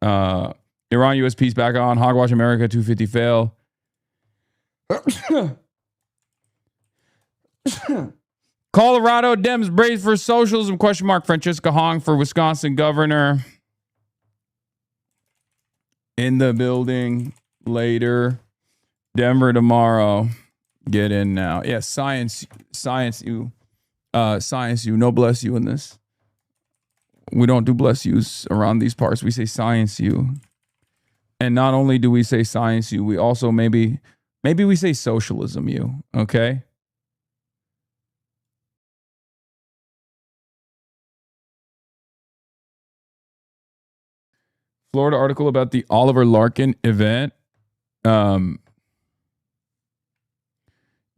Iran U.S. peace back on. Hogwash America 250 fail. Colorado Dems brace for socialism ? Francesca Hong for Wisconsin governor. In the building later. Denver tomorrow. Get in now. Yeah, science you. Science you. No bless you in this. We don't do bless yous around these parts. We say science you. And not only do we say science you, we also maybe we say socialism you. Okay? Florida article about the Oliver Larkin event.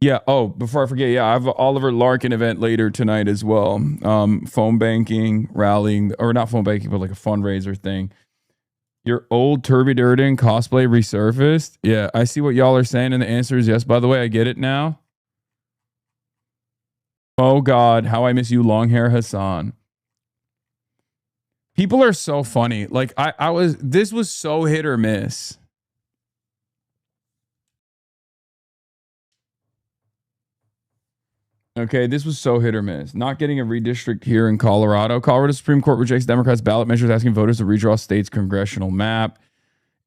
Yeah. Oh, before I forget, yeah, I have an Oliver Larkin event later tonight as well. Phone banking, rallying, or not phone banking, but like a fundraiser thing. Your old Turbidurden cosplay resurfaced? Yeah, I see what y'all are saying, and the answer is yes. By the way, I get it now. Oh God, how I miss you, long hair Hasan. People are so funny. Like this was so hit or miss. Okay, this was so hit or miss. Not getting a redistrict here in Colorado. Colorado Supreme Court rejects Democrats' ballot measures asking voters to redraw state's congressional map.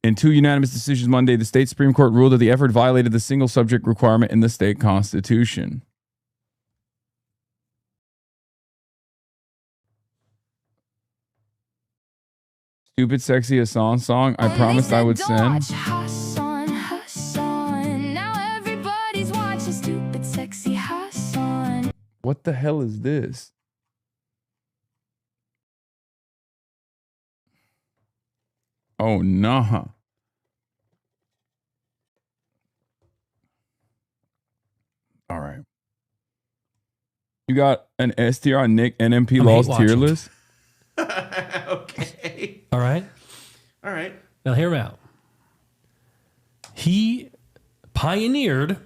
In 2 unanimous decisions Monday, the state Supreme Court ruled that the effort violated the single subject requirement in the state constitution. Stupid Sexy Hasan song. I promised I would send. What the hell is this? Oh, nah. All right. You got an STR on Nick NMP Law's tier list? Okay. All right. All right. Now hear me out. He pioneered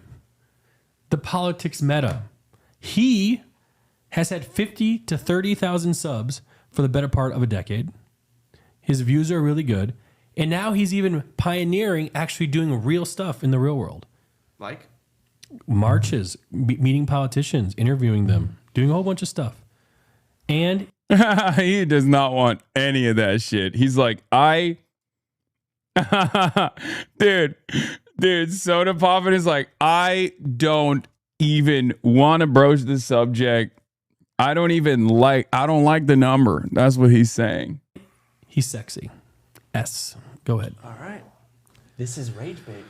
the politics meta. He has had 50 to 30,000 subs for the better part of a decade. His views are really good. And now he's even pioneering actually doing real stuff in the real world. Like? Marches, meeting politicians, interviewing them, doing a whole bunch of stuff. And he does not want any of that shit. He's like, dude, Soda Poppin is like, I don't even want to broach the subject. I don't like the number. That's what he's saying. He's sexy. S. Go ahead. All right. This is rage bait.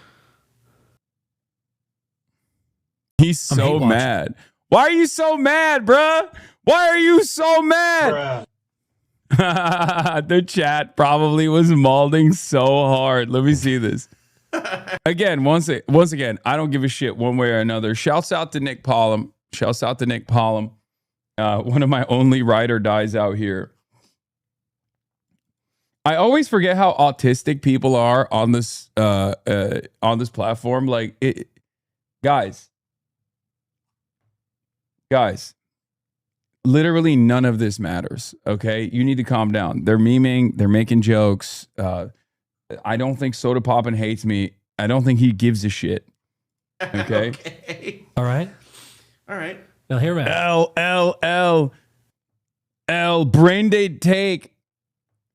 He's so mad. Why are you so mad, bruh? Why are you so mad? The chat probably was mauling so hard. Let me see this. Again, once again, I don't give a shit one way or another. Shouts out to Nick Pollum. One of my only ride or dies out here. I always forget how autistic people are on this platform. Like, guys, literally none of this matters. Okay, you need to calm down. They're memeing. They're making jokes. I don't think Soda Poppin hates me. I don't think he gives a shit. Okay. Okay. All right. Now hear me out. L. Brain date take.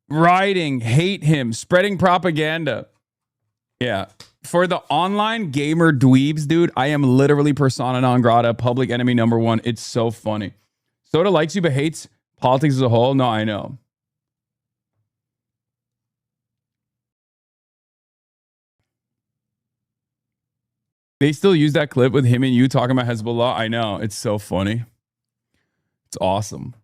Writing, hate him, spreading propaganda. Yeah. For the online gamer dweebs, dude, I am literally persona non grata, public enemy number one. It's so funny. Soda likes you but hates politics as a whole. No, I know. They still use that clip with him and you talking about Hezbollah. I know. It's so funny. It's awesome.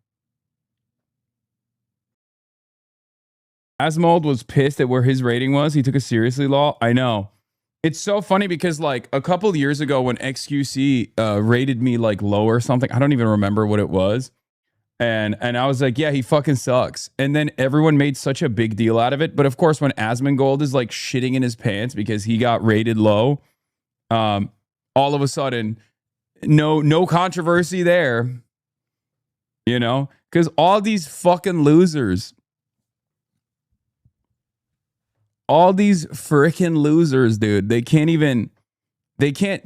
Asmold was pissed at where his rating was. He took it seriously, Law. I know. It's so funny because like a couple years ago when XQC rated me like low or something, I don't even remember what it was. And I was like, yeah, he fucking sucks. And then everyone made such a big deal out of it. But of course, when Asmongold is like shitting in his pants because he got rated low, all of a sudden, no controversy there. You know, because all these fucking losers all these freaking losers, dude, they can't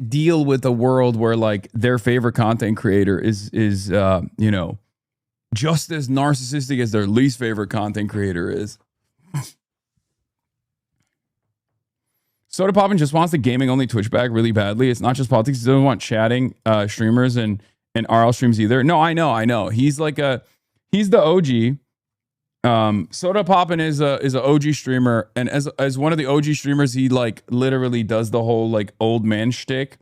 deal with a world where like their favorite content creator is you know, just as narcissistic as their least favorite content creator is. Soda Poppin just wants the gaming only Twitch back really badly. It's not just politics. He doesn't want chatting streamers and RL streams either. No, I know. He's the OG. Soda Poppin is a OG streamer, and as one of the OG streamers, he like literally does the whole like old man shtick.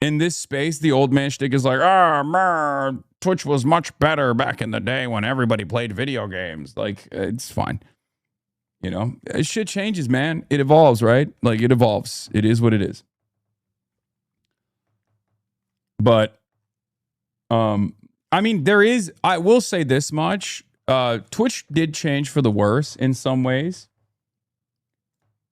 In this space, the old man shtick is like, man, Twitch was much better back in the day when everybody played video games. Like, it's fine. You know, shit changes, man. It evolves, right? Like, it evolves. It is what it is. But, I mean, I will say this much. Twitch did change for the worse in some ways.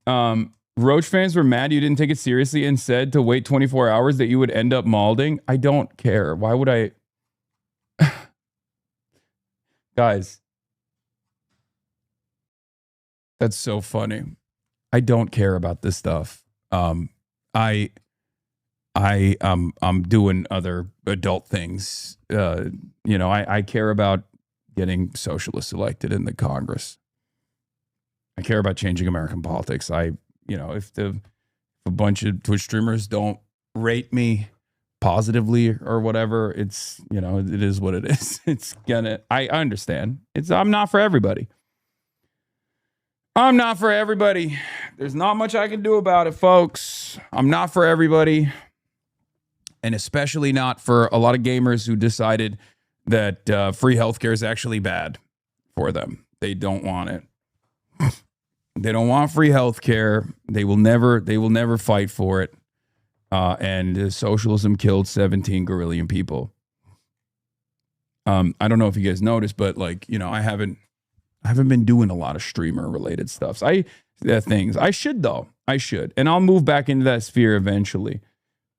Roach fans were mad you didn't take it seriously and said to wait 24 hours that you would end up malding. I don't care. Why would I? Guys. That's so funny. I don't care about this stuff. I'm doing other adult things. You know, I care about getting socialists elected in the Congress. I care about changing American politics. You know, if a bunch of Twitch streamers don't rate me positively or whatever, it's, you know, it is what it is. I understand. I'm not for everybody. I'm not for everybody. There's not much I can do about it, folks. I'm not for everybody. And especially not for a lot of gamers who decided that free healthcare is actually bad for them. They don't want it. They don't want free healthcare. They will never fight for it. And socialism killed 17 gorillion people. I don't know if you guys noticed, but like, you know, I haven't been doing a lot of streamer related stuff. Things. I should though. I should. And I'll move back into that sphere eventually.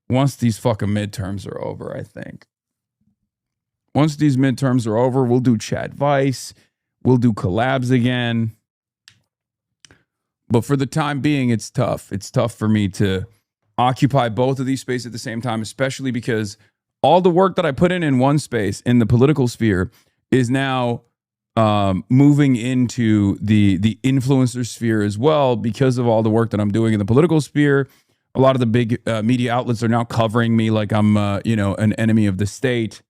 Once these fucking midterms are over, I think. Once these midterms are over, we'll do Chat Vice. We'll do collabs again. But for the time being, it's tough. It's tough for me to occupy both of these spaces at the same time, especially because all the work that I put in one space, in the political sphere, is now moving into the influencer sphere as well, because of all the work that I'm doing in the political sphere. A lot of the big media outlets are now covering me like I'm, you know, an enemy of the state.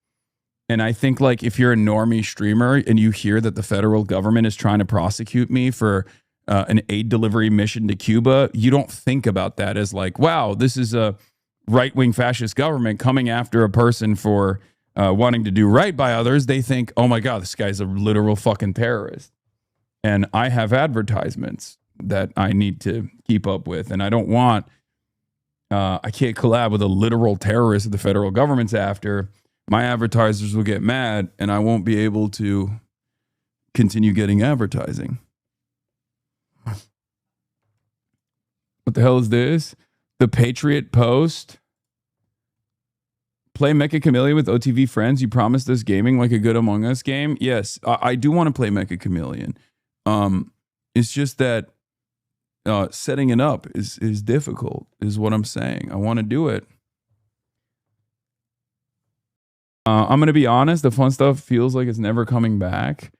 And I think like if you're a normie streamer and you hear that the federal government is trying to prosecute me for an aid delivery mission to Cuba, you don't think about that as like, wow, this is a right-wing fascist government coming after a person for wanting to do right by others. They think, oh my God, this guy's a literal fucking terrorist. And I have advertisements that I need to keep up with. And I don't want, I can't collab with a literal terrorist that the federal government's after. My advertisers will get mad and I won't be able to continue getting advertising. What the hell is this? The Patriot Post. Play Mecha Chameleon with OTV friends. You promised us gaming like a good Among Us game. Yes, I do want to play Mecha Chameleon. It's just that setting it up is difficult, is what I'm saying. I want to do it. I'm going to be honest. The fun stuff feels like it's never coming back.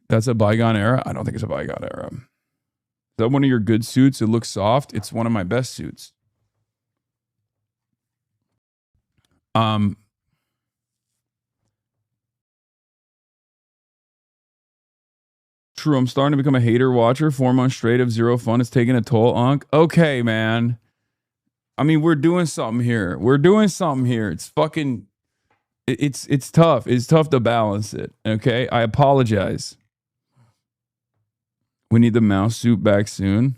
That's a bygone era. I don't think it's a bygone era. Is that one of your good suits? It looks soft. It's one of my best suits. True, I'm starting to become a hater watcher. 4 months straight of zero fun is taking a toll, Unc. Okay, man. I mean, we're doing something here. It's fucking, it's tough. It's tough to balance it. Okay, I apologize. We need the mouse suit back soon.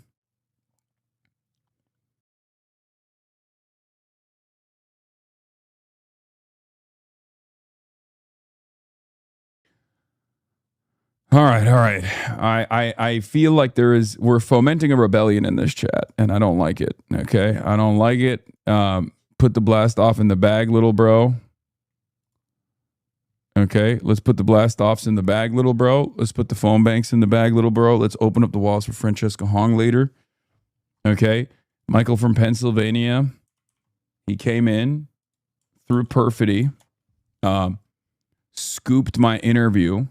All right. I feel like we're fomenting a rebellion in this chat, and I don't like it. Okay, I don't like it. Put the blast off in the bag, little bro. Okay, let's put the blast offs in the bag, little bro. Let's put the phone banks in the bag, little bro. Let's open up the walls for Francesca Hong later. Okay. Michael from Pennsylvania. He came in through perfidy, scooped my interview,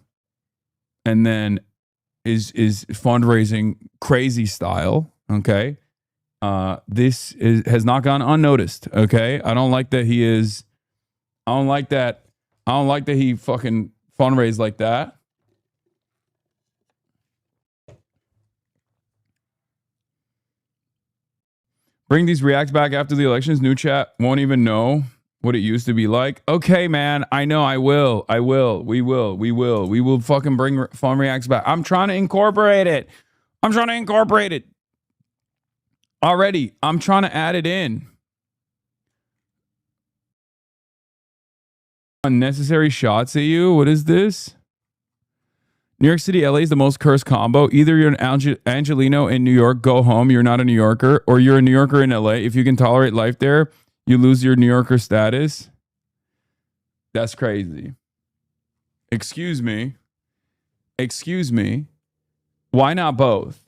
and then is fundraising crazy style. Okay. This has not gone unnoticed. Okay. I don't like that he fucking fundraised like that. Bring these reacts back after the elections. New chat won't even know what it used to be like. Okay, man. I know. I will. We will fucking bring fun reacts back. I'm trying to incorporate it. Already. I'm trying to add it in. Unnecessary shots at you. What is this? New York City, LA is the most cursed combo. Either you're an Angelino in New York, go home, you're not a New Yorker, or you're a New Yorker in LA. If you can tolerate life there, you lose your New Yorker status. That's crazy. Excuse me. Why not both?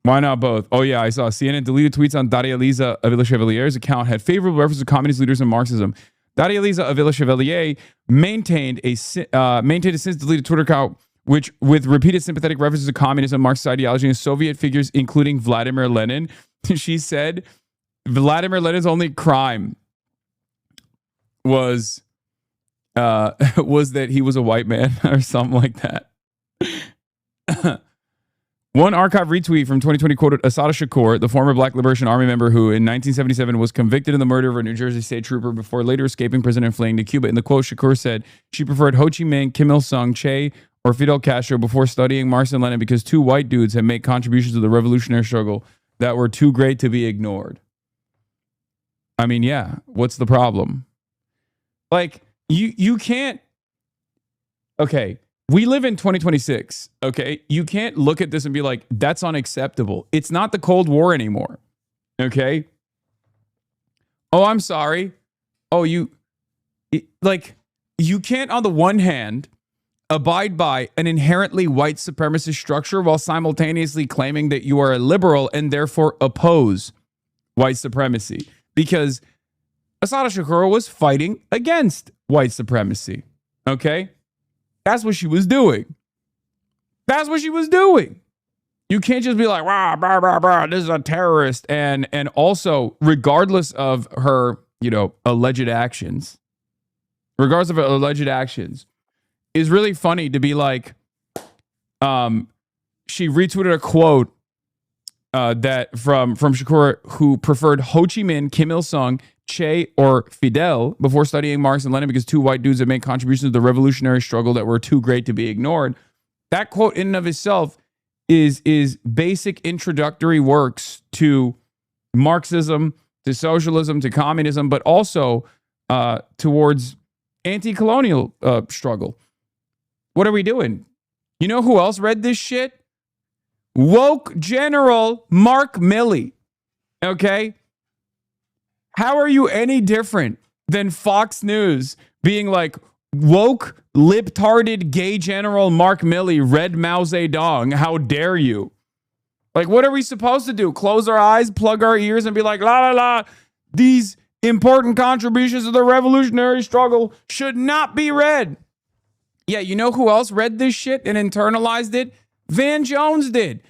Oh yeah, I saw CNN deleted tweets on Daria Lisa Avila Chevalier's account had favorable references to communist leaders and Marxism. Daria Lisa Avila Chevalier maintained a since deleted Twitter account which with repeated sympathetic references to communism, Marxist ideology, and Soviet figures, including Vladimir Lenin. She said Vladimir Lenin's only crime was that he was a white man or something like that. One archive retweet from 2020 quoted Assata Shakur, the former Black Liberation Army member who in 1977 was convicted in the murder of a New Jersey state trooper before later escaping prison and fleeing to Cuba. In the quote, Shakur said she preferred Ho Chi Minh, Kim Il-sung, Che, or Fidel Castro before studying Marx and Lenin because two white dudes had made contributions to the revolutionary struggle that were too great to be ignored. I mean, yeah, what's the problem? Like, you can't... Okay, we live in 2026, okay? You can't look at this and be like, that's unacceptable. It's not the Cold War anymore, okay? Oh, I'm sorry. Oh, you can't, on the one hand, abide by an inherently white supremacist structure while simultaneously claiming that you are a liberal and therefore oppose white supremacy. Because Assata Shakur was fighting against white supremacy, okay? That's what she was doing. You can't just be like, rah, rah, rah, rah, this is a terrorist. And also, regardless of her, alleged actions, is really funny to be like, she retweeted a quote that from Shakur, who preferred Ho Chi Minh, Kim Il-sung, Che, or Fidel before studying Marx and Lenin because two white dudes had made contributions to the revolutionary struggle that were too great to be ignored. That quote in and of itself is basic introductory works to Marxism, to socialism, to communism, but also towards anti-colonial struggle. What are we doing? You know who else read this shit? Woke General Mark Milley. Okay? How are you any different than Fox News being like, woke, lip-tarded gay general Mark Milley read Mao Zedong? How dare you? Like, what are we supposed to do? Close our eyes, plug our ears, and be like, la, la, la, these important contributions to the revolutionary struggle should not be read. Yeah, you know who else read this shit and internalized it? Van Jones did.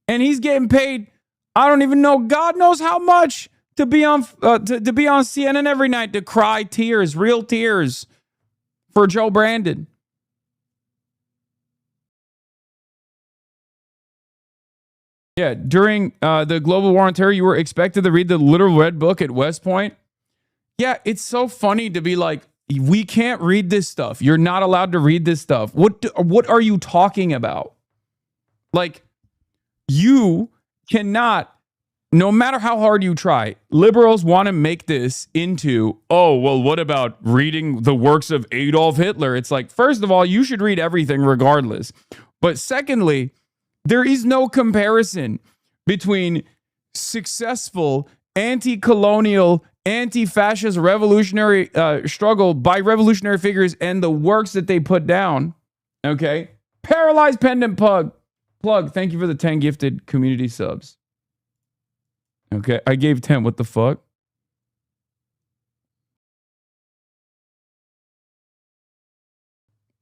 And he's getting paid, I don't even know, God knows how much, to be on CNN every night to cry tears, real tears, for Joe Brandon. Yeah, during the global war on terror, you were expected to read the Little Red Book at West Point. Yeah, it's so funny to be like, we can't read this stuff. You're not allowed to read this stuff. What are you talking about? Like, you cannot, no matter how hard you try, liberals want to make this into, oh, well, what about reading the works of Adolf Hitler? It's like, first of all, you should read everything regardless. But secondly, there is no comparison between successful anti-colonial, anti-fascist revolutionary struggle by revolutionary figures and the works that they put down. Okay? Paralyzed Pendant Pug. Plug, thank you for the 10 gifted community subs. Okay, I gave 10. What the fuck?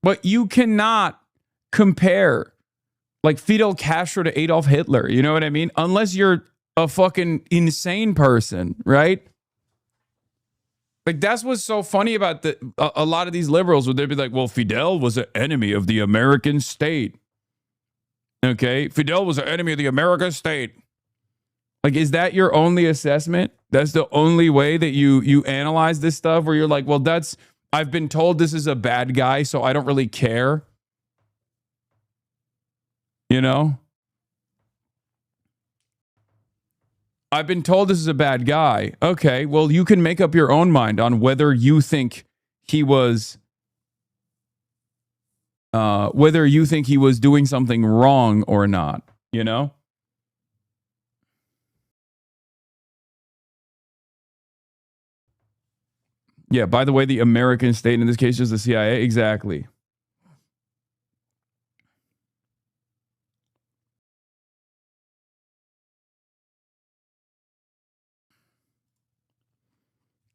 But you cannot compare like Fidel Castro to Adolf Hitler. You know what I mean? Unless you're a fucking insane person, right? Like that's what's so funny about a lot of these liberals would they be like, well, Fidel was an enemy of the American state. Okay, Fidel was an enemy of the American state. Like, is that your only assessment? That's the only way that you analyze this stuff where you're like, well, I've been told this is a bad guy, so I don't really care. You know? I've been told this is a bad guy. Okay, well, you can make up your own mind on whether you think he was doing something wrong or not, you know? Yeah, by the way, the American state, in this case, is the CIA. Exactly.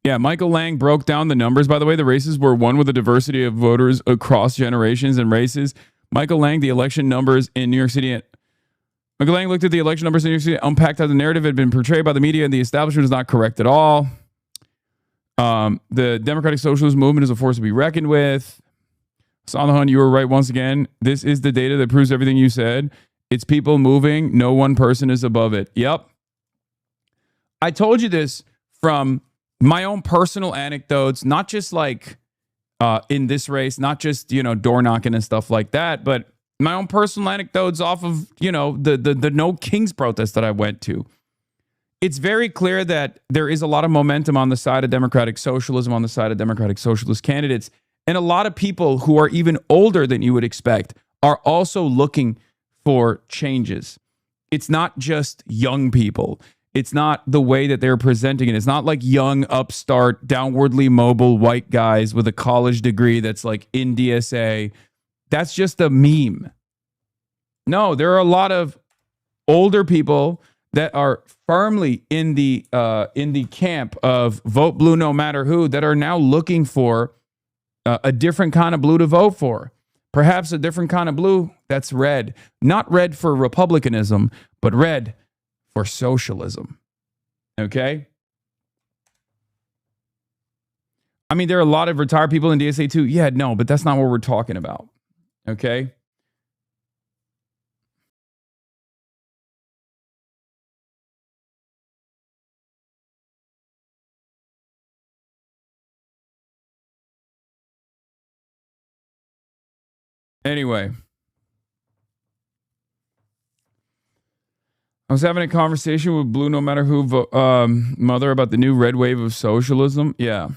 Yeah, Michael Lang broke down the numbers. By the way, the races were won with a diversity of voters across generations and races. Michael Lang, the election numbers in New York City. Michael Lang looked at the election numbers in New York City, unpacked how the narrative had been portrayed by the media and the establishment is not correct at all. The democratic socialist movement is a force to be reckoned with. Salahan, you were right once again. This is the data that proves everything you said. It's people moving. No one person is above it. Yep. I told you this from my own personal anecdotes, not just like in this race, not just, door knocking and stuff like that, but my own personal anecdotes off of, the No Kings protest that I went to. It's very clear that there is a lot of momentum on the side of democratic socialism, on the side of democratic socialist candidates. And a lot of people who are even older than you would expect are also looking for changes. It's not just young people. It's not the way that they're presenting it. It's not like young, upstart, downwardly mobile white guys with a college degree that's like in DSA. That's just a meme. No, there are a lot of older people that are firmly in the camp of vote blue no matter who, that are now looking for a different kind of blue to vote for. Perhaps a different kind of blue that's red. Not red for republicanism, but red for socialism. Okay? I mean, there are a lot of retired people in DSA too. Yeah, no, but that's not what we're talking about. Okay? Anyway, I was having a conversation with Blue No Matter Who mother about the new red wave of socialism. Yeah.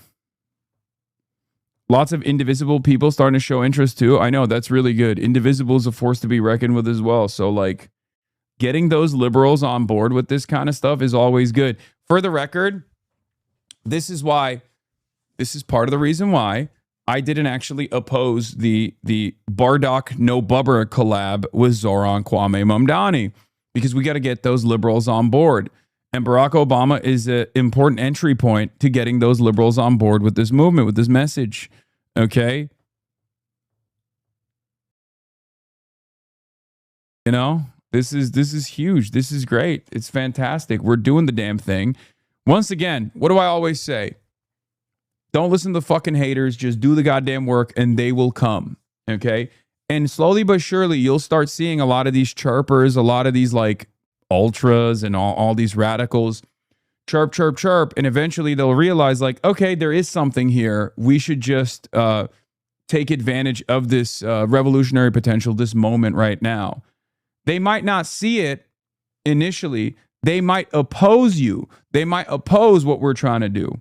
Lots of indivisible people starting to show interest too. I know, that's really good. Indivisible is a force to be reckoned with as well. So like getting those liberals on board with this kind of stuff is always good. For the record, this is part of the reason why I didn't actually oppose the Bardock No Bubber collab with Zoran Kwame Mamdani, because we got to get those liberals on board. And Barack Obama is an important entry point to getting those liberals on board with this movement, with this message. Okay? You know, this is huge. This is great. It's fantastic. We're doing the damn thing. Once again, what do I always say? Don't listen to the fucking haters. Just do the goddamn work and they will come. Okay? And slowly but surely, you'll start seeing a lot of these chirpers, a lot of these like ultras and all these radicals chirp, chirp, chirp. And eventually they'll realize like, okay, there is something here. We should just take advantage of this revolutionary potential, this moment right now. They might not see it initially. They might oppose you. They might oppose what we're trying to do.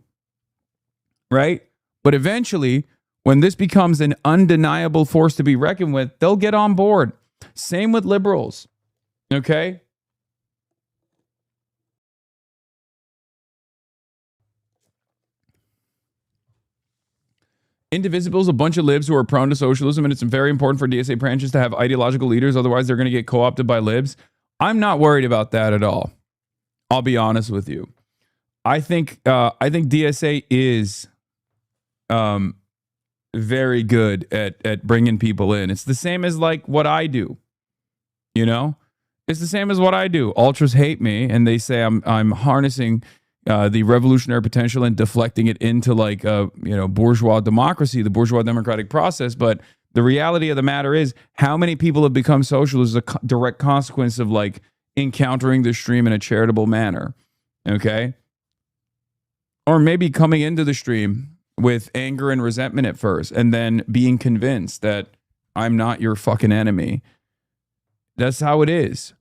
Right? But eventually, when this becomes an undeniable force to be reckoned with, they'll get on board. Same with liberals. Okay? Indivisible is a bunch of libs who are prone to socialism, and it's very important for DSA branches to have ideological leaders. Otherwise, they're going to get co-opted by libs. I'm not worried about that at all. I'll be honest with you. I think DSA is very good at bringing people in. It's the same as like what I do. You know, it's the same as what I do. Ultras hate me, and they say I'm harnessing the revolutionary potential and deflecting it into like bourgeois democracy, the bourgeois democratic process. But the reality of the matter is, how many people have become socialists is a direct consequence of like encountering the stream in a charitable manner. Okay, or maybe coming into the stream with anger and resentment at first, and then being convinced that I'm not your fucking enemy. That's how it is.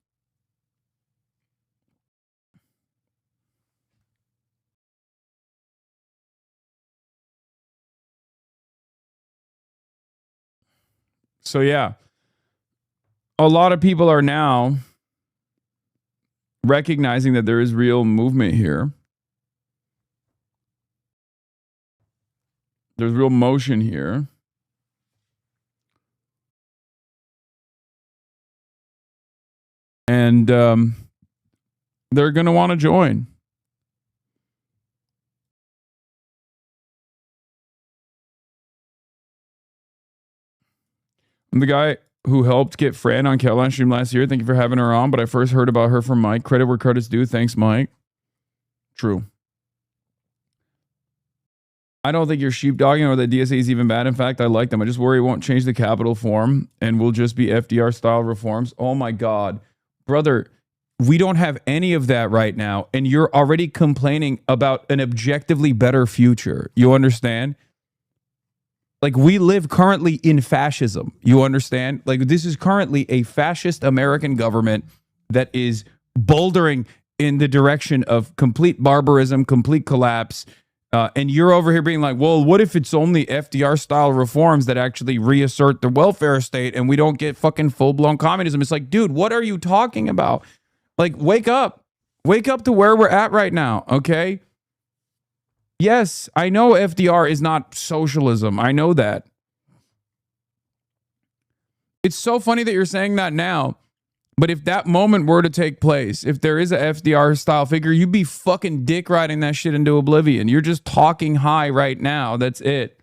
So yeah, a lot of people are now recognizing that there is real movement here. There's real motion here. And they're going to want to join. I'm the guy who helped get Fran on Caroline Stream last year. Thank you for having her on, but I first heard about her from Mike. Credit where credit's due. Thanks, Mike. True. I don't think you're sheepdogging or that DSA is even bad. In fact, I like them. I just worry it won't change the capital form and will just be FDR-style reforms. Oh, my God. Brother, we don't have any of that right now, and you're already complaining about an objectively better future. You understand? Like, we live currently in fascism. You understand? Like, this is currently a fascist American government that is bouldering in the direction of complete barbarism, complete collapse. And you're over here being like, well, what if it's only FDR-style reforms that actually reassert the welfare state and we don't get fucking full-blown communism? It's like, dude, what are you talking about? Like, wake up. Wake up to where we're at right now, okay? Yes, I know FDR is not socialism. I know that. It's so funny that you're saying that now. But if that moment were to take place, if there is a FDR style figure, you'd be fucking dick riding that shit into oblivion. You're just talking high right now. That's it.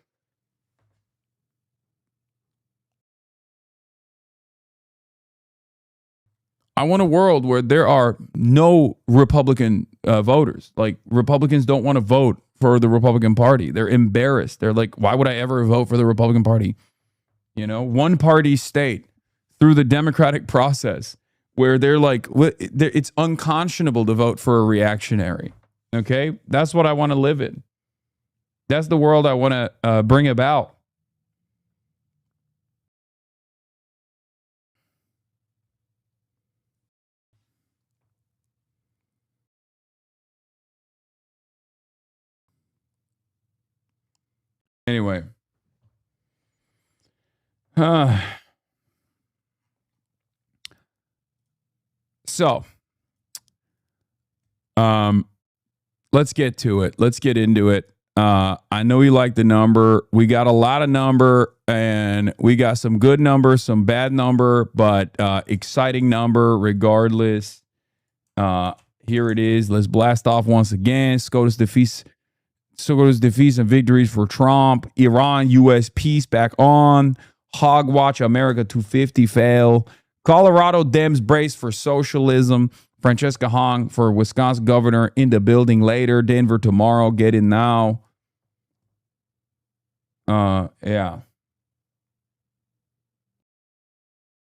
I want a world where there are no Republican voters. Like, Republicans don't want to vote for the Republican Party. They're embarrassed. They're like, why would I ever vote for the Republican Party? You know, one party state through the democratic process, where they're like, it's unconscionable to vote for a reactionary. Okay? That's what I want to live in. That's the world I want to bring about. Anyway. So, let's get to it. Let's get into it. I know you like the number. We got a lot of number, and we got some good number, some bad number, but exciting number regardless. Here it is. Let's blast off once again. SCOTUS defeats and victories for Trump. Iran, U.S. peace back on. Hogwatch, America 250 fail. Colorado Dems brace for socialism. Francesca Hong for Wisconsin governor in the building later. Denver tomorrow. Get in now. Yeah.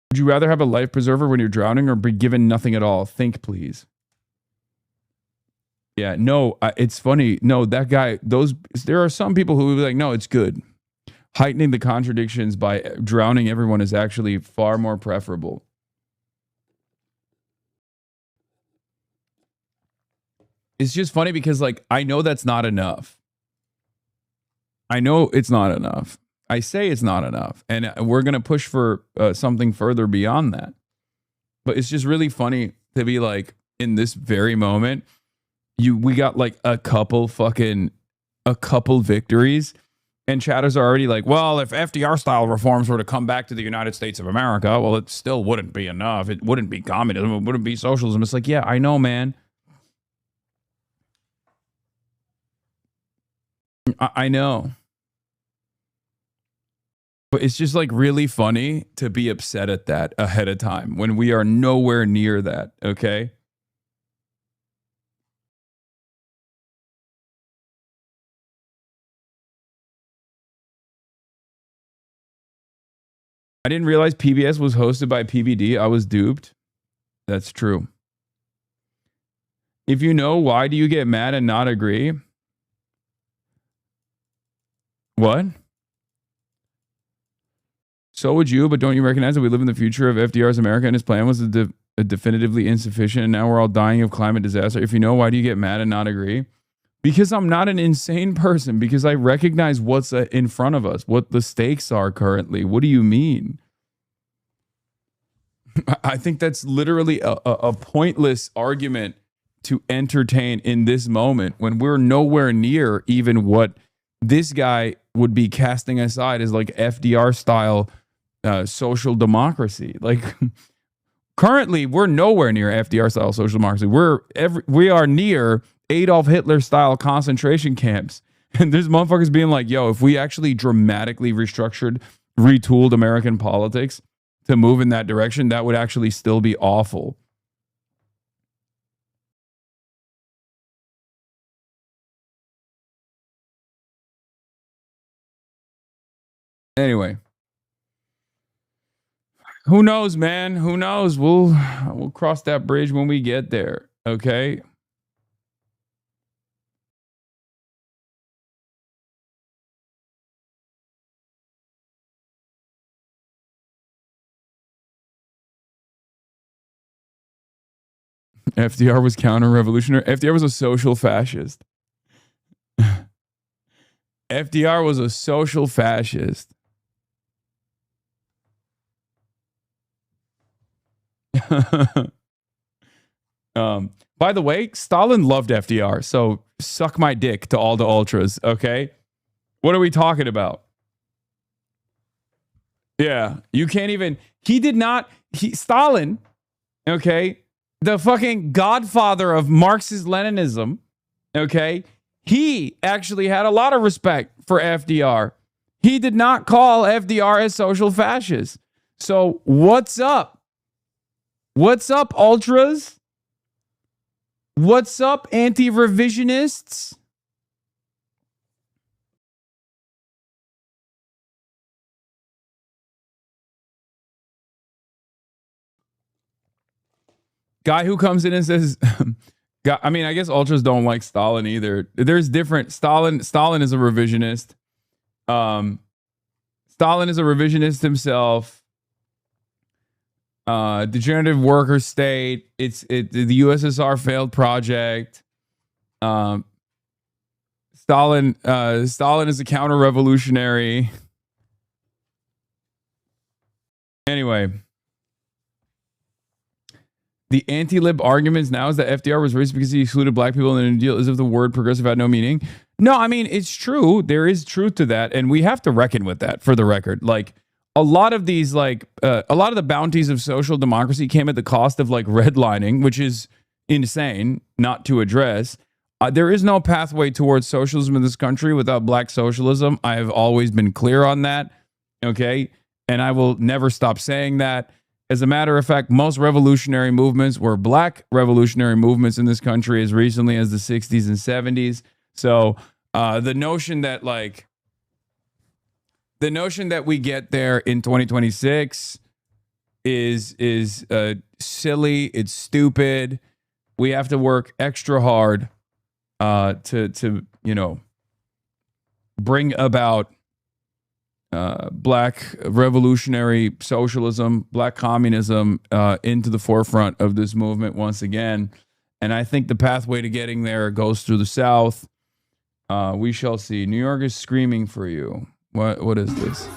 Would you rather have a life preserver when you're drowning or be given nothing at all? Think, please. Yeah, no, it's funny. No, that guy, there are some people who will be like, no, it's good. Heightening the contradictions by drowning everyone is actually far more preferable. It's just funny because, like, I know that's not enough. I know it's not enough. I say it's not enough. And we're going to push for something further beyond that. But it's just really funny to be like, in this very moment, we got like a couple victories, And chatters are already like, well, if FDR style reforms were to come back to the United States of America, well, it still wouldn't be enough. It wouldn't be communism. It wouldn't be socialism. It's like, yeah, I know, man. I know. But it's just like really funny to be upset at that ahead of time when we are nowhere near that, okay? I didn't realize PBS was hosted by PBD. I was duped. That's true. If you know, why do you get mad and not agree? What? So would you, but don't you recognize that we live in the future of FDR's America and his plan was definitively insufficient and now we're all dying of climate disaster? If you know, why do you get mad and not agree? Because I'm not an insane person, because I recognize what's in front of us, what the stakes are currently. What do you mean? I think that's literally a pointless argument to entertain in this moment when we're nowhere near even what this guy would be casting aside as like FDR style social democracy. Like currently we're nowhere near FDR style social democracy. We are near Adolf Hitler style concentration camps. And there's motherfuckers being like, yo, if we actually dramatically restructured, retooled American politics to move in that direction, that would actually still be awful. Anyway, who knows, man? Who knows? We'll cross that bridge when we get there. Okay. FDR was counter-revolutionary. FDR was a social fascist. FDR was a social fascist. By the way, Stalin loved FDR, so suck my dick to all the ultras, okay? What are we talking about? Yeah, you can't even... Stalin, okay, the fucking godfather of Marxist-Leninism, okay, he actually had a lot of respect for FDR. He did not call FDR a social fascist. So what's up? What's up, ultras? What's up, anti-revisionists? Guy who comes in and says, I mean, I guess ultras don't like Stalin either. There's different. Stalin is a revisionist. Stalin is a revisionist himself. Degenerative worker state. The USSR failed project. Stalin is a counter-revolutionary. Anyway, the anti-lib arguments now is that FDR was racist because he excluded black people in the New Deal, as if the word progressive had no meaning. No, I mean, it's true. There is truth to that, and we have to reckon with that, for the record. Like, a lot of these, like, a lot of the bounties of social democracy came at the cost of, like, redlining, which is insane not to address. There is no pathway towards socialism in this country without black socialism. I have always been clear on that, okay? And I will never stop saying that. As a matter of fact, most revolutionary movements were black revolutionary movements in this country as recently as the 60s and 70s. So the notion that we get there in 2026 is silly. It's stupid. We have to work extra hard to bring about black revolutionary socialism, black communism into the forefront of this movement once again. And I think the pathway to getting there goes through the South. We shall see. New York is screaming for you. What is this?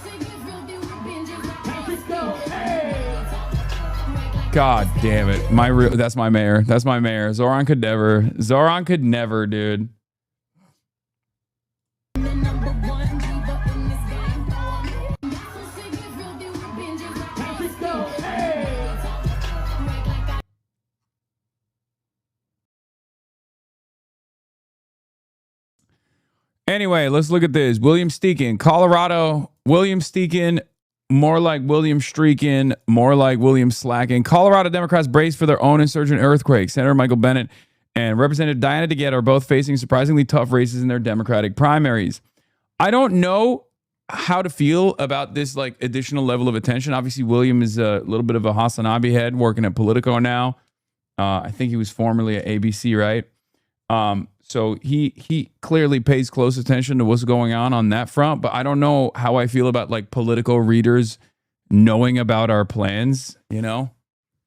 God damn it. That's my mayor. That's my mayor. Zoran could never, dude. Anyway, let's look at this. William Steakin, Colorado. William Steakin, more like William Streakin, more like William Slackin. Colorado Democrats brace for their own insurgent earthquake. Senator Michael Bennet and Representative Diana DeGette are both facing surprisingly tough races in their Democratic primaries. I don't know how to feel about this like additional level of attention. Obviously, William is a little bit of a Hasanabi head working at Politico now. I think he was formerly at ABC, right? So he clearly pays close attention to what's going on that front, but I don't know how I feel about like political readers knowing about our plans, you know?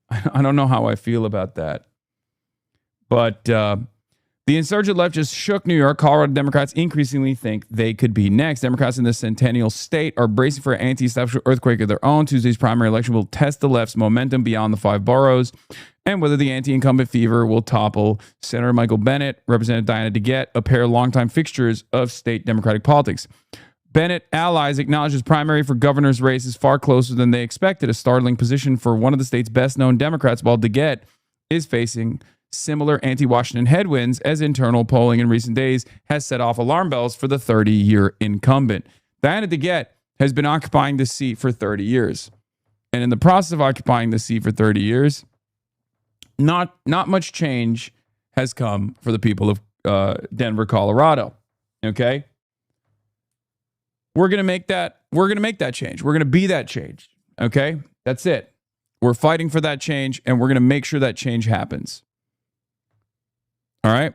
I don't know how I feel about that. But the insurgent left just shook New York. Colorado Democrats increasingly think they could be next. Democrats in the Centennial State are bracing for an anti-establishment earthquake of their own. Tuesday's primary election will test the left's momentum beyond the 5 boroughs and whether the anti-incumbent fever will topple Senator Michael Bennet, Representative Diana DeGette, a pair of longtime fixtures of state Democratic politics. Bennett allies acknowledge his primary for governor's race is far closer than they expected, a startling position for one of the state's best-known Democrats, while DeGette is facing similar anti-Washington headwinds as internal polling in recent days has set off alarm bells for the 30-year incumbent. Diana DeGette has been occupying this seat for 30 years. And in the process of occupying the seat for 30 years, not much change has come for the people of Denver, Colorado. Okay? We're going to make that change. We're going to be that change. Okay? That's it. We're fighting for that change, and we're going to make sure that change happens. All right?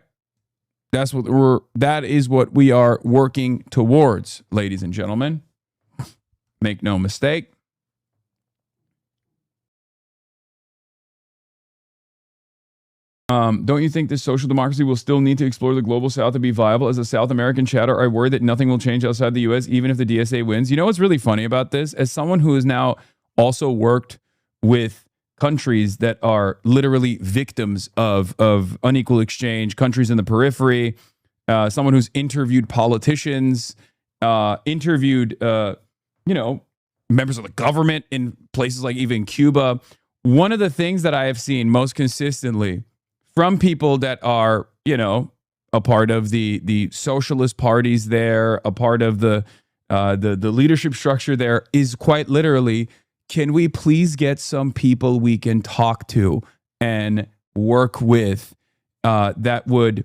That is what we are working towards, ladies and gentlemen. Make no mistake. Don't you think this social democracy will still need to explore the global south to be viable? As a South American chatter, I worry that nothing will change outside the U.S., even if the DSA wins. You know what's really funny about this? As someone who has now also worked with countries that are literally victims of unequal exchange, countries in the periphery, someone who's interviewed politicians, interviewed, members of the government in places like even Cuba. One of the things that I have seen most consistently from people that are, a part of the socialist parties there, a part of the leadership structure there, is quite literally, can we please get some people we can talk to and work with that would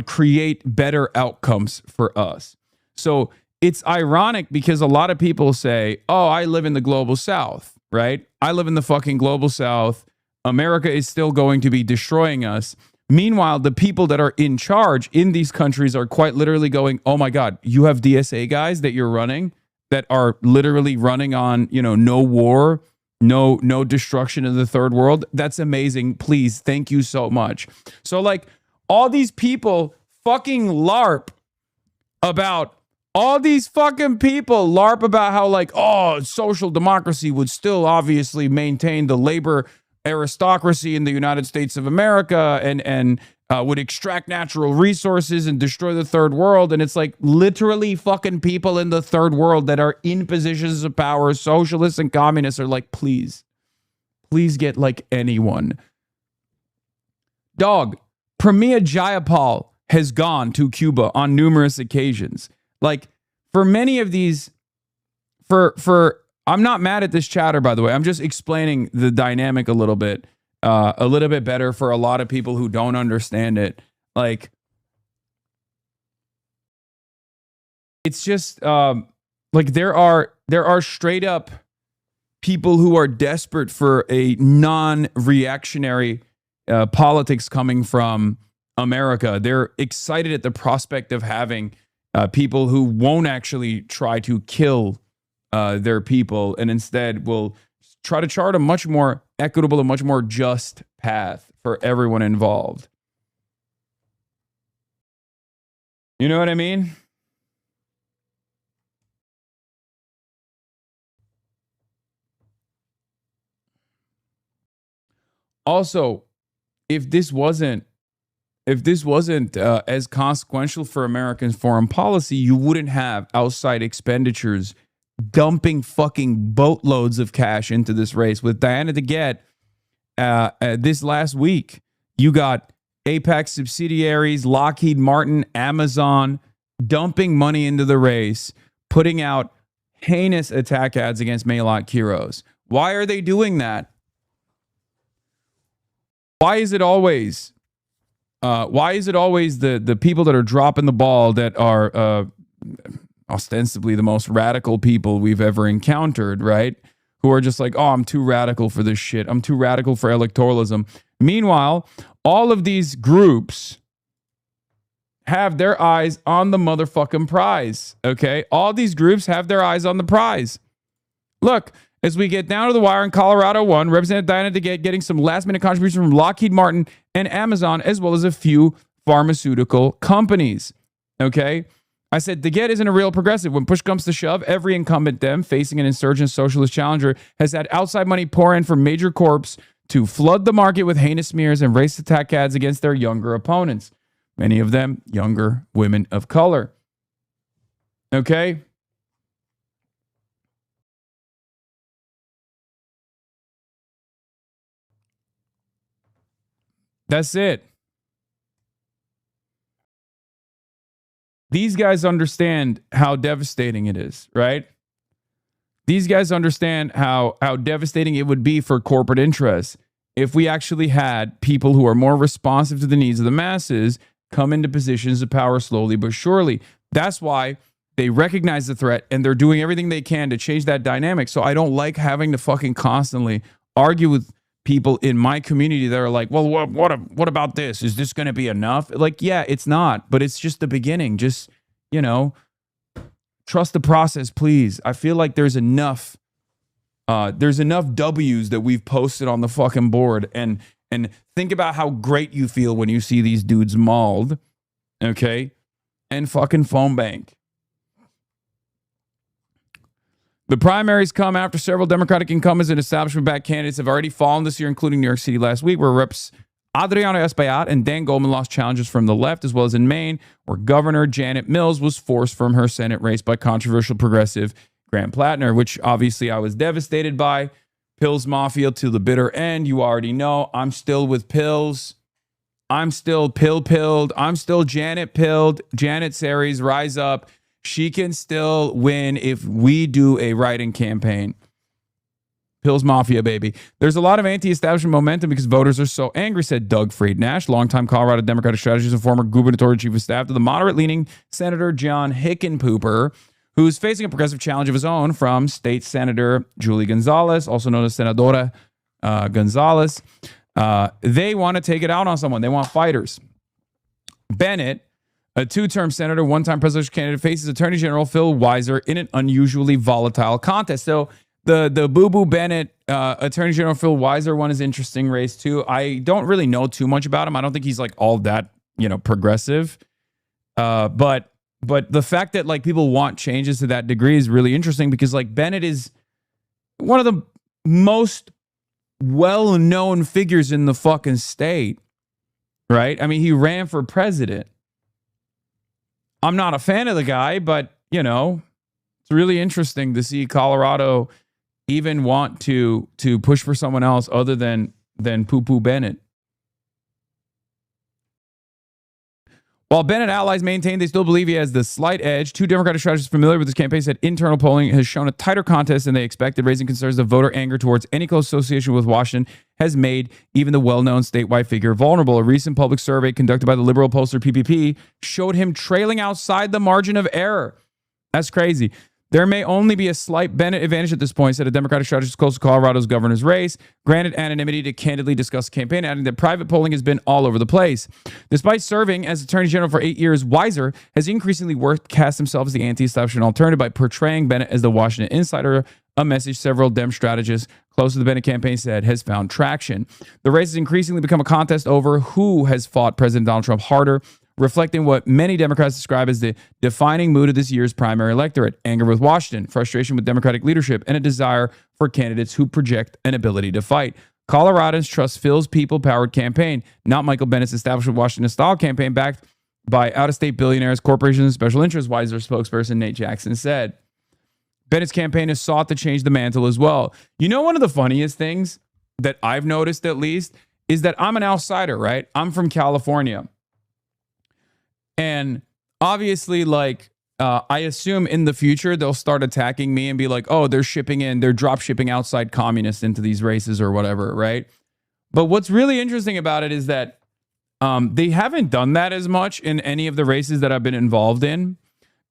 create better outcomes for us? So it's ironic because a lot of people say, oh, I live in the global south, right? I live in the fucking global south. America is still going to be destroying us. Meanwhile, the people that are in charge in these countries are quite literally going, oh my God, you have DSA guys that you're running that are literally running on, no war, no destruction in the third world. That's amazing. Please, thank you so much. So like all these people fucking LARP about how like, oh, social democracy would still obviously maintain the labor aristocracy in the United States of America and would extract natural resources and destroy the third world. And it's like literally fucking people in the third world that are in positions of power, socialists and communists, are like, please get like anyone. Dog, Pramila Jayapal has gone to Cuba on numerous occasions. Like for many of these, I'm not mad at this chatter, by the way. I'm just explaining the dynamic a little bit better for a lot of people who don't understand it. Like, it's just like there are straight up people who are desperate for a non-reactionary politics coming from America. They're excited at the prospect of having people who won't actually try to kill their people and instead will try to chart a much more equitable and much more just path for everyone involved. You know what I mean? Also, if this wasn't as consequential for American foreign policy, you wouldn't have outside expenditures dumping fucking boatloads of cash into this race. With Diana DeGette, this last week, you got Apex subsidiaries, Lockheed Martin, Amazon, dumping money into the race, putting out heinous attack ads against Maylot Kiros. Why are they doing that? Why is it always the people that are dropping the ball that are ostensibly the most radical people we've ever encountered, right? Who are just like, oh, I'm too radical for this shit. I'm too radical for electoralism. Meanwhile, all of these groups have their eyes on the motherfucking prize, okay? All these groups have their eyes on the prize. Look, as we get down to the wire in Colorado 1, Representative Diana DeGette getting some last-minute contributions from Lockheed Martin and Amazon, as well as a few pharmaceutical companies, okay? I said DeGette isn't a real progressive. When push comes to shove, every incumbent Dem facing an insurgent socialist challenger has had outside money pour in from major corps to flood the market with heinous smears and race attack ads against their younger opponents. Many of them younger women of color. Okay? That's it. These guys understand how devastating it is, right? These guys understand how devastating it would be for corporate interests if we actually had people who are more responsive to the needs of the masses come into positions of power slowly but surely. That's why they recognize the threat and they're doing everything they can to change that dynamic. So I don't like having to fucking constantly argue with people in my community that are like, well, what about this? Is this going to be enough? Like, yeah, it's not, but it's just the beginning. Just, trust the process, please. I feel like there's enough W's that we've posted on the fucking board, and think about how great you feel when you see these dudes mauled, okay? And fucking phone bank. The primaries come after several Democratic incumbents and establishment-backed candidates have already fallen this year, including New York City last week, where Reps Adriano Espaillat and Dan Goldman lost challenges from the left, as well as in Maine, where Governor Janet Mills was forced from her Senate race by controversial progressive Grant Plattner, which obviously I was devastated by. Pills Mafia to the bitter end. You already know I'm still with Pills. I'm still pilled. I'm still Janet pilled. Janet Series, rise up. She can still win if we do a write-in campaign. Pills Mafia, baby. There's a lot of anti-establishment momentum because voters are so angry, said Doug Fried-Nash, longtime Colorado Democratic strategist and former gubernatorial chief of staff to the moderate-leaning Senator John Hickenpooper, who's facing a progressive challenge of his own from State Senator Julie Gonzalez, also known as Senadora Gonzalez. They want to take it out on someone. They want fighters. Bennett, a two-term senator, one-time presidential candidate, faces Attorney General Phil Weiser in an unusually volatile contest. So the Boo-Boo Bennett, Attorney General Phil Weiser one is an interesting race too. I don't really know too much about him. I don't think he's like all that, progressive. But the fact that like people want changes to that degree is really interesting because like Bennett is one of the most well-known figures in the fucking state, right? I mean, he ran for president. I'm not a fan of the guy, but it's really interesting to see Colorado even want to push for someone else other than Poo-Poo Bennett. While Bennett allies maintain they still believe he has the slight edge, two Democratic strategists familiar with this campaign said internal polling has shown a tighter contest than they expected, raising concerns of voter anger towards any close association with Washington has made even the well-known statewide figure vulnerable. A recent public survey conducted by the liberal pollster PPP showed him trailing outside the margin of error. That's crazy. There may only be a slight Bennett advantage at this point, said a Democratic strategist close to Colorado's governor's race, granted anonymity to candidly discuss the campaign, adding that private polling has been all over the place. Despite serving as Attorney General for 8 years, Weiser has increasingly worked to cast himself as the anti-establishment alternative by portraying Bennett as the Washington insider, a message several Dem strategists close to the Bennett campaign said has found traction. The race has increasingly become a contest over who has fought President Donald Trump harder, reflecting what many Democrats describe as the defining mood of this year's primary electorate: anger with Washington, frustration with Democratic leadership, and a desire for candidates who project an ability to fight. Coloradans trust Phil's people-powered campaign, not Michael Bennett's establishment Washington-style campaign backed by out-of-state billionaires, corporations, and special interests, Weiser spokesperson Nate Jackson said. Bennett's campaign has sought to change the mantle as well. One of the funniest things that I've noticed, at least, is that I'm an outsider, right? I'm from California. And obviously, like, I assume in the future they'll start attacking me and be like, oh, they're drop shipping outside communists into these races or whatever, right? But what's really interesting about it is that they haven't done that as much in any of the races that I've been involved in.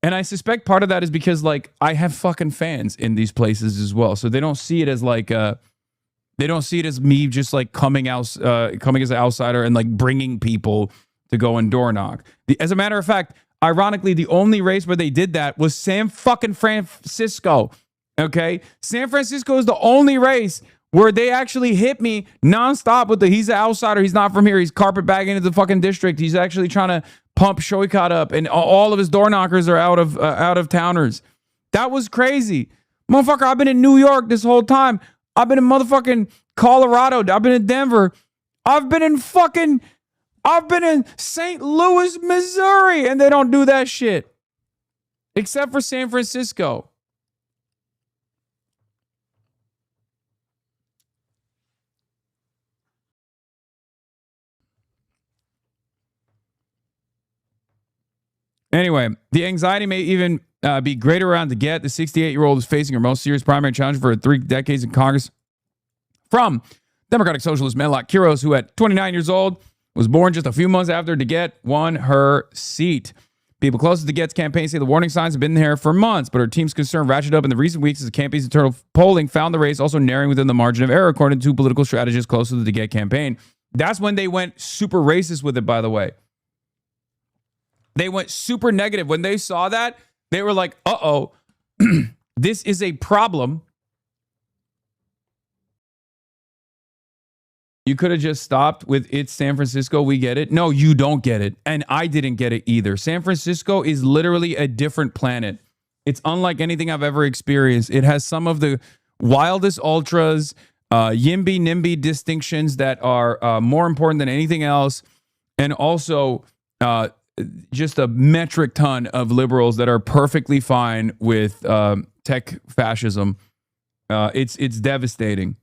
And I suspect part of that is because, like, I have fucking fans in these places as well. So they don't see it as like, they don't see it as me just like coming as an outsider and like bringing people to go and door knock. As a matter of fact, ironically, the only race where they did that was San fucking Francisco. Okay? San Francisco is the only race where they actually hit me nonstop with he's an outsider, he's not from here, he's carpetbagging into the fucking district, he's actually trying to pump Shoykot up, and all of his door knockers are out of towners. That was crazy. Motherfucker, I've been in New York this whole time. I've been in motherfucking Colorado. I've been in Denver. I've been in St. Louis, Missouri, and they don't do that shit. Except for San Francisco. Anyway, the anxiety may even be greater around to get. The 68-year-old is facing her most serious primary challenge for 3 decades in Congress from Democratic Socialist Menlock Quiros, who at 29 years old was born just a few months after DeGette won her seat. People closest to DeGette's campaign say the warning signs have been there for months, but her team's concern ratcheted up in the recent weeks as the campaign's internal polling found the race also narrowing within the margin of error, according to 2 political strategists close to the DeGette campaign. That's when they went super racist with it, by the way. They went super negative. When they saw that, they were like, uh-oh, this is a problem. You could have just stopped with it's San Francisco, we get it. No, you don't get it. And I didn't get it either. San Francisco is literally a different planet. It's unlike anything I've ever experienced. It has some of the wildest ultras, YIMBY, NIMBY distinctions that are more important than anything else. And also just a metric ton of liberals that are perfectly fine with tech fascism. It's devastating.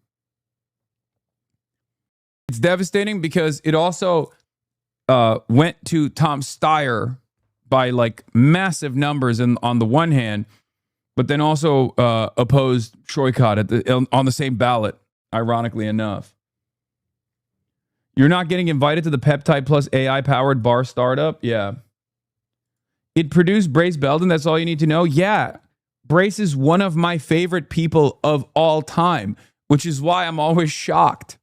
It's devastating because it also went to Tom Steyer by like massive numbers on the one hand, but then also opposed Shoykot on the same ballot, ironically enough. You're not getting invited to the Peptide Plus AI-powered bar startup? Yeah. It produced Brace Belden, that's all you need to know? Yeah. Brace is one of my favorite people of all time, which is why I'm always shocked.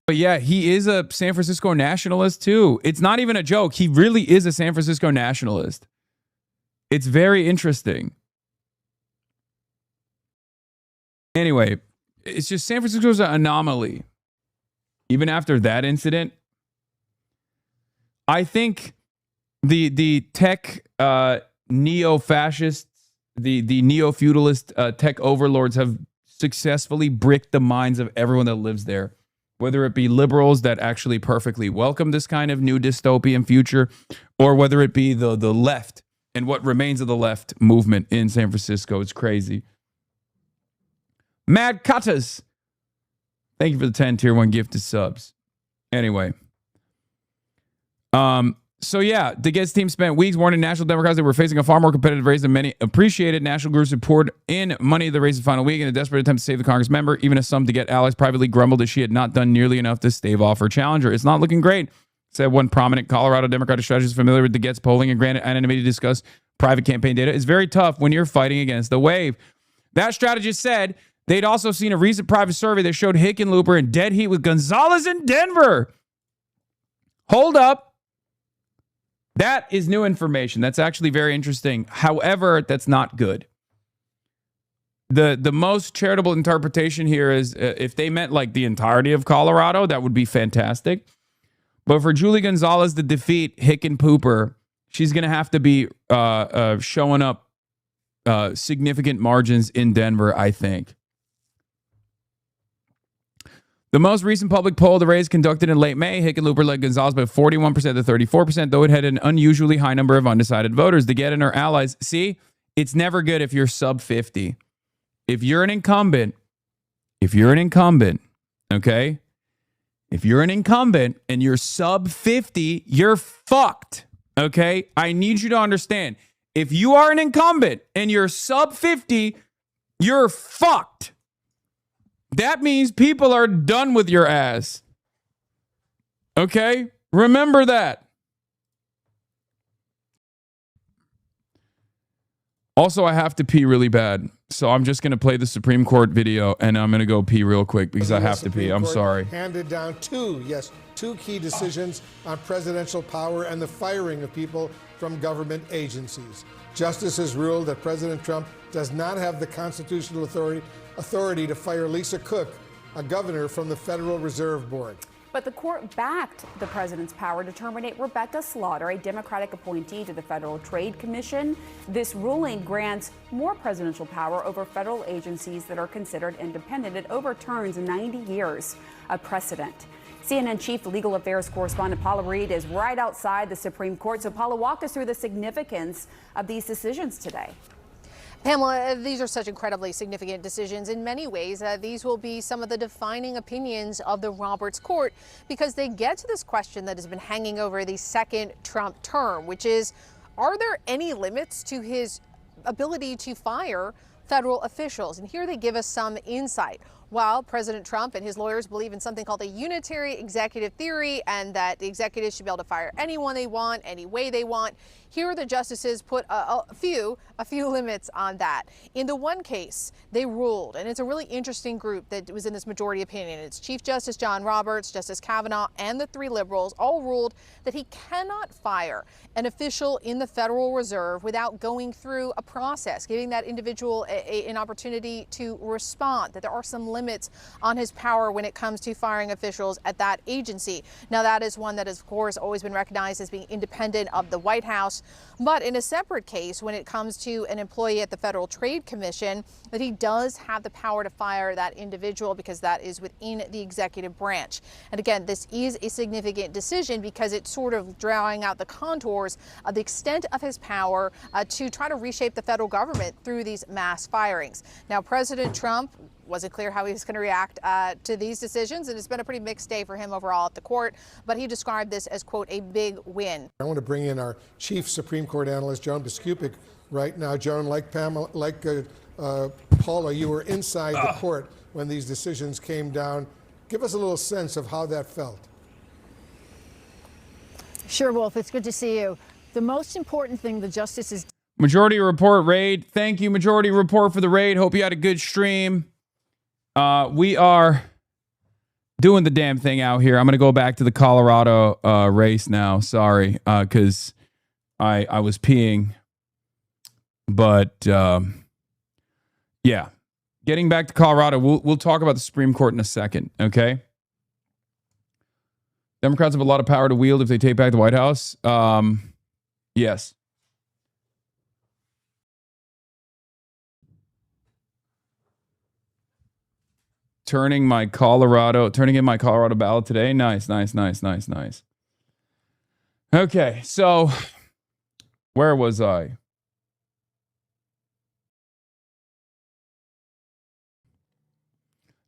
But yeah, he is a San Francisco nationalist too. It's not even a joke. He really is a San Francisco nationalist. It's very interesting. Anyway, it's just San Francisco's an anomaly. Even after that incident, I think the tech neo-fascists, the neo-feudalist tech overlords have successfully bricked the minds of everyone that lives there. Whether it be liberals that actually perfectly welcome this kind of new dystopian future, or whether it be the left and what remains of the left movement in San Francisco. It's crazy. Mad Cutters, thank you for the 10 tier 1 gifted subs. Anyway. So yeah, DeGette's team spent weeks warning national Democrats that were facing a far more competitive race than many appreciated. National groups who poured in money to the race's final week in a desperate attempt to save the Congress member, even as some DeGette allies privately grumbled that she had not done nearly enough to stave off her challenger. It's not looking great, said one prominent Colorado Democratic strategist familiar with DeGette's polling and granted anonymity to discuss private campaign data. It's very tough when you're fighting against the wave. That strategist said they'd also seen a recent private survey that showed Hickenlooper in dead heat with Gonzalez in Denver. Hold up. That is new information. That's actually very interesting. However, that's not good. The most charitable interpretation here is if they meant like the entirety of Colorado, that would be fantastic. But for Julie Gonzalez to defeat Hickenpooper, she's going to have to be showing up significant margins in Denver, I think. The most recent public poll of the race conducted in late May, Hickenlooper led Gonzalez by 41% to 34%, though it had an unusually high number of undecided voters. DeGette and her allies, see, it's never good if you're sub 50. If you're an incumbent, okay, If you're an incumbent and you're sub 50, you're fucked. Okay? I need you to understand. If you are an incumbent and you're sub 50, you're fucked. That means people are done with your ass. Okay? Remember that. Also, I have to pee really bad. So I'm just going to play the Supreme Court video and I'm going to go pee real quick because I have to pee. I'm sorry. Handed down two key decisions on presidential power and the firing of people from government agencies. Justice has ruled that President Trump does not have the constitutional authority to fire Lisa Cook, a governor from the Federal Reserve Board. But the court backed the president's power to terminate Rebecca Slaughter, a Democratic appointee to the Federal Trade Commission. This ruling grants more presidential power over federal agencies that are considered independent. It overturns 90 years of precedent. CNN Chief Legal Affairs Correspondent Paula Reed is right outside the Supreme Court. So, Paula, walk us through the significance of these decisions today. Pamela, these are such incredibly significant decisions. In many ways, these will be some of the defining opinions of the Roberts Court because they get to this question that has been hanging over the second Trump term, which is, are there any limits to his ability to fire federal officials? And here they give us some insight. While President Trump and his lawyers believe in something called a unitary executive theory and that the executives should be able to fire anyone they want, any way they want, here the justices put a few limits on that. In the one case, they ruled, and it's a really interesting group that was in this majority opinion. It's Chief Justice John Roberts, Justice Kavanaugh, and the three liberals all ruled that he cannot fire an official in the Federal Reserve without going through a process, giving that individual an opportunity to respond, that there are some limits on his power when it comes to firing officials at that agency. Now, that is one that has, of course, always been recognized as being independent of the White House. But in a separate case, when it comes to an employee at the Federal Trade Commission, that he does have the power to fire that individual because that is within the executive branch. And again, this is a significant decision because it's sort of drawing out the contours of the extent of his power to try to reshape the federal government through these mass firings. Now, President Trump wasn't clear how he was going to react to these decisions, and it's been a pretty mixed day for him overall at the court, but he described this as, quote, a big win. I want to bring in our chief Supreme Court analyst, Joan Biskupik, right now. Joan, like Pamela, Paula, you were inside the court when these decisions came down. Give us a little sense of how that felt. Sure, Wolf. It's good to see you. The most important thing the justices... Majority Report raid. Thank you, Majority Report, for the raid. Hope you had a good stream. We are doing the damn thing out here. I'm going to go back to the Colorado race now. Sorry, because I was peeing. But yeah, getting back to Colorado, we'll talk about the Supreme Court in a second, okay? Democrats have a lot of power to wield if they take back the White House. Yes. Turning in my Colorado ballot today. Nice. Okay, so where was I?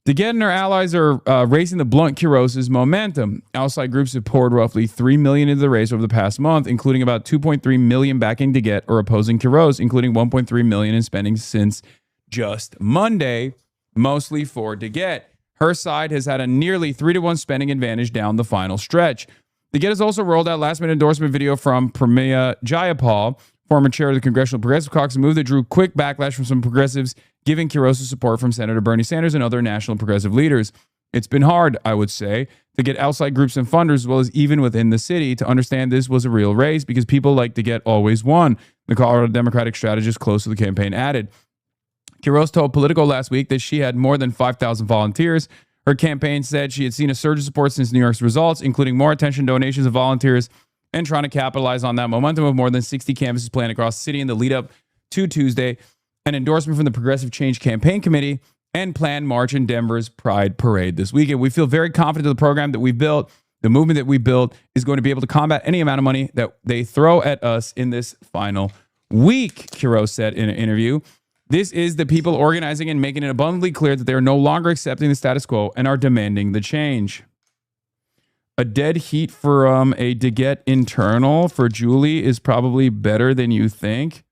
DeGette and her allies are raising the blunt Kuros's momentum. Outside groups have poured roughly $3 million into the race over the past month, including about $2.3 million backing DeGette or opposing Kuros, including $1.3 million in spending since just Monday, mostly for DeGette. Her side has had a nearly 3-to-1 spending advantage down the final stretch. DeGette has also rolled out last-minute endorsement video from Pramila Jayapal, former chair of the Congressional Progressive Caucus, a move that drew quick backlash from some progressives, giving Kuros support from Senator Bernie Sanders and other national progressive leaders. It's been hard, I would say, to get outside groups and funders, as well as even within the city, to understand this was a real race because people like DeGette always won, the Colorado Democratic strategist close to the campaign added. Kuros told Politico last week that she had more than 5,000 volunteers. Her campaign said she had seen a surge of support since New York's results, including more attention, donations of volunteers, and trying to capitalize on that momentum of more than 60 canvases planned across the city in the lead up to Tuesday, an endorsement from the Progressive Change Campaign Committee, and planned march in Denver's Pride Parade this weekend. We feel very confident that the program that we've built, the movement that we built, is going to be able to combat any amount of money that they throw at us in this final week, Kuros said in an interview. This is the people organizing and making it abundantly clear that they are no longer accepting the status quo and are demanding the change. A dead heat for a DeGette internal for Julie is probably better than you think.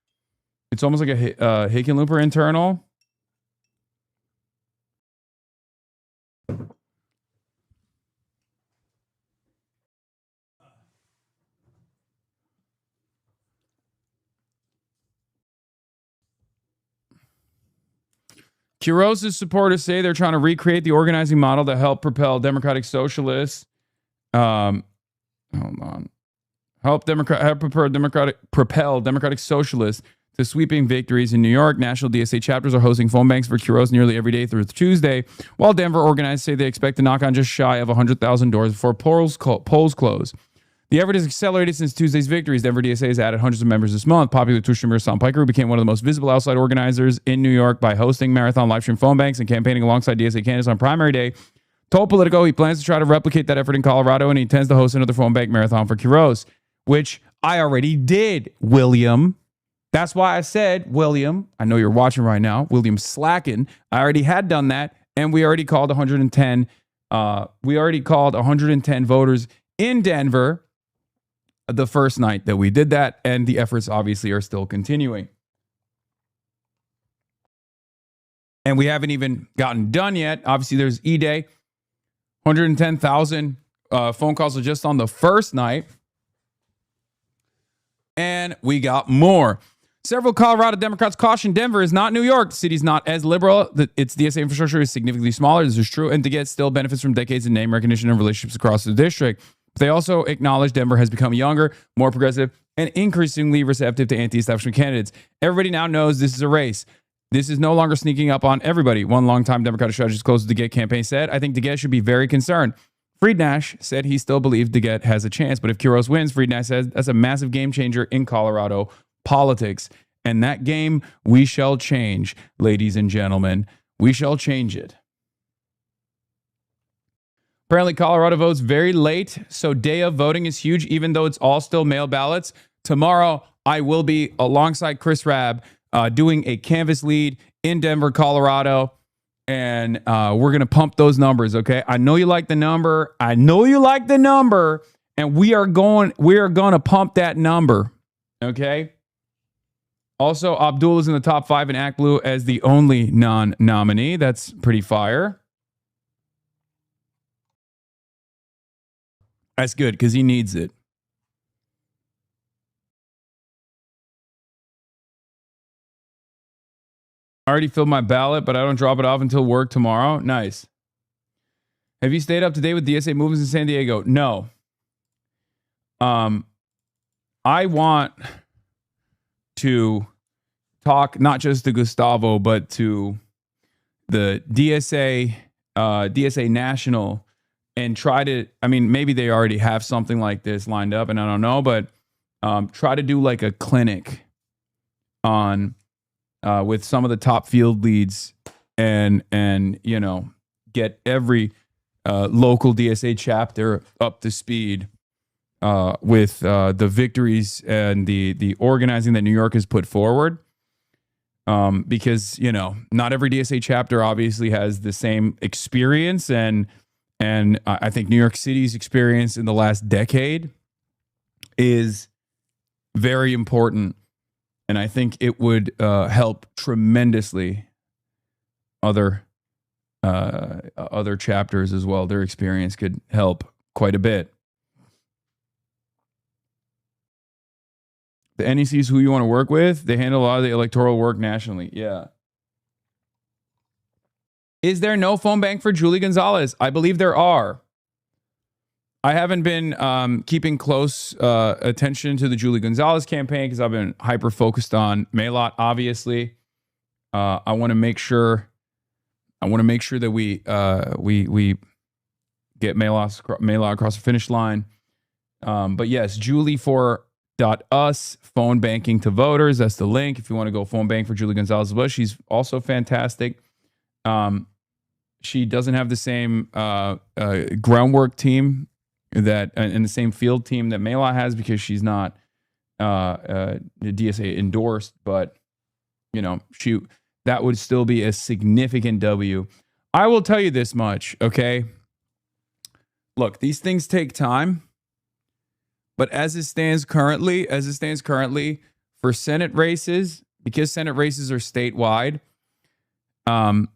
It's almost like a Hickenlooper internal. Quiroz' supporters say they're trying to recreate the organizing model that helped propel Democratic Socialists. Hold on. Propel Democratic Socialists to sweeping victories in New York. National DSA chapters are hosting phone banks for Quiroz nearly every day through Tuesday, while Denver organizers say they expect to knock on just shy of 100,000 doors before polls close. The effort has accelerated since Tuesday's victories. Denver DSA has added hundreds of members this month. Popular Twitch streamer Hasan Piker, who became one of the most visible outside organizers in New York by hosting marathon live stream phone banks and campaigning alongside DSA candidates on primary day, told Politico he plans to try to replicate that effort in Colorado, and he intends to host another phone bank marathon for Quiroz, which I already did, William. That's why I said, William, I know you're watching right now, William slacking. I already had done that, and we already called 110. We already called 110 voters in Denver the first night that we did that, and the efforts obviously are still continuing. And we haven't even gotten done yet. Obviously, there's E-Day. 110,000 phone calls are just on the first night. And we got more. Several Colorado Democrats caution Denver is not New York. The city's not as liberal. Its DSA infrastructure is significantly smaller. This is true. And DeGette still benefits from decades of name recognition and relationships across the district. They also acknowledge Denver has become younger, more progressive, and increasingly receptive to anti-establishment candidates. Everybody now knows this is a race. This is no longer sneaking up on everybody. One longtime Democratic strategist close to the DeGette campaign said, I think DeGette should be very concerned. Fried Nash said he still believes DeGette has a chance, but if Quiroz wins, Fried Nash says that's a massive game changer in Colorado politics. And that game we shall change, ladies and gentlemen. We shall change it. Apparently, Colorado votes very late, so day of voting is huge, even though it's all still mail ballots. Tomorrow, I will be alongside Chris Rabb doing a canvas lead in Denver, Colorado, and we're going to pump those numbers, okay? I know you like the number. And we are going to pump that number, okay? Also, Abdul is in the top 5 in Act Blue as the only non-nominee. That's pretty fire. That's good because he needs it. I already filled my ballot, but I don't drop it off until work tomorrow. Nice. Have you stayed up to date with DSA movements in San Diego? No. I want to talk not just to Gustavo, but to the DSA National, and try to, I mean, maybe they already have something like this lined up, and I don't know, but try to do like a clinic on with some of the top field leads, and you know, get every local DSA chapter up to speed with the victories and the organizing that New York has put forward. Because, you know, not every DSA chapter obviously has the same experience, and I think New York City's experience in the last decade is very important, and I think it would help tremendously other chapters as well. Their experience could help quite a bit. The NEC is who you want to work with. They handle a lot of the electoral work nationally. Yeah. Is there no phone bank for Julie Gonzalez? I believe there are. I haven't been keeping close attention to the Julie Gonzalez campaign because I've been hyper focused on Maylot. Obviously, I want to make sure. That we get Maylot across the finish line. But yes, Julie us phone banking to voters. That's the link if you want to go phone bank for Julie Gonzalez Bush. She's also fantastic. She doesn't have the same groundwork team that and the same field team that Maylot has because she's not the DSA endorsed, but you know, that would still be a significant W. I will tell you this much, okay? look, these things take time. But as it stands currently, for Senate races, because Senate races are statewide, I'm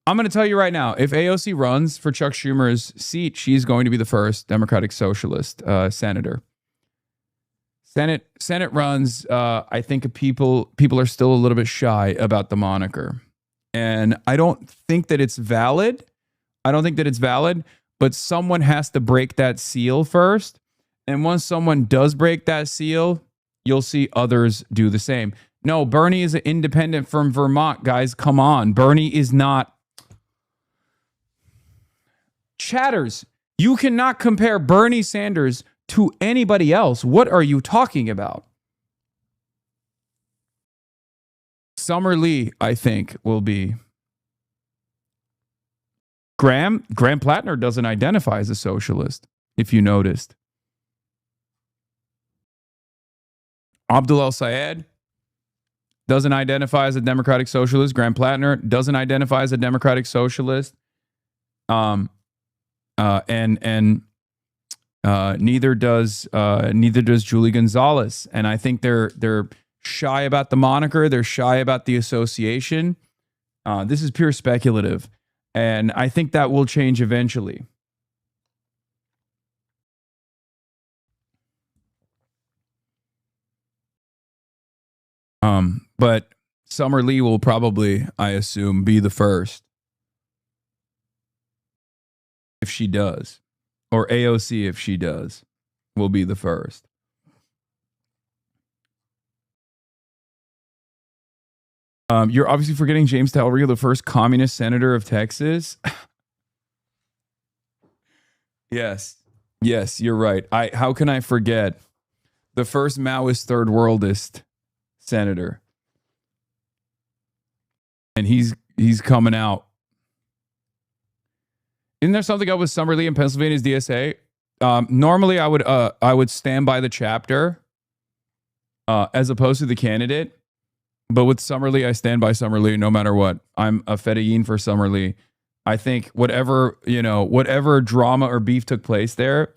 going to tell you right now, if AOC runs for Chuck Schumer's seat, she's going to be the first Democratic Socialist senator. Senate runs, I think people are still a little bit shy about the moniker. And I don't think that it's valid. But someone has to break that seal first. And once someone does break that seal, you'll see others do the same. No, Bernie is an independent from Vermont, guys. Come on. Bernie is not. Chatters, you cannot compare Bernie Sanders to anybody else. What are you talking about? Summer Lee, I think, will be. Graham Plattner doesn't identify as a socialist, if you noticed. Abdul El-Sayed doesn't identify as a democratic socialist. Graham Plattner doesn't identify as a democratic socialist. And neither does Julie Gonzalez. And I think they're shy about the moniker. They're shy about the association. This is pure speculative, and I think that will change eventually. But Summer Lee will probably, I assume, be the first. If she does. Or AOC, if she does, will be the first. You're obviously forgetting James Del Rio, the first communist senator of Texas. Yes, you're right. How can I forget the first Maoist third worldist senator? And he's coming out. Isn't there something up with Summer Lee in Pennsylvania's DSA? Normally, I would stand by the chapter as opposed to the candidate. But with Summer Lee, I stand by Summer Lee no matter what. I'm a fedayeen for Summer Lee. I think whatever drama or beef took place there,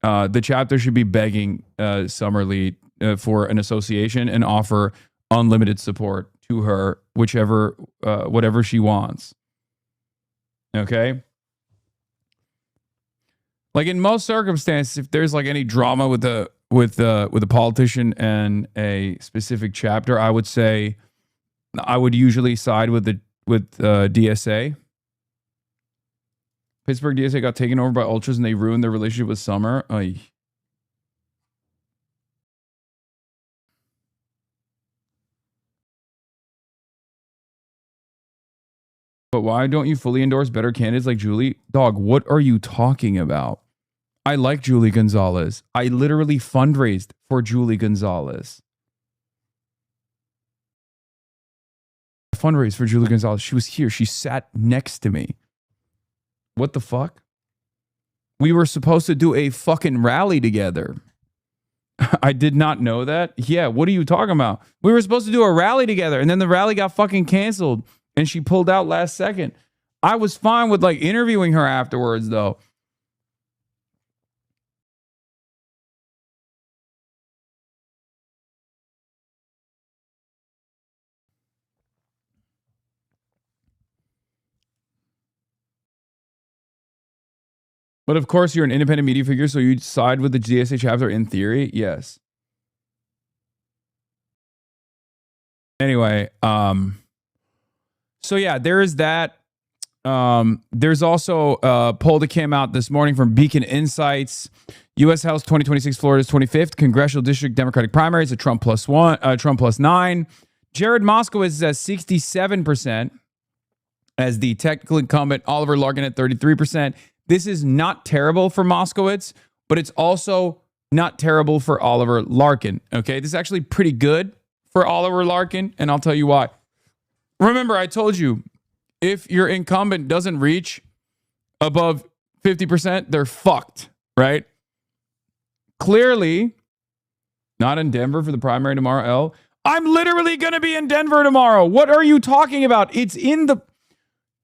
the chapter should be begging Summer Lee for an association and offer unlimited support to her, whatever she wants. Okay. Like in most circumstances, if there's like any drama with a politician and a specific chapter, I would say I would usually side with DSA. Pittsburgh DSA got taken over by ultras and they ruined their relationship with Summer. Ay. But why don't you fully endorse better candidates like Julie? Dog, what are you talking about? I like Julie Gonzalez. I literally fundraised for Julie Gonzalez. Fundraised for Julie Gonzalez. She was here. She sat next to me. What the fuck? We were supposed to do a fucking rally together. I did not know that. Yeah, what are you talking about? We were supposed to do a rally together, and then the rally got fucking canceled. And she pulled out last second. I was fine with like interviewing her afterwards, though. But of course, you're an independent media figure, so you'd side with the GSA chapter in theory. Yes. Anyway, so yeah, there is that. There's also a poll that came out this morning from Beacon Insights. U.S. House 2026, Florida's 25th congressional district Democratic primaries. A Trump plus 9. Jared Moskowitz is at 67% as the technical incumbent. Oliver Larkin at 33%. This is not terrible for Moskowitz, but it's also not terrible for Oliver Larkin. Okay, this is actually pretty good for Oliver Larkin, and I'll tell you why. Remember, I told you, if your incumbent doesn't reach above 50%, they're fucked, right? Clearly, not in Denver for the primary tomorrow, L. I'm literally going to be in Denver tomorrow. What are you talking about? It's in the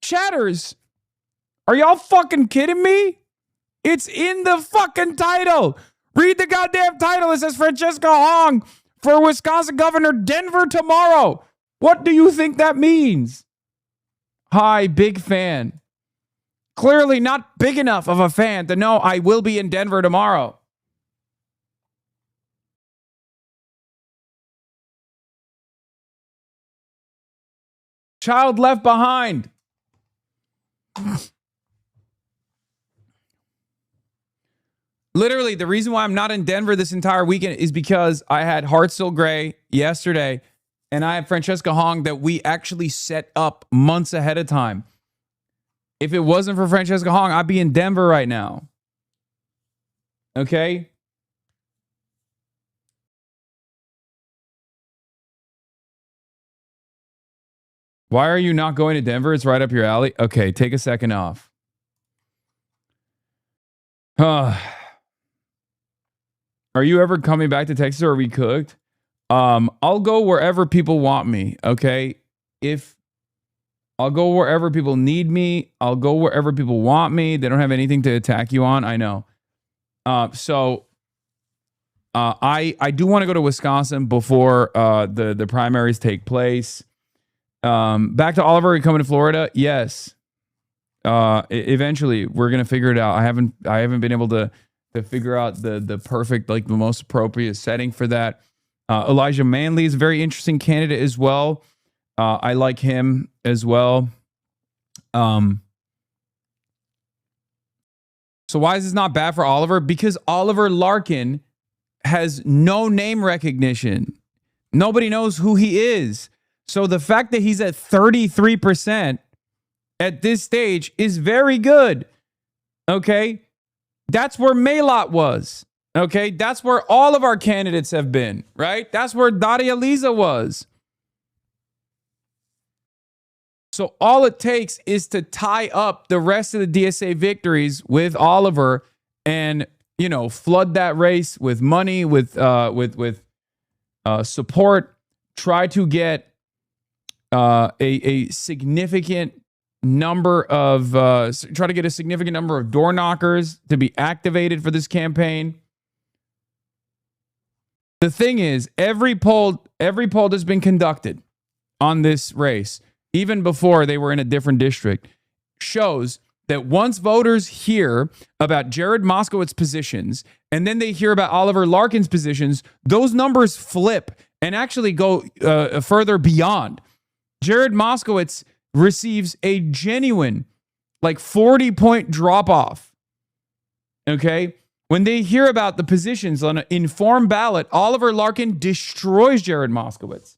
chatters. Are y'all fucking kidding me? It's in the fucking title. Read the goddamn title. It says Francesca Hong for Wisconsin Governor, Denver tomorrow. What do you think that means? Hi, big fan. Clearly not big enough of a fan to know I will be in Denver tomorrow. Child left behind. Literally, the reason why I'm not in Denver this entire weekend is because I had Heart Still Gray yesterday, and I have Francesca Hong that we actually set up months ahead of time. If it wasn't for Francesca Hong, I'd be in Denver right now. Okay? Why are you not going to Denver? It's right up your alley. Okay, take a second off. Are you ever coming back to Texas, or are we cooked? I'll go wherever people want me, okay? I'll go wherever people need me. I'll go wherever people want me. They don't have anything to attack you on. I know. I do want to go to Wisconsin before the primaries take place. Back to Oliver, are you coming to Florida? Yes. Eventually, we're gonna figure it out. I haven't been able to figure out the perfect, like the most appropriate setting for that. Elijah Manley is a very interesting candidate as well. I like him as well. So why is this not bad for Oliver? Because Oliver Larkin has no name recognition. Nobody knows who he is. So the fact that he's at 33% at this stage is very good. Okay? That's where Maylot was. Okay? That's where all of our candidates have been, right? That's where Daria Liza was. So all it takes is to tie up the rest of the DSA victories with Oliver and, you know, flood that race with money, with support, try to get a significant number of try to get a significant number of door knockers to be activated for this campaign. The thing is, every poll that's been conducted on this race, even before they were in a different district, shows that once voters hear about Jared Moskowitz's positions and then they hear about Oliver Larkin's positions, those numbers flip and actually go further beyond. Jared Moskowitz receives a genuine, like 40-point drop-off. Okay? When they hear about the positions on an informed ballot, Oliver Larkin destroys Jared Moskowitz.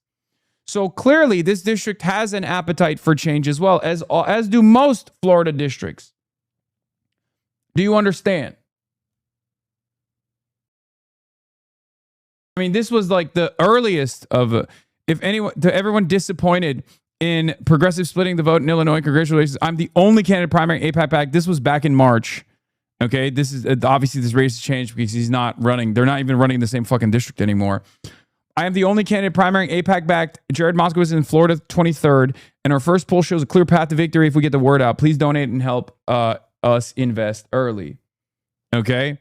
So clearly, this district has an appetite for change as well, as do most Florida districts. Do you understand? I mean, this was like the earliest of, if anyone, to everyone disappointed in progressive splitting the vote in Illinois, congratulations. I'm the only candidate primary APAC back. This was back in March. Okay, this is obviously this race has changed because he's not running. They're not even running the same fucking district anymore. I am the only candidate primary APAC backed. Jared Moskowitz is in Florida 23rd, and our first poll shows a clear path to victory if we get the word out. Please donate and help us invest early. Okay.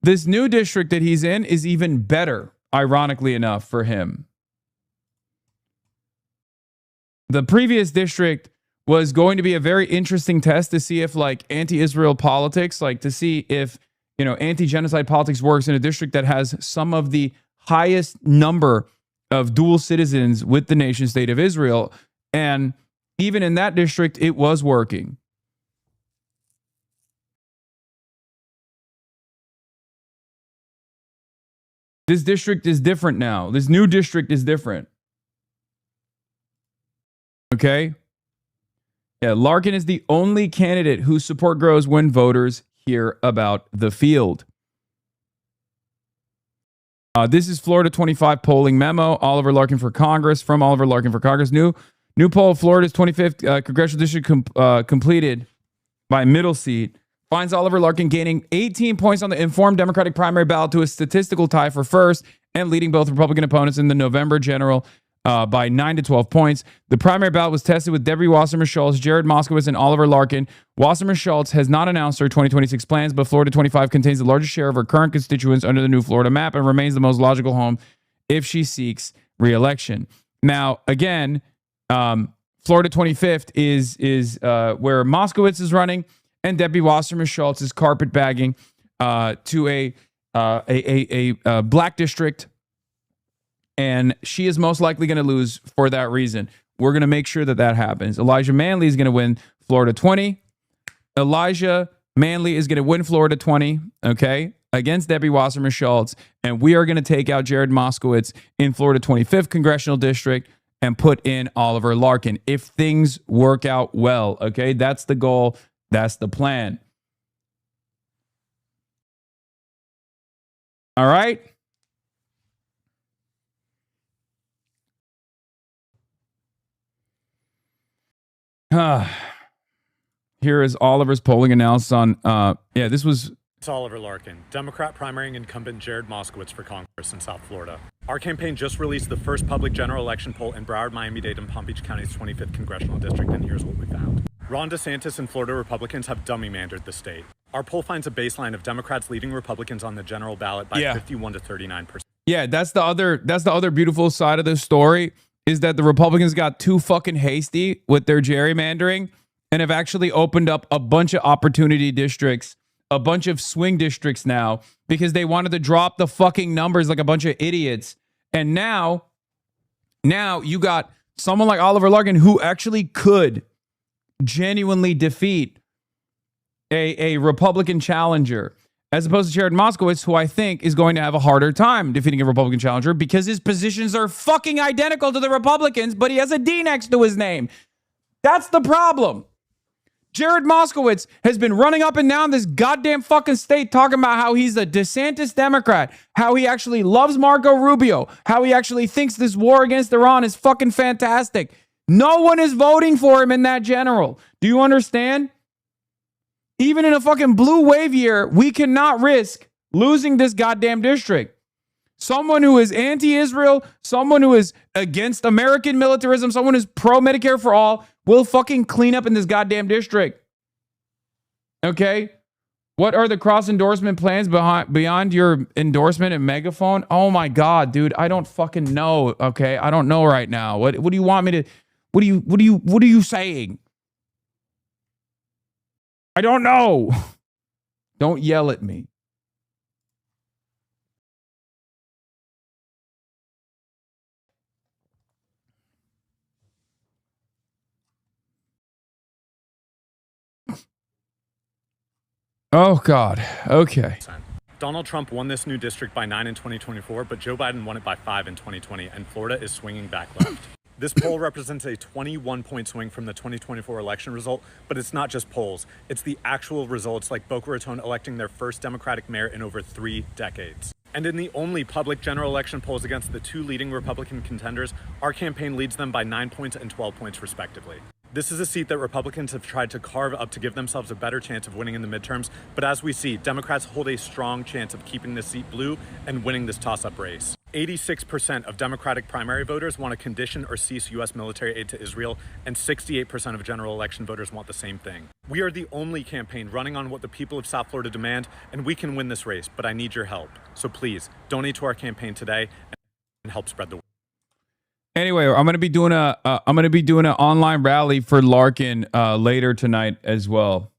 This new district that he's in is even better, ironically enough, for him. The previous district was going to be a very interesting test to see if, like, anti-Israel politics, like to see if, you know, anti-genocide politics works in a district that has some of the highest number of dual citizens with the nation state of Israel. And even in that district, it was working. This district is different now. This new district is different. Okay? Yeah, Larkin is the only candidate whose support grows when voters hear about the field. This is Florida 25 polling memo. Oliver Larkin for Congress, from Oliver Larkin for Congress. New poll, Florida's 25th congressional district completed by middle seat finds Oliver Larkin gaining 18 points on the informed Democratic primary ballot to a statistical tie for first and leading both Republican opponents in the November general by 9 to 12 points. The primary ballot was tested with Debbie Wasserman Schultz, Jared Moskowitz, and Oliver Larkin. Wasserman Schultz has not announced her 2026 plans, but Florida 25 contains the largest share of her current constituents under the new Florida map and remains the most logical home if she seeks re-election. Now, again, Florida 25th is where Moskowitz is running, and Debbie Wasserman Schultz is carpetbagging to a black district, and she is most likely going to lose for that reason. We're going to make sure that happens. Elijah Manley is going to win Florida 20. Elijah Manley is going to win Florida 20, okay, against Debbie Wasserman Schultz, and we are going to take out Jared Moskowitz in Florida 25th Congressional District and put in Oliver Larkin if things work out well, okay? That's the goal. That's the plan. All right? Here is Oliver's polling announced on, this was... It's Oliver Larkin, Democrat primarying incumbent Jared Moskowitz for Congress in South Florida. Our campaign just released the first public general election poll in Broward, Miami-Dade, and Palm Beach County's 25th Congressional District, and here's what we found. Ron DeSantis and Florida Republicans have dummy-mandered the state. Our poll finds a baseline of Democrats leading Republicans on the general ballot by 51 to 39%. Yeah, that's the other beautiful side of the story, is that the Republicans got too fucking hasty with their gerrymandering and have actually opened up a bunch of opportunity districts, a bunch of swing districts now, because they wanted to drop the fucking numbers like a bunch of idiots. And now you got someone like Oliver Larkin who actually could genuinely defeat a Republican challenger, as opposed to Jared Moskowitz, who I think is going to have a harder time defeating a Republican challenger because his positions are fucking identical to the Republicans, but he has a D next to his name. That's the problem. Jared Moskowitz has been running up and down this goddamn fucking state talking about how he's a DeSantis Democrat, how he actually loves Marco Rubio, how he actually thinks this war against Iran is fucking fantastic. No one is voting for him in that general. Do you understand? Even in a fucking blue wave year, we cannot risk losing this goddamn district. Someone who is anti-Israel, someone who is against American militarism, someone who's pro-Medicare for all, will fucking clean up in this goddamn district. Okay? What are the cross-endorsement plans beyond your endorsement and megaphone? Oh my God, dude, I don't fucking know. Okay? I don't know right now. What do you want me to, what are you saying? I don't know. Don't yell at me. Oh, God. Okay. Donald Trump won this new district by 9 in 2024, but Joe Biden won it by 5 in 2020, and Florida is swinging back left. This poll represents a 21-point swing from the 2024 election result, but it's not just polls. It's the actual results, like Boca Raton electing their first Democratic mayor in over 3 decades. And in the only public general election polls against the 2 leading Republican contenders, our campaign leads them by 9 points and 12 points respectively. This is a seat that Republicans have tried to carve up to give themselves a better chance of winning in the midterms, but as we see, Democrats hold a strong chance of keeping this seat blue and winning this toss-up race. 86% of Democratic primary voters want to condition or cease U.S. military aid to Israel, and 68% of general election voters want the same thing. We are the only campaign running on what the people of South Florida demand, and we can win this race, but I need your help. So please, donate to our campaign today and help spread the word. Anyway, I'm gonna be doing an online rally for Larkin later tonight as well.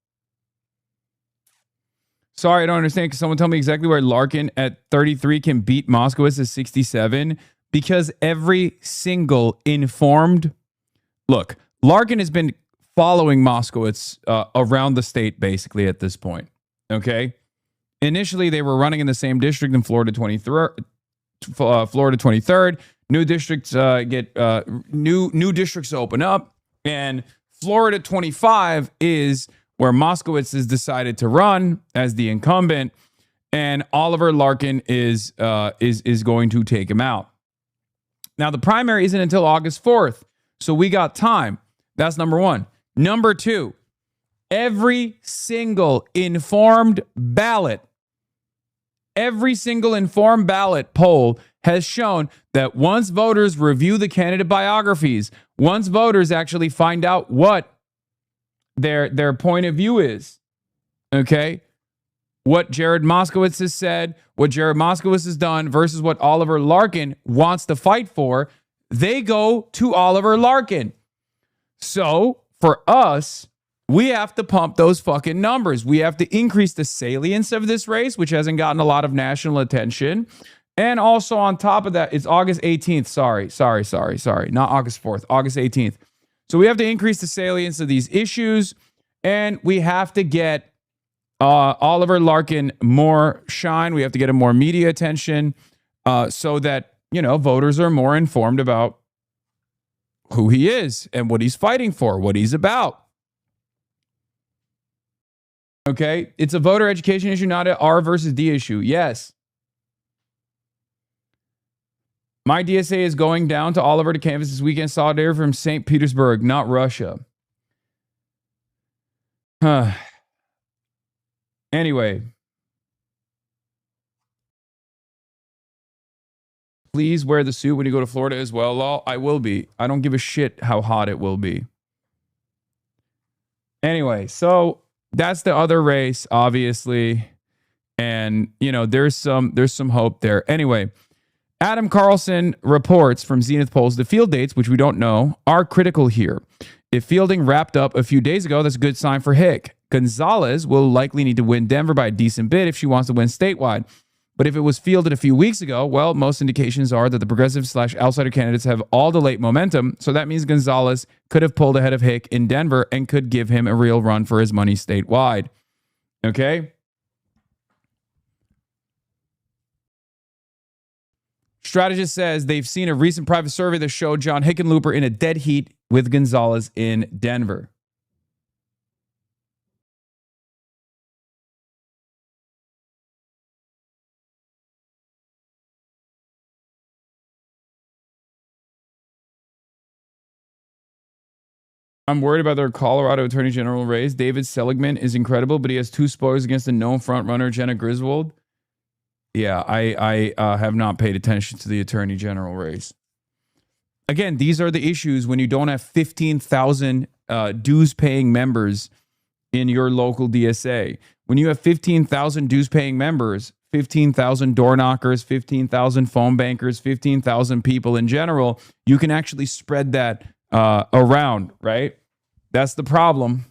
Sorry, I don't understand. Can someone tell me exactly where Larkin at 33 can beat Moskowitz at 67? Because every single informed... Look, Larkin has been following Moskowitz around the state basically at this point. Okay? Initially, they were running in the same district in Florida 23rd. New districts get new districts open up, and Florida 25 is where Moskowitz has decided to run as the incumbent, and Oliver Larkin is going to take him out. Now, the primary isn't until August 4th, so we got time. That's number one. Number two, every single informed ballot Every single informed ballot poll has shown that once voters review the candidate biographies, once voters actually find out what their point of view is, okay, what Jared Moskowitz has said, what Jared Moskowitz has done versus what Oliver Larkin wants to fight for, they go to Oliver Larkin. So for us, we have to pump those fucking numbers. We have to increase the salience of this race, which hasn't gotten a lot of national attention. And also on top of that, it's August 18th. Sorry. Not August 4th, August 18th. So we have to increase the salience of these issues, and we have to get Oliver Larkin more shine. We have to get him more media attention so that, you know, voters are more informed about who he is and what he's fighting for, what he's about. Okay, it's a voter education issue, not an R versus D issue. Yes. My DSA is going down to Oliver to canvass this weekend. Solidarity from St. Petersburg, not Russia. Anyway. Please wear the suit when you go to Florida as well, Law. I will be. I don't give a shit how hot it will be. Anyway, so that's the other race, obviously. And, you know, there's some hope there. Anyway, Adam Carlson reports from Zenith Polls the field dates, which we don't know, are critical here. If fielding wrapped up a few days ago, that's a good sign for Hick. Gonzalez will likely need to win Denver by a decent bit if she wants to win statewide. But if it was fielded a few weeks ago, well, most indications are that the progressive/outsider candidates have all the late momentum. So that means Gonzalez could have pulled ahead of Hick in Denver and could give him a real run for his money statewide. Okay? Strategist says they've seen a recent private survey that showed John Hickenlooper in a dead heat with Gonzalez in Denver. I'm worried about their Colorado Attorney General race. David Seligman is incredible, but he has 2 spoilers against the known frontrunner, Jenna Griswold. Yeah, I have not paid attention to the Attorney General race. Again, these are the issues when you don't have 15,000 dues-paying members in your local DSA. When you have 15,000 dues-paying members, 15,000 door knockers, 15,000 phone bankers, 15,000 people in general, you can actually spread that around, right? That's the problem.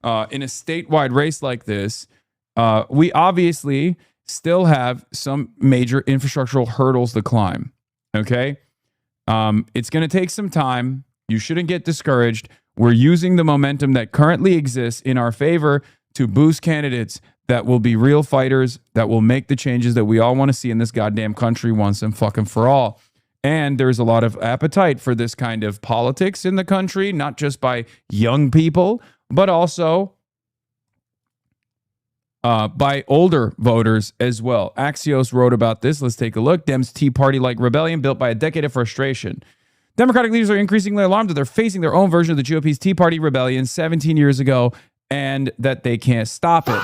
In a statewide race like this, we obviously still have some major infrastructural hurdles to climb, okay? It's going to take some time. You shouldn't get discouraged. We're using the momentum that currently exists in our favor to boost candidates that will be real fighters, that will make the changes that we all want to see in this goddamn country once and fucking for all. And there's a lot of appetite for this kind of politics in the country, not just by young people, but also by older voters as well. Axios wrote about this. Let's take a look. Dems Tea Party-like rebellion built by a decade of frustration. Democratic leaders are increasingly alarmed that they're facing their own version of the GOP's Tea Party rebellion 17 years ago and that they can't stop it.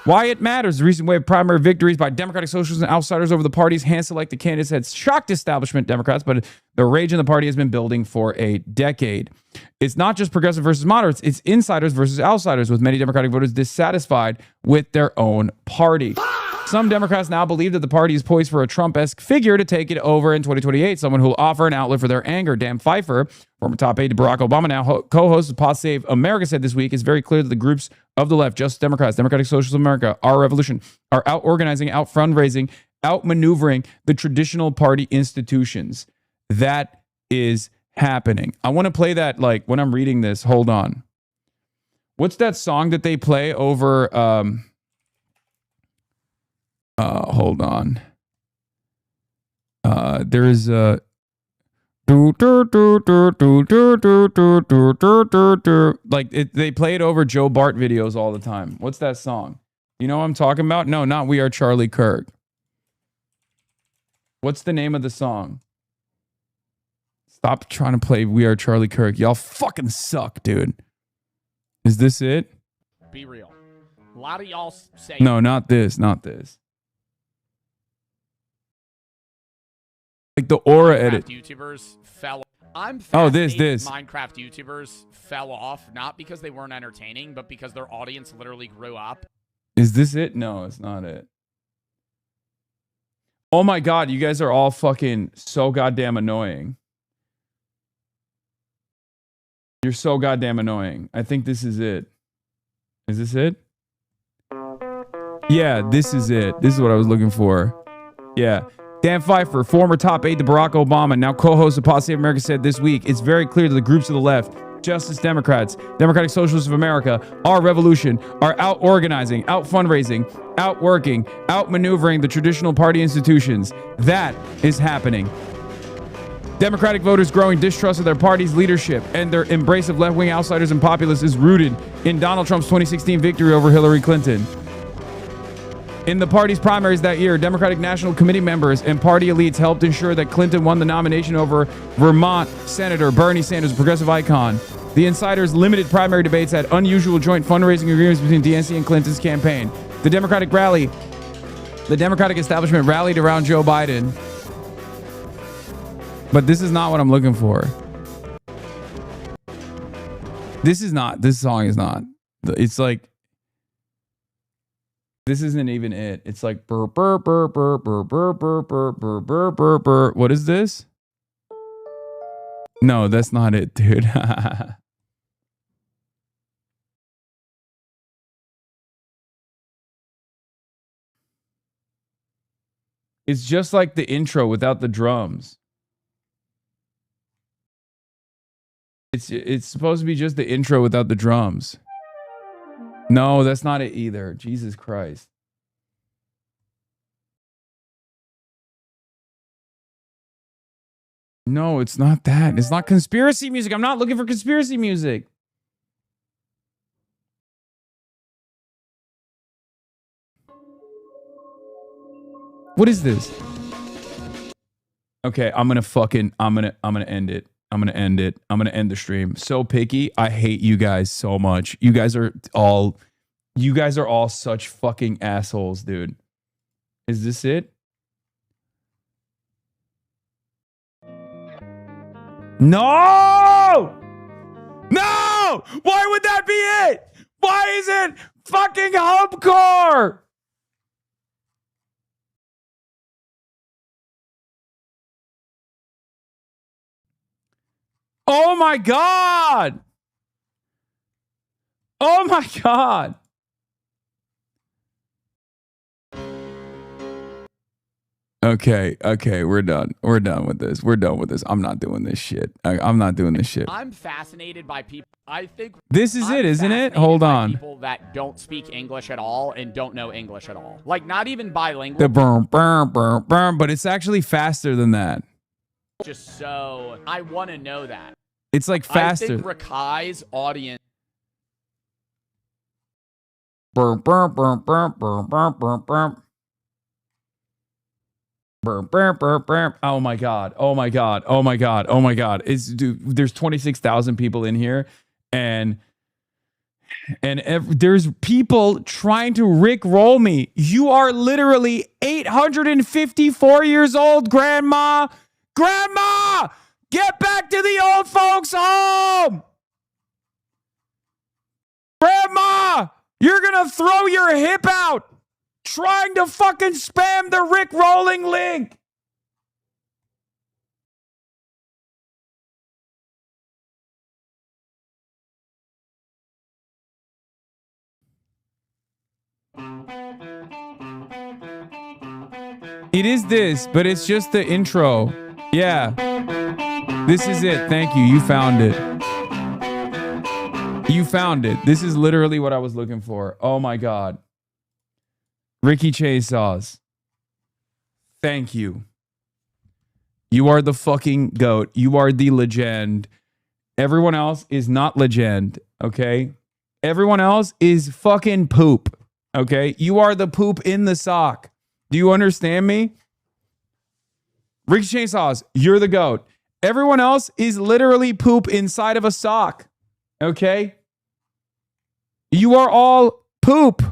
Why it matters. The recent wave of primary victories by Democratic socialists and outsiders over the party's hand-selected candidates had shocked establishment Democrats, but the rage in the party has been building for a decade. It's not just progressive versus moderates, it's insiders versus outsiders, with many Democratic voters dissatisfied with their own party. Some Democrats now believe that the party is poised for a Trump-esque figure to take it over in 2028, someone who will offer an outlet for their anger. Dan Pfeiffer, former top aide to Barack Obama, now co-host of Pod Save America, said this week, it's very clear that the groups of the left, Justice Democrats, Democratic Socialists of America, Our Revolution, are out-organizing, out-fundraising, out-maneuvering the traditional party institutions. That is happening. I want to play that, like, when I'm reading this. Hold on. What's that song that they play over... hold on. There's a like they play it over Joe Bart videos all the time. What's that song? You know what I'm talking about? No, not We Are Charlie Kirk. What's the name of the song? Stop trying to play We Are Charlie Kirk. Y'all fucking suck, dude. Is this it? Be real. A lot of y'all say... No, not this. Not this. Like the aura edit. YouTubers fell. I'm Oh, fascinated this. Minecraft YouTubers fell off not because they weren't entertaining, but because their audience literally grew up. Is this it? No, it's not it. Oh my God, you guys are all fucking so goddamn annoying. You're so goddamn annoying. I think this is it. Is this it? Yeah, this is it. This is what I was looking for. Yeah. Dan Pfeiffer, former top aide to Barack Obama, now co-host of Pod Save America, said this week, it's very clear to the groups of the left, Justice Democrats, Democratic Socialists of America, our revolution, are out organizing, out fundraising, out working, out maneuvering the traditional party institutions. That is happening. Democratic voters' growing distrust of their party's leadership and their embrace of left-wing outsiders and populists is rooted in Donald Trump's 2016 victory over Hillary Clinton. In the party's primaries that year, Democratic National Committee members and party elites helped ensure that Clinton won the nomination over Vermont Senator Bernie Sanders, a progressive icon. The insiders' limited primary debates had unusual joint fundraising agreements between DNC and Clinton's campaign. The Democratic establishment rallied around Joe Biden. But this is not what I'm looking for. This song is not. It's like, this isn't even it. It's like burr burr burr burr burr burr burr burr burr burr burr burr. What is this? No, that's not it, dude. It's just like the intro without the drums. It's supposed to be just the intro without the drums. No, that's not it either. Jesus Christ. No, it's not that. It's not conspiracy music. I'm not looking for conspiracy music. What is this? Okay, I'm gonna end it. I'm gonna end it. I'm gonna end the stream. So picky. I hate you guys so much. You guys are all such fucking assholes, dude. Is this it? No! No! Why would that be it? Why is it fucking hubcore? Oh my God. Oh my God. Okay, we're done. We're done with this. I'm not doing this shit. I'm not doing this shit. I'm fascinated by people. I think this is it, isn't it? Hold on. People that don't speak English at all and don't know English at all. Like not even bilingual. The burn, but it's actually faster than that. Just so I want to know that. It's like faster. I think Rakai's audience. Oh my God. Dude, there's 26,000 people in here and there's people trying to rickroll me. You are literally 854 years old, Grandma. Grandma, get back to the old folks' home. Grandma, you're going to throw your hip out trying to fucking spam the rickrolling link. It is this, but it's just the intro. Yeah. This is it. Thank you. You found it. You found it. This is literally what I was looking for. Oh my God. Ricky Chainsaws. Thank you. You are the fucking GOAT. You are the legend. Everyone else is not legend. Okay? Everyone else is fucking poop. Okay? You are the poop in the sock. Do you understand me? Ricky Chainsaws, you're the GOAT. Everyone else is literally poop inside of a sock. Okay? You are all poop.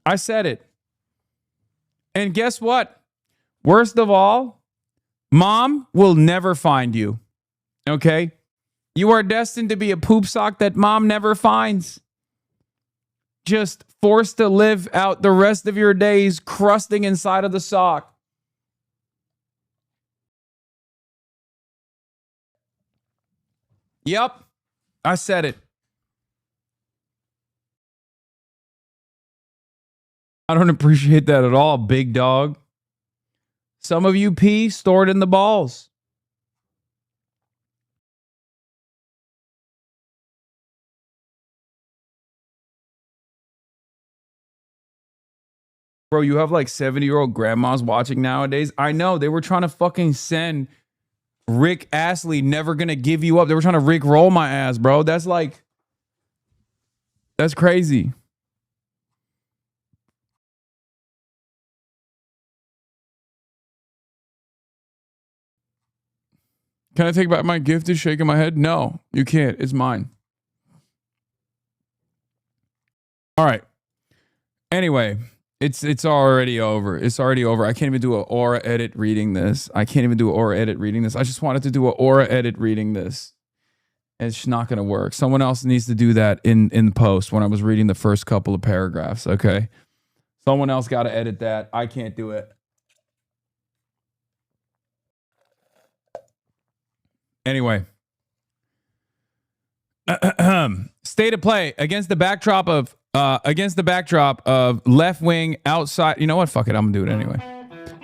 I said it. And guess what? Worst of all, mom will never find you. Okay? You are destined to be a poop sock that mom never finds. Just forced to live out the rest of your days crusting inside of the sock. Yep, I said it. I don't appreciate that at all, big dog. Some of you pee stored in the balls. Bro, you have like 70-year-old grandmas watching nowadays. I know, they were trying to fucking send Rick Astley, Never Gonna Give You Up. They were trying to Rick roll my ass, bro. That's crazy. Can I take back my gift? Is shaking my head? No, you can't. It's mine. All right. Anyway, it's already over. It's already over. I can't even do an aura edit reading this. I just wanted to do an aura edit reading this. It's not going to work. Someone else needs to do that in post when I was reading the first couple of paragraphs, okay? Someone else got to edit that. I can't do it. Anyway. State of play against the backdrop of left-wing outside. You know what? Fuck it. I'm going to do it anyway.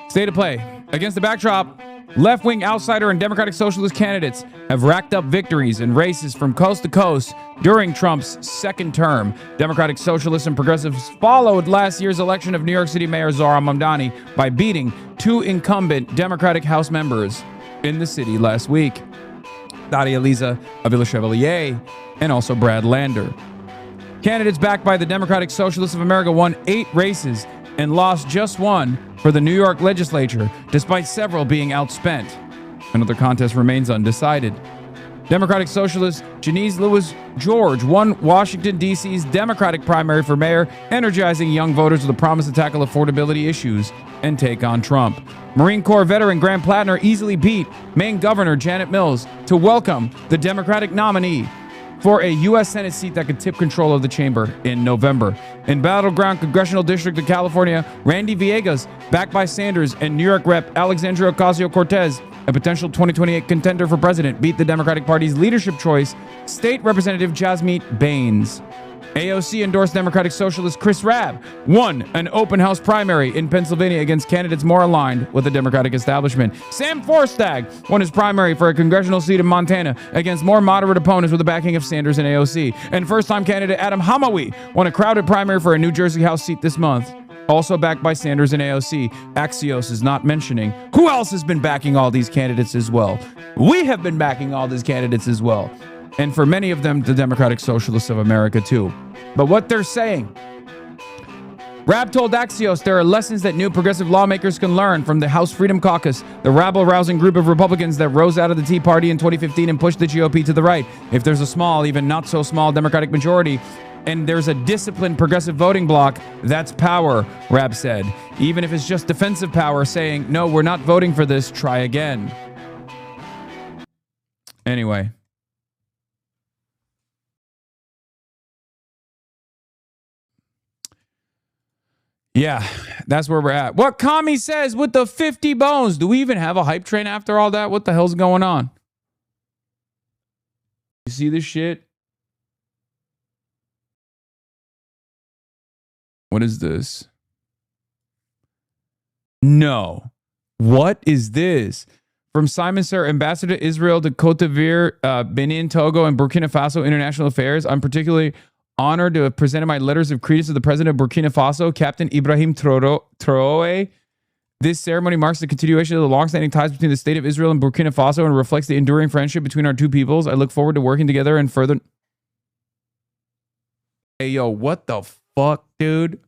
State of play against the backdrop. Left-wing outsider and Democratic Socialist candidates have racked up victories in races from coast to coast during Trump's second term. Democratic Socialists and Progressives followed last year's election of New York City Mayor Zohran Mamdani by beating two incumbent Democratic House members in the city last week, Daria Liza Avila Chevalier and also Brad Lander. Candidates backed by the Democratic Socialists of America won 8 races and lost just one for the New York legislature, despite several being outspent. Another contest remains undecided. Democratic Socialist Janice Lewis George won Washington, D.C.'s Democratic primary for mayor, energizing young voters with a promise to tackle affordability issues and take on Trump. Marine Corps veteran Graham Plattner easily beat Maine Governor Janet Mills to welcome the Democratic nominee for a U.S. Senate seat that could tip control of the chamber in November. In battleground congressional district of California, Randy Villegas, backed by Sanders, and New York Rep. Alexandria Ocasio-Cortez, a potential 2028 contender for president, beat the Democratic Party's leadership choice, State Representative Jasmeet Bains. AOC endorsed Democratic Socialist Chris Rabb won an open house primary in Pennsylvania against candidates more aligned with the Democratic establishment. Sam Forstag won his primary for a congressional seat in Montana against more moderate opponents with the backing of Sanders and AOC. And first-time candidate Adam Hamawi won a crowded primary for a New Jersey House seat this month, also backed by Sanders and AOC. Axios is not mentioning who else has been backing all these candidates as well. We have been backing all these candidates as well. And for many of them, the Democratic Socialists of America too. But what they're saying, Rabb told Axios there are lessons that new progressive lawmakers can learn from the House Freedom Caucus, the rabble-rousing group of Republicans that rose out of the Tea Party in 2015 and pushed the GOP to the right. If there's a small, even not so small Democratic majority, and there's a disciplined progressive voting bloc, that's power, Rabb said. Even if it's just defensive power saying, no, we're not voting for this, try again. Anyway. Yeah, that's where we're at. What Kami says with the 50 bones. Do we even have a hype train after all that? What the hell's going on? You see this shit? What is this? No. What is this? From Simon Sir, Ambassador to Israel, to Cote d'Ivoire, Benin, Togo, and Burkina Faso International Affairs. I'm particularly honored to have presented my letters of credence to the president of Burkina Faso, Captain Ibrahim Traoré. This ceremony marks the continuation of the long-standing ties between the state of Israel and Burkina Faso and reflects the enduring friendship between our two peoples. I look forward to working together and further... Hey, yo, what the fuck, dude?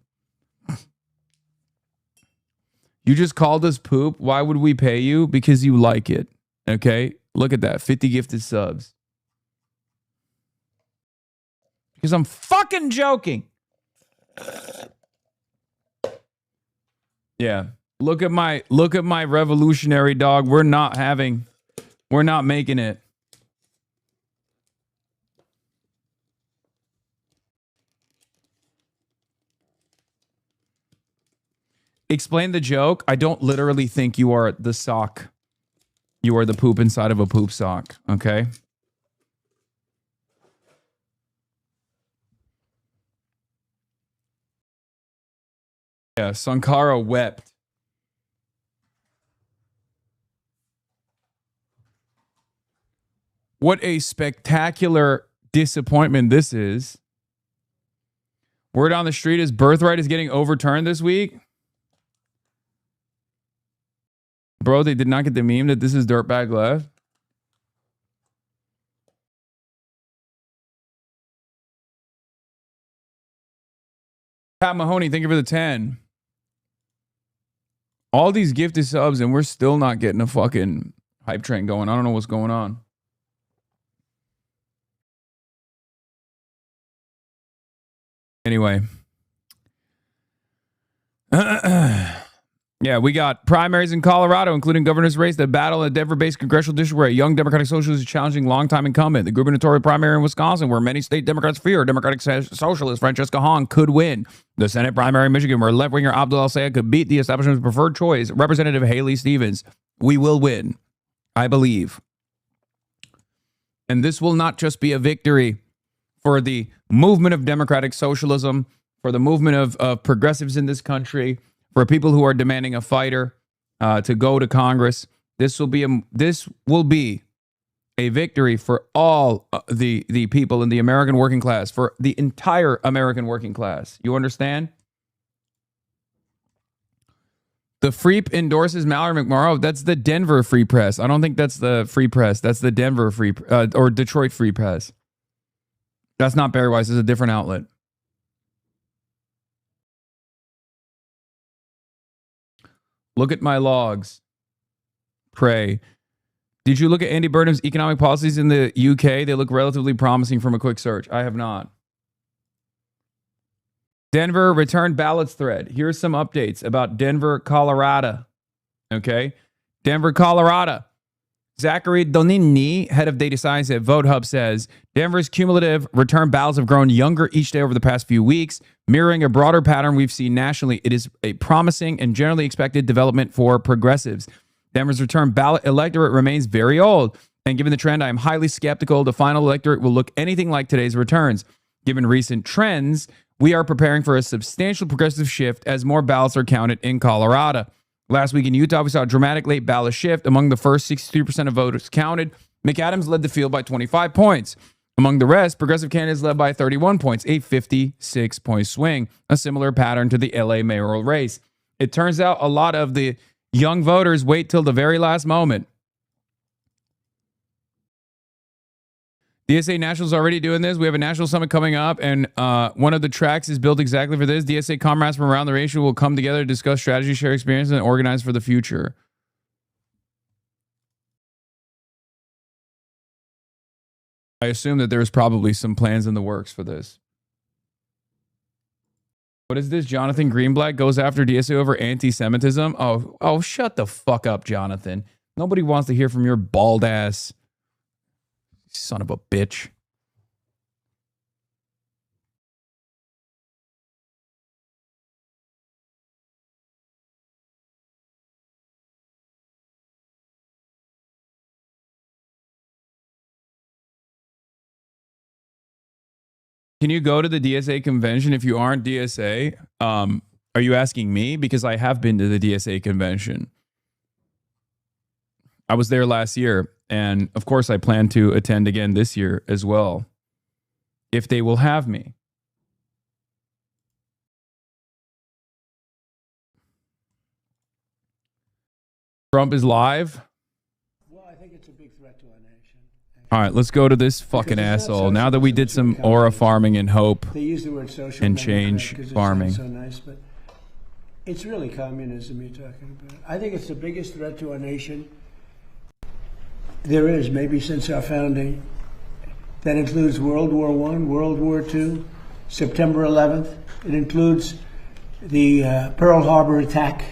You just called us poop. Why would we pay you? Because you like it. Okay? Look at that. 50 gifted subs. Because I'm fucking joking. Yeah. Look at my revolutionary dog. We're not making it. Explain the joke. I don't literally think you are the sock. You are the poop inside of a poop sock. Okay. Yeah, Sankara wept. What a spectacular disappointment this is. Word on the street is birthright is getting overturned this week. Bro, they did not get the meme that this is dirtbag left. Pat Mahoney, thank you for the 10. All these gifted subs and we're still not getting a fucking hype train going. I don't know what's going on. Anyway. Yeah, we got primaries in Colorado, including governor's race, the battle in the Denver-based congressional district where a young Democratic socialist is challenging longtime incumbent. The gubernatorial primary in Wisconsin, where many state Democrats fear Democratic socialist Francesca Hong could win. The Senate primary in Michigan, where left-winger Abdul El-Sayed could beat the establishment's preferred choice, Representative Haley Stevens. We will win, I believe. And this will not just be a victory for the movement of democratic socialism, for the movement of progressives in this country, for people who are demanding a fighter to go to Congress. This will be a victory for all the people in the American working class, for the entire American working class. You understand? The Freep endorses Mallory McMorrow. That's the Denver Free Press. I don't think that's the Free Press. That's the Denver Free or Detroit Free Press. That's not Barry Weiss. It's a different outlet. Look at my logs. Pray. Did you look at Andy Burnham's economic policies in the UK? They look relatively promising from a quick search. I have not. Denver return ballots thread. Here's some updates about Denver, Colorado. Okay. Denver, Colorado. Zachary Donini, head of data science at VoteHub, says Denver's cumulative return ballots have grown younger each day over the past few weeks, mirroring a broader pattern we've seen nationally. It is a promising and generally expected development for progressives. Denver's return ballot electorate remains very old, and given the trend, I am highly skeptical the final electorate will look anything like today's returns. Given recent trends, we are preparing for a substantial progressive shift as more ballots are counted in Colorado. Last week in Utah, we saw a dramatic late ballot shift. Among the first 63% of voters counted, McAdams led the field by 25 points. Among the rest, progressive candidates led by 31 points, a 56-point swing, a similar pattern to the LA mayoral race. It turns out a lot of the young voters wait till the very last moment. DSA National is already doing this. We have a national summit coming up, and one of the tracks is built exactly for this. DSA comrades from around the nation will come together to discuss strategy, share experience, and organize for the future. I assume that there's probably some plans in the works for this. What is this? Jonathan Greenblatt goes after DSA over anti-Semitism? Oh, shut the fuck up, Jonathan. Nobody wants to hear from your bald ass. Son of a bitch. Can you go to the DSA convention if you aren't DSA? Are you asking me? Because I have been to the DSA convention. I was there last year. And of course, I plan to attend again this year as well, if they will have me. Trump is live. Well, I think it's a big threat to our nation. All right, let's go to this fucking asshole. Now that we did some aura farming and hope they use the word social and change farming. So nice, but it's really communism you're talking about. I think it's the biggest threat to our nation there is, maybe since our founding. That includes World War I, World War II, September 11th. It includes the Pearl Harbor attack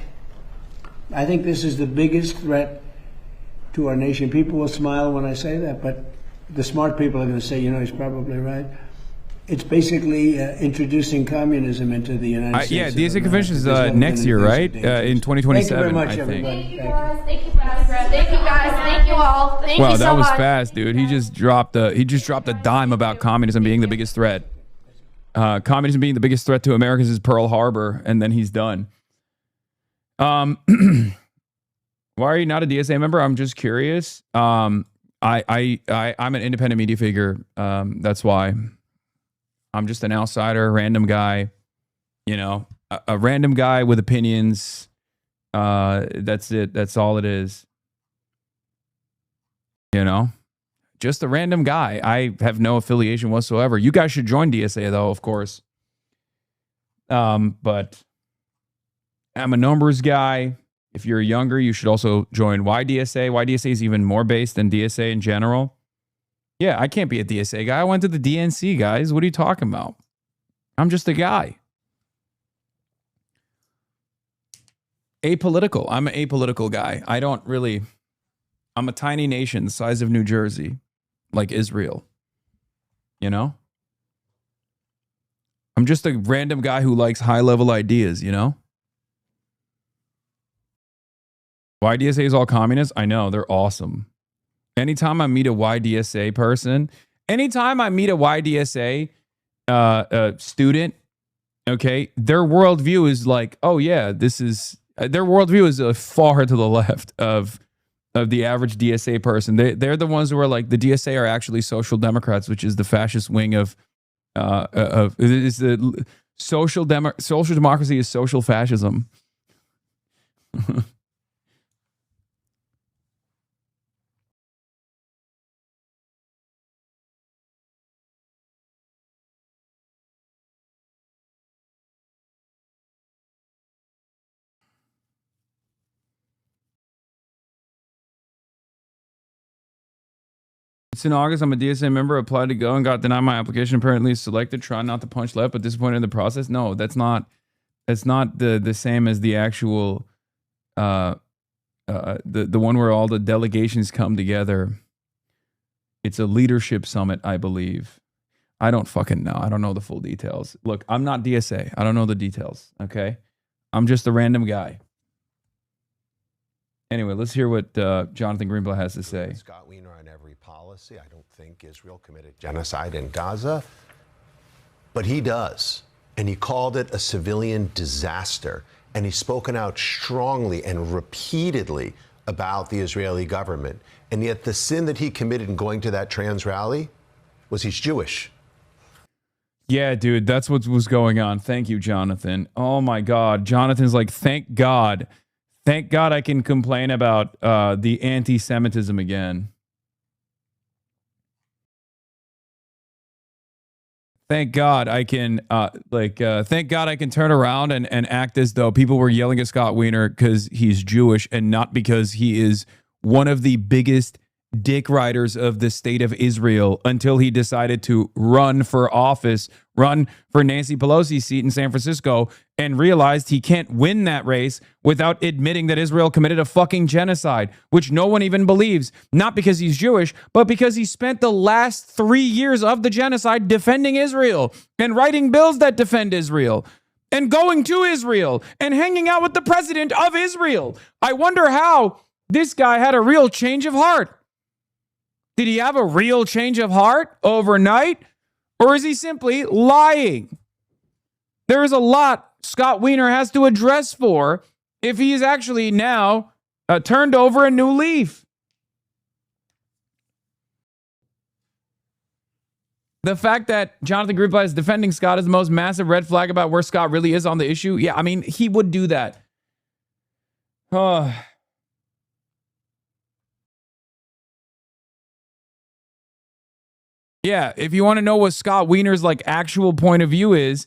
I think this is the biggest threat to our nation. People will smile when I say that, but the smart people are going to say, you know, he's probably right. It's basically introducing communism into the United States. Yeah, DSA convention is next year, right? In 2027, Thank you very much, I think. everybody. Thank you, guys. Thank you, guys. Thank you, guys. Thank you all. Thank Wow, you so that was much. fast, dude. He just dropped a dime about communism being the biggest threat. Communism being the biggest threat to Americans is Pearl Harbor, and then he's done. Why are you not a DSA member? I'm just curious. I'm an independent media figure. That's why. I'm just an outsider, random guy. You know, a random guy with opinions. That's it. That's all it is. You know, just a random guy. I have no affiliation whatsoever. You guys should join DSA though, of course. But I'm a numbers guy. If you're younger, you should also join YDSA. YDSA is even more based than DSA in general. Yeah, I can't be a DSA guy. I went to the DNC, guys. What are you talking about? I'm just a guy. Apolitical. I'm an apolitical guy. I'm a tiny nation the size of New Jersey, like Israel. You know? I'm just a random guy who likes high-level ideas, you know? YDSA is all communists? I know, they're awesome. Anytime I meet a YDSA person, anytime I meet a YDSA student, okay, their worldview is like, oh yeah, their worldview is far to the left of the average DSA person. They're the ones who are like, the DSA are actually social democrats, which is the fascist wing of is the social democracy is social fascism. It's in August. I'm a DSA member. Applied to go and got denied my application. Apparently selected. Trying not to punch left, but disappointed in the process. No, that's not the same as the actual the one where all the delegations come together. It's a leadership summit, I believe. I don't fucking know. I don't know the full details. Look, I'm not DSA. I don't know the details. Okay, I'm just a random guy. Anyway, let's hear what Jonathan Greenblatt has to say. Scott Wiener on every policy. I don't think Israel committed genocide in Gaza, but he does. And he called it a civilian disaster. And he's spoken out strongly and repeatedly about the Israeli government. And yet the sin that he committed in going to that trans rally was he's Jewish. Yeah, dude, that's what was going on. Thank you, Jonathan. Oh my God. Jonathan's like, thank God. Thank God I can complain about the anti-Semitism again. Thank God I can thank God I can turn around and act as though people were yelling at Scott Wiener because he's Jewish and not because he is one of the biggest dick riders of the state of Israel until he decided to run for office, run for Nancy Pelosi's seat in San Francisco, and realized he can't win that race without admitting that Israel committed a fucking genocide, which no one even believes, not because he's Jewish, but because he spent the last 3 years of the genocide defending Israel and writing bills that defend Israel and going to Israel and hanging out with the president of Israel. I wonder how this guy had a real change of heart. Did he have a real change of heart overnight? Or is he simply lying? There is a lot Scott Wiener has to address for if he is actually now turned over a new leaf. The fact that Jonathan Greenblatt is defending Scott is the most massive red flag about where Scott really is on the issue. Yeah, I mean, he would do that. Yeah, if you want to know what Scott Wiener's like actual point of view is,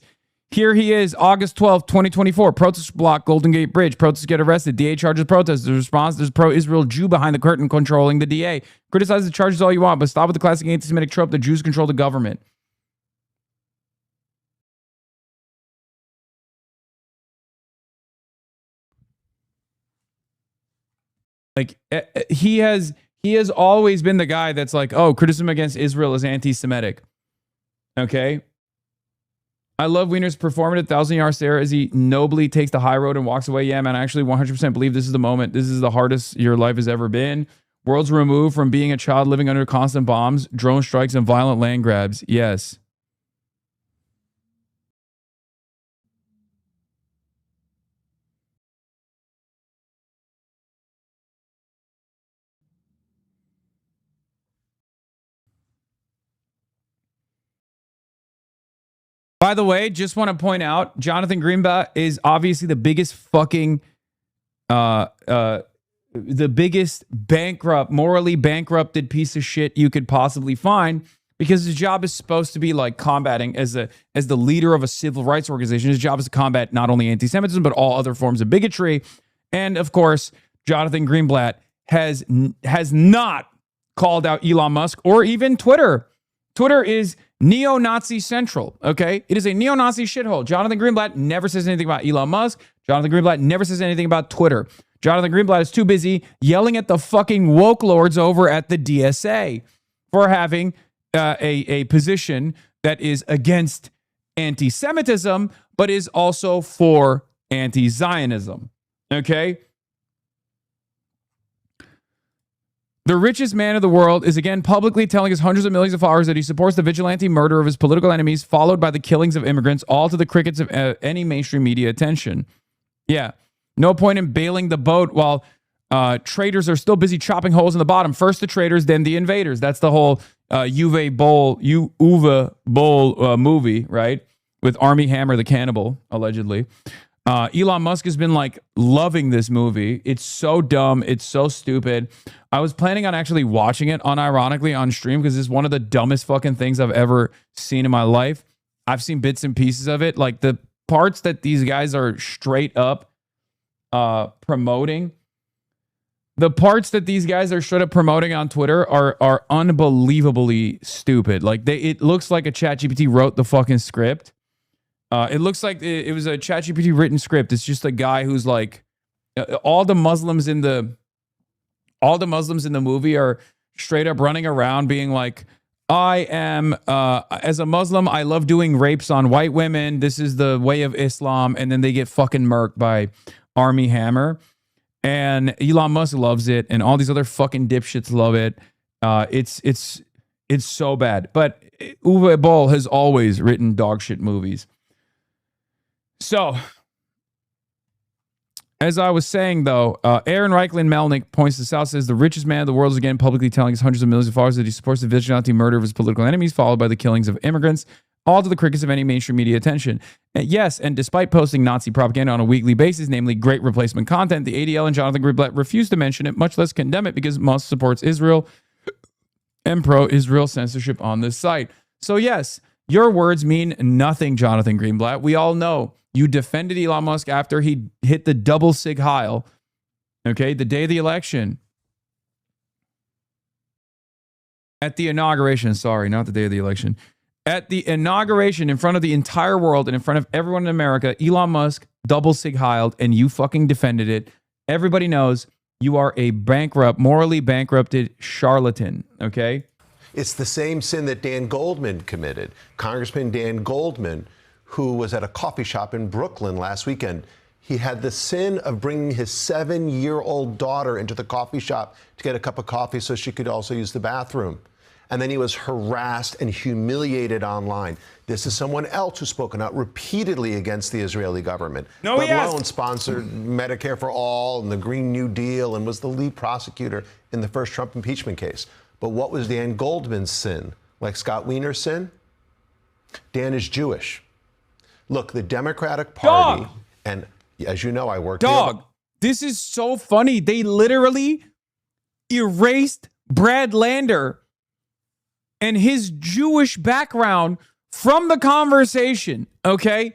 here he is, August 12th, 2024. Protests block Golden Gate Bridge. Protesters get arrested. DA charges protesters. The response, there's a pro-Israel Jew behind the curtain controlling the DA. Criticize the charges all you want, but stop with the classic anti-Semitic trope. The Jews control the government. Like he has always been the guy that's like, oh, criticism against Israel is anti-Semitic. Okay. I love Wiener's performance at 1,000 Yard Stare as he nobly takes the high road and walks away. Yeah, man, I actually 100% believe this is the moment. This is the hardest your life has ever been. Worlds removed from being a child living under constant bombs, drone strikes, and violent land grabs. Yes. By the way, just want to point out, Jonathan Greenblatt is obviously the biggest fucking, the biggest bankrupt, morally bankrupted piece of shit you could possibly find, because his job is supposed to be like combating as the leader of a civil rights organization. His job is to combat not only anti-Semitism, but all other forms of bigotry. And of course, Jonathan Greenblatt has not called out Elon Musk or even Twitter. Twitter is neo-Nazi central, okay? It is a neo-Nazi shithole. Jonathan Greenblatt never says anything about Elon Musk. Jonathan Greenblatt never says anything about Twitter. Jonathan Greenblatt is too busy yelling at the fucking woke lords over at the DSA for having a position that is against anti-Semitism, but is also for anti-Zionism, okay? The richest man of the world is again publicly telling his hundreds of millions of followers that he supports the vigilante murder of his political enemies, followed by the killings of immigrants, all to the crickets of any mainstream media attention. Yeah. No point in bailing the boat while traitors are still busy chopping holes in the bottom. First the traitors, then the invaders. That's the whole Uwe Boll movie, right? With Armie Hammer, the cannibal, allegedly. Elon Musk has been like loving this movie. It's so dumb. It's so stupid. I was planning on actually watching it unironically on stream because it's one of the dumbest fucking things I've ever seen in my life. I've seen bits and pieces of it. Like the parts that these guys are straight up promoting. The parts that these guys are straight up promoting on Twitter are unbelievably stupid. Like it looks like a ChatGPT wrote the fucking script. It looks like it was a ChatGPT written script. It's just a guy who's like, all the Muslims in the movie are straight up running around being like, I am, as a Muslim, I love doing rapes on white women. This is the way of Islam. And then they get fucking murked by Armie Hammer. And Elon Musk loves it. And all these other fucking dipshits love it. It's so bad. But Uwe Boll has always written dog shit movies. So, as I was saying, though, Aaron Reichlin Melnick points this out, says the richest man in the world is again publicly telling his hundreds of millions of followers that he supports the vigilante murder of his political enemies, followed by the killings of immigrants, all to the crickets of any mainstream media attention. And yes, and despite posting Nazi propaganda on a weekly basis, namely great replacement content, the ADL and Jonathan Greenblatt refused to mention it, much less condemn it, because Musk supports Israel and pro-Israel censorship on this site. So yes, your words mean nothing, Jonathan Greenblatt. We all know. You defended Elon Musk after he hit the double Sig Heil, okay, the day of the election. At the inauguration, sorry, not the day of the election. At the inauguration, in front of the entire world and in front of everyone in America, Elon Musk double Sig Heiled, and you fucking defended it. Everybody knows you are a bankrupt, morally bankrupted charlatan, okay? It's the same sin that Dan Goldman committed. Congressman Dan Goldman, who was at a coffee shop in Brooklyn last weekend. He had the sin of bringing his 7-year-old daughter into the coffee shop to get a cup of coffee so she could also use the bathroom. And then he was harassed and humiliated online. This is someone else who's spoken out repeatedly against the Israeli government. No, he has. Malone sponsored Medicare for All and the Green New Deal and was the lead prosecutor in the first Trump impeachment case. But what was Dan Goldman's sin? Like Scott Wiener's sin? Dan is Jewish. Look, the Democratic Party, and as you know, I worked here. This is so funny. They literally erased Brad Lander and his Jewish background from the conversation, okay?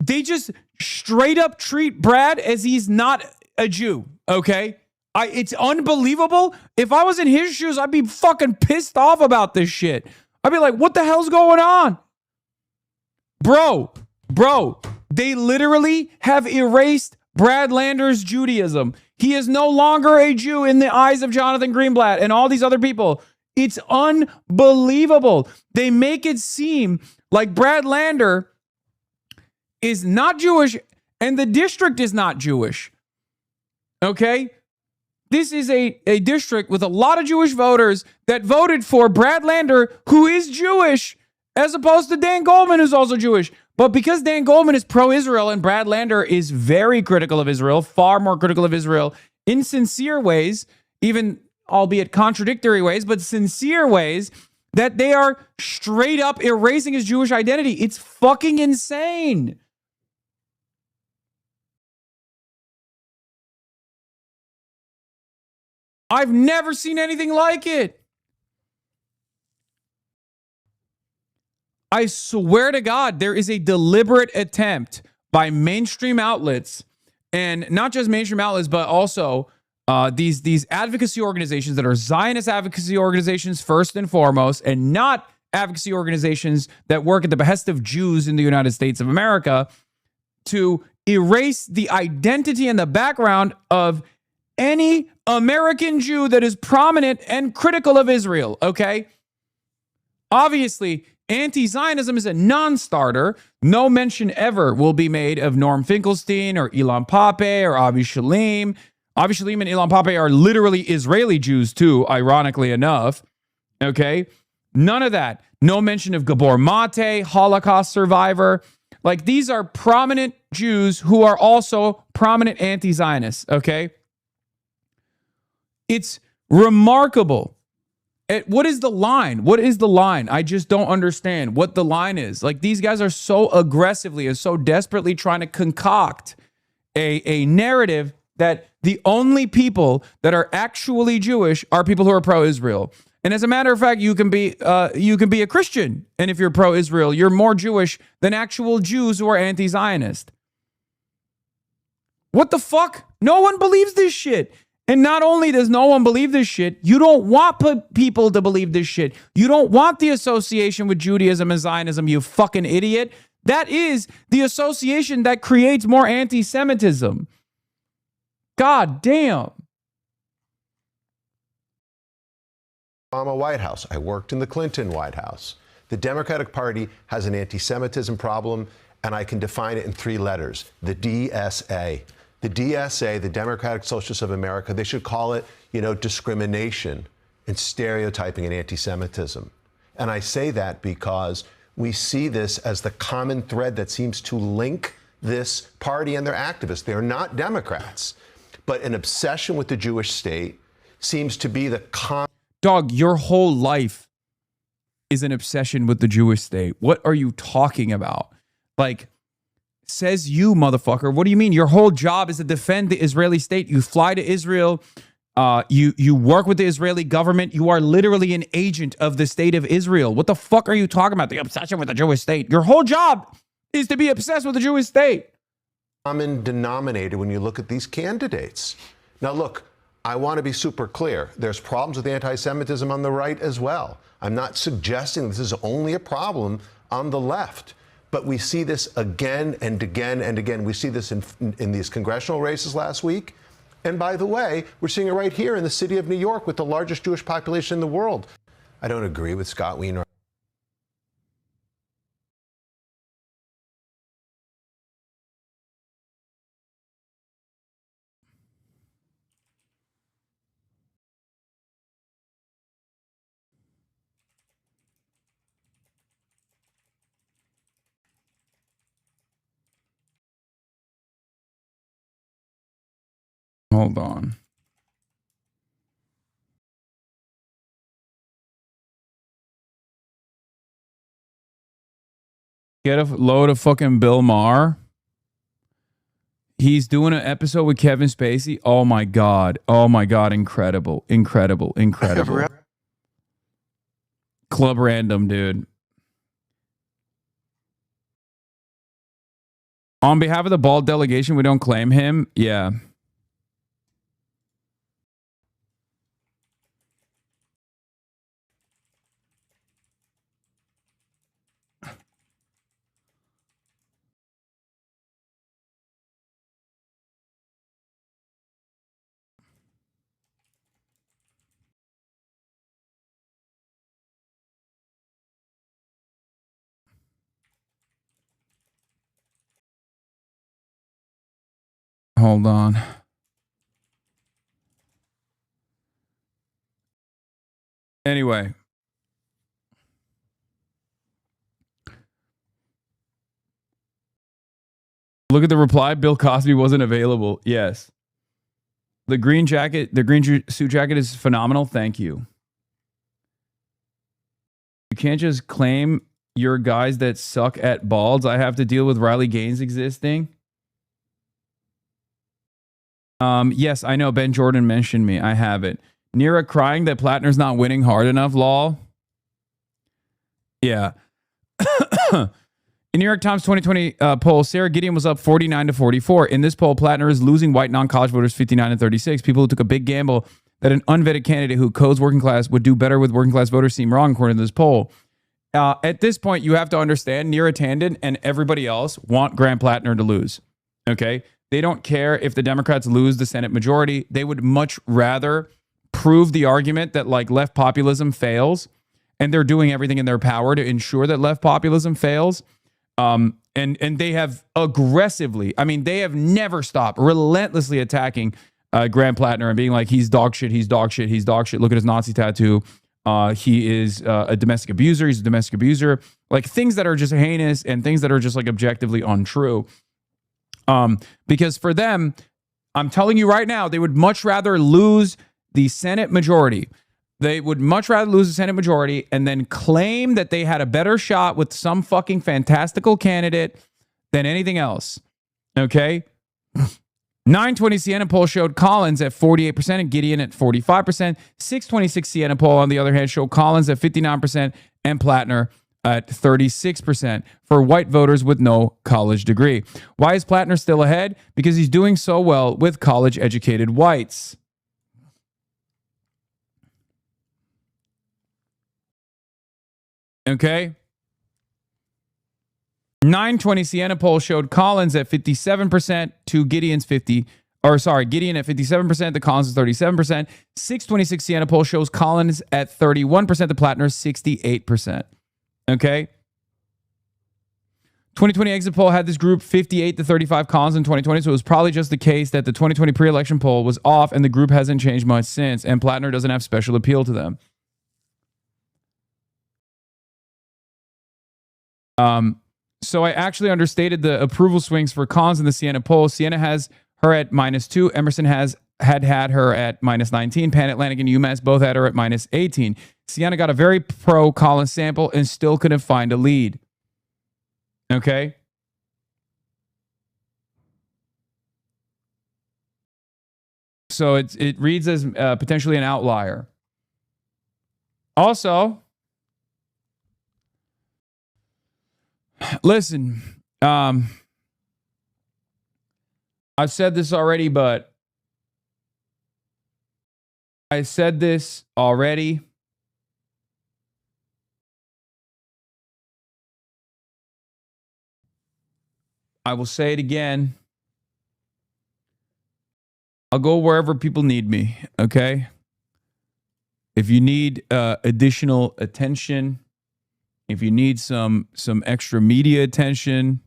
They just straight up treat Brad as he's not a Jew, okay? It's unbelievable. If I was in his shoes, I'd be fucking pissed off about this shit. I'd be like, what the hell's going on? Bro, they literally have erased Brad Lander's Judaism. He is no longer a Jew in the eyes of Jonathan Greenblatt and all these other people. It's unbelievable. They make it seem like Brad Lander is not Jewish and the district is not Jewish. Okay? This is a district with a lot of Jewish voters that voted for Brad Lander, who is Jewish, as opposed to Dan Goldman, who's also Jewish. But because Dan Goldman is pro-Israel and Brad Lander is very critical of Israel, far more critical of Israel in sincere ways, even albeit contradictory ways, but sincere ways, that they are straight up erasing his Jewish identity. It's fucking insane. I've never seen anything like it. I swear to God, there is a deliberate attempt by mainstream outlets, and not just mainstream outlets, but also these advocacy organizations that are Zionist advocacy organizations first and foremost, and not advocacy organizations that work at the behest of Jews in the United States of America, to erase the identity and the background of any American Jew that is prominent and critical of Israel, okay? Obviously, anti-Zionism is a non-starter. No mention ever will be made of Norm Finkelstein or Ilan Pappé or Avi Shalom. Avi Shalom and Ilan Pappé are literally Israeli Jews too, ironically enough, okay? None of that. No mention of Gabor Mate, Holocaust survivor. Like, these are prominent Jews who are also prominent anti-Zionists, okay? It's remarkable. What is the line? What is the line? I just don't understand what the line is. Like, these guys are so aggressively and so desperately trying to concoct a narrative that the only people that are actually Jewish are people who are pro-Israel. And as a matter of fact, you can be a Christian, and if you're pro-Israel, you're more Jewish than actual Jews who are anti-Zionist. What the fuck? No one believes this shit. And not only does no one believe this shit, you don't want people to believe this shit. You don't want the association with Judaism and Zionism, you fucking idiot. That is the association that creates more anti-Semitism. God damn. Obama White House. I worked in the Clinton White House. The Democratic Party has an anti-Semitism problem, and I can define it in 3 letters: the DSA. The DSA, the Democratic Socialists of America, they should call it, discrimination and stereotyping and anti-Semitism. And I say that because we see this as the common thread that seems to link this party and their activists. They are not Democrats, but an obsession with the Jewish state seems to be the common. Dog, your whole life is an obsession with the Jewish state. What are you talking about? Like, says you, motherfucker. What do you mean? Your whole job is to defend the Israeli state. You fly to Israel. You work with the Israeli government. You are literally an agent of the state of Israel. What the fuck are you talking about? The obsession with the Jewish state. Your whole job is to be obsessed with the Jewish state. Common denominator when you look at these candidates. Now, look, I want to be super clear. There's problems with anti-Semitism on the right as well. I'm not suggesting this is only a problem on the left. But we see this again and again and again. We see this in these congressional races last week. And by the way, we're seeing it right here in the city of New York with the largest Jewish population in the world. I don't agree with Scott Wiener. Hold on. Get a load of fucking Bill Maher. He's doing an episode with Kevin Spacey. Oh my God. Oh my God. Incredible. Incredible. Incredible. Club Random, dude. On behalf of the bald delegation, we don't claim him. Yeah. Hold on. Anyway. Look at the reply. Bill Cosby wasn't available. Yes. The green suit jacket is phenomenal. Thank you. You can't just claim you're guys that suck at balds. I have to deal with Riley Gaines existing. Yes, I know. Ben Jordan mentioned me. I have it. Nira crying that Plattner's not winning hard enough, lol. Yeah. In New York Times 2020 poll, Sarah Gideon was up 49-44. In this poll, Plattner is losing white non-college voters 59-36. People who took a big gamble that an unvetted candidate who codes working class would do better with working class voters seem wrong, according to this poll. At this point, you have to understand Neera Tanden and everybody else want Grant Plattner to lose. Okay? They don't care if the Democrats lose the Senate majority. They would much rather prove the argument that like left populism fails, and they're doing everything in their power to ensure that left populism fails. And they have aggressively, I mean, they have never stopped relentlessly attacking Grant Plattner and being like, he's dog shit, he's dog shit, he's dog shit. Look at his Nazi tattoo. He is a domestic abuser. He's a domestic abuser. Like things that are just heinous and things that are just like objectively untrue. Because for them, I'm telling you right now, they would much rather lose the Senate majority. They would much rather lose the Senate majority and then claim that they had a better shot with some fucking fantastical candidate than anything else. Okay? 920 Siena poll showed Collins at 48% and Gideon at 45%. 626 Siena poll, on the other hand, showed Collins at 59% and Plattner at 36% for white voters with no college degree. Why is Plattner still ahead? Because he's doing so well with college-educated whites. Okay. 920 Siena poll showed Collins at 57% to Gideon's Gideon at 57%, the Collins is 37%. 626 Siena poll shows Collins at 31%, the Plattner 68%. Okay. 2020 exit poll had this group 58-35 Collins in 2020, so it was probably just the case that the 2020 pre-election poll was off and the group hasn't changed much since, and Plattner doesn't have special appeal to them. So I actually understated the approval swings for Collins in the Siena poll. Siena has her at -2. Emerson had her at -19. Pan Atlantic and UMass both had her at -18. Siena got a very pro Collins sample and still couldn't find a lead. Okay. So it reads as potentially an outlier. Also, listen, I've said this already, but I said this already. I will say it again. I'll go wherever people need me, okay? If you need additional attention, if you need some extra media attention,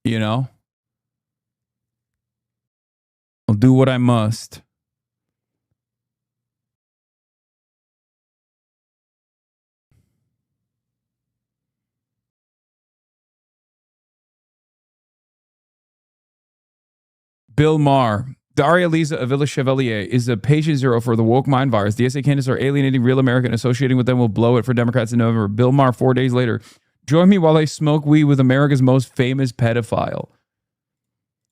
you know, I'll do what I must. Bill Maher. Daria Lisa Avila Chevalier is a patient zero for the woke mind virus. The SA candidates are alienating real America, and associating with them will blow it for Democrats in November. Bill Maher, 4 days later. Join me while I smoke weed with America's most famous pedophile.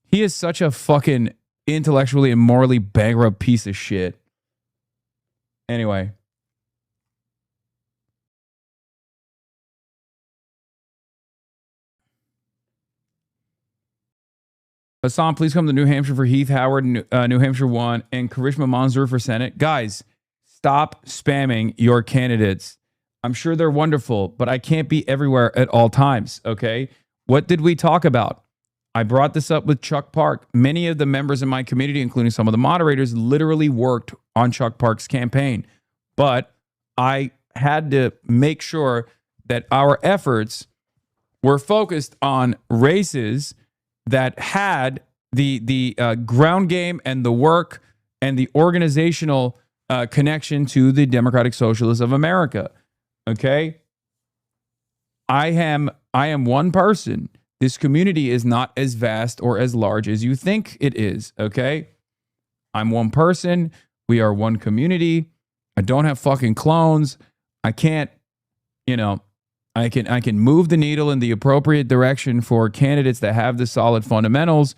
He is such a fucking intellectually and morally bankrupt piece of shit. Anyway. Hassan, please come to New Hampshire for Heath Howard, New Hampshire 1, and Karishma Manzoor for Senate. Guys, stop spamming your candidates. I'm sure they're wonderful, but I can't be everywhere at all times, okay? What did we talk about? I brought this up with Chuck Park. Many of the members in my community, including some of the moderators, literally worked on Chuck Park's campaign. But I had to make sure that our efforts were focused on races that had the ground game and the work and the organizational connection to the Democratic Socialists of America. Okay, I am one person. This community is not as vast or as large as you think it is. Okay, I'm one person. We are one community. I don't have fucking clones. I can't, I can move the needle in the appropriate direction for candidates that have the solid fundamentals,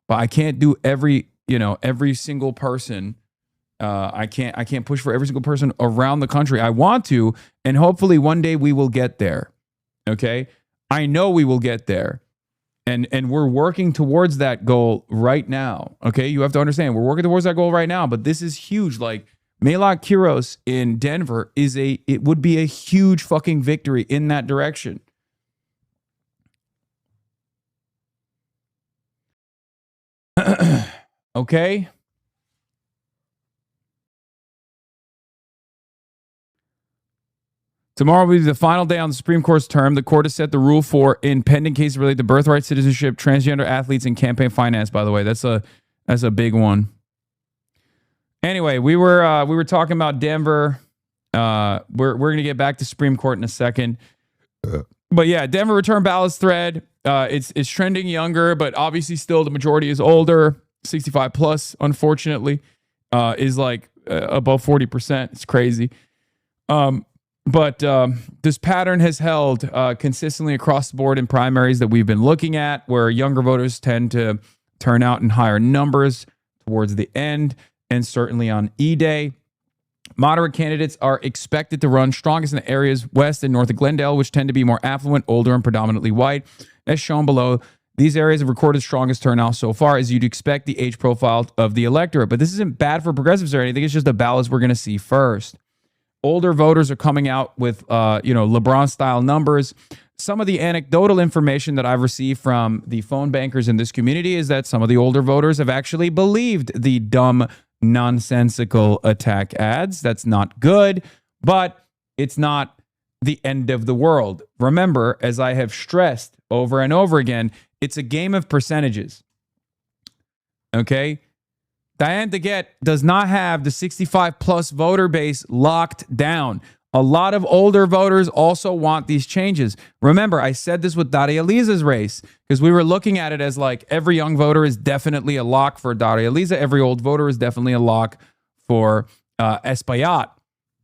but I can't do every single person. I can't push for every single person around the country. I want to, and hopefully one day we will get there. Okay, I know we will get there, and we're working towards that goal right now. Okay, you have to understand we're working towards that goal right now. But this is huge. Like Maylot Quiros in Denver it would be a huge fucking victory in that direction. Okay. Tomorrow will be the final day on the Supreme Court's term. The court has set the rule for in pending cases related to birthright, citizenship, transgender athletes, and campaign finance. By the way, that's a big one. Anyway, we were talking about Denver. We're gonna get back to Supreme Court in a second. But yeah, Denver return ballots thread. It's trending younger, but obviously still the majority is older. 65 plus, unfortunately, is like above 40%. It's crazy. But this pattern has held consistently across the board in primaries that we've been looking at, where younger voters tend to turn out in higher numbers towards the end, and certainly on E-Day. Moderate candidates are expected to run strongest in the areas west and north of Glendale, which tend to be more affluent, older, and predominantly white. As shown below, these areas have recorded strongest turnout so far, as you'd expect the age profile of the electorate. But this isn't bad for progressives or anything. It's just the ballots we're going to see first. Older voters are coming out with, LeBron-style numbers. Some of the anecdotal information that I've received from the phone bankers in this community is that some of the older voters have actually believed the dumb, nonsensical attack ads. That's not good, but it's not the end of the world. Remember, as I have stressed over and over again, it's a game of percentages. Okay? Diane DeGette does not have the 65 plus voter base locked down. A lot of older voters also want these changes. Remember, I said this with Daria Liza's race because we were looking at it as like every young voter is definitely a lock for Daria Liza. Every old voter is definitely a lock for Espaillat.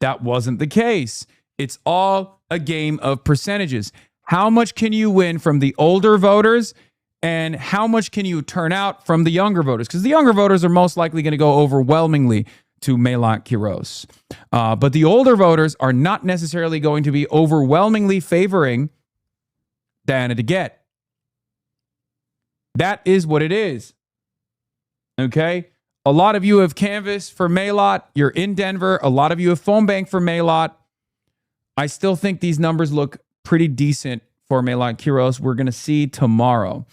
That wasn't the case. It's all a game of percentages. How much can you win from the older voters? And how much can you turn out from the younger voters? Because the younger voters are most likely going to go overwhelmingly to Maylot Quiros. But the older voters are not necessarily going to be overwhelmingly favoring Diana DeGette. That is what it is. Okay? A lot of you have canvassed for Maylot. You're in Denver. A lot of you have phone bank for Maylot. I still think these numbers look pretty decent for Maylot Quiros. We're going to see tomorrow.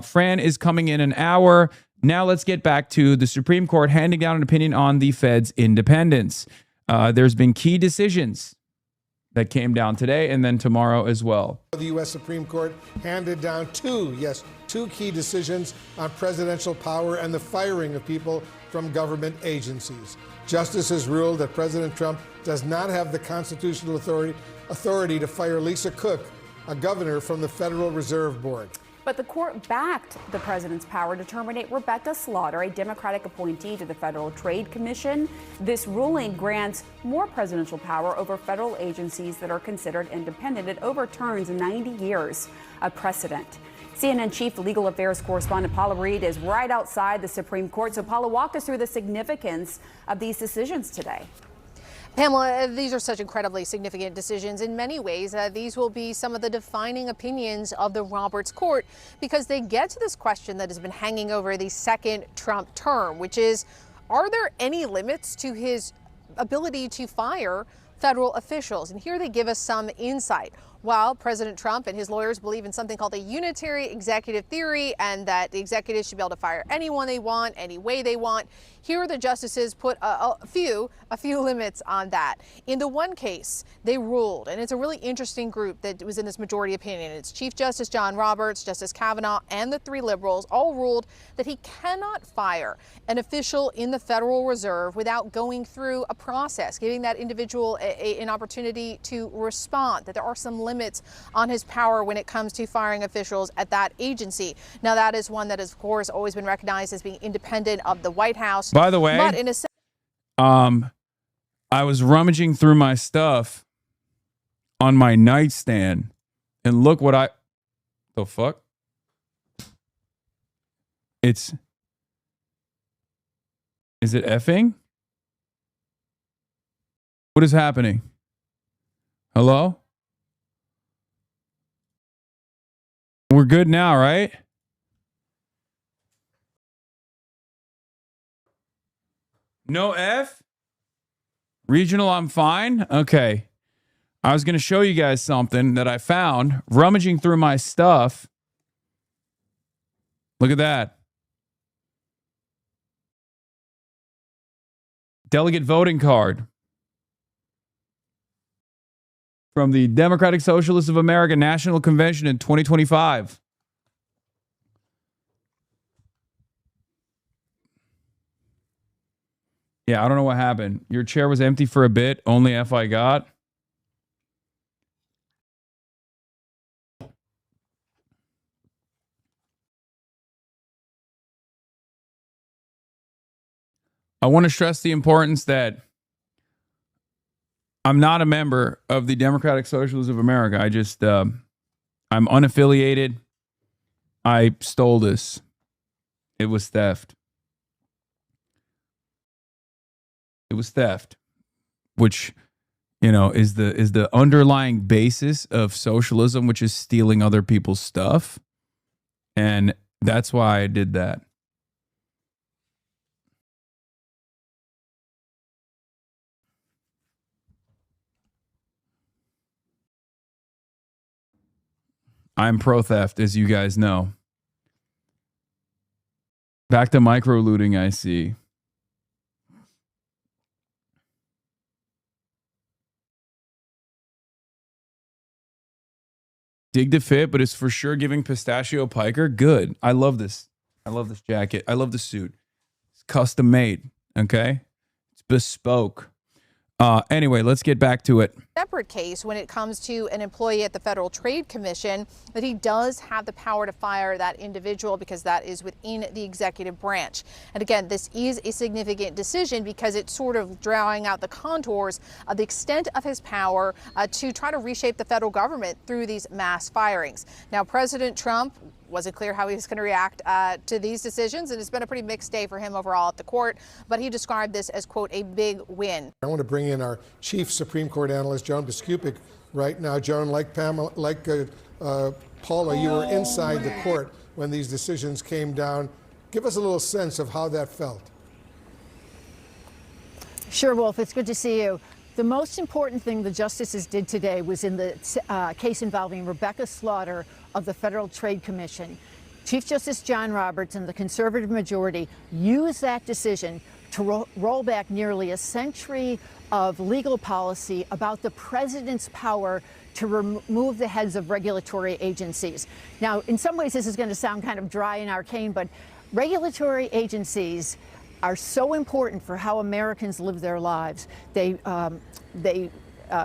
Fran is coming in an hour. Now let's get back to the Supreme Court handing down an opinion on the Fed's independence. There's been key decisions that came down today and then tomorrow as well. The U.S. Supreme Court handed down two key decisions on presidential power and the firing of people from government agencies. Justices ruled that President Trump does not have the constitutional authority to fire Lisa Cook, a governor from the Federal Reserve Board. But the court backed the president's power to terminate Rebecca Slaughter, a Democratic appointee to the Federal Trade Commission. This ruling grants more presidential power over federal agencies that are considered independent. It overturns 90 years of precedent. CNN Chief Legal Affairs Correspondent Paula Reed is right outside the Supreme Court. So, Paula, walk us through the significance of these decisions today. Pamela, these are such incredibly significant decisions. In many ways, these will be some of the defining opinions of the Roberts Court because they get to this question that has been hanging over the second Trump term, which is, are there any limits to his ability to fire federal officials? And here they give us some insight. while President Trump and his lawyers believe in something called a unitary executive theory, and that the executives should be able to fire anyone they want, any way they want. Here, the justices put a few limits on that. In the one case, they ruled, and it's a really interesting group that was in this majority opinion. It's Chief Justice John Roberts, Justice Kavanaugh, and the three liberals all ruled that he cannot fire an official in the Federal Reserve without going through a process, giving that individual an opportunity to respond, that there are some limits on his power when it comes to firing officials at that agency. Now, that is one that has, of course, always been recognized as being independent of the White House. By the way, but in a I was rummaging through my stuff on my nightstand, and look what the fuck? Is it effing? What is happening? Hello? We're good now, right? No F? Regional, I'm fine? Okay. I was going to show you guys something that I found rummaging through my stuff. Look at that. Delegate voting card from the Democratic Socialists of America National Convention in 2025. Yeah, I don't know what happened. Your chair was empty for a bit. Only F I got. I want to stress the importance that I'm not a member of the Democratic Socialists of America. I'm unaffiliated. I stole this. It was theft. It was theft, which, you know, is the underlying basis of socialism, which is stealing other people's stuff. And that's why I did that. I'm pro-theft, as you guys know. Back to micro-looting, I see. Dig to fit, but it's for sure giving Pistachio Piker. Good. I love this. I love this jacket. I love the suit. It's custom made. Okay? It's bespoke. Anyway, let's get back to it. Separate case when it comes to an employee at the Federal Trade Commission, that he does have the power to fire that individual because that is within the executive branch. And again, this is a significant decision because it's sort of drawing out the contours of the extent of his power to try to reshape the federal government through these mass firings. Now, President Trump wasn't clear how he was going to react to these decisions, and it's been a pretty mixed day for him overall at the court, but he described this as, quote, a big win. I want to bring in our chief Supreme Court analyst, Joan Biskupic, right now. Joan, like Paula, you were inside the court when these decisions came down. Give us a little sense of how that felt. Sure, Wolf. It's good to see you. The most important thing the justices did today was in the case involving Rebecca Slaughter of the Federal Trade Commission. Chief Justice John Roberts and the conservative majority used that decision to roll back nearly a century of legal policy about the president's power to remove the heads of regulatory agencies. Now, in some ways, this is going to sound kind of dry and arcane, but regulatory agencies are so important for how Americans live their lives. They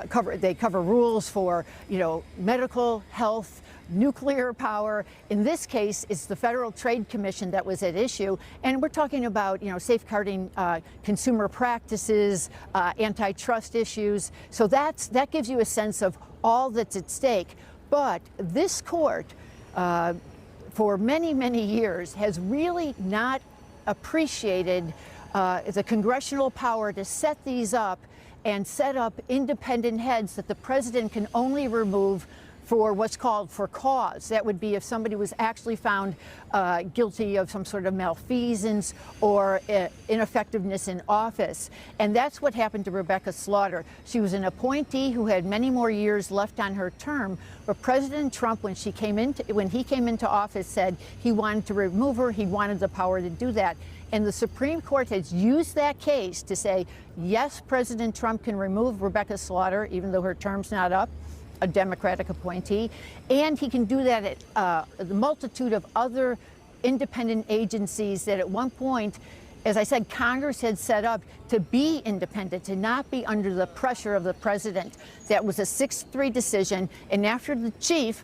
cover rules for, medical, health, nuclear power. In this case, it's the Federal Trade Commission that was at issue, and we're talking about, safeguarding consumer practices, antitrust issues. So that gives you a sense of all that's at stake. But this court, for many, many years, has really not appreciated the congressional power to set these up and set up independent heads that the president can only remove for what's called for cause. That would be if somebody was actually found guilty of some sort of malfeasance or ineffectiveness in office. And that's what happened to Rebecca Slaughter. She was an appointee who had many more years left on her term, but President Trump, when he came into office, said he wanted to remove her. He wanted the power to do that. And the Supreme Court has used that case to say, yes, President Trump can remove Rebecca Slaughter, even though her term's not up, a Democratic appointee, and he can do that at the multitude of other independent agencies that at one point, as I said, Congress had set up to be independent, to not be under the pressure of the president. That was a 6-3 decision, and after the chief,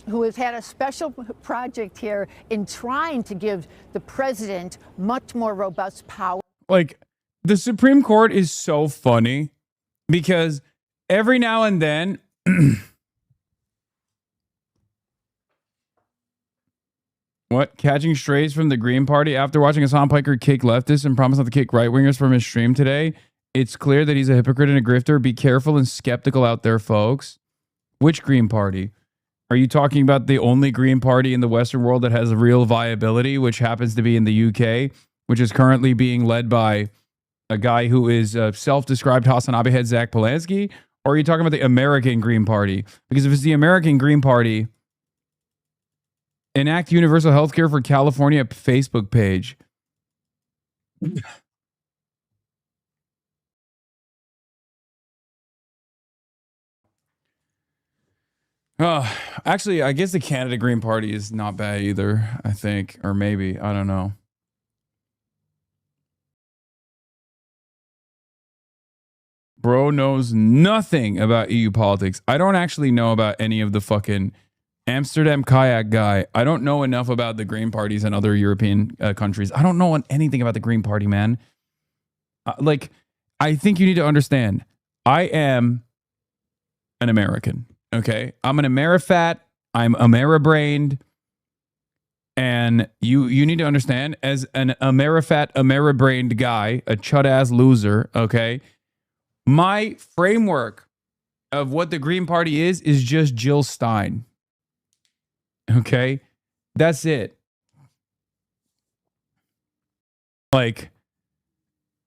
who has had a special project here in trying to give the president much more robust power. Like, the Supreme Court is so funny because every now and then, what? Catching strays from the Green Party after watching Hasan Piker kick leftists and promise not to kick right-wingers from his stream today. It's clear that he's a hypocrite and a grifter. Be careful and skeptical out there, folks. Which Green Party? Are you talking about the only Green Party in the Western world that has real viability, which happens to be in the UK, which is currently being led by a guy who is self-described Hasanabi head Zach Polanski? Or are you talking about the American Green Party? Because if it's the American Green Party, enact universal health care for California Facebook page. Actually, I guess the Canada Green Party is not bad either, I think. Or maybe. I don't know. Bro knows nothing about EU politics. I don't actually know about any of the fucking Amsterdam kayak guy. I don't know enough about the Green parties in other European countries. I don't know anything about the Green Party, man. Like, I think you need to understand. I am an American, okay? I'm an Amerifat. I'm Ameribrained. And you need to understand, as an Amerifat, Ameribrained guy, a chud-ass loser, okay? My framework of what the Green Party is just Jill Stein. Okay? That's it. Like,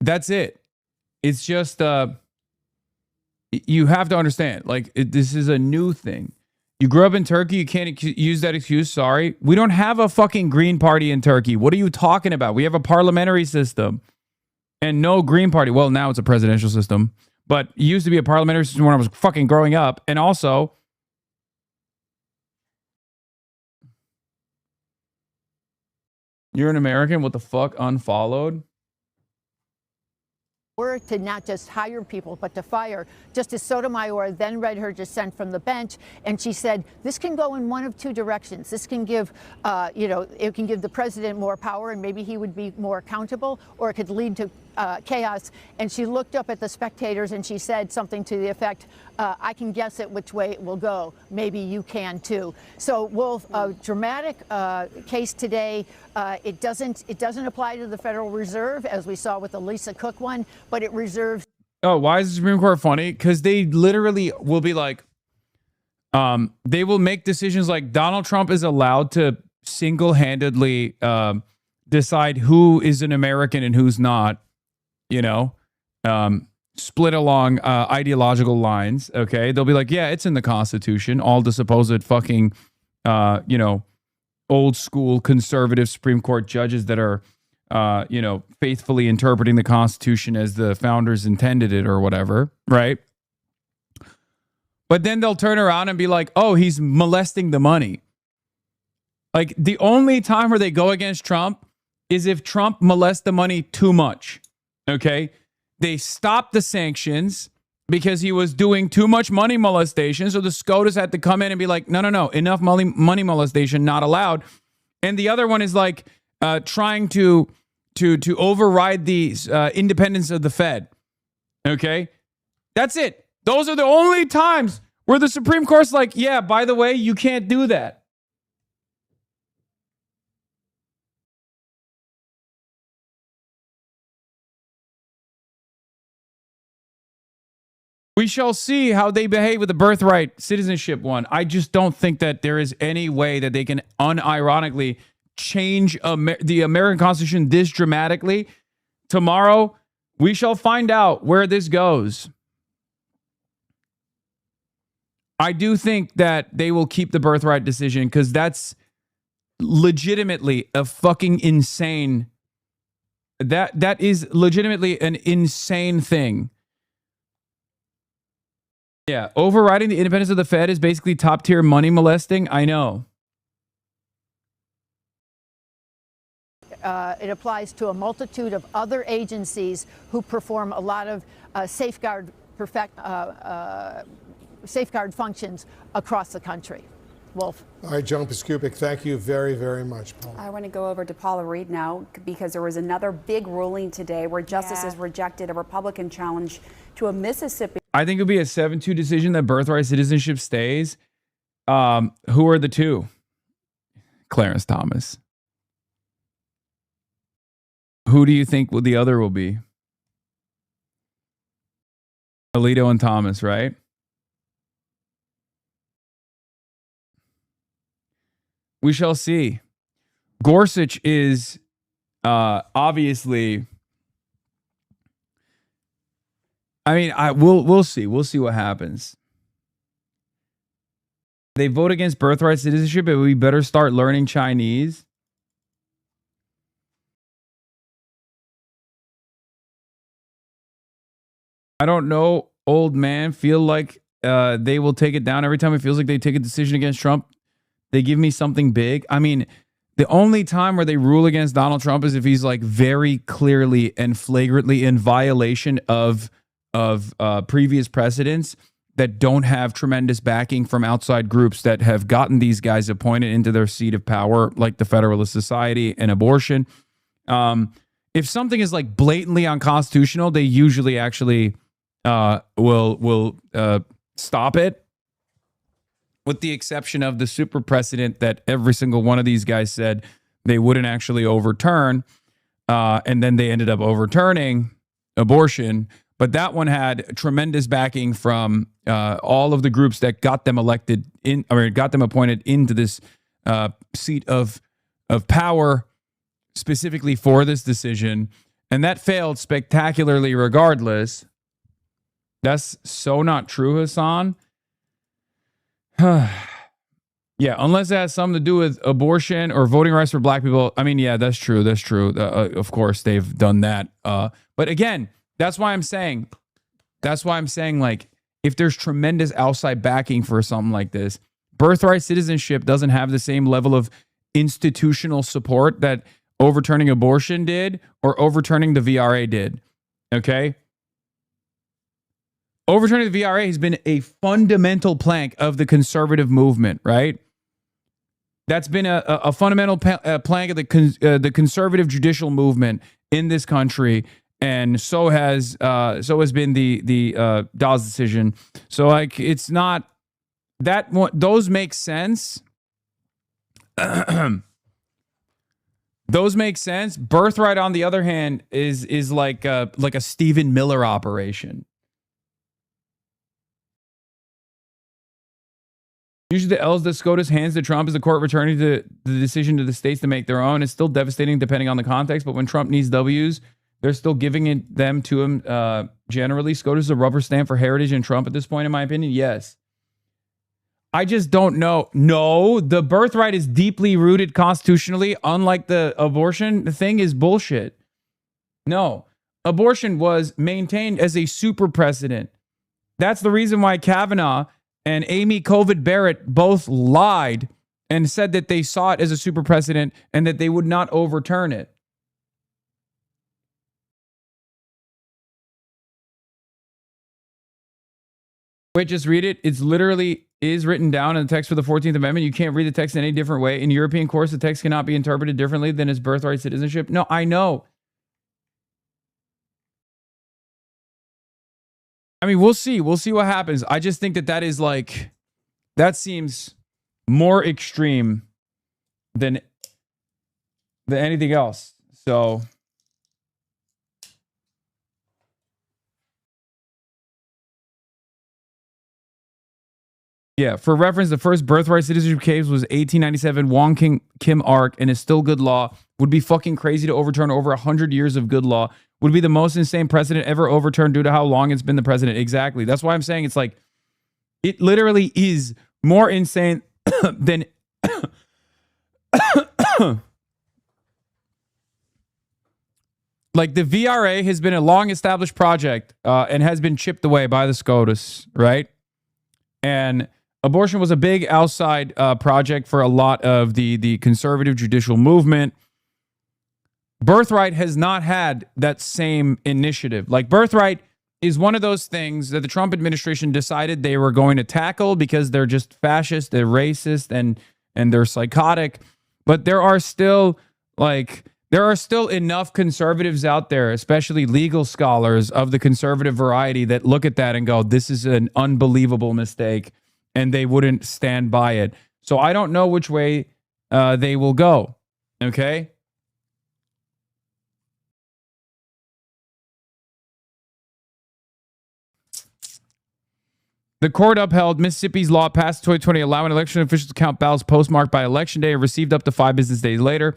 that's it. It's just, you have to understand, like, this is a new thing. You grew up in Turkey, you can't use that excuse, sorry. We don't have a fucking Green Party in Turkey. What are you talking about? We have a parliamentary system and no Green Party. Well, now it's a presidential system. But it used to be a parliamentary system when I was fucking growing up. And also, you're an American? What the fuck? Unfollowed? To not just hire people, but to fire. Justice Sotomayor then read her dissent from the bench, and she said, this can go in one of two directions. This can give, it can give the president more power, and maybe he would be more accountable, or it could lead to chaos. And she looked up at the spectators, and she said something to the effect, I can guess at which way it will go. Maybe you can, too. So, Wolf, a dramatic case today. It doesn't apply to the Federal Reserve, as we saw with the Lisa Cook one, but it reserves. Oh, why is the Supreme Court funny? Because they literally will be like, they will make decisions like Donald Trump is allowed to single-handedly decide who is an American and who's not, split along ideological lines. Okay. They'll be like, yeah, it's in the Constitution. All the supposed fucking, old school conservative Supreme Court judges that are, faithfully interpreting the Constitution as the founders intended it or whatever, right? But then they'll turn around and be like, oh, he's molesting the money. Like, the only time where they go against Trump is if Trump molests the money too much, okay? They stop the sanctions because he was doing too much money molestation. So the SCOTUS had to come in and be like, no, enough money molestation, not allowed. And the other one is like trying to override the independence of the Fed. Okay? That's it. Those are the only times where the Supreme Court's like, yeah, by the way, you can't do that. We shall see how they behave with the birthright citizenship one. I just don't think that there is any way that they can unironically change the American Constitution this dramatically. Tomorrow, we shall find out where this goes. I do think that they will keep the birthright decision because that's legitimately a fucking insane. That is legitimately an insane thing. Yeah, overriding the independence of the Fed is basically top tier money molesting. I know. It applies to a multitude of other agencies who perform a lot of safeguard functions across the country. Wolf. All right, Joan Piskupic, thank you very, very much, Paul. I want to go over to Paula Reed now because there was another big ruling today where justices rejected a Republican challenge to a Mississippi. I think it'll be a 7-2 decision that birthright citizenship stays. Who are the two? Clarence Thomas. Who do you think the other will be? Alito and Thomas, right? We shall see. Gorsuch is obviously. I mean, we'll see. We'll see what happens. They vote against birthright citizenship, but we better start learning Chinese. I don't know, old man. Feel like they will take it down every time it feels like they take a decision against Trump. They give me something big. I mean, the only time where they rule against Donald Trump is if he's like very clearly and flagrantly in violation of previous precedents that don't have tremendous backing from outside groups that have gotten these guys appointed into their seat of power, like the Federalist Society and abortion. If something is like blatantly unconstitutional, they usually actually will stop it. With the exception of the super precedent that every single one of these guys said they wouldn't actually overturn. And then they ended up overturning abortion. But that one had tremendous backing from all of the groups that got them elected got them appointed into this seat of power specifically for this decision. And that failed spectacularly regardless. That's so not true, Hasan. Yeah, unless it has something to do with abortion or voting rights for black people. I mean, yeah, that's true. That's true. Of course, they've done that. But again, that's why I'm saying, like, if there's tremendous outside backing for something like this, birthright citizenship doesn't have the same level of institutional support that overturning abortion did or overturning the VRA did. Okay? Overturning the VRA has been a fundamental plank of the conservative movement, right? That's been a fundamental plank of the conservative judicial movement in this country, and so has been the Dawes decision. So like, it's not that those make sense. Those make sense. Birthright, on the other hand, is like a Stephen Miller operation. Usually the Els that SCOTUS hands to Trump is the court returning the decision to the states to make their own. It's still devastating depending on the context, but when Trump needs W's, they're still giving them to him generally. SCOTUS is a rubber stamp for heritage and Trump at this point, in my opinion. Yes. I just don't know. No, the birthright is deeply rooted constitutionally, unlike the abortion. The thing is bullshit. No, abortion was maintained as a super precedent. That's the reason why Kavanaugh and Amy Covid Barrett both lied and said that they saw it as a super precedent and that they would not overturn it. Wait, just read it. It's literally is written down in the text for the 14th Amendment. You can't read the text in any different way. In European courts, the text cannot be interpreted differently than its birthright citizenship. No, I know. I mean, we'll see. We'll see what happens. I just think that is like, that seems more extreme than anything else. So Yeah, for reference, the first birthright citizenship case was 1897 Wong Kim Ark, and is still good law. Would be fucking crazy to overturn over 100 years of good law. Would be the most insane precedent ever overturned due to how long it's been the precedent. Exactly. That's why I'm saying it's like, it literally is more insane than... Like the VRA has been a long established project and has been chipped away by the SCOTUS, right? And abortion was a big outside project for a lot of the conservative judicial movement. Birthright has not had that same initiative. Like birthright is one of those things that the Trump administration decided they were going to tackle because they're just fascist, they're racist, and they're psychotic. But there are still enough conservatives out there, especially legal scholars of the conservative variety, that look at that and go, this is an unbelievable mistake, and they wouldn't stand by it. So I don't know which way they will go, okay? The court upheld Mississippi's law passed 2020 allowing election officials to count ballots postmarked by Election Day and received up to 5 business days later.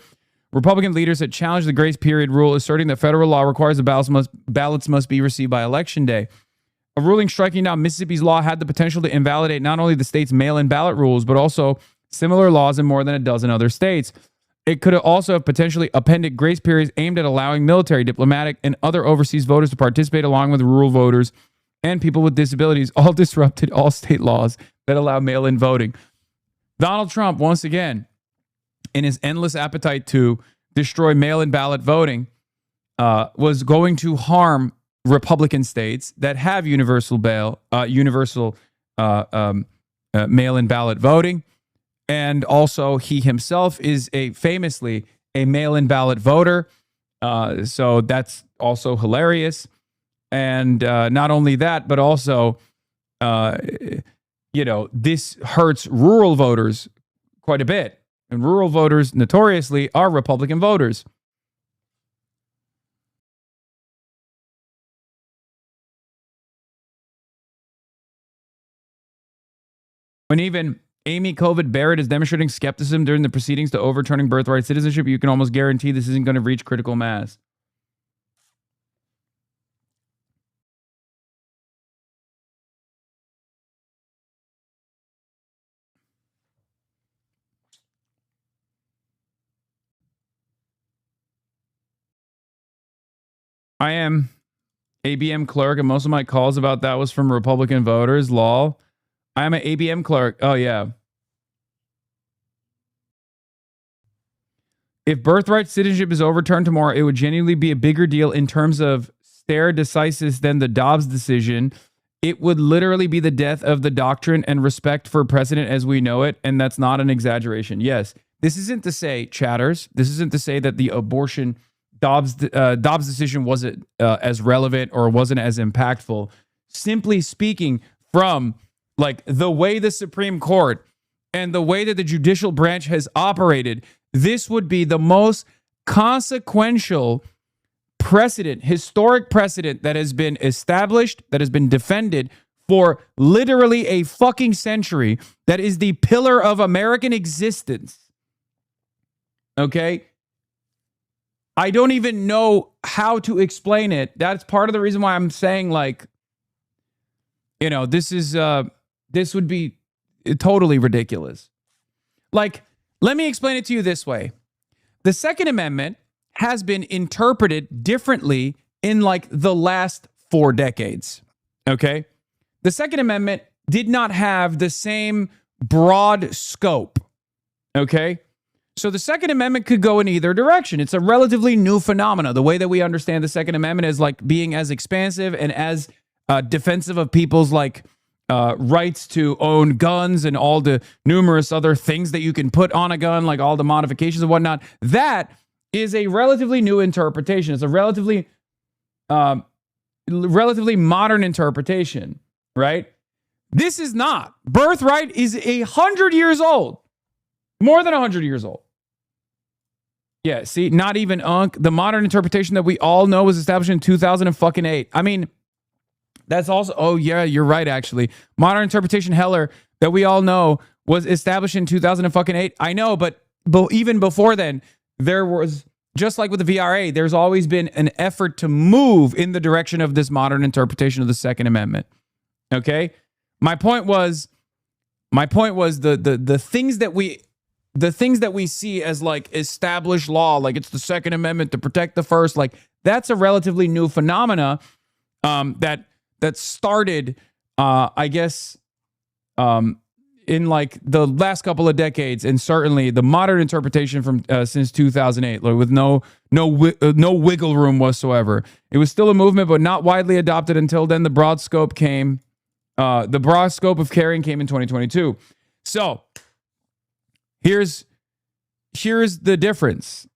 Republican leaders had challenged the grace period rule, asserting that federal law requires the ballots must be received by Election Day. A ruling striking down Mississippi's law had the potential to invalidate not only the state's mail-in ballot rules, but also similar laws in more than a dozen other states. It could also have potentially appended grace periods aimed at allowing military, diplomatic, and other overseas voters to participate along with rural voters and people with disabilities, all disrupted all state laws that allow mail-in voting. Donald Trump, once again, in his endless appetite to destroy mail-in ballot voting, was going to harm Republican states that have universal mail-in ballot voting. And also, he himself is famously a mail-in ballot voter. So that's also hilarious. And not only that, but also, this hurts rural voters quite a bit. And rural voters notoriously are Republican voters. When even Amy Covid Barrett is demonstrating skepticism during the proceedings to overturning birthright citizenship, you can almost guarantee this isn't going to reach critical mass. I am ABM clerk, and most of my calls about that was from Republican voters. Lol. I am an ABM clerk. Oh, yeah. If birthright citizenship is overturned tomorrow, it would genuinely be a bigger deal in terms of stare decisis than the Dobbs decision. It would literally be the death of the doctrine and respect for precedent as we know it, and that's not an exaggeration. Yes, this isn't to say, chatters, this isn't to say that the abortion Dobbs decision wasn't as relevant or wasn't as impactful. Simply speaking, from like the way the Supreme Court and the way that the judicial branch has operated, this would be the most consequential precedent, historic precedent that has been established, that has been defended for literally a fucking century, that is the pillar of American existence. Okay? I don't even know how to explain it. That's part of the reason why I'm saying, like, this would be totally ridiculous. Like, let me explain it to you this way. The Second Amendment has been interpreted differently in like the last 4 decades. Okay? The Second Amendment did not have the same broad scope. Okay? So the Second Amendment could go in either direction. It's a relatively new phenomena. The way that we understand the Second Amendment is like being as expansive and as defensive of people's like rights to own guns and all the numerous other things that you can put on a gun, like all the modifications and whatnot. That is a relatively new interpretation. It's a relatively modern interpretation, right? This is not. Birthright is 100 years old. More than 100 years old. Yeah, see, not even the modern interpretation that we all know was established in 2008. I mean, that's also, oh yeah, you're right, actually. Modern interpretation, Heller, that we all know was established in 2008. I know, but even before then, there was, just like with the VRA, there's always been an effort to move in the direction of this modern interpretation of the Second Amendment. Okay? My point was the things that we see as like established law, like it's the Second Amendment to protect the First, like that's a relatively new phenomena that started, I guess, in like the last couple of decades, and certainly the modern interpretation from since 2008, like with no wiggle room whatsoever. It was still a movement, but not widely adopted until then. The broad scope came. The broad scope of carrying came in 2022. So here's the difference.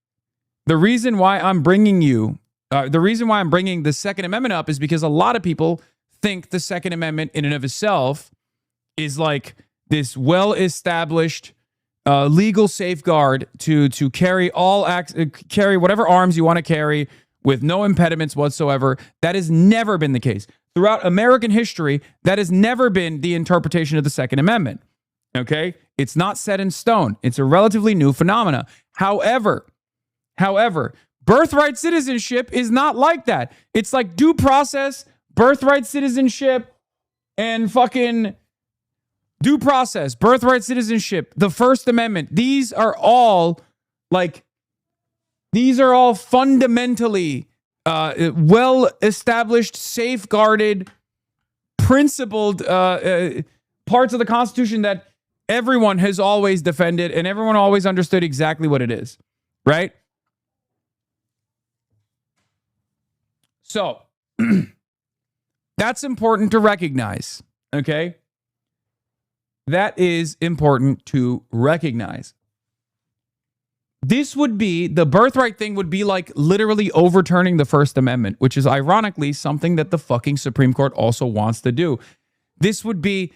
The reason why I'm bringing the Second Amendment up is because a lot of people think the Second Amendment in and of itself is like this well-established legal safeguard to carry carry whatever arms you want to carry with no impediments whatsoever. That has never been the case. Throughout American history, that has never been the interpretation of the Second Amendment. Okay? It's not set in stone. It's a relatively new phenomena. However, birthright citizenship is not like that. It's like due process, birthright citizenship, and fucking due process, birthright citizenship, the First Amendment. These are all fundamentally well-established, safeguarded, principled parts of the Constitution that everyone has always defended and everyone always understood exactly what it is, right? So that's important to recognize, okay? That is important to recognize. This would be, the birthright thing would be like literally overturning the First Amendment, which is ironically something that the fucking Supreme Court also wants to do. This would be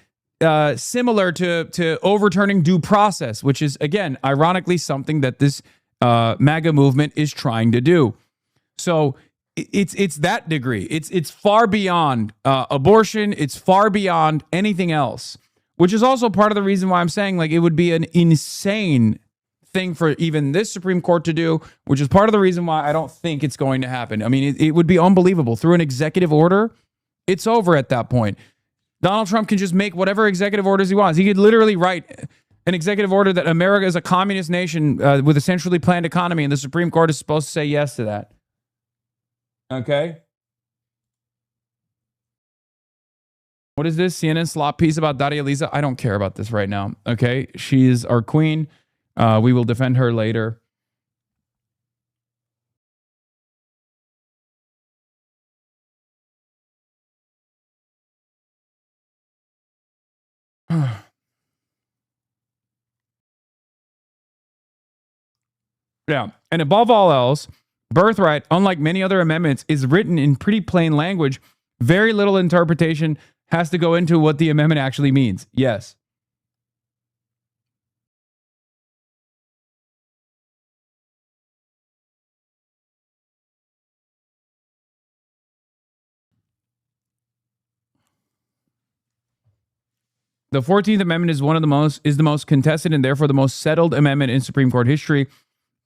similar to overturning due process, which is, again, ironically something that this MAGA movement is trying to do. So it's that degree. It's far beyond abortion. It's far beyond anything else, which is also part of the reason why I'm saying like it would be an insane thing for even this Supreme Court to do, which is part of the reason why I don't think it's going to happen. I mean, it would be unbelievable. Through an executive order, it's over at that point. Donald Trump can just make whatever executive orders he wants. He could literally write an executive order that America is a communist nation with a centrally planned economy, and the Supreme Court is supposed to say yes to that. Okay? What is this? CNN slop piece about Daria Lisa? I don't care about this right now. Okay? She is our queen. We will defend her later. Yeah. And above all else, birthright, unlike many other amendments, is written in pretty plain language. Very little interpretation has to go into what the amendment actually means. Yes. The 14th Amendment is the most contested and therefore the most settled amendment in Supreme Court history.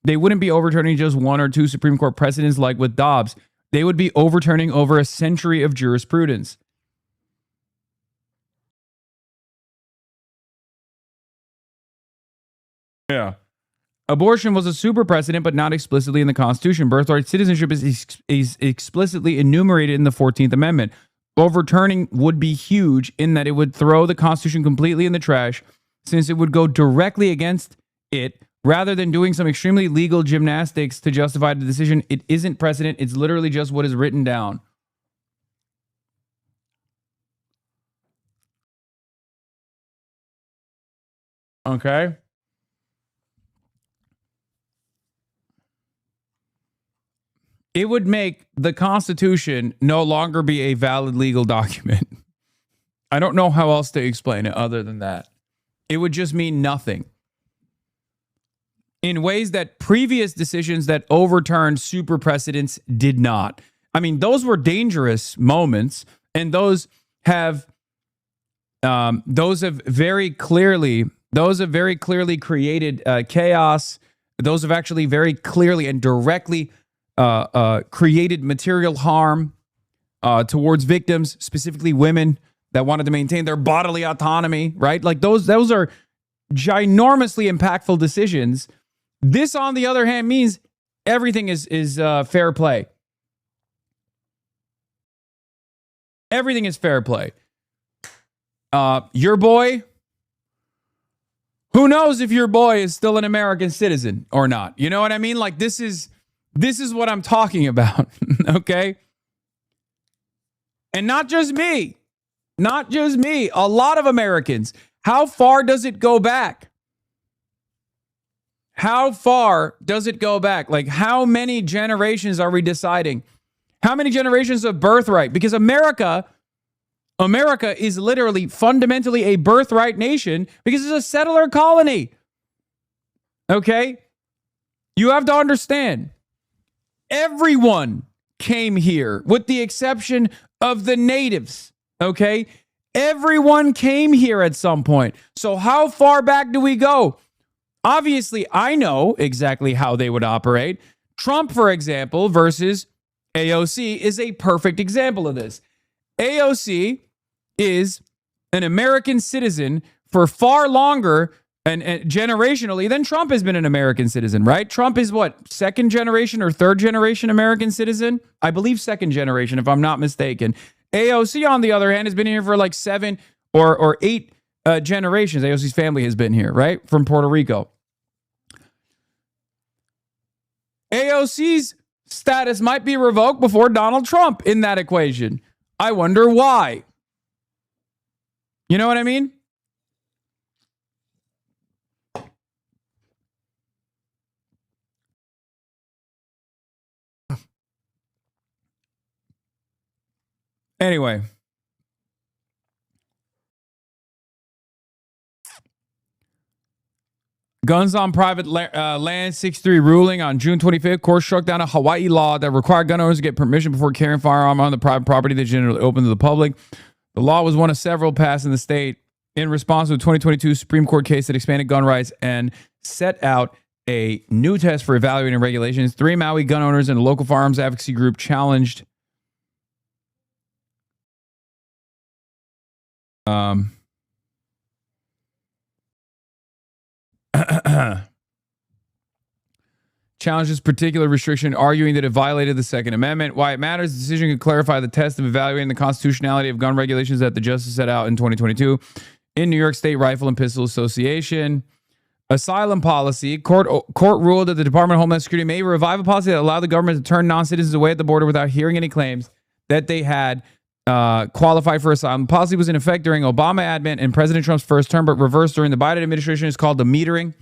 They wouldn't be overturning just one or two Supreme Court precedents like with Dobbs. They would be overturning over a century of jurisprudence. Yeah. Abortion was a super precedent, but not explicitly in the Constitution. Birthright citizenship is explicitly enumerated in the 14th Amendment. Overturning would be huge in that it would throw the Constitution completely in the trash, since it would go directly against it rather than doing some extremely legal gymnastics to justify the decision. It isn't precedent. It's literally just what is written down. Okay. It would make the Constitution no longer be a valid legal document. I don't know how else to explain it other than that. It would just mean nothing. In ways that previous decisions that overturned super precedents did not. I mean, those were dangerous moments, and those have Those have very clearly created chaos. Those have actually very clearly and directly created material harm towards victims, specifically women that wanted to maintain their bodily autonomy, right? Like those are ginormously impactful decisions. This, on the other hand, means everything is fair play. Everything is fair play. Your boy, who knows if your boy is still an American citizen or not? You know what I mean? Like this is what I'm talking about, okay? And not just me. A lot of Americans. How far does it go back? How far does it go back? Like, how many generations are we deciding? How many generations of birthright? Because America is literally fundamentally a birthright nation because it's a settler colony. Okay? You have to understand, everyone came here with the exception of the natives. Okay? Everyone came here at some point. So how far back do we go? Obviously, I know exactly how they would operate. Trump, for example, versus AOC is a perfect example of this. AOC is an American citizen for far longer and generationally than Trump has been an American citizen, right? Trump is what, second generation or third generation American citizen? I believe second generation, if I'm not mistaken. AOC, on the other hand, has been here for like 7 or 8 generations. AOC's family has been here, right? From Puerto Rico. AOC's status might be revoked before Donald Trump in that equation. I wonder why. You know what I mean? Anyway. Guns on private land 6-3 ruling on June 25th. Court struck down a Hawaii law that required gun owners to get permission before carrying a firearm on the private property that generally open to the public. The law was one of several passed in the state in response to a 2022 Supreme Court case that expanded gun rights and set out a new test for evaluating regulations. 3 Maui gun owners and a local firearms advocacy group challenged challenged this particular restriction, arguing that it violated the Second Amendment. Why it matters, the decision could clarify the test of evaluating the constitutionality of gun regulations that the justice set out in 2022 in New York State Rifle and Pistol Association. Asylum policy. Court ruled that the Department of Homeland Security may revive a policy that allowed the government to turn non-citizens away at the border without hearing any claims that they had qualified for asylum. The policy was in effect during Obama admin and President Trump's first term, but reversed during the Biden administration. It's called the metering.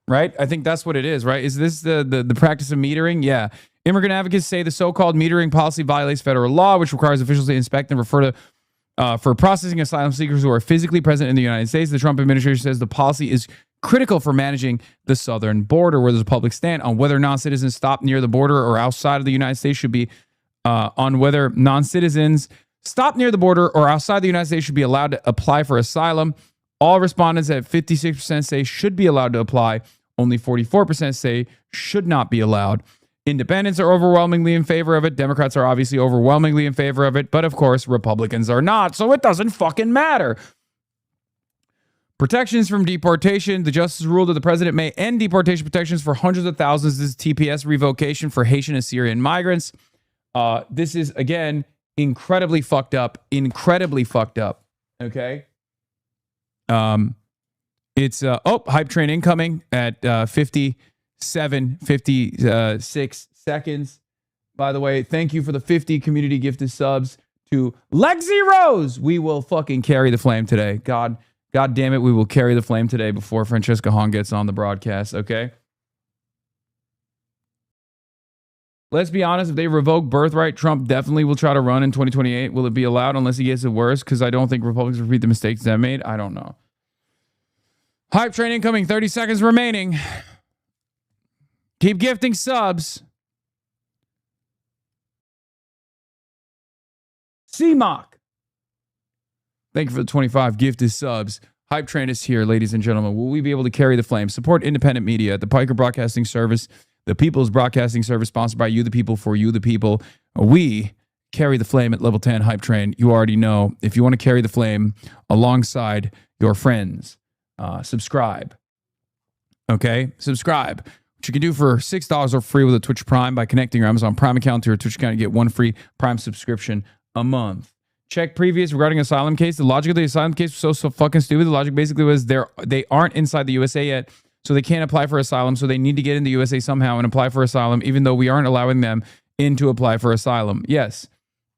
Right? I think that's what it is, right? Is this the practice of metering? Yeah. Immigrant advocates say the so-called metering policy violates federal law, which requires officials to inspect and refer to for processing asylum seekers who are physically present in the United States. The Trump administration says the policy is critical for managing the southern border, where there's a public stand on whether non-citizens stop near the border or outside of the United States should be on whether non-citizens stop near the border or outside the United States should be allowed to apply for asylum. All respondents at 56% say should be allowed to apply. Only 44% say should not be allowed. Independents are overwhelmingly in favor of it. Democrats are obviously overwhelmingly in favor of it. But of course, Republicans are not. So it doesn't fucking matter. Protections from deportation. The justice ruled that the president may end deportation protections for hundreds of thousands. This is TPS revocation for Haitian and Syrian migrants. This is, again, incredibly fucked up. Incredibly fucked up. Okay? It's, hype train incoming at 56 seconds. By the way, thank you for the 50 community gifted subs to Lexi Rose. We will fucking carry the flame today. God damn it, we will carry the flame today before Francesca Hong gets on the broadcast, okay? Let's be honest, if they revoke birthright, Trump definitely will try to run in 2028. Will it be allowed unless he gets it worse? Because I don't think Republicans repeat the mistakes they made. I don't know. Hype train incoming, 30 seconds remaining. Keep gifting subs. CMOC. Thank you for the 25 gifted subs. Hype Train is here, ladies and gentlemen. Will we be able to carry the flame? Support independent media at the Piker Broadcasting Service, the People's Broadcasting Service, sponsored by you, the people, for you, the people. We carry the flame at level 10 Hype Train. You already know. If you want to carry the flame alongside your friends, subscribe. Okay? Subscribe. What you can do for $6 or free with a Twitch Prime by connecting your Amazon Prime account to your Twitch account. You get one free Prime subscription a month. Check previous regarding asylum case. The logic of the asylum case was so fucking stupid. The logic basically was they aren't inside the USA yet, so they can't apply for asylum. So they need to get in the USA somehow and apply for asylum, even though we aren't allowing them in to apply for asylum. Yes,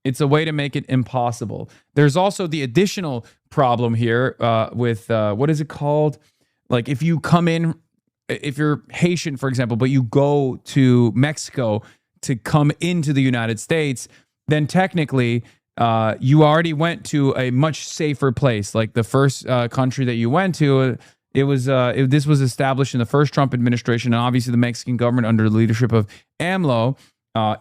it's a way to make it impossible. There's also the additional problem here with what is it called? Like if you come in, if you're Haitian, for example, but you go to Mexico to come into the United States, then technically you already went to a much safer place. Like the first country that you went to, this was established in the first Trump administration, and obviously the Mexican government under the leadership of AMLO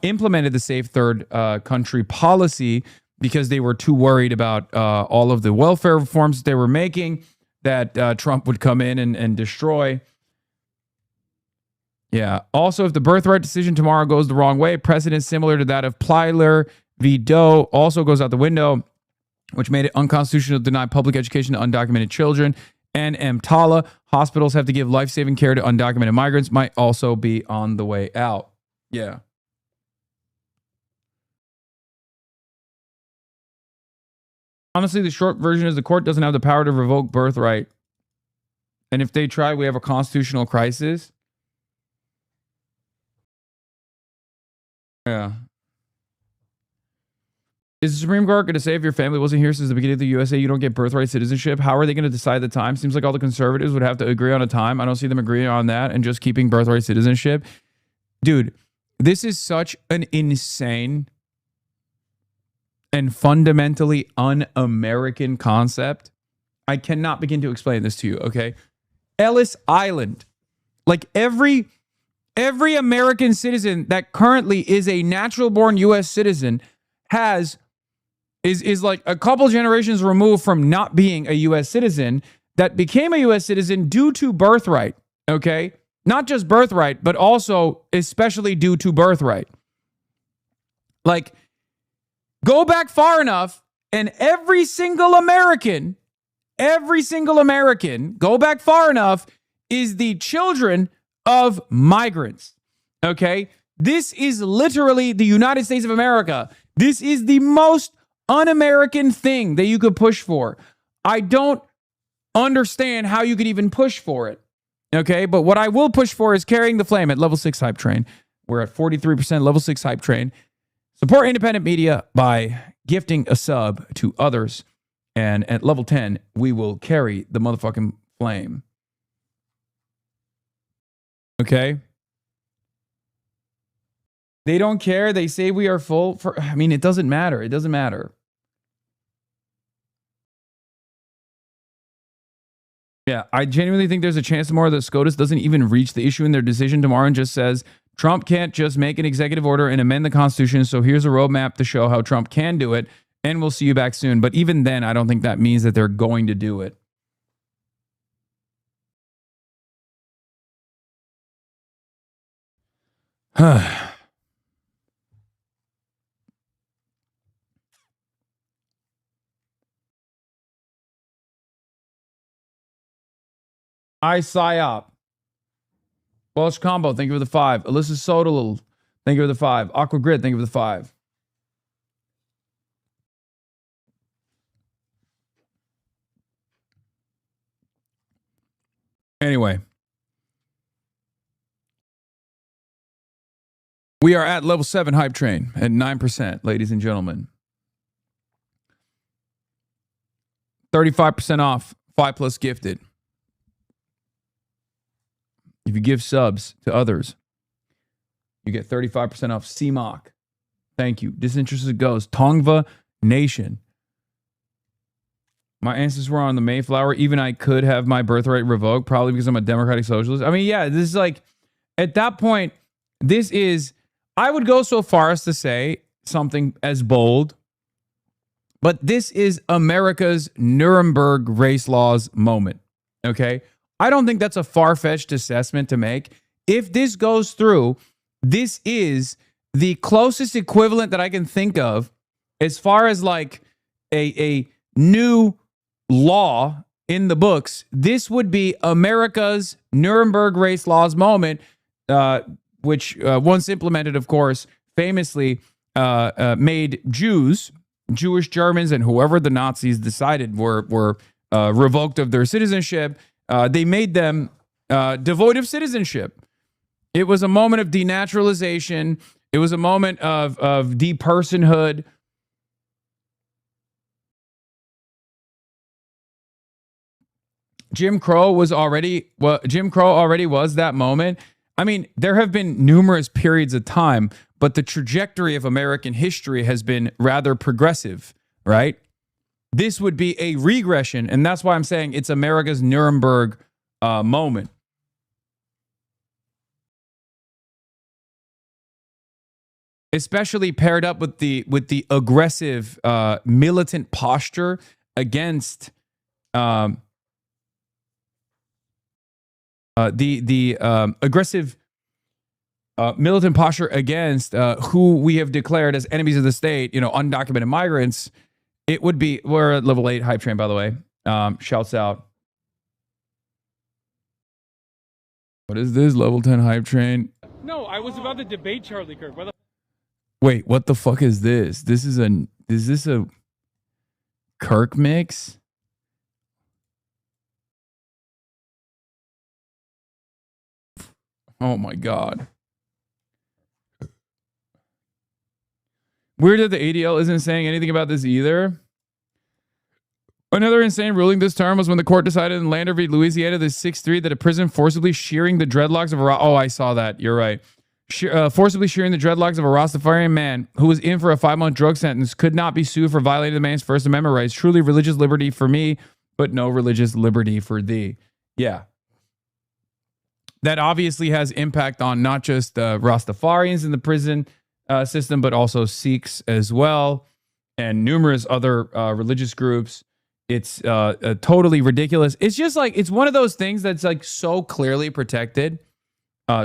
implemented the safe third country policy because they were too worried about all of the welfare reforms that they were making that Trump would come in and destroy. Yeah. Also, if the birthright decision tomorrow goes the wrong way, precedent similar to that of Plyler v. Doe also goes out the window, which made it unconstitutional to deny public education to undocumented children. And EMTALA, hospitals have to give life-saving care to undocumented migrants, might also be on the way out. Yeah. Honestly, the short version is the court doesn't have the power to revoke birthright. And if they try, we have a constitutional crisis. Yeah. Is the Supreme Court going to say if your family wasn't here since the beginning of the USA, you don't get birthright citizenship? How are they going to decide the time? Seems like all the conservatives would have to agree on a time. I don't see them agreeing on that and just keeping birthright citizenship. Dude, this is such an insane and fundamentally un-American concept. I cannot begin to explain this to you, okay? Ellis Island. Like every American citizen that currently is a natural-born U.S. citizen is like a couple generations removed from not being a U.S. citizen that became a U.S. citizen due to birthright, okay? Not just birthright, but also especially due to birthright. Like, go back far enough, and every single American, go back far enough, is the children of migrants, okay? This is literally the United States of America. This is the most un-American thing that you could push for. I don't understand how you could even push for it, okay? But what I will push for is carrying the flame at level 6 Hype Train. We're at 43% level 6 Hype Train. Support independent media by gifting a sub to others. And at level 10, we will carry the motherfucking flame. Okay? They don't care. They say we are full. I mean, it doesn't matter. It doesn't matter. Yeah, I genuinely think there's a chance tomorrow that SCOTUS doesn't even reach the issue in their decision tomorrow and just says, Trump can't just make an executive order and amend the Constitution, so here's a roadmap to show how Trump can do it, and we'll see you back soon. But even then, I don't think that means that they're going to do it. PsyOp. Welsh Combo, thank you for the 5. Alyssa Sodal, thank you for the 5. Aqua Grid, thank you for the 5. Anyway. We are at level 7 Hype Train at 9%, ladies and gentlemen. 35% off, 5+ gifted. If you give subs to others, you get 35% off CMOC. Thank you. Disinterested Ghost. Tongva Nation. My ancestors were on the Mayflower. Even I could have my birthright revoked, probably because I'm a democratic socialist. I mean, yeah, this is like, at that point, this is, I would go so far as to say something as bold but this is America's Nuremberg race laws moment. Okay? I don't think that's a far-fetched assessment to make. If this goes through, this is the closest equivalent that I can think of as far as like a new law in the books. This would be America's Nuremberg race laws moment, which once implemented, of course, famously made Jewish Germans, and whoever the Nazis decided were revoked of their citizenship. They made them devoid of citizenship. It was a moment of denaturalization. It was a moment of depersonhood. Jim Crow already was that moment. I mean, there have been numerous periods of time, but the trajectory of American history has been rather progressive, right? This would be a regression, and that's why I'm saying it's America's Nuremberg moment. Especially paired up with the aggressive militant posture against aggressive militant posture against who we have declared as enemies of the state, undocumented migrants. It would be, we're at level 8 hype train, by the way. Shouts out. What is this? Level 10 hype train? No, I was about to debate Charlie Kirk. Wait, what the fuck is this? Is this a Kirk mix? Oh my God. Weird that the ADL isn't saying anything about this either. Another insane ruling this term was when the court decided in Lander v. Louisiana, the 6-3, that a prison forcibly shearing the dreadlocks of a... Oh, I saw that. You're right. Forcibly shearing the dreadlocks of a Rastafarian man who was in for a 5-month drug sentence could not be sued for violating the man's First Amendment rights. Truly religious liberty for me, but no religious liberty for thee. Yeah. That obviously has impact on not just Rastafarians in the prison system, but also Sikhs as well, and numerous other religious groups. It's totally ridiculous. It's just like, it's one of those things that's like so clearly protected,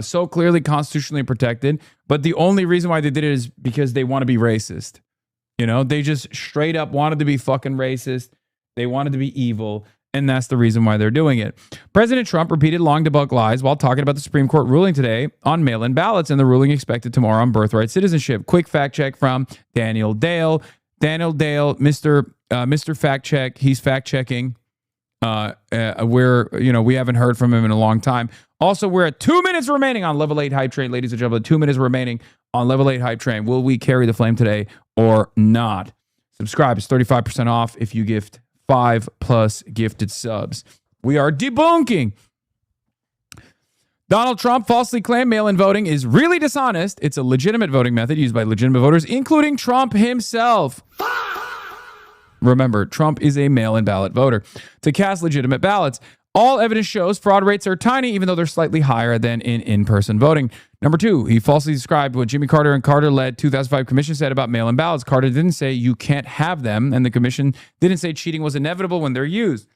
so clearly constitutionally protected, but the only reason why they did it is because they want to be racist. They just straight up wanted to be fucking racist. They wanted to be evil. And that's the reason why they're doing it. President Trump repeated long debunked lies while talking about the Supreme Court ruling today on mail-in ballots and the ruling expected tomorrow on birthright citizenship. Quick fact check from Daniel Dale. Daniel Dale, Mr. Fact Check. He's fact checking. We haven't heard from him in a long time. Also, we're at 2 minutes remaining on level 8 hype train, ladies and gentlemen. 2 minutes remaining on level 8 hype train. Will we carry the flame today or not? Subscribe. It's 35% off if you gift 5+ gifted subs. We are debunking. Donald Trump falsely claimed mail-in voting is really dishonest. It's a legitimate voting method used by legitimate voters, including Trump himself. Remember, Trump is a mail-in ballot voter to cast legitimate ballots. All evidence shows fraud rates are tiny, even though they're slightly higher than in-person voting. Number 2, he falsely described what Jimmy Carter and Carter-led 2005 commission said about mail-in ballots. Carter didn't say you can't have them, and the commission didn't say cheating was inevitable when they're used.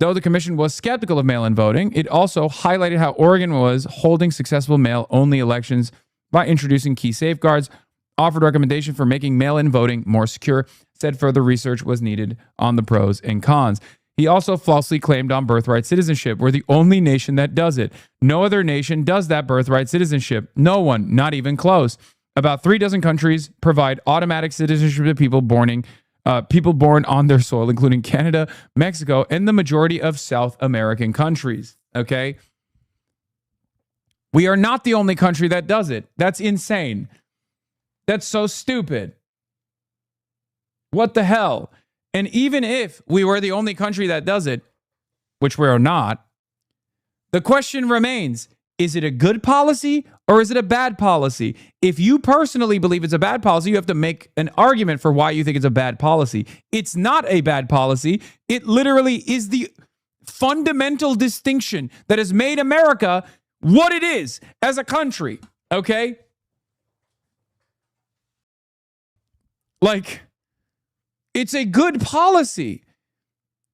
Though the commission was skeptical of mail-in voting, it also highlighted how Oregon was holding successful mail-only elections by introducing key safeguards, offered recommendation for making mail-in voting more secure, said further research was needed on the pros and cons. He also falsely claimed on birthright citizenship. We're the only nation that does it. No other nation does that birthright citizenship. No one, not even close. About 36 countries provide automatic citizenship to people born on their soil, including Canada, Mexico, and the majority of South American countries. Okay? We are not the only country that does it. That's insane. That's so stupid. What the hell? And even if we were the only country that does it, which we are not, the question remains, is it a good policy or is it a bad policy? If you personally believe it's a bad policy, you have to make an argument for why you think it's a bad policy. It's not a bad policy. It literally is the fundamental distinction that has made America what it is as a country, okay? It's a good policy.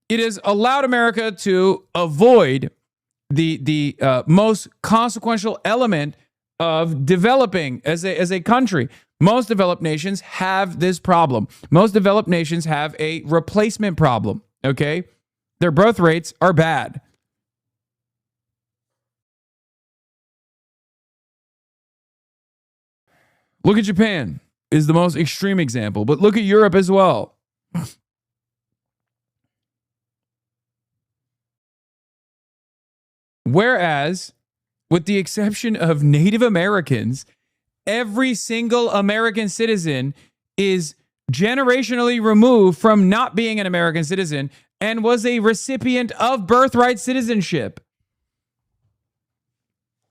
It has allowed America to avoid the most consequential element of developing as a country. Most developed nations have this problem. Most developed nations have a replacement problem, okay? Their birth rates are bad. Look at Japan is the most extreme example, but look at Europe as well. Whereas, with the exception of Native Americans, every single American citizen is generationally removed from not being an American citizen and was a recipient of birthright citizenship.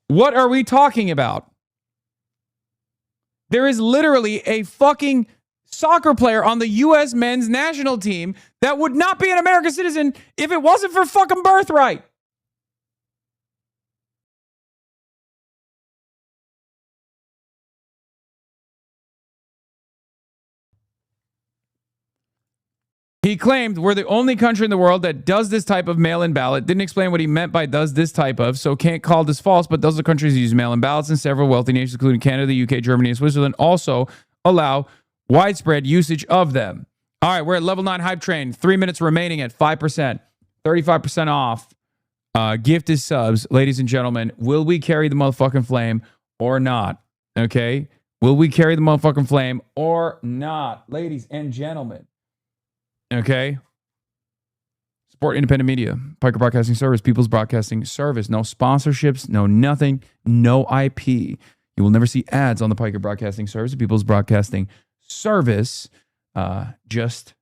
What are we talking about? There is literally a fucking soccer player on the U.S. men's national team that would not be an American citizen if it wasn't for fucking birthright. He claimed we're the only country in the world that does this type of mail-in ballot. Didn't explain what he meant by does this type of, so can't call this false, but those are countries that use mail-in ballots, and several wealthy nations, including Canada, the UK, Germany, and Switzerland, also allow widespread usage of them. All right, we're at level 9 hype train. 3 minutes remaining at 5%. 35% off. Gifted subs. Ladies and gentlemen, will we carry the motherfucking flame or not? Okay? Will we carry the motherfucking flame or not? Ladies and gentlemen. Okay. Support independent media. Piker Broadcasting Service, People's Broadcasting Service. No sponsorships, no nothing, no IP. You will never see ads on the Piker Broadcasting Service, People's Broadcasting Service. Just if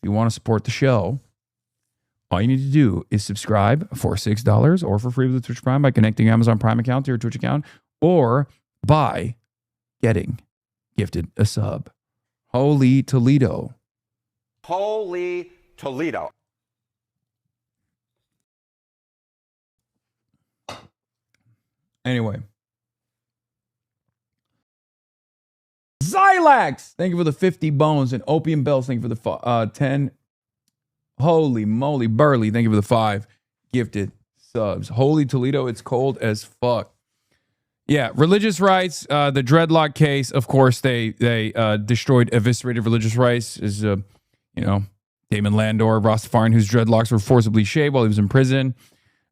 you want to support the show, all you need to do is subscribe for $6 or for free with the Twitch Prime by connecting your Amazon Prime account to your Twitch account or by getting gifted a sub. Holy Toledo. Holy Toledo. Anyway. Xylax, thank you for the 50 bones. And Opium Bells, thank you for the 10. Holy moly. Burley, thank you for the 5 gifted subs. Holy Toledo, it's cold as fuck. Yeah, religious rights, the dreadlock case, of course, they destroyed, eviscerated religious rights. Is Damon Landor, Rastafarian, whose dreadlocks were forcibly shaved while he was in prison.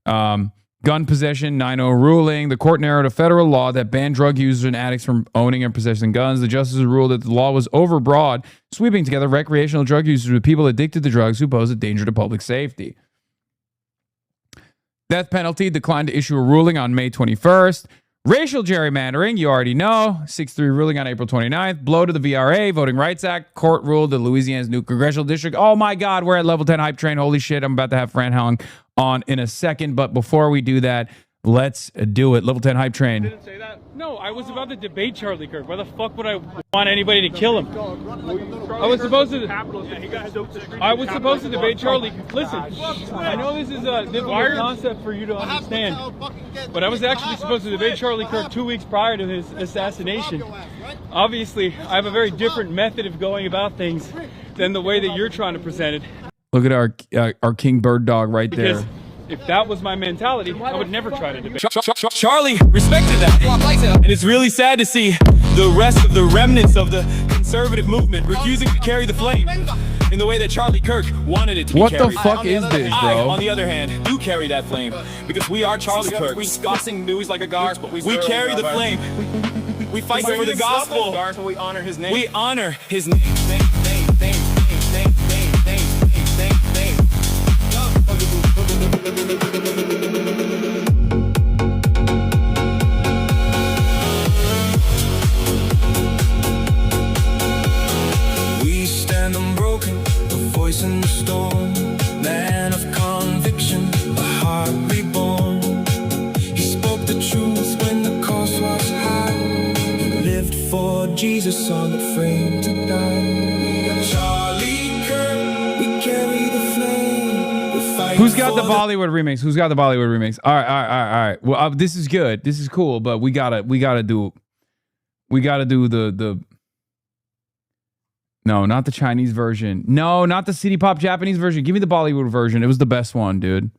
Gun possession, 9-0 ruling. The court narrowed a federal law that banned drug users and addicts from owning and possessing guns. The justices ruled that the law was overbroad, sweeping together recreational drug users with people addicted to drugs who pose a danger to public safety. Death penalty declined to issue a ruling on May 21st. Racial gerrymandering, you already know. 6-3 ruling on April 29th. Blow to the VRA, Voting Rights Act. Court ruled that Louisiana's new congressional district. Oh my God, we're at level 10 hype train. Holy shit, I'm about to have Fran Hong on in a second. But before we do that, let's do it. Level 10 hype train. Didn't say that. No, I was about to debate Charlie Kirk. Why the fuck would I want anybody to kill him? I was supposed to debate Charlie. Listen, I know this is a difficult concept for you to understand, but I was actually supposed to debate Charlie Kirk 2 weeks prior to his assassination. Obviously, I have a very different method of going about things than the way that you're trying to present it. Look at our King Bird Dog right there. Because if that was my mentality, I would never try to debate. Charlie respected that. And it's really sad to see the rest of the remnants of the conservative movement refusing to carry the flame in the way that Charlie Kirk wanted it to be carried. What the fuck is this, bro? On the other hand, do carry that flame because we are Charlie Kirk. We sing news like a god. We carry the flame. We fight for the gospel. We honor his name. We honor his name. We stand unbroken, a voice in the storm, man of conviction, a heart reborn. He spoke the truth when the cost was high. He lived for Jesus on the frame to die. Charlie Kirk, we carry the flame. We'll fight. Who's got the Bollywood remix? Who's got the Bollywood remix? All right. Well, this is good. This is cool, but we gotta do the No, not the Chinese version. No, not the CD Pop Japanese version. Give me the Bollywood version. It was the best one, dude.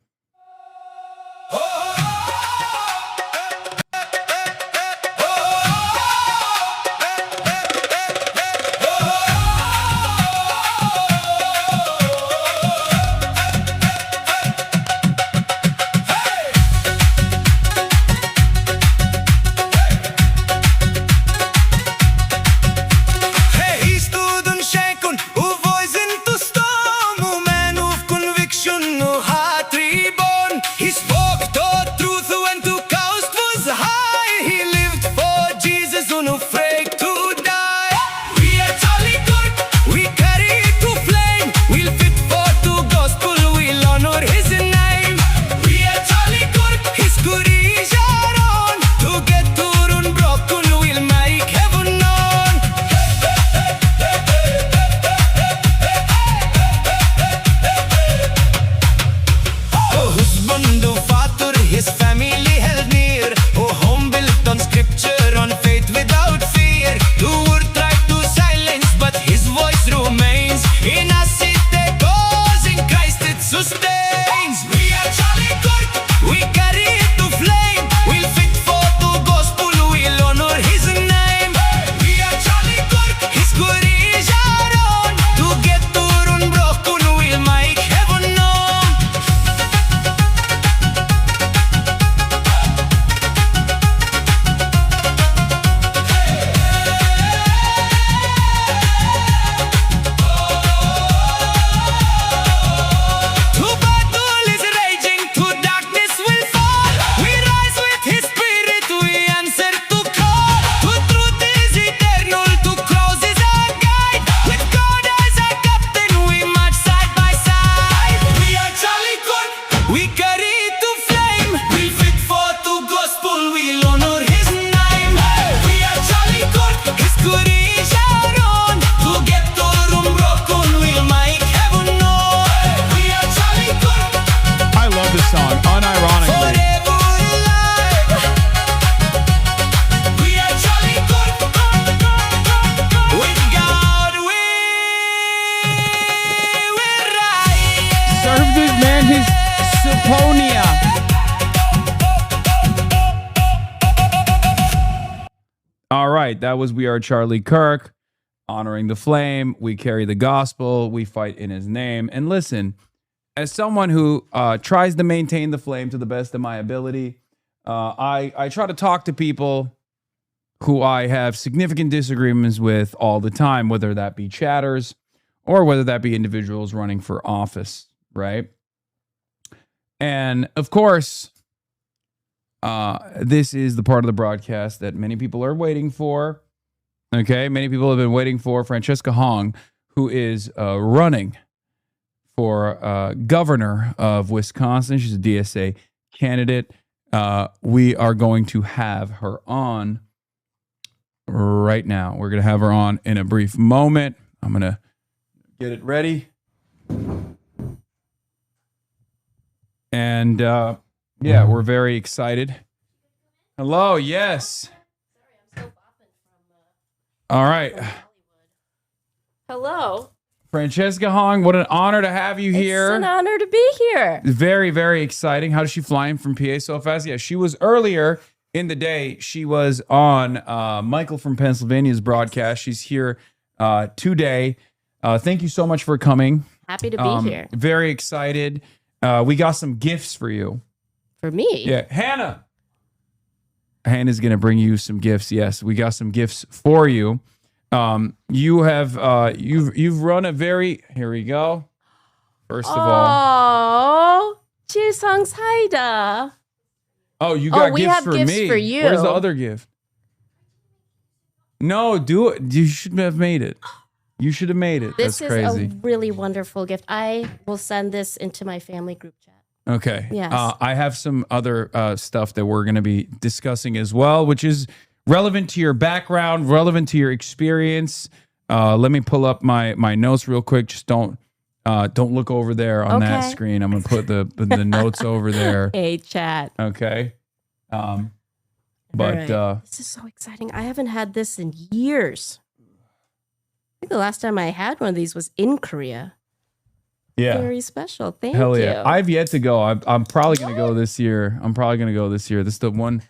All right, that was We Are Charlie Kirk, honoring the flame. We carry the gospel. We fight in his name. And listen, as someone who tries to maintain the flame to the best of my ability, I try to talk to people who I have significant disagreements with all the time, whether that be chatters or whether that be individuals running for office, right? And of course, this is the part of the broadcast that many people are waiting for. Okay, many people have been waiting for Francesca Hong, who is running for governor of Wisconsin. She's a DSA candidate. We are going to have her on right now. We're going to have her on in a brief moment. I'm going to get it ready. And yeah, we're very excited. Hello, yes. All right. Hello. Francesca Hong, what an honor to have you here. It's an honor to be here. Very, very exciting. How does she fly in from PA so fast? Yeah, she was earlier in the day. She was on Michael from Pennsylvania's broadcast. She's here today. Thank you so much for coming. Happy to be here. Very excited. We got some gifts for you. For me? Yeah. Hannah's going to bring you some gifts. Yes, we got some gifts for you. You have you've run a very, here we go. First of all. Oh, 지성사이다. Oh, you got we gifts have for gifts me. for you. Where's the other gift? No, do it. You should have made it. You should have made it. This That's crazy. is a really wonderful gift. I will send this into my family group chat. Okay. Yes. I have some other stuff that we're going to be discussing as well, which is relevant to your background, relevant to your experience. Let me pull up my notes real quick. Just don't look over there on that screen. I'm going to put the notes over there. Hey, chat. Okay. But right. This is so exciting. I haven't had this in years. think the last time I had one of these was in Korea. Yeah. Very special. Thank Hell you. yeah. I've yet to go. I'm probably going to go this year. This is the one.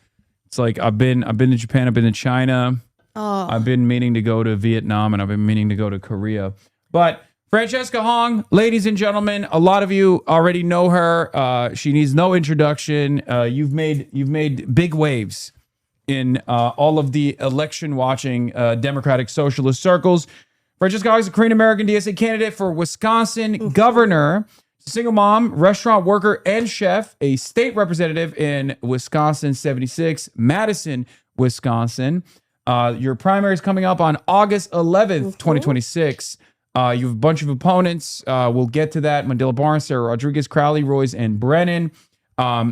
It's like I've been to Japan. I've been to China. Oh. I've been meaning to go to Vietnam, and I've been meaning to go to Korea. But Francesca Hong, ladies and gentlemen, a lot of you already know her. She needs no introduction. You've made big waves in all of the election watching Democratic Socialist circles. Francesca Hong is a Korean American DSA candidate for Wisconsin governor, single mom, restaurant worker, and chef, a state representative in Wisconsin 76, Madison, Wisconsin. Your primary is coming up on August 11th, 2026. You have a bunch of opponents. We'll get to that. Mandela Barnes, Sarah Rodriguez, Crowley, Royce, and Brennan.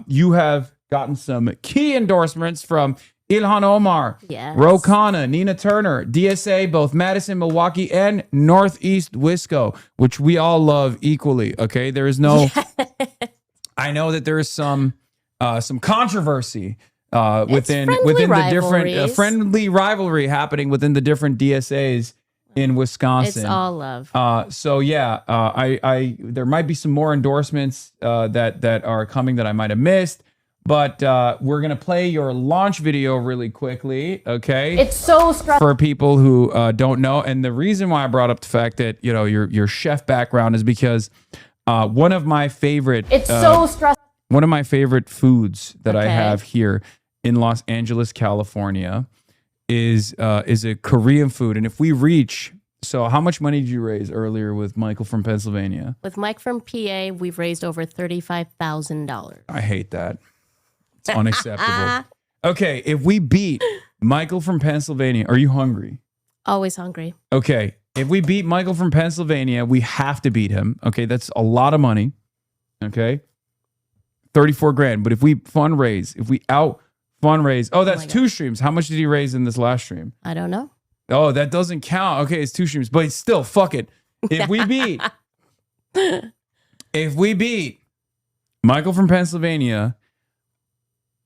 You have gotten some key endorsements from Ilhan Omar, Yes. Ro Khanna, Nina Turner, DSA, both Madison, Milwaukee, and Northeast Wisco, which we all love equally. Okay, there is no. I know that there is some controversy within the different friendly rivalry happening within the different DSAs in Wisconsin. It's all love. So yeah, I there might be some more endorsements that are coming that I might have missed. But we're going to play your launch video really quickly, okay? It's so stressful. For people who don't know. And the reason why I brought up the fact that, you know, your chef background is because one of my favorite... It's so stressful. One of my favorite foods that I have here in Los Angeles, California is a Korean food. And if we reach... So how much money did you raise earlier with Michael from Pennsylvania? With Mike from PA, we've raised over $35,000. I hate that. It's unacceptable. Okay, if we beat Michael from Pennsylvania, are you hungry? Always hungry. Okay, if we beat Michael from Pennsylvania, we have to beat him. Okay, that's a lot of money. Okay, 34 grand. But if we fundraise, if we out fundraise, that's two streams. How much did he raise in this last stream? I don't know. Oh, that doesn't count. Okay, it's two streams, but still, fuck it. If we beat Michael from Pennsylvania,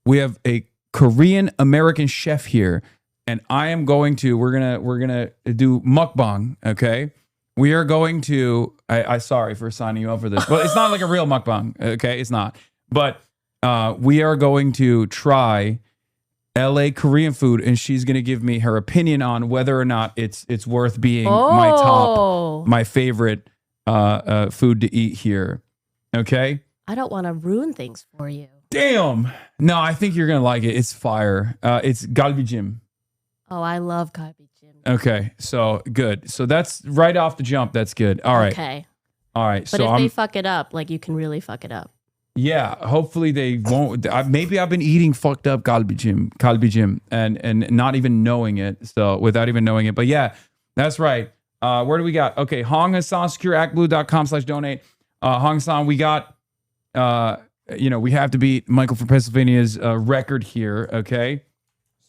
we have a Korean American chef here, and we're gonna do mukbang. Okay, we are going to. I sorry for signing you up for this, but it's not like a real mukbang. Okay, it's not. But we are going to try LA Korean food, and she's gonna give me her opinion on whether or not it's worth being my favorite food to eat here. Okay. I don't want to ruin things for you. Damn. No, I think you're going to like it. It's fire. It's galbijim. Oh, I love galbijim. Okay. So good. So that's right off the jump. That's good. All right. Okay. All right. But if they fuck it up, like you can really fuck it up. Yeah. Hopefully they won't. Maybe I've been eating fucked up galbijim and not even knowing it. So without even knowing it. But yeah, that's right. Where do we got? Okay. Hong Hasan, secureactblue.com/donate. Hong Hasan, we got, we have to beat Michael from Pennsylvania's record here, okay?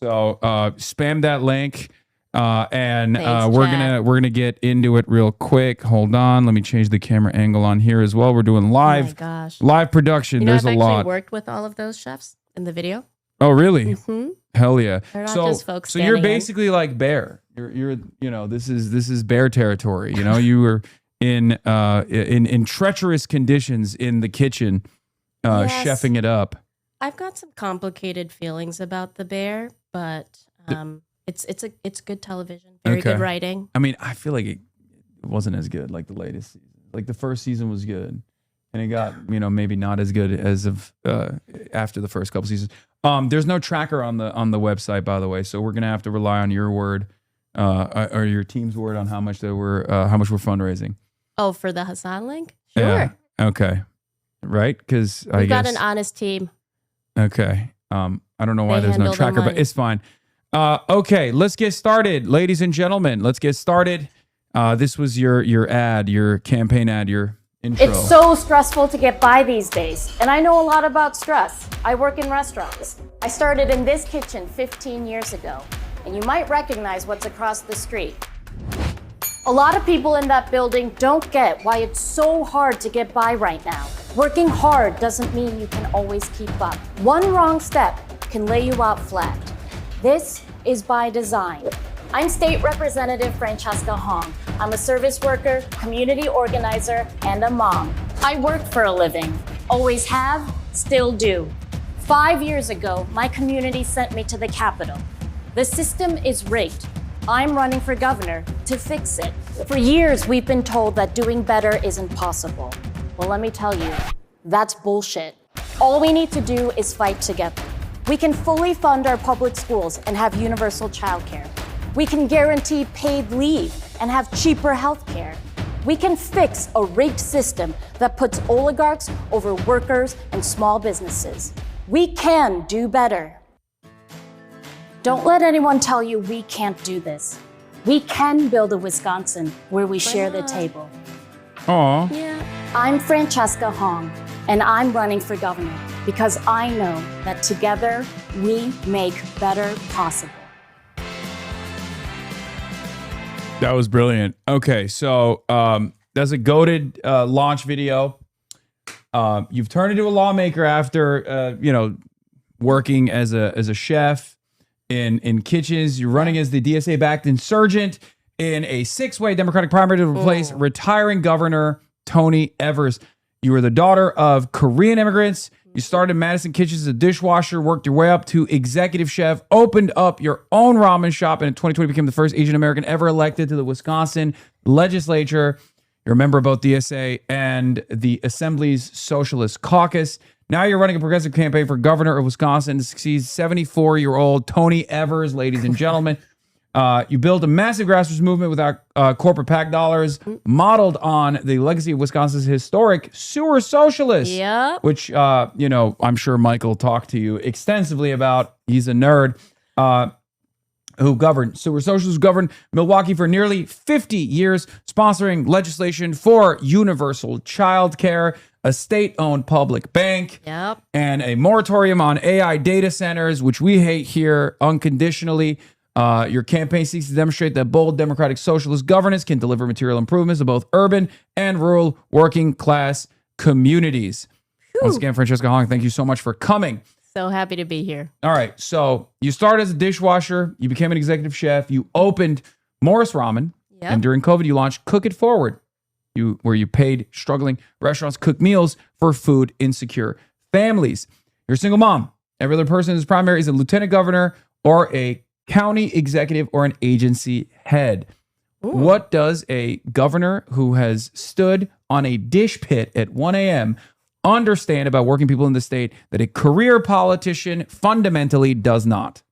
So spam that link, and we're gonna get into it real quick. Hold on, let me change the camera angle on here as well. We're doing live production. There's I've a lot. Actually worked with all of those chefs in the video. Oh, really? Mm-hmm. Hell yeah! They're not just folks. So you're basically like Bear. You're this is Bear territory. You know, you were in treacherous conditions in the kitchen. Chefing it up. I've got some complicated feelings about The Bear, but it's good television, very good writing. I mean, I feel like it wasn't as good like the latest season. Like the first season was good, and it got maybe not as good as of after the first couple seasons. There's no tracker on the website, by the way, so we're gonna have to rely on your word or your team's word on how much we're fundraising. Oh, for the Hasan link? Sure. Yeah. Okay. Right? Because I guess got an honest team. Okay. I don't know why there's no tracker, but it's fine. Okay, let's get started, ladies and gentlemen. Let's get started. This was your ad, your campaign ad, your intro. It's so stressful to get by these days, and I know a lot about stress. I work in restaurants. I started in this kitchen 15 years ago, and you might recognize what's across the street. A lot of people in that building don't get why it's so hard to get by right now. Working hard doesn't mean you can always keep up. One wrong step can lay you out flat. This is by design. I'm State Representative Francesca Hong. I'm a service worker, community organizer, and a mom. I work for a living. Always have, still do. 5 years ago, my community sent me to the Capitol. The system is rigged. I'm running for governor to fix it. For years, we've been told that doing better isn't possible. Well, let me tell you, that's bullshit. All we need to do is fight together. We can fully fund our public schools and have universal childcare. We can guarantee paid leave and have cheaper healthcare. We can fix a rigged system that puts oligarchs over workers and small businesses. We can do better. Don't let anyone tell you we can't do this. We can build a Wisconsin where we share the table. Aw. Yeah. I'm Francesca Hong, and I'm running for governor because I know that together we make better possible. That was brilliant. Okay, so that's a goated launch video. You've turned into a lawmaker after working as a chef in kitchens. You're running as the DSA-backed insurgent in a 6-way Democratic primary to replace retiring Governor Tony Evers. You were the daughter of Korean immigrants. You started in Madison Kitchens as a dishwasher, worked your way up to executive chef, opened up your own ramen shop, and in 2020 became the first Asian American ever elected to the Wisconsin legislature. You're a member of both DSA and the Assembly's Socialist Caucus. Now you're running a progressive campaign for governor of Wisconsin to succeed 74-year-old Tony Evers, ladies and gentlemen. You built a massive grassroots movement without corporate PAC dollars, modeled on the legacy of Wisconsin's historic sewer socialists, which, I'm sure Michael talked to you extensively about. He's a nerd. Who governed sewer socialists, governed Milwaukee for nearly 50 years, sponsoring legislation for universal child care, a state-owned public bank, and a moratorium on AI data centers, which we hate here unconditionally. Your campaign seeks to demonstrate that bold democratic socialist governance can deliver material improvements to both urban and rural working class communities. Once again, Francesca Hong, thank you so much for coming. So happy to be here. All right. So you started as a dishwasher. You became an executive chef. You opened Morris Ramen. Yep. And during COVID, you launched Cook It Forward, where you paid struggling restaurants cook meals for food insecure families. You're a single mom. Every other person in this primary is a lieutenant governor or a county executive or an agency head. Ooh. What does a governor who has stood on a dish pit at 1 a.m. understand about working people in the state that a career politician fundamentally does not?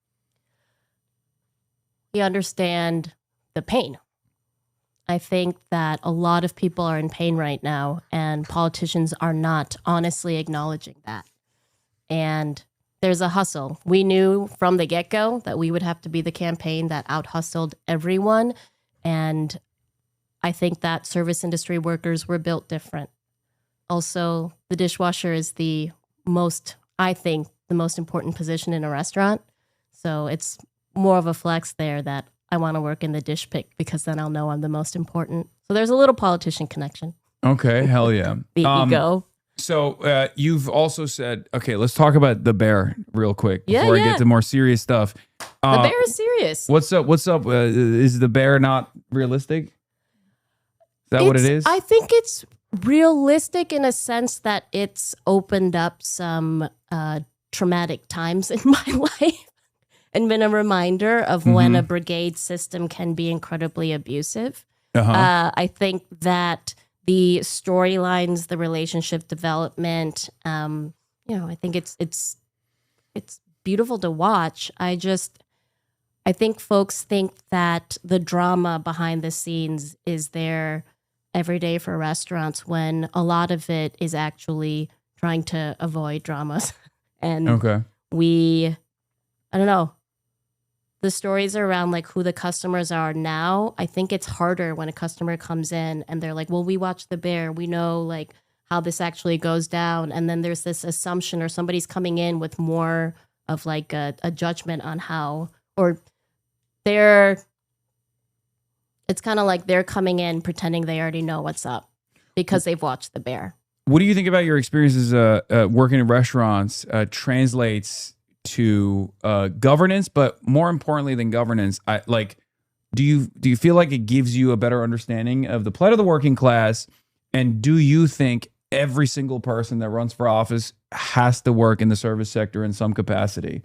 We understand the pain. I think that a lot of people are in pain right now, and politicians are not honestly acknowledging that. And there's a hustle. We knew from the get-go that we would have to be the campaign that out-hustled everyone. And I think that service industry workers were built different. Also, the dishwasher is the most important position in a restaurant. So it's more of a flex there that I want to work in the dish pit because then I'll know I'm the most important. So there's a little politician connection. Okay, hell yeah. The ego. So you've also said, okay, let's talk about the bear real quick before I get to more serious stuff. The bear is serious. What's up? Is the bear not realistic? Is that what it is? I think it's realistic in a sense that it's opened up some traumatic times in my life and been a reminder of when a brigade system can be incredibly abusive. I think that the storylines, the relationship development, I think it's beautiful to watch. I think folks think that the drama behind the scenes is there every day for restaurants when a lot of it is actually trying to avoid dramas. And I don't know, the stories around like who the customers are now, I think it's harder when a customer comes in and they're like, well, we watch The Bear. We know like how this actually goes down. And then there's this assumption or somebody's coming in with more of like a judgment on how, or it's kind of like they're coming in pretending they already know what's up because they've watched The Bear. What do you think about your experiences working in restaurants translates to governance, but more importantly than governance, do you feel like it gives you a better understanding of the plight of the working class? And do you think every single person that runs for office has to work in the service sector in some capacity?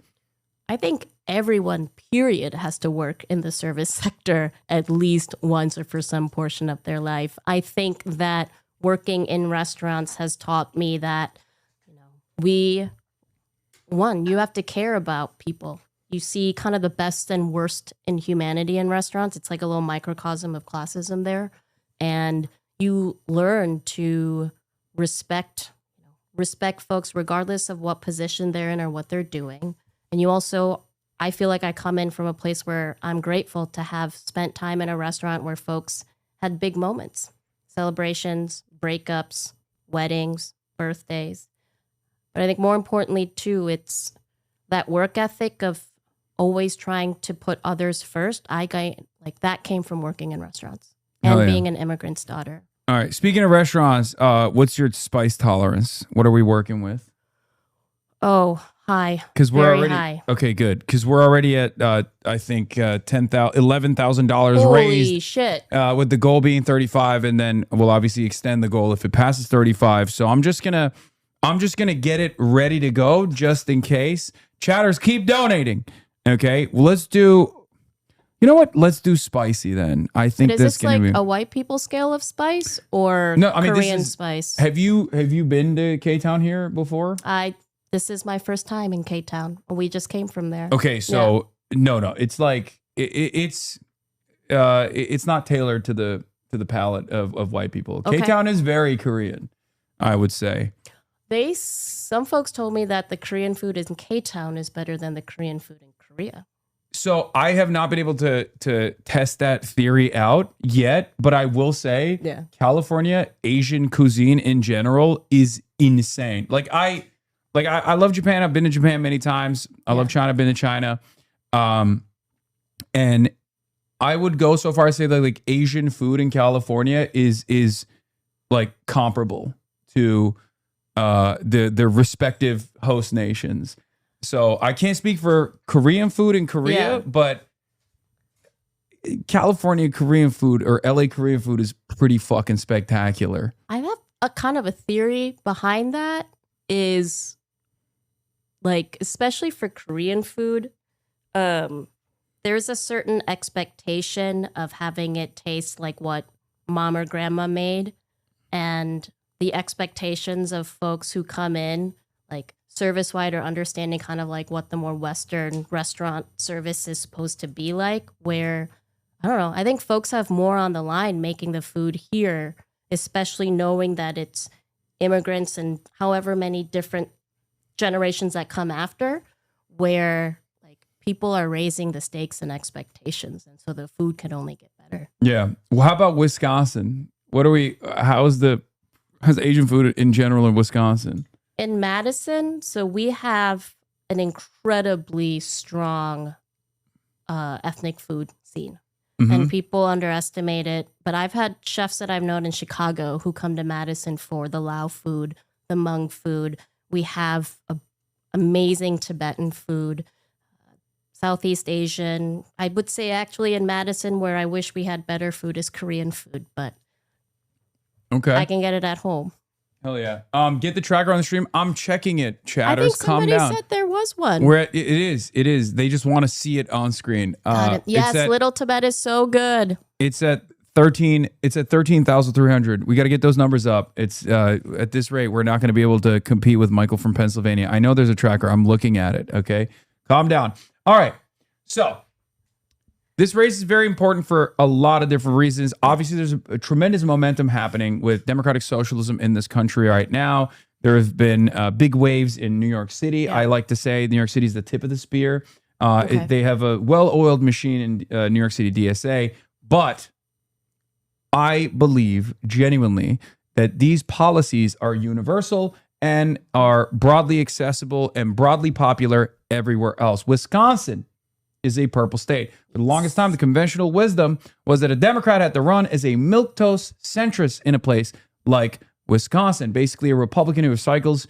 I think everyone, period, has to work in the service sector at least once or for some portion of their life. I think that working in restaurants has taught me that, you have to care about people. You see kind of the best and worst in humanity in restaurants. It's like a little microcosm of classism there. And you learn to respect folks regardless of what position they're in or what they're doing. And you also, I feel like I come in from a place where I'm grateful to have spent time in a restaurant where folks had big moments, celebrations, breakups, weddings, birthdays. But I think more importantly too, it's that work ethic of always trying to put others first. That came from working in restaurants and being an immigrant's daughter. All right. Speaking of restaurants, what's your spice tolerance? What are we working with? Oh, high. Because we're very already high. Okay, good. Because we're already at I think $11,000 Holy raised. shit. With the goal being 35, and then we'll obviously extend the goal if it passes 35. So I'm just gonna get it ready to go just in case. Chatters, keep donating. Okay, well, let's do. You know what? Let's do spicy then. I think But is this this gonna like be a white people scale of spice or no. I mean, Korean spice? Have you been to K-Town here before? This is my first time in K-Town. We just came from there. Okay, so no, it's like it's not tailored to the palate of white people. Okay. K-Town is very Korean, I would say. Some folks told me that the Korean food in K-Town is better than the Korean food in Korea. So I have not been able to test that theory out yet, but I will say California Asian cuisine in general is insane. I love Japan. I've been to Japan many times. I love China. I've been to China. And I would go so far as to say that like Asian food in California is like comparable to the respective host nations. So I can't speak for Korean food in Korea, but California Korean food or LA Korean food is pretty fucking spectacular. I have a kind of a theory behind that is like, especially for Korean food, there's a certain expectation of having it taste like what mom or grandma made. And the expectations of folks who come in, like service-wide or understanding kind of like what the more Western restaurant service is supposed to be like, where, I don't know, I think folks have more on the line making the food here, especially knowing that it's immigrants and however many different generations that come after, where like people are raising the stakes and expectations, and so the food can only get better. Yeah. Well, how about Wisconsin? How's Asian food in general in Wisconsin? In Madison, so we have an incredibly strong ethnic food scene. And people underestimate it. But I've had chefs that I've known in Chicago who come to Madison for the Lao food, the Hmong food. We have amazing Tibetan food, Southeast Asian. I would say actually in Madison where I wish we had better food is Korean food, but I can get it at home. Hell yeah. Get the tracker on the stream. I'm checking it. Chatters, I think somebody calm down. said there was one. It is. They just want to see it on screen. Yes, Little Tibet is so good. It's at 13,300. We got to get those numbers up. It's at this rate, we're not going to be able to compete with Michael from Pennsylvania. I know there's a tracker. I'm looking at it. Okay. Calm down. All right. So this race is very important for a lot of different reasons. Obviously, there's a tremendous momentum happening with democratic socialism in this country right now. There have been big waves in New York City. I like to say New York City is the tip of the spear. They have a well-oiled machine in New York City DSA. But I believe genuinely that these policies are universal and are broadly accessible and broadly popular everywhere else. Wisconsin is a purple state. For the longest time, the conventional wisdom was that a Democrat had to run as a milquetoast centrist in a place like Wisconsin, basically a Republican who cycles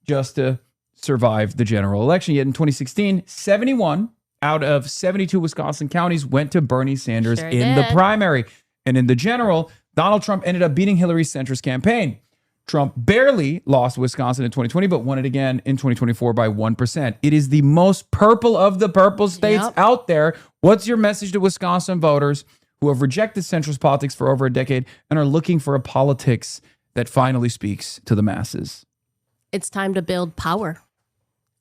just to survive the general election. Yet in 2016, 71 out of 72 Wisconsin counties went to Bernie Sanders Sure in the did. primary. And in the general, Donald Trump ended up beating Hillary's centrist campaign. Trump barely lost Wisconsin in 2020, but won it again in 2024 by 1%. It is the most purple of the purple states out there. What's your message to Wisconsin voters who have rejected centrist politics for over a decade and are looking for a politics that finally speaks to the masses? It's time to build power.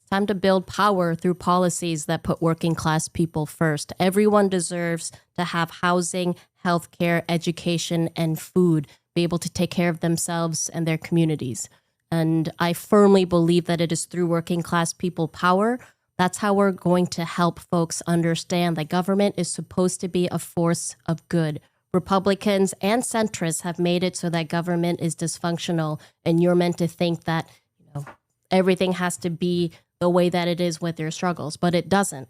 It's time to build power through policies that put working class people first. Everyone deserves to have housing, healthcare, education, and food, be able to take care of themselves and their communities. And I firmly believe that it is through working class people power. That's how we're going to help folks understand that government is supposed to be a force of good. Republicans and centrists have made it so that government is dysfunctional, and you're meant to think that everything has to be the way that it is with their struggles, but it doesn't.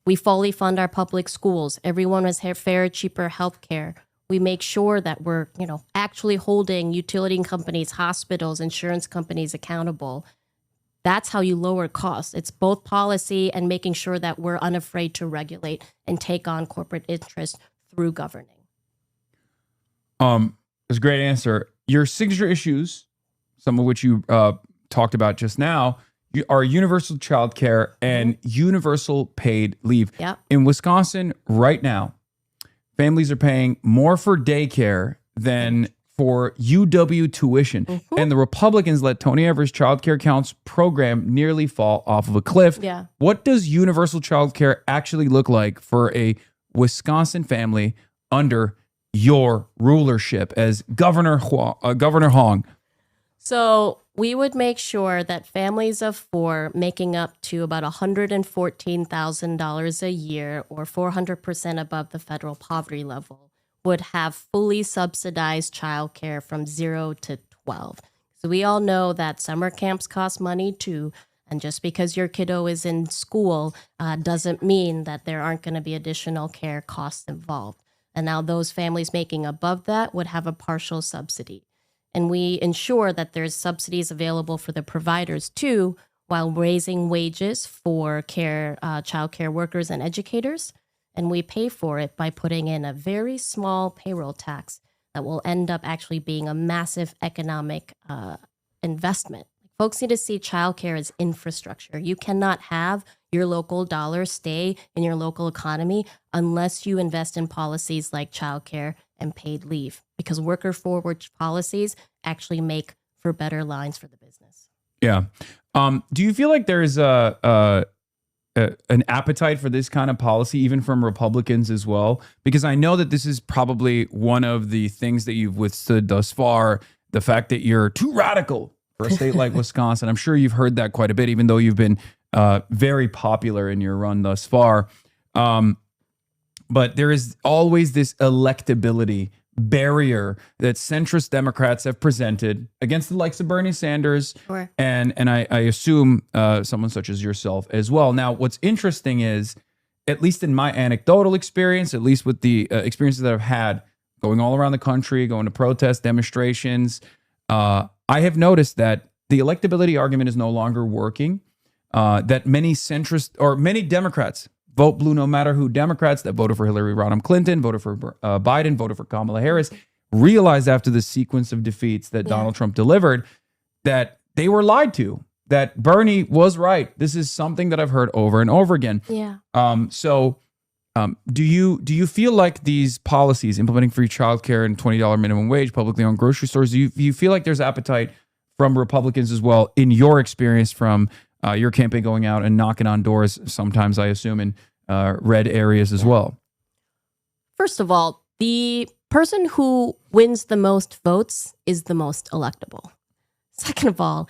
We fully fund our public schools. Everyone has fair, cheaper health care. We make sure that we're, actually holding utility companies, hospitals, insurance companies accountable. That's how you lower costs. It's both policy and making sure that we're unafraid to regulate and take on corporate interests through governing. That's a great answer. Your signature issues, some of which you talked about just now, are universal child care and universal paid leave. Yep. In Wisconsin right now, families are paying more for daycare than for UW tuition. And the Republicans let Tony Evers' child care counts program nearly fall off of a cliff. Yeah. What does universal child care actually look like for a Wisconsin family under your rulership as Governor Hong? So we would make sure that families of four making up to about $114,000 a year or 400% above the federal poverty level would have fully subsidized childcare from 0 to 12. So we all know that summer camps cost money too. And just because your kiddo is in school doesn't mean that there aren't going to be additional care costs involved. And now those families making above that would have a partial subsidy. And we ensure that there's subsidies available for the providers too, while raising wages for child care workers and educators. And we pay for it by putting in a very small payroll tax that will end up actually being a massive economic investment. Folks need to see childcare as infrastructure. You cannot have your local dollar stay in your local economy unless you invest in policies like childcare and paid leave, because worker-forward policies actually make for better lines for the business. Yeah. Do you feel like there's an appetite for this kind of policy, even from Republicans as well? Because I know that this is probably one of the things that you've withstood thus far, the fact that you're too radical for a state like Wisconsin. I'm sure you've heard that quite a bit, even though you've been very popular in your run thus far. But there is always this electability barrier that centrist Democrats have presented against the likes of Bernie Sanders. Sure. And I assume someone such as yourself as well. Now, what's interesting is, at least in my anecdotal experience, at least with the experiences that I've had going all around the country, going to protests, demonstrations, I have noticed that the electability argument is no longer working, that many centrist or many Democrats vote blue, no matter who. Democrats that voted for Hillary Rodham Clinton, voted for Biden, voted for Kamala Harris, realized after the sequence of defeats that Donald Trump delivered that they were lied to, that Bernie was right. This is something that I've heard over and over again. Yeah. Do you feel like these policies, implementing free childcare and $20 minimum wage, publicly owned grocery stores, do you feel like there's appetite from Republicans as well, in your experience from your campaign going out and knocking on doors, sometimes I assume in red areas as well? First of all, the person who wins the most votes is the most electable. Second of all,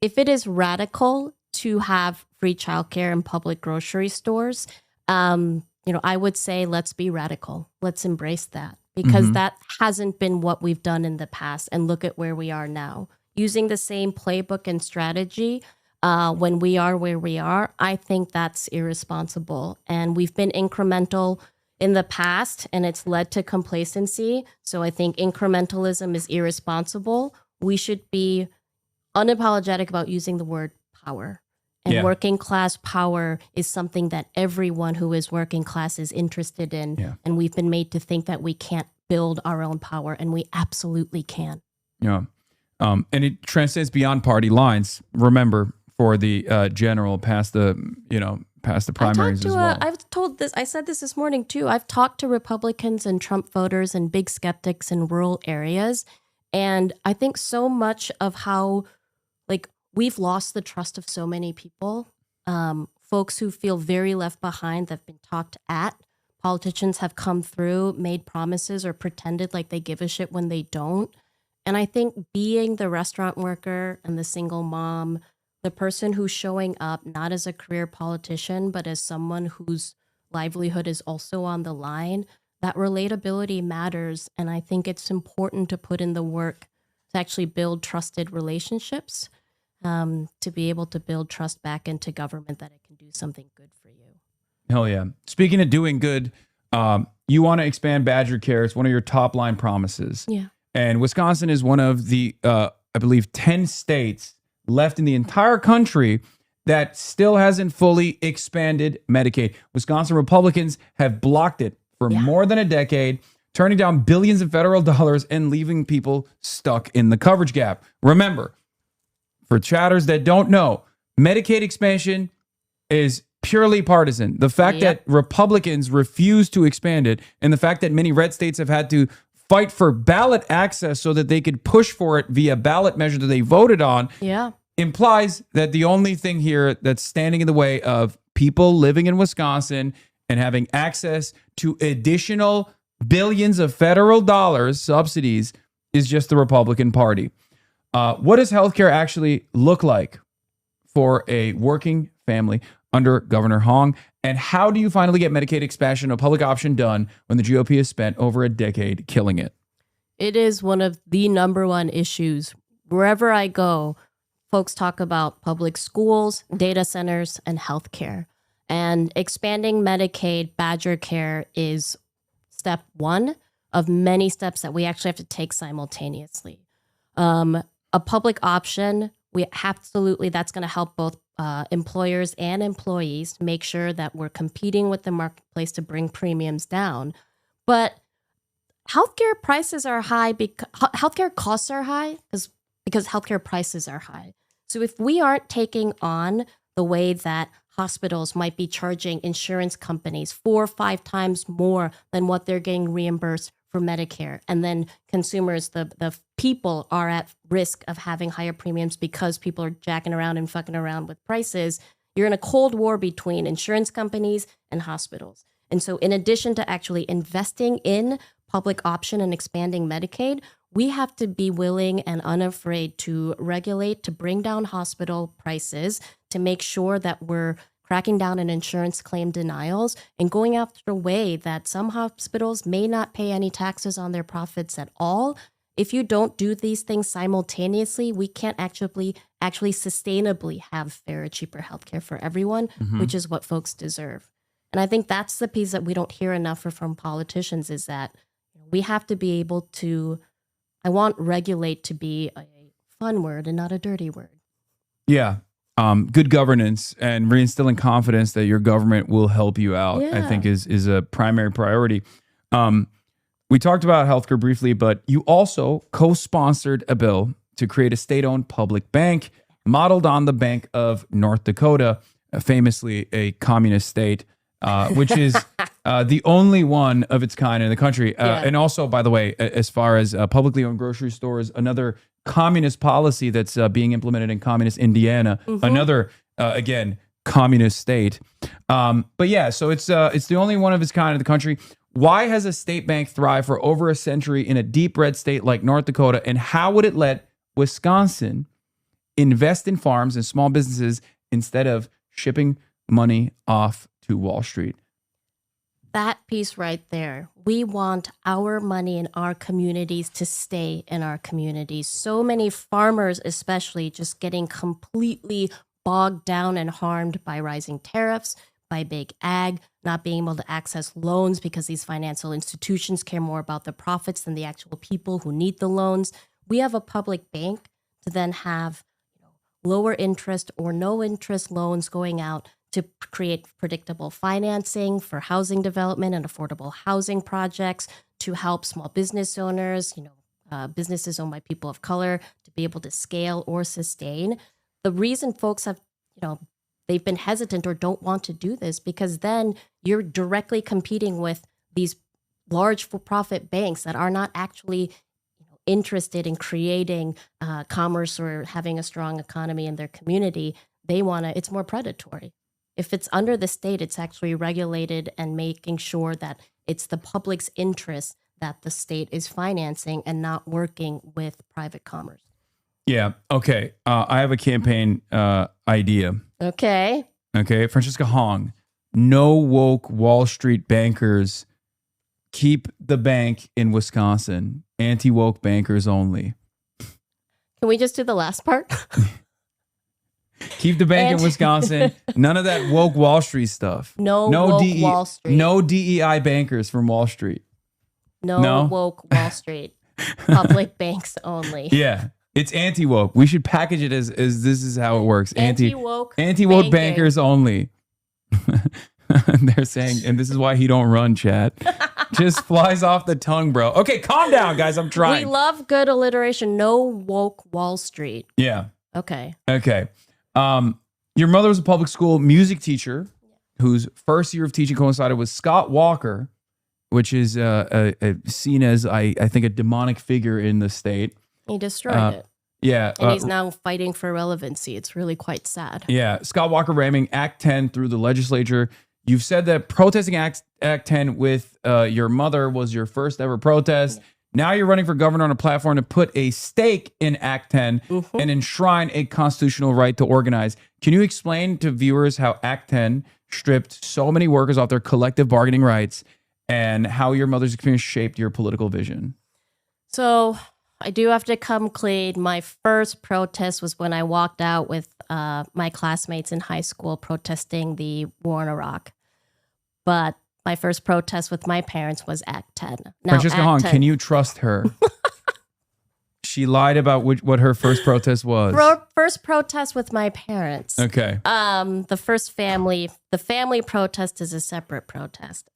if it is radical to have free childcare in public grocery stores, I would say let's be radical. Let's embrace that, because that hasn't been what we've done in the past. And look at where we are now. Using the same playbook and strategy when we are where we are, I think that's irresponsible. And we've been incremental in the past, and it's led to complacency. So I think incrementalism is irresponsible. We should be unapologetic about using the word power. And Yeah. working class power is something that everyone who is working class is interested in. Yeah. And we've been made to think that we can't build our own power, and we absolutely can. Yeah. And it transcends beyond party lines. Remember, for the general past the primaries as well. I said this morning too. I've talked to Republicans and Trump voters and big skeptics in rural areas. And I think so much of how, like, we've lost the trust of so many people, folks who feel very left behind, that have been talked at. Politicians have come through, made promises, or pretended like they give a shit when they don't. And I think being the restaurant worker and the single mom, the person who's showing up not as a career politician, but as someone whose livelihood is also on the line, that relatability matters. And I think it's important to put in the work to actually build trusted relationships, to be able to build trust back into government that it can do something good for you. Hell yeah. Speaking of doing good, you want to expand Badger Care. It's one of your top line promises. Yeah. And Wisconsin is one of the, I believe, 10 states left in the entire country that still hasn't fully expanded Medicaid. Wisconsin Republicans have blocked it for more than a decade, turning down billions of federal dollars and leaving people stuck in the coverage gap. Remember, for chatters that don't know, Medicaid expansion is purely partisan. The fact that Republicans refuse to expand it, and the fact that many red states have had to fight for ballot access so that they could push for it via ballot measure that they voted on, implies that the only thing here that's standing in the way of people living in Wisconsin and having access to additional billions of federal dollars subsidies is just the Republican Party. What does healthcare actually look like for a working family under Governor Hong? And how do you finally get Medicaid expansion, a public option, done when the GOP has spent over a decade killing it? It is one of the number one issues. Wherever I go, folks talk about public schools, data centers, and healthcare. And expanding Medicaid, Badger Care is step one of many steps that we actually have to take simultaneously. A public option, that's going to help both employers and employees make sure that we're competing with the marketplace to bring premiums down. But healthcare prices are high because healthcare costs are high because healthcare prices are high. So if we aren't taking on the way that hospitals might be charging insurance companies 4 or 5 times more than what they're getting reimbursed for Medicare, and then consumers, the people, are at risk of having higher premiums because people are jacking around and fucking around with prices, you're in a cold war between insurance companies and hospitals. And so in addition to actually investing in public option and expanding Medicaid, we have to be willing and unafraid to regulate, to bring down hospital prices, to make sure that we're cracking down on insurance claim denials and going after a way that some hospitals may not pay any taxes on their profits at all. If you don't do these things simultaneously, we can't actually sustainably have fairer, cheaper healthcare for everyone, which is what folks deserve. And I think that's the piece that we don't hear enough from politicians, is that we have to be able to, I want regulate to be a fun word and not a dirty word. Yeah. Good governance and reinstilling confidence that your government will help you out, I think is a primary priority. We talked about healthcare briefly, but you also co-sponsored a bill to create a state-owned public bank modeled on the Bank of North Dakota, famously a communist state, which is the only one of its kind in the country. And also, by the way, as far as publicly owned grocery stores, another communist policy that's being implemented in communist Indiana, another, again, communist state. But yeah, so it's the only one of its kind in the country. Why has a state bank thrived for over a century in a deep red state like North Dakota? And how would it let Wisconsin invest in farms and small businesses instead of shipping money off to Wall Street? That piece right there. We want our money in our communities to stay in our communities. So many farmers, especially, just getting completely bogged down and harmed by rising tariffs, by big ag, not being able to access loans because these financial institutions care more about the profits than the actual people who need the loans. We have a public bank to then have lower interest or no interest loans going out to create predictable financing for housing development and affordable housing projects, to help small business owners, businesses owned by people of color, to be able to scale or sustain. The reason folks have, they've been hesitant or don't want to do this, because then you're directly competing with these large for-profit banks that are not actually interested in creating commerce or having a strong economy in their community. It's more predatory. If it's under the state, it's actually regulated and making sure that it's the public's interest that the state is financing and not working with private commerce. Yeah. Okay. I have a campaign idea. Okay. Francesca Hong, no woke Wall Street bankers. Keep the bank in Wisconsin. Anti-woke bankers only. Can we just do the last part? Keep the bank in Wisconsin. None of that woke Wall Street stuff. No woke Wall Street. No DEI bankers from Wall Street. No woke Wall Street. Public banks only. Yeah. It's anti-woke. We should package it as this is how it works. Anti-woke bankers only. They're saying, and this is why he don't run, Chad. Just flies off the tongue, bro. Okay, calm down, guys. I'm trying. We love good alliteration. No woke Wall Street. Yeah. Okay. Your mother was a public school music teacher whose first year of teaching coincided with Scott Walker, which is seen as, I think, a demonic figure in the state. He destroyed it. Yeah. And he's now fighting for relevancy. It's really quite sad. Yeah. Scott Walker ramming Act 10 through the legislature. You've said that protesting Act 10 with your mother was your first ever protest. Yeah. Now you're running for governor on a platform to put a stake in Act 10 and enshrine a constitutional right to organize. Can you explain to viewers how Act 10 stripped so many workers off their collective bargaining rights and how your mother's experience shaped your political vision? So I do have to come clean. My first protest was when I walked out with my classmates in high school protesting the war in Iraq. But my first protest with my parents was Act 10. Now, Francesca Hong, can you trust her? She lied about what her first protest was. First protest with my parents. Okay. The family protest is a separate protest.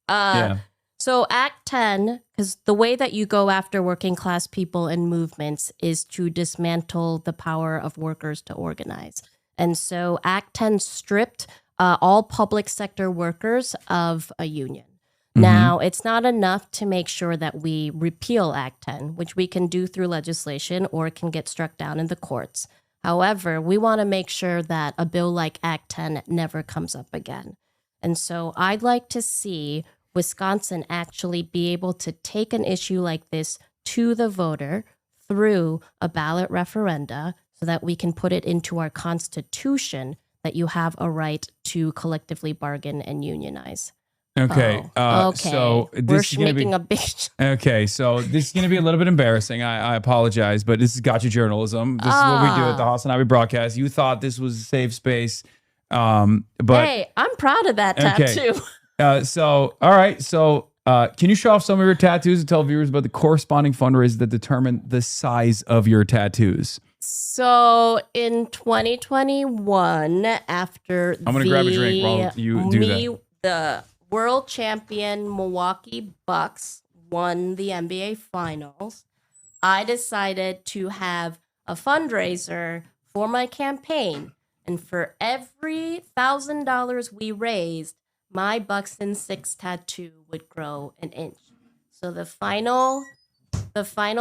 So Act 10, because the way that you go after working class people and movements is to dismantle the power of workers to organize. And so Act 10 stripped all public sector workers of a union. Now, it's not enough to make sure that we repeal Act 10, which we can do through legislation or it can get struck down in the courts. However, we want to make sure that a bill like Act 10 never comes up again. And so I'd like to see Wisconsin actually be able to take an issue like this to the voter through a ballot referenda so that we can put it into our Constitution that you have a right to collectively bargain and unionize. Okay. Okay. So this is making a big. Okay. So this is going to be a little bit embarrassing. I apologize, but this is gotcha journalism. This is what we do at the Hasanabi broadcast. You thought this was a safe space, but hey, I'm proud of that tattoo. All right. So can you show off some of your tattoos and tell viewers about the corresponding fundraisers that determine the size of your tattoos? So in 2021, after I'm going to grab a drink while you do that. The world champion Milwaukee Bucks won the NBA Finals, I decided to have a fundraiser for my campaign. And for every $1,000 we raised, my Bucks in 6 tattoo would grow an inch. So the final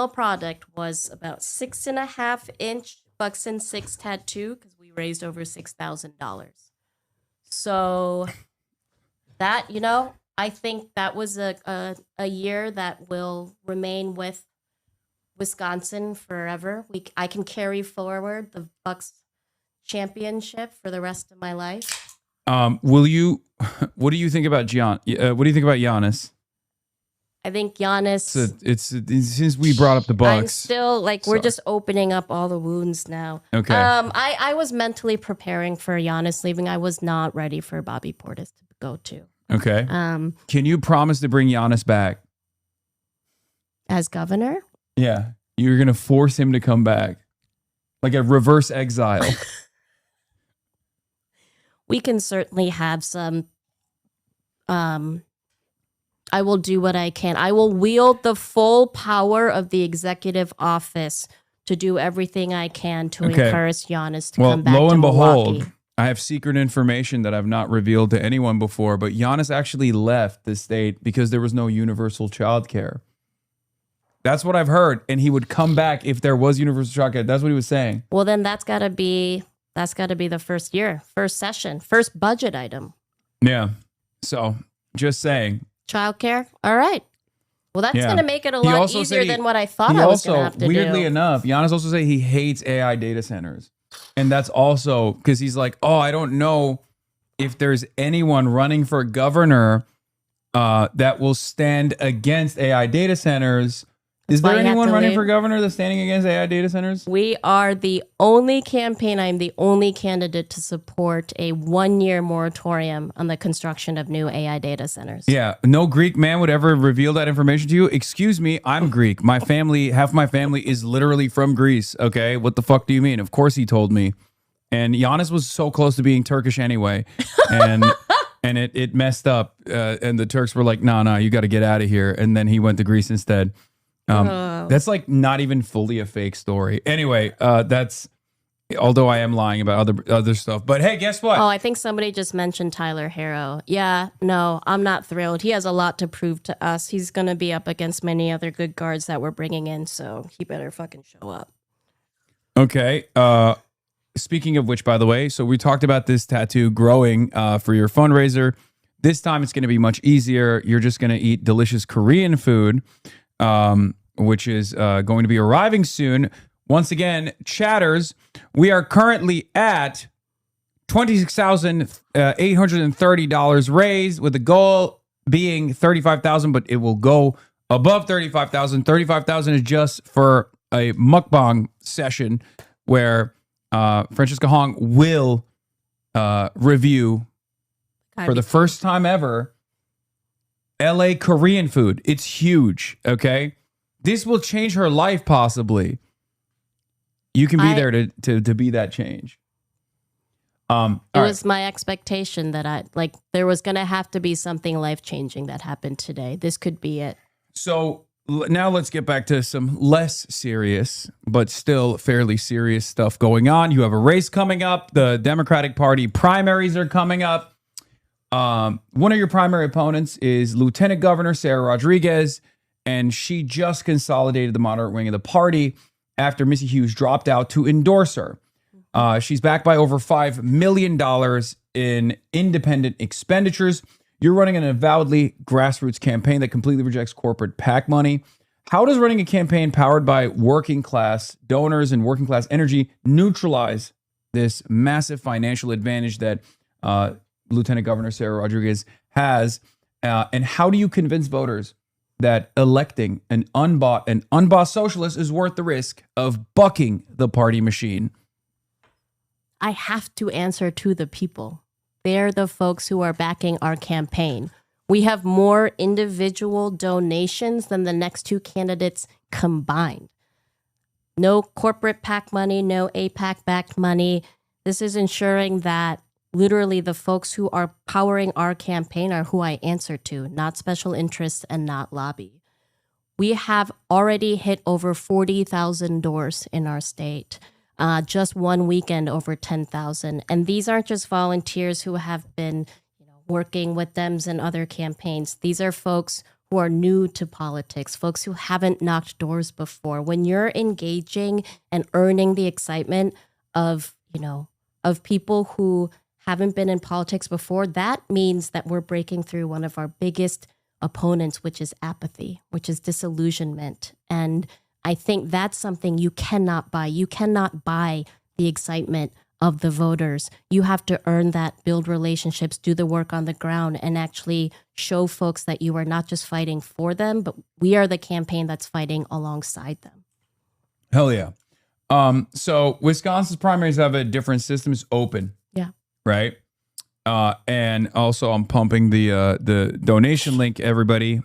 product was about 6.5 inch Bucks in 6 tattoo because we raised over $6,000. So that, I think that was a year that will remain with Wisconsin forever. I can carry forward the Bucks championship for the rest of my life. What do you think about Giannis? I think Giannis. It's since we brought up the Bucks. I'm still we're just opening up all the wounds now. Okay. I was mentally preparing for Giannis leaving. I was not ready for Bobby Portis to go to. Okay. Can you promise to bring Giannis back as governor? Yeah, you're gonna force him to come back, like a reverse exile. we can certainly have some. I will do what I can. I will wield the full power of the executive office to do everything I can to encourage Giannis to come back lo to and Milwaukee. behold, I have secret information that I've not revealed to anyone before, but Giannis actually left the state because there was no universal child care. That's what I've heard. And he would come back if there was universal child care. That's what he was saying. Well, then that's got to be the first year, first session, first budget item. Yeah. So just saying. Childcare. All right. Well, that's Yeah. going to make it a He lot also easier said than what I thought I was going to have to do. Weirdly enough, Giannis also said he hates AI data centers. And that's also because he's like, oh, I don't know if there's anyone running for governor that will stand against AI data centers. Is there anyone running for governor that's standing against AI data centers? We are the only campaign. I'm the only candidate to support a 1-year moratorium on the construction of new AI data centers. Yeah, no Greek man would ever reveal that information to you. Excuse me, I'm Greek. My family, half my family is literally from Greece. Okay, what the fuck do you mean? Of course he told me. And Giannis was so close to being Turkish anyway, and it messed up. And the Turks were like, "No, you got to get out of here." And then he went to Greece instead. That's like not even fully a fake story. Anyway, that's, although I am lying about other stuff. But hey, guess what? Oh, I think somebody just mentioned Tyler Harrow. Yeah, no, I'm not thrilled. He has a lot to prove to us. He's going to be up against many other good guards that we're bringing in, so he better fucking show up. Okay. Speaking of which, by the way, so we talked about this tattoo growing for your fundraiser. This time it's going to be much easier. You're just going to eat delicious Korean food, which is going to be arriving soon. Once again, chatters, we are currently at $26,830 raised, with the goal being $35,000, but it will go above $35,000. $35,000 is just for a mukbang session where Francesca Hong will review for the first time ever LA Korean food. It's huge, okay? This will change her life, possibly. You can be there to be that change. It was my expectation that there was going to have to be something life-changing that happened today. This could be it. So now let's get back to some less serious, but still fairly serious stuff going on. You have a race coming up. The Democratic Party primaries are coming up. One of your primary opponents is Lieutenant Governor Sarah Rodriguez, and she just consolidated the moderate wing of the party after Missy Hughes dropped out to endorse her. She's backed by over $5 million in independent expenditures. You're running an avowedly grassroots campaign that completely rejects corporate PAC money. How does running a campaign powered by working class donors and working class energy neutralize this massive financial advantage that Lieutenant Governor Sarah Rodriguez has? And how do you convince voters that electing an unbossed socialist is worth the risk of bucking the party machine? I have to answer to the people. They're the folks who are backing our campaign. We have more individual donations than the next two candidates combined. No corporate PAC money, no APAC-backed money. This is ensuring that literally the folks who are powering our campaign are who I answer to, not special interests and not lobby. We have already hit over 40,000 doors in our state. Just one weekend, over 10,000. And these aren't just volunteers who have been working with Dems and other campaigns. These are folks who are new to politics, folks who haven't knocked doors before. When you're engaging and earning the excitement of people who haven't been in politics before, that means that we're breaking through one of our biggest opponents, which is apathy, which is disillusionment. And I think that's something you cannot buy. You cannot buy the excitement of the voters. You have to earn that, build relationships, do the work on the ground, and actually show folks that you are not just fighting for them, but we are the campaign that's fighting alongside them. Hell yeah. So Wisconsin's primaries have a different system. It's open. Yeah. Right? And also I'm pumping the donation link, everybody.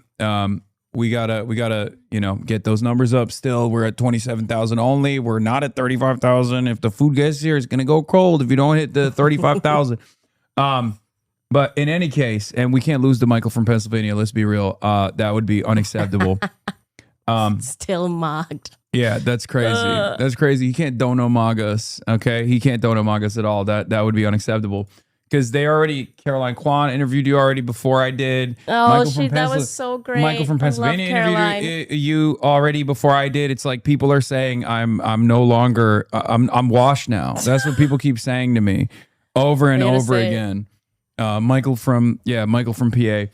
We gotta, get those numbers up still. We're at 27,000 only. We're not at 35,000. If the food gets here, it's gonna go cold if you don't hit the 35,000. But in any case, and we can't lose the Michael from Pennsylvania. Let's be real. That would be unacceptable. Still mocked. Yeah, that's crazy. That's crazy. He can't dono-mog us. Okay, he can't dono-mog us at all. That would be unacceptable. Because Caroline Kwan interviewed you already before I did. Oh, that was so great. Michael from Pennsylvania interviewed you already before I did. It's like people are saying I'm no longer I'm washed now. That's what people keep saying to me over and over again. Michael from PA,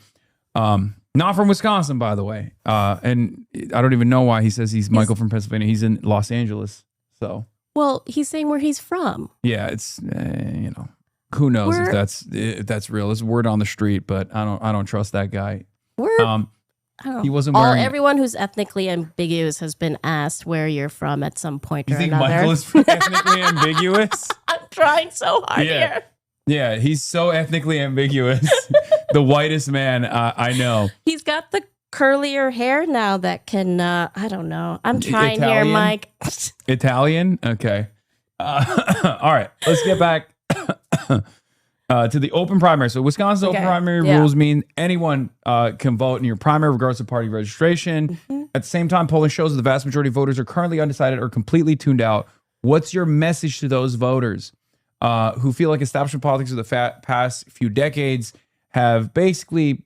not from Wisconsin, by the way. And I don't even know why he says he's Michael from Pennsylvania. He's in Los Angeles. So well, he's saying where he's from. Yeah, it's who knows if that's real. It's word on the street, but I don't trust that guy. He wasn't wearing. Everyone who's ethnically ambiguous has been asked where you're from at some point or another. You think Michael is ethnically ambiguous? I'm trying so hard here. Yeah, he's so ethnically ambiguous. The whitest man I know. He's got the curlier hair now that can, I don't know. I'm trying Italian? here, Mike. Italian? Okay. All right, let's get back to the open primary. So Wisconsin open primary rules mean anyone can vote in your primary regardless of party registration. At the same time, polling shows that the vast majority of voters are currently undecided or completely tuned out. What's your message to those voters who feel like establishment politics of the past few decades have basically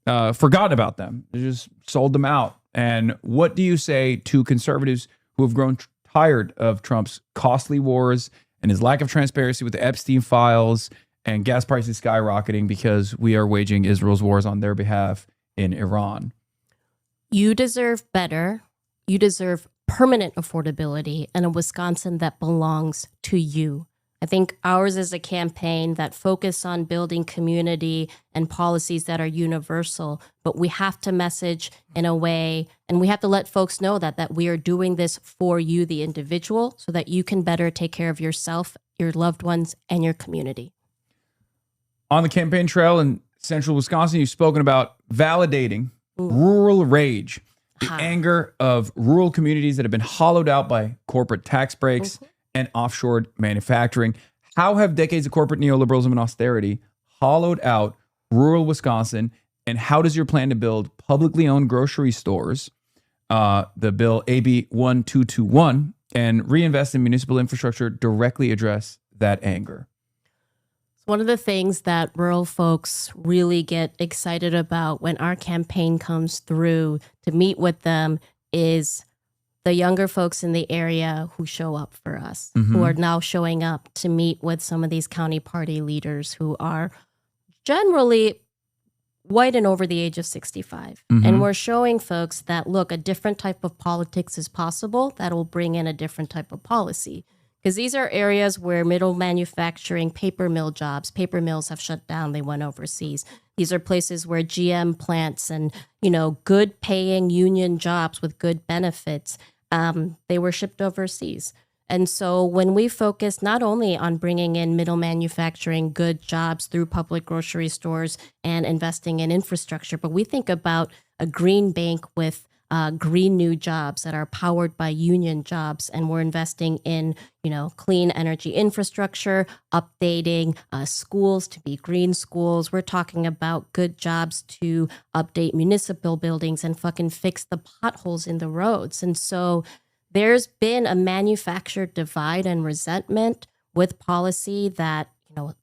forgotten about them? They just sold them out. And what do you say to conservatives who have grown tired of Trump's costly wars and his lack of transparency with the Epstein files and gas prices skyrocketing because we are waging Israel's wars on their behalf in Iran? You deserve better. You deserve permanent affordability and a Wisconsin that belongs to you. I think ours is a campaign that focuses on building community and policies that are universal, but we have to message in a way, and we have to let folks know that we are doing this for you, the individual, so that you can better take care of yourself, your loved ones, and your community. On the campaign trail in central Wisconsin, you've spoken about validating rural rage, the anger of rural communities that have been hollowed out by corporate tax breaks and offshored manufacturing. How have decades of corporate neoliberalism and austerity hollowed out rural Wisconsin? And how does your plan to build publicly owned grocery stores, the bill AB 1221, and reinvest in municipal infrastructure directly address that anger? One of the things that rural folks really get excited about when our campaign comes through to meet with them is the younger folks in the area who show up for us, who are now showing up to meet with some of these county party leaders who are generally white and over the age of 65. And we're showing folks that, look, a different type of politics is possible that will bring in a different type of policy. Because these are areas where middle manufacturing, paper mill jobs, paper mills have shut down, they went overseas. These are places where GM plants and, good paying union jobs with good benefits, they were shipped overseas. And so when we focus not only on bringing in middle manufacturing, good jobs through public grocery stores and investing in infrastructure, but we think about a green bank with green new jobs that are powered by union jobs, and we're investing in clean energy infrastructure, updating schools to be green schools. We're talking about good jobs to update municipal buildings and fucking fix the potholes in the roads. And so there's been a manufactured divide and resentment with policy that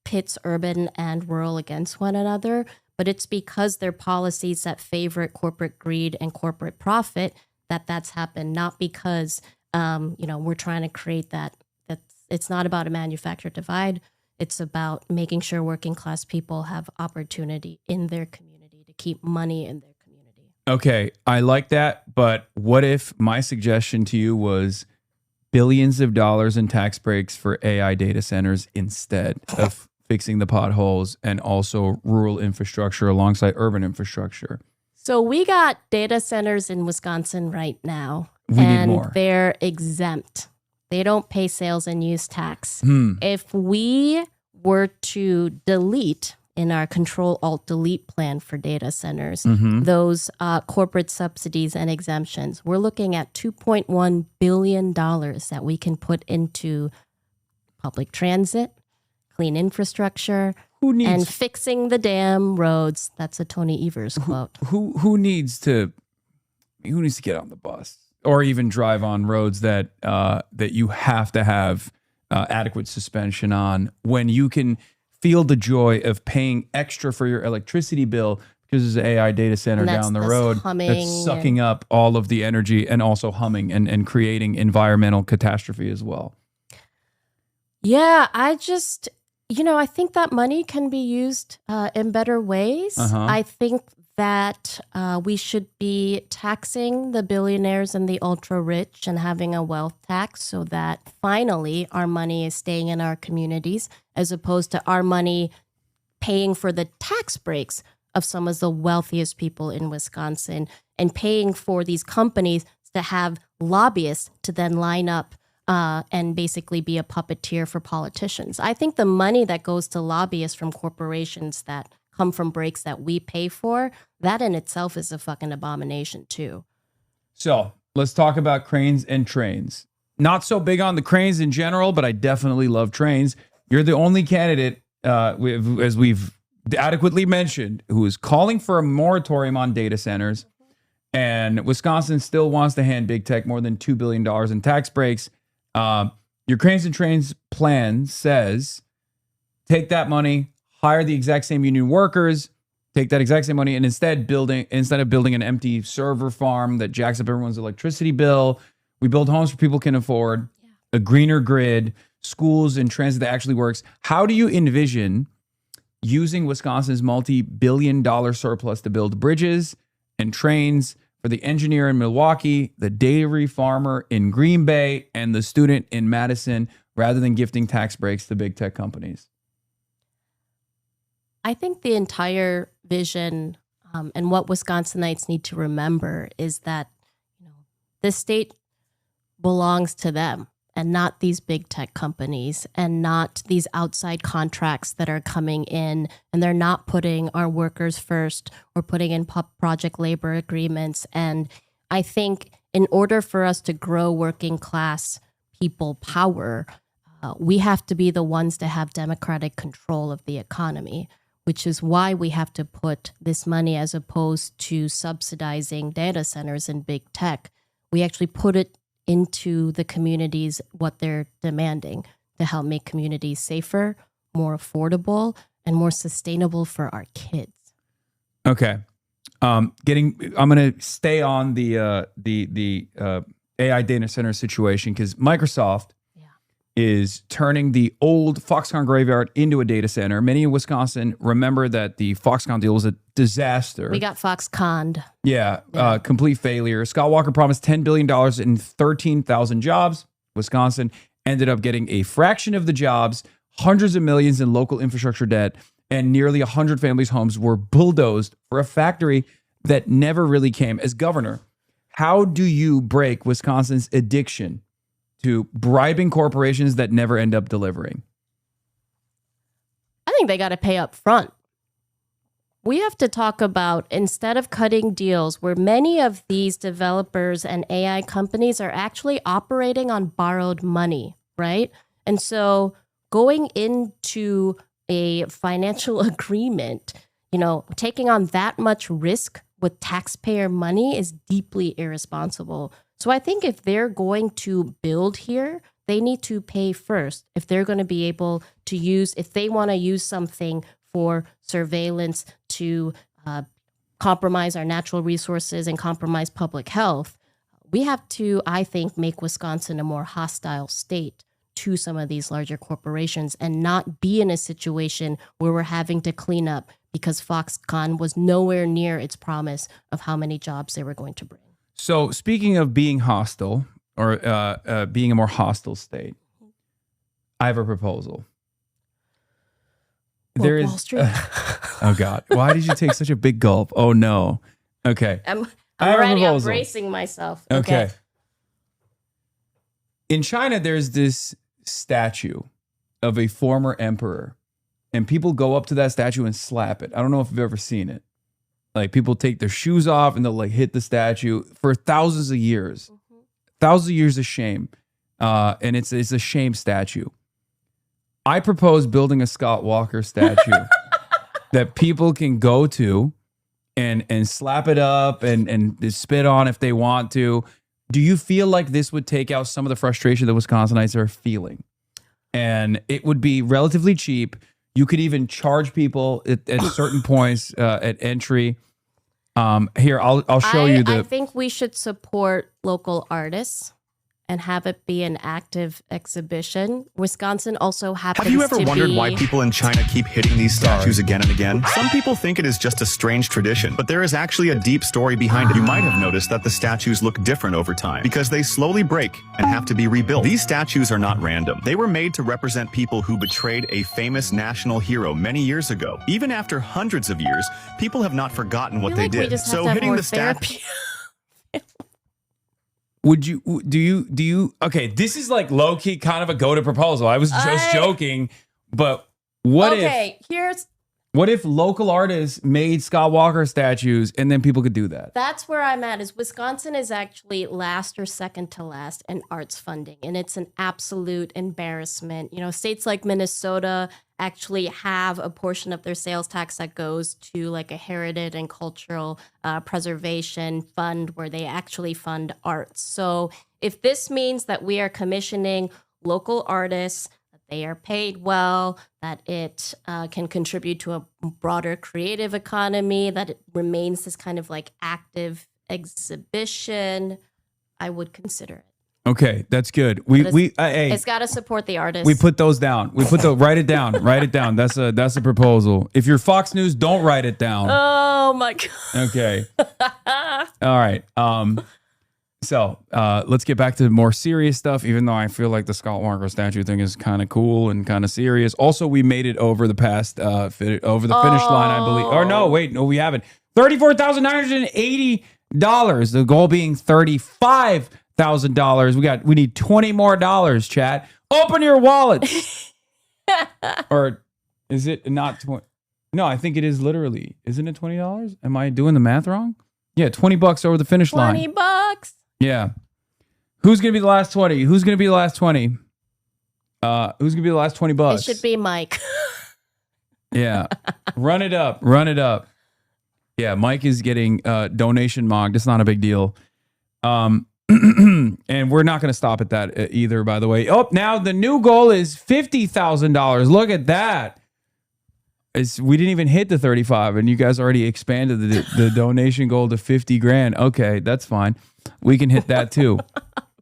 pits urban and rural against one another. But it's because they're policies that favor corporate greed and corporate profit that's happened, not because, we're trying to create that. It's not about a manufactured divide. It's about making sure working class people have opportunity in their community to keep money in their community. Okay, I like that. But what if my suggestion to you was billions of dollars in tax breaks for AI data centers instead of fixing the potholes and also rural infrastructure alongside urban infrastructure? So we got data centers in Wisconsin right now. We need more. They're exempt. They don't pay sales and use tax. If we were to delete in our Control-Alt-Delete plan for data centers, those corporate subsidies and exemptions, we're looking at $2.1 billion that we can put into public transit, clean infrastructure, Who needs and fixing the damn roads. That's a Tony Evers quote. Who needs to get on the bus or even drive on roads that you have to have adequate suspension on when you can feel the joy of paying extra for your electricity bill because there's an AI data center down the road that's sucking up all of the energy and also humming and creating environmental catastrophe as well. Yeah, I think that money can be used in better ways. I think that we should be taxing the billionaires and the ultra rich and having a wealth tax so that finally our money is staying in our communities as opposed to our money paying for the tax breaks of some of the wealthiest people in Wisconsin and paying for these companies to have lobbyists to then line up and basically be a puppeteer for politicians. I think the money that goes to lobbyists from corporations that come from breaks that we pay for, that in itself is a fucking abomination too. So let's talk about cranes and trains. Not so big on the cranes in general, but I definitely love trains. You're the only candidate, as we've adequately mentioned, who is calling for a moratorium on data centers. And Wisconsin still wants to hand big tech more than $2 billion in tax breaks. Your cranes and trains plan says, take that money, hire the exact same union workers, take that exact same money, and instead of building an empty server farm that jacks up everyone's electricity bill, we build homes for people can afford, a greener grid, schools and transit that actually works. How do you envision using Wisconsin's multi-billion-dollar surplus to build bridges and trains for the engineer in Milwaukee, the dairy farmer in Green Bay, and the student in Madison, rather than gifting tax breaks to big tech companies? I think the entire vision and what Wisconsinites need to remember is that this state belongs to them and not these big tech companies and not these outside contracts that are coming in, and they're not putting our workers first or putting in project labor agreements. And I think in order for us to grow working class people power, we have to be the ones to have democratic control of the economy, which is why we have to put this money, as opposed to subsidizing data centers and big tech, we actually put it into the communities, what they're demanding, to help make communities safer, more affordable, and more sustainable for our kids. Okay. I'm going to stay on the AI data center situation because Microsoft is turning the old Foxconn graveyard into a data center. Many in Wisconsin remember that the Foxconn deal was a disaster. We got Foxconned. Yeah. Complete failure. Scott Walker promised $10 billion in 13,000 jobs. Wisconsin ended up getting a fraction of the jobs, hundreds of millions in local infrastructure debt, and nearly 100 families' homes were bulldozed for a factory that never really came. As governor, how do you break Wisconsin's addiction to bribing corporations that never end up delivering? I think they got to pay up front. We have to talk about, instead of cutting deals where many of these developers and AI companies are actually operating on borrowed money, right? And so going into a financial agreement, taking on that much risk with taxpayer money is deeply irresponsible. So I think if they're going to build here, they need to pay first. If they're going to be able to if they want to use something for surveillance to compromise our natural resources and compromise public health, we have to, I think, make Wisconsin a more hostile state to some of these larger corporations and not be in a situation where we're having to clean up because Foxconn was nowhere near its promise of how many jobs they were going to bring. So speaking of being hostile or being a more hostile state, I have a proposal. There is. Wall Street. Oh God! Why did you take such a big gulp? Oh no. Okay. I'm I have a ready. I'm proposal. bracing myself. Okay. In China, there's this statue of a former emperor, and people go up to that statue and slap it. I don't know if you've ever seen it. Like, people take their shoes off and they'll hit the statue for thousands of years. Thousands of years of shame. And it's a shame statue. I propose building a Scott Walker statue that people can go to and slap it up and spit on if they want to. Do you feel like this would take out some of the frustration that Wisconsinites are feeling? And it would be relatively cheap. You could even charge people at certain points at entry. Here, I'll show you the. I think we should support local artists and have it be an active exhibition. Wisconsin also happens to be... Have you ever wondered why people in China keep hitting these statues again and again? Some people think it is just a strange tradition, but there is actually a deep story behind it. You might have noticed that the statues look different over time because they slowly break and have to be rebuilt. These statues are not random. They were made to represent people who betrayed a famous national hero many years ago. Even after hundreds of years, people have not forgotten what they did. So hitting the statue... Do you, okay, this is like low key kind of a go to proposal. I was just joking, but what if local artists made Scott Walker statues and then people could do that? That's where I'm at, is Wisconsin is actually last or second to last in arts funding. And it's an absolute embarrassment. You know, states like Minnesota actually have a portion of their sales tax that goes to like a heritage and cultural preservation fund where they actually fund arts. So if this means that we are commissioning local artists, that they are paid well, that it can contribute to a broader creative economy, that it remains this kind of like active exhibition, I would consider it. Okay, that's good. It's got to support the artists. We put those down. Write it down. Write it down. That's a proposal. If you're Fox News, don't write it down. Oh my God. Okay. All right. So let's get back to more serious stuff, even though I feel like the Scott Walker statue thing is kind of cool and kind of serious. Also, we made it over the past, over the finish line, I believe. Or no, wait, no, we haven't. $34,980. The goal being $35,000. We need $20 more, chat. Open your wallet. Or is it not 20? No, I think it is literally. Isn't it $20? Am I doing the math wrong? Yeah, $20 over the finish line. $20. Yeah. Who's going to be the last 20? Who's going to be the last 20? Who's going to be the last $20? It should be Mike. Yeah. Run it up. Run it up. Yeah, Mike is getting donation mogged. It's not a big deal. And we're not going to stop at that either, by the way. Oh, now the new goal is $50,000. Look at that. We didn't even hit the 35 and you guys already expanded the donation goal to 50 grand. Okay, that's fine. We can hit that too.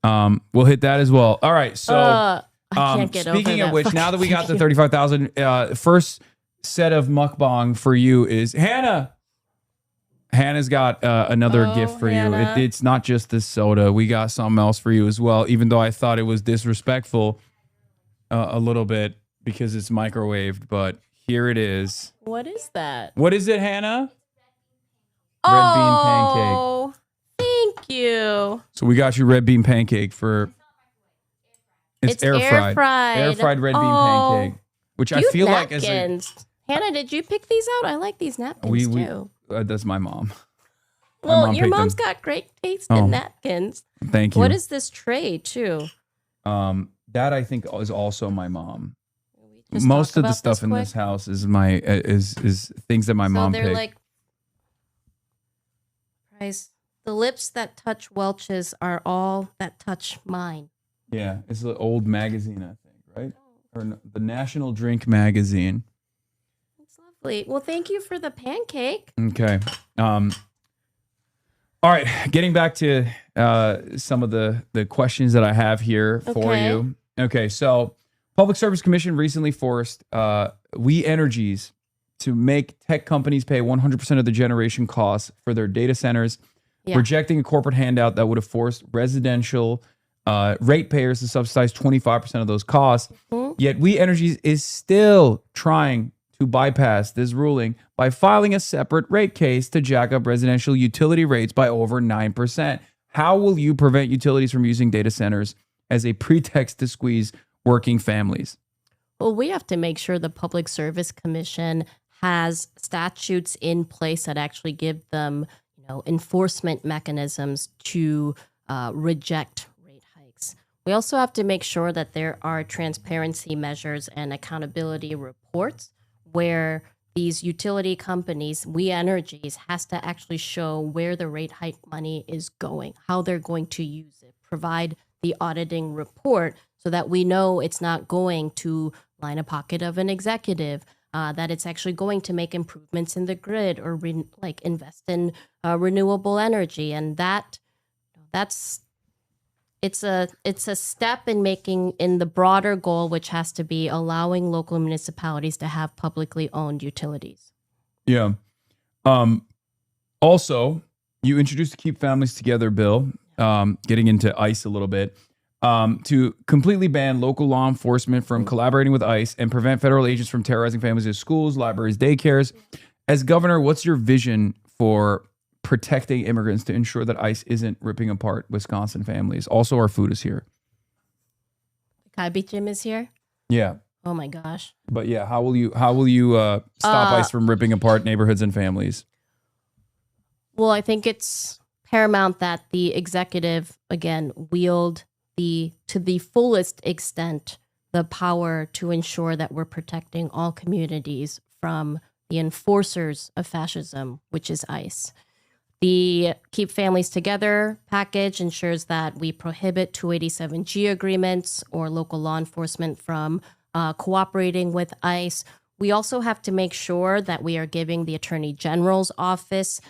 We'll hit that as well. All right. So I can't get speaking over of which, now that we got the 35,000, first set of mukbang for you is Hannah. Hannah's got another gift for you. It's not just this soda. We got something else for you as well, even though I thought it was disrespectful a little bit because it's microwaved, but here it is. What is that? What is it, Hannah? Red bean pancake. Thank you. So we got you red bean pancake for... It's air fried. Air fried red bean pancake. Which I feel napkins. Like... Hannah, did you pick these out? I like these napkins too. That's my mom. Well, your mom's got great taste in napkins. Thank you. What is this tray too? That I think is also my mom. Most of the stuff in this house is my is things that my mom picked. They're like the lips that touch Welch's are all that touch mine. Yeah, it's the old magazine, I think, right? Or the National Drink magazine. That's lovely. Well, thank you for the pancake. Okay. All right, getting back to some of the questions that I have here for you. Okay, so Public Service Commission recently forced We Energies to make tech companies pay 100% of the generation costs for their data centers, rejecting a corporate handout that would have forced residential ratepayers to subsidize 25% of those costs. Yet We Energies is still trying to bypass this ruling by filing a separate rate case to jack up residential utility rates by over 9%. How will you prevent utilities from using data centers as a pretext to squeeze working families? Well, we have to make sure the Public Service Commission has statutes in place that actually give them, enforcement mechanisms to reject rate hikes. We also have to make sure that there are transparency measures and accountability reports where these utility companies, We Energies, has to actually show where the rate hike money is going, how they're going to use it, provide the auditing report so that we know it's not going to line a pocket of an executive, that it's actually going to make improvements in the grid or invest in renewable energy. And it's a step in the broader goal, which has to be allowing local municipalities to have publicly owned utilities. Yeah. Also, you introduced the Keep Families Together bill, getting into ICE a little bit, to completely ban local law enforcement from collaborating with ICE and prevent federal agents from terrorizing families in schools, libraries, daycares. As governor, what's your vision for protecting immigrants to ensure that ICE isn't ripping apart Wisconsin families? Also, our food is here. Kabi Jim is here? Yeah. Oh my gosh. But yeah, how will you stop ICE from ripping apart neighborhoods and families? Well, I think it's paramount that the executive, again, wield to the fullest extent the power to ensure that we're protecting all communities from the enforcers of fascism, which is ICE. The Keep Families Together package ensures that we prohibit 287G agreements or local law enforcement from cooperating with ICE. We also have to make sure that we are giving the Attorney General's office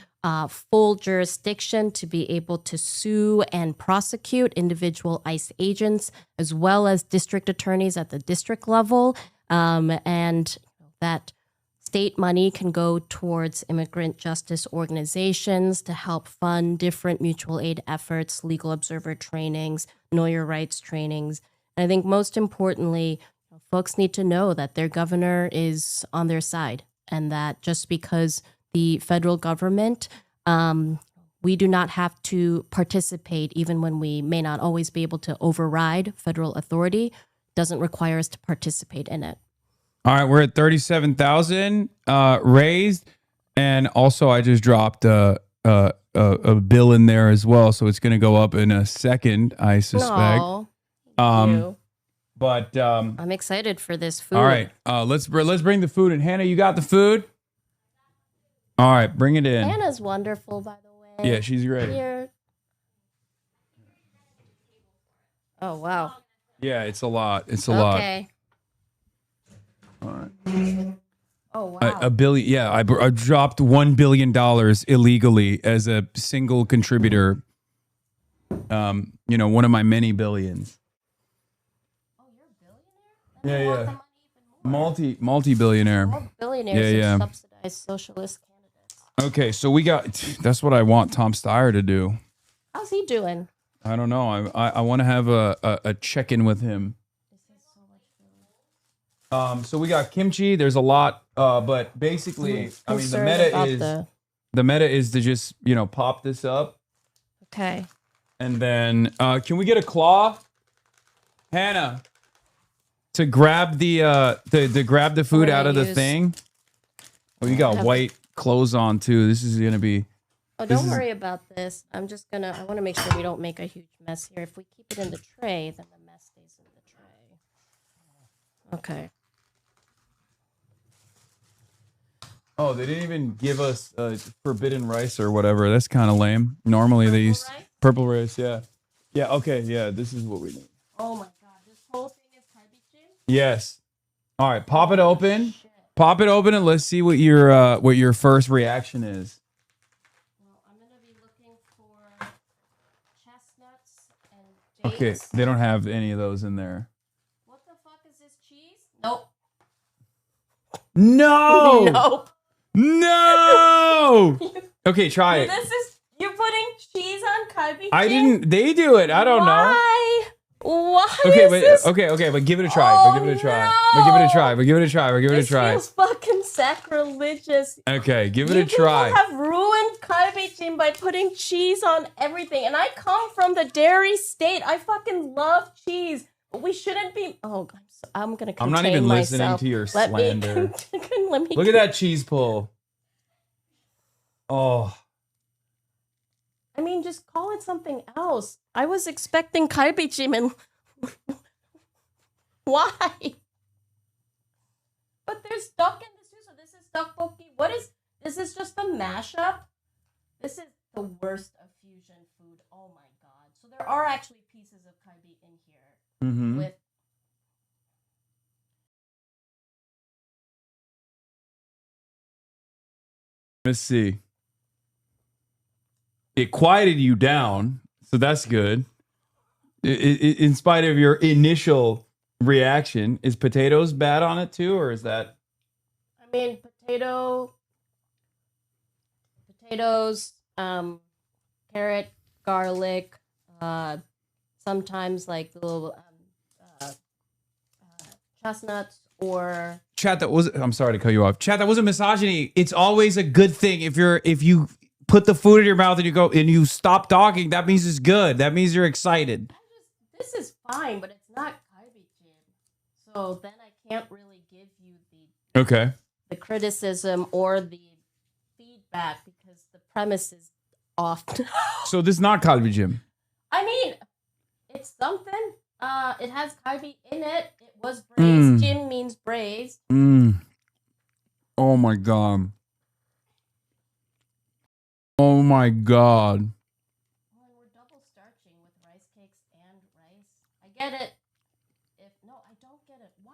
full jurisdiction to be able to sue and prosecute individual ICE agents, as well as district attorneys at the district level, and that state money can go towards immigrant justice organizations to help fund different mutual aid efforts, legal observer trainings, know your rights trainings. And I think most importantly, folks need to know that their governor is on their side, and that just because the federal government, we do not have to participate, even when we may not always be able to override federal authority, doesn't require us to participate in it. All right, we're at 37,000 raised, and also I just dropped a bill in there as well, so it's going to go up in a second, I suspect. Oh, thank you. But I'm excited for this food. all right, let's bring the food in. Hannah, you got the food? All right, bring it in. Hannah's wonderful, by the way. Yeah, she's great. Here. Oh wow. Yeah, it's a lot. It's a lot. Okay. All right. Oh wow. A billion. Yeah, I dropped $1 billion illegally as a single contributor. One of my many billions. Oh, you're a billionaire? Yeah. Multi-billionaire. All billionaires are subsidized socialist candidates. Okay, so we got. That's what I want Tom Steyer to do. How's he doing? I don't know. I want to have a check-in with him. So we got kimchi. There's a lot, but basically, I mean, the meta is to just pop this up. Okay. And then, can we get a claw, Hannah, to grab the grab the food out of the thing? Oh, you got white clothes on too. This is gonna be. Oh, don't worry about this. I want to make sure we don't make a huge mess here. If we keep it in the tray, then the mess stays in the tray. Okay. Oh, they didn't even give us forbidden rice or whatever. That's kind of lame. Normally they use purple rice. Yeah. Yeah. Okay. Yeah. This is what we need. Oh my god! This whole thing is carbichi? Yes. All right. Pop it open. Pop it open and let's see what your first reaction is. Well, I'm gonna be looking for chestnuts and dates. Okay. They don't have any of those in there. What the fuck is this cheese? Nope. No. Nope. No. Okay, try it. You're putting cheese on carbichi? I didn't. They do it. I don't know. Why Okay, is but this? okay, but give it a try. Oh, but give it a try. But give it a try. But give it a try. But give it a This try. feels fucking sacrilegious. Okay, give it You a try. people have ruined carbichi by putting cheese on everything, and I come from the dairy state. I fucking love cheese. But we shouldn't be. Oh, I'm gonna. I'm not even listening myself. to your Let me slander. let me. Look at that cheese pull. Oh. I mean, just call it something else. I was expecting carbichi, and Why? But there's duck in this too, so this is tteokbokki. This is just a mashup. This is the worst of fusion food. Oh my god. So there are actually pieces of kalbi in here Mm-hmm. with Let's see. It quieted you down, so that's good. In spite of your initial reaction, is potatoes bad on it too, or is that? I mean, potatoes, carrot, garlic, sometimes like little chestnuts or Chat, that was. I'm sorry to cut you off. Chat, that wasn't misogyny. It's always a good thing if you put the food in your mouth and you go and you stop talking. That means it's good. That means you're excited. this is fine, but it's not kalbi jim. So then I can't really give you the criticism or the feedback because the premise is off. So this is not kalbi jim. I mean, it's something. It has kalbi in it. It was braised. Jim means braised. Oh my god. Oh my god. We're double starching with rice cakes and rice. I get it. I don't get it. Why?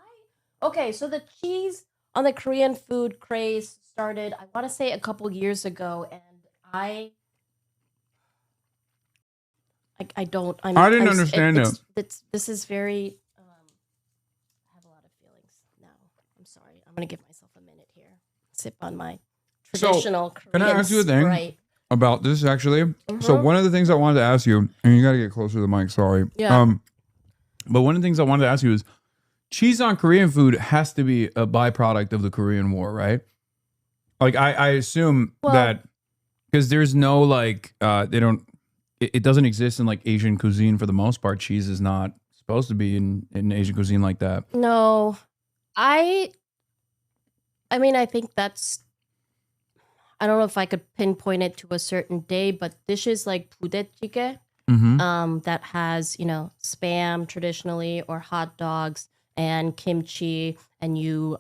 Okay, so the cheese on the Korean food craze started, I want to say a couple years ago, and I didn't understand it. This is very. I have a lot of feelings now. I'm sorry. I'm gonna give myself a minute here. Sip on my traditional Korean Can I ask you a thing Sprite. about this actually? So one of the things I wanted to ask you, and you got to get closer to the mic. Sorry. Yeah. But one of the things I wanted to ask you is, cheese on Korean food has to be a byproduct of the Korean War, right? Like I assume that because there's no like they don't. It doesn't exist in like Asian cuisine for the most part. Cheese is not supposed to be in Asian cuisine like that. No, I mean, I think that's. I don't know if I could pinpoint it to a certain day, but dishes like budae-jjigae, that has spam traditionally or hot dogs and kimchi, and you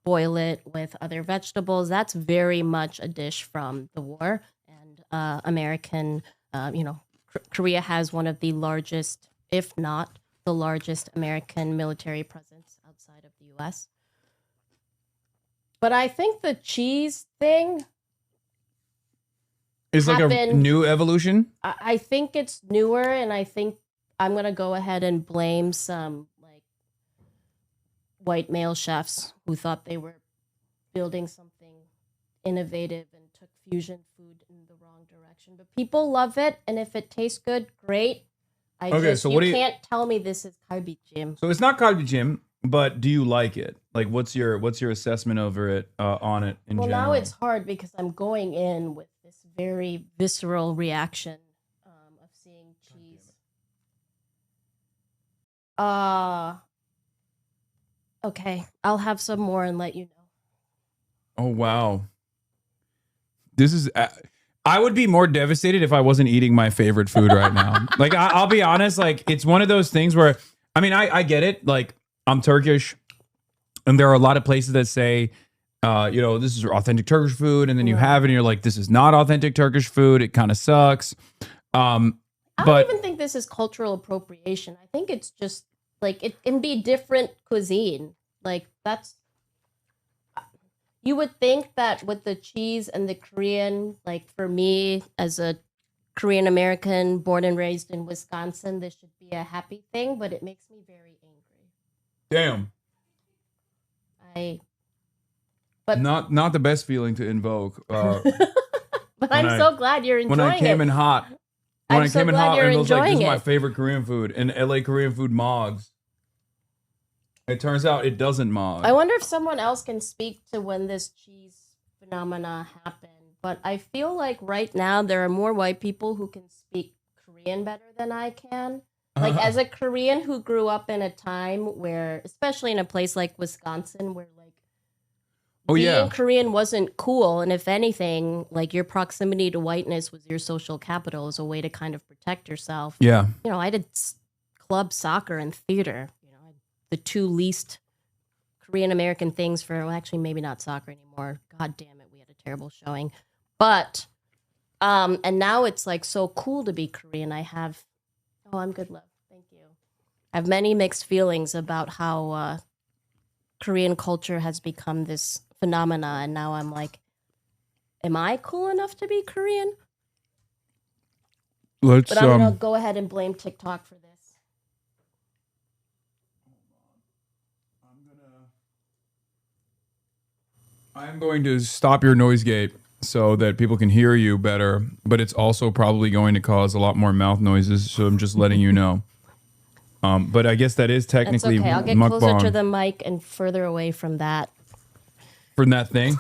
boil it with other vegetables. That's very much a dish from the war and American. Korea has one of the largest, if not the largest, American military presence outside of the U.S. But I think the cheese thing is like a new evolution. I think it's newer, and I think I'm gonna go ahead and blame some like white male chefs who thought they were building something innovative and took fusion food in the wrong direction. But people love it, and if it tastes good, great. You can't tell me this is kalbi jim. So it's not kalbi jim, but do you like it? Like, what's your assessment over it on it in general? Well, now it's hard because I'm going in with this very visceral reaction of seeing cheese. Okay, I'll have some more and let you know. Oh wow. This is. I would be more devastated if I wasn't eating my favorite food right now. Like, I'll be honest. Like, it's one of those things where, I mean, I get it. Like, I'm Turkish, and there are a lot of places that say, this is authentic Turkish food, and then you have it, and you're like, this is not authentic Turkish food. It kind of sucks. I don't even think this is cultural appropriation. I think it's just like it can be different cuisine. Like that's. You would think that with the cheese and the Korean, like for me as a Korean American born and raised in Wisconsin, this should be a happy thing, but it makes me very angry. Damn. But not the best feeling to invoke. But I'm so glad you're enjoying it. When I came in hot. When I came in hot, and it was like, this is my it. favorite Korean food. And LA Korean food mogs. It turns out it doesn't mog. I wonder if someone else can speak to when this cheese phenomena happened. But I feel like right now there are more white people who can speak Korean better than I can. Like as a Korean who grew up in a time where, especially in a place like Wisconsin, where like being Korean wasn't cool. And if anything, like your proximity to whiteness was your social capital as a way to kind of protect yourself. Yeah. I did club soccer and theater. You know, the two least Korean American things for, well, actually maybe not soccer anymore. God damn it, we had a terrible showing. But and now it's like so cool to be Korean. I'm good, love. Thank you. I have many mixed feelings about how Korean culture has become this phenomena, and now I'm like, am I cool enough to be Korean? Let's But I'm gonna go ahead and blame TikTok for this. I'm going to stop your noise gate so that people can hear you better, but it's also probably going to cause a lot more mouth noises, so I'm just letting you know. But I guess that is That's technically okay. I'll get mukbang. closer to the mic and further away from that. From that thing?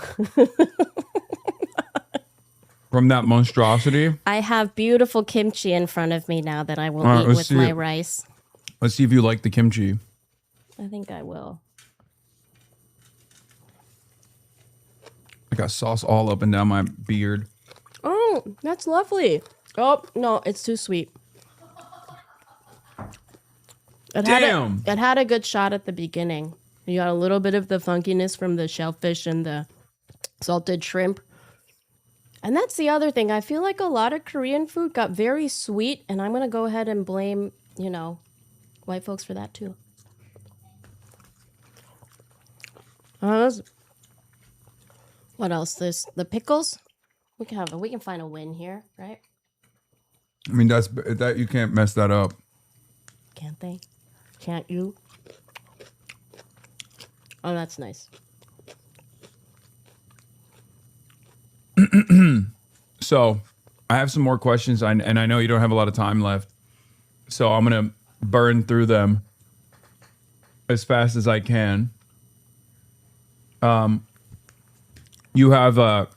From that monstrosity? I have beautiful kimchi in front of me now that I will All right, eat let's with see my it. rice. Let's see if you like the kimchi. I think I will. I got sauce all up and down my beard. Oh, that's lovely. Oh, no, it's too sweet. It had a good shot at the beginning. You got a little bit of the funkiness from the shellfish and the salted shrimp. And that's the other thing. I feel like a lot of Korean food got very sweet, and I'm going to go ahead and blame, white folks for that too. What else? The pickles. We can find a win here, right? I mean, that you can't mess that up. Can't they? Can't you? Oh, that's nice. So, I have some more questions, and I know you don't have a lot of time left. So, I'm going to burn through them as fast as I can. You have a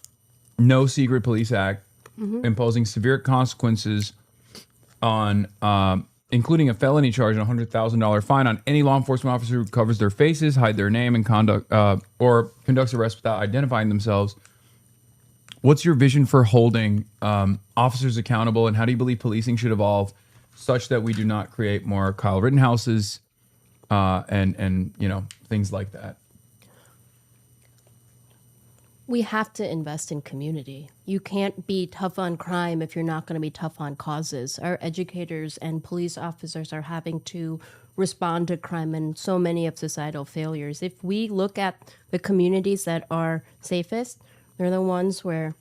No Secret Police Act imposing severe consequences on, including a felony charge and a $100,000 fine on any law enforcement officer who covers their faces, hide their name, and or conducts arrests without identifying themselves. What's your vision for holding officers accountable, and how do you believe policing should evolve such that we do not create more Kyle Rittenhouses and things like that? We have to invest in community. You can't be tough on crime if you're not going to be tough on causes. Our educators and police officers are having to respond to crime and so many of societal failures. If we look at the communities that are safest, they're the ones where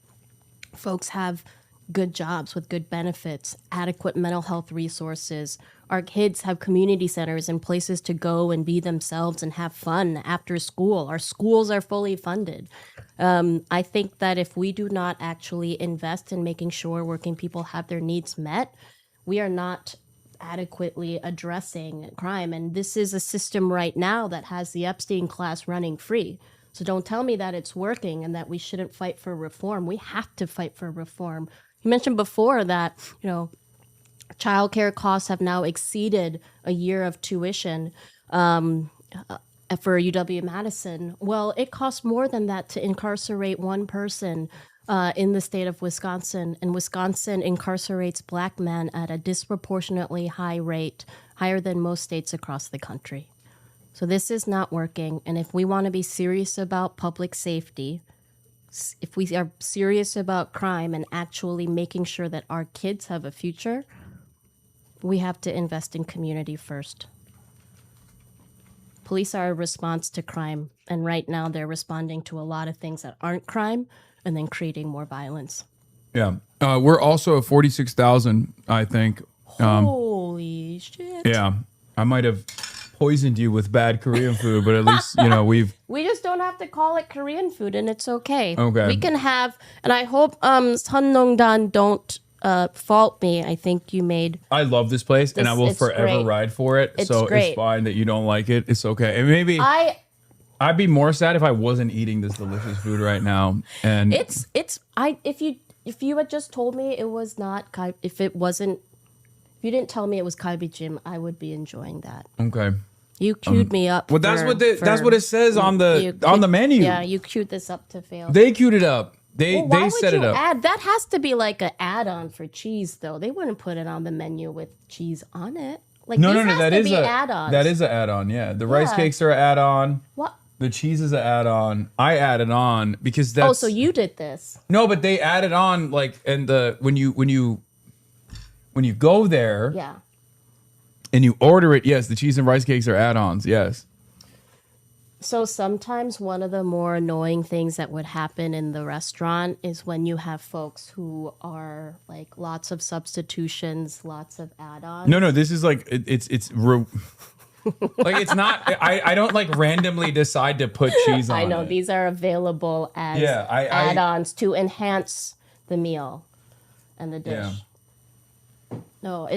folks have good jobs with good benefits, adequate mental health resources. Our kids have community centers and places to go and be themselves and have fun after school. Our schools are fully funded. I think that if we do not actually invest in making sure working people have their needs met, we are not adequately addressing crime. And this is a system right now that has the Epstein class running free. So don't tell me that it's working and that we shouldn't fight for reform. We have to fight for reform. You mentioned before that, childcare costs have now exceeded a year of tuition for UW-Madison. Well, it costs more than that to incarcerate one person in the state of Wisconsin. And Wisconsin incarcerates Black men at a disproportionately high rate, higher than most states across the country. So this is not working. And if we want to be serious about public safety, if we are serious about crime and actually making sure that our kids have a future, we have to invest in community first. Police are a response to crime, and right now they're responding to a lot of things that aren't crime and then creating more violence. Yeah. We're also at 46,000, I think. Holy shit. Yeah. I might have poisoned you with bad Korean food, but at least, We just don't have to call it Korean food, and it's okay. Okay. We can have, and I hope Sun Nong-dan don't fault me. I think you made... I love this place, and I will it's forever great. ride for it. It's so great. it's fine that you don't like it. It's okay. And maybe I'd be more sad if I wasn't eating this delicious food right now. And if you had just told me it was not if you didn't tell me it was kalbijim, I would be enjoying that. Okay. You queued me up. Well, that's what it says on the menu. Yeah, you queued this up to fail. They queued it up. They set it up. That has to be like an add-on for cheese, though. They wouldn't put it on the menu with cheese on it. Like No, these no, has that to is be a add-ons. that is an add-on. Yeah, the rice Yeah. cakes are an add-on. What? The cheese is an add-on. I added on because that's. Oh, so you did this? No, but they added on like, and when you go there, Yeah. and you order it, yes, the cheese and rice cakes are add-ons. Yes. So sometimes one of the more annoying things that would happen in the restaurant is when you have folks who are like lots of substitutions, lots of add-ons. No, this is like like it's not. I don't like randomly decide to put cheese on. I know it. these are available as I add-ons to enhance the meal and the dish. Yeah. No,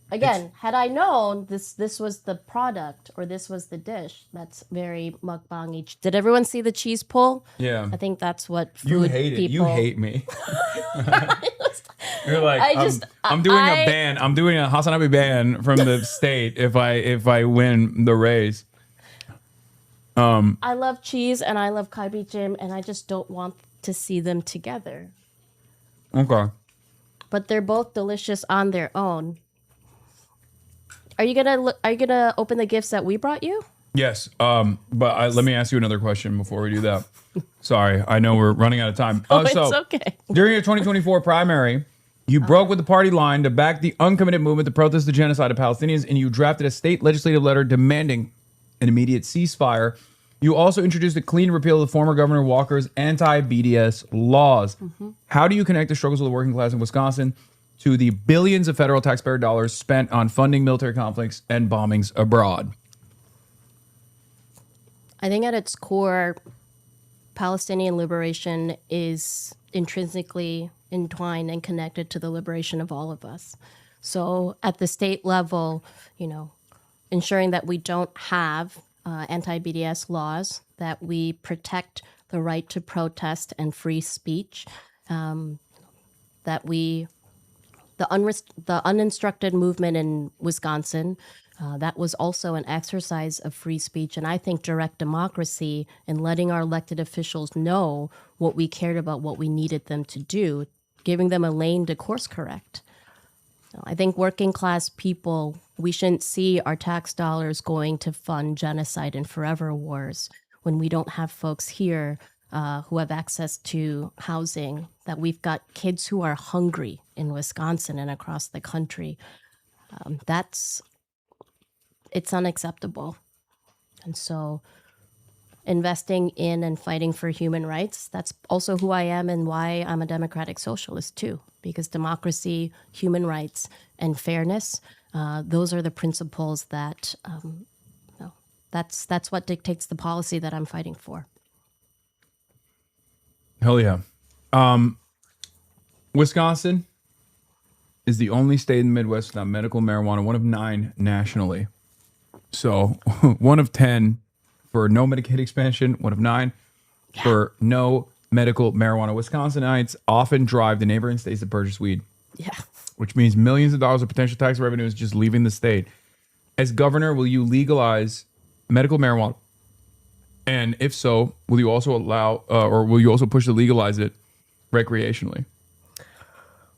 Again, had I known this was the product or this was the dish, that's very mukbang-y. Did everyone see the cheese pull? Yeah. I think that's what food You hate it. people... You hate me. You're like, I'm doing a ban. I'm doing a Hasanabi ban from the state if I win the race. I love cheese and I love kalbichim and I just don't want to see them together. Okay. But they're both delicious on their own. Are you gonna open the gifts that we brought you? Yes. But let me ask you another question before we do that. Sorry, I know we're running out of time. It's okay. During your 2024 primary, you broke with the party line to back the uncommitted movement to protest the genocide of Palestinians, and you drafted a state legislative letter demanding an immediate ceasefire. You also introduced a clean repeal of the former Governor Walker's anti-BDS laws. How do you connect the struggles of the working class in Wisconsin to the billions of federal taxpayer dollars spent on funding military conflicts and bombings abroad? I think at its core, Palestinian liberation is intrinsically entwined and connected to the liberation of all of us. So at the state level, ensuring that we don't have anti-BDS laws, that we protect the right to protest and free speech, that we... The uninstructed movement in Wisconsin, that was also an exercise of free speech. And I think direct democracy and letting our elected officials know what we cared about, what we needed them to do, giving them a lane to course correct. I think working class people, we shouldn't see our tax dollars going to fund genocide and forever wars when we don't have folks here who have access to housing, that we've got kids who are hungry in Wisconsin and across the country. It's unacceptable. And so investing in and fighting for human rights, that's also who I am and why I'm a democratic socialist too, because democracy, human rights, and fairness, those are the principles that, that's what dictates the policy that I'm fighting for. Hell yeah. Wisconsin is the only state in the Midwest without medical marijuana, one of 9 nationally. So 1 of 10 for no Medicaid expansion, 1 of 9 for no medical marijuana. Wisconsinites often drive the neighboring states to purchase weed. Yeah. Which means millions of dollars of potential tax revenue is just leaving the state. As governor, will you legalize medical marijuana? And if so, will you also allow, or will you also push to legalize it recreationally?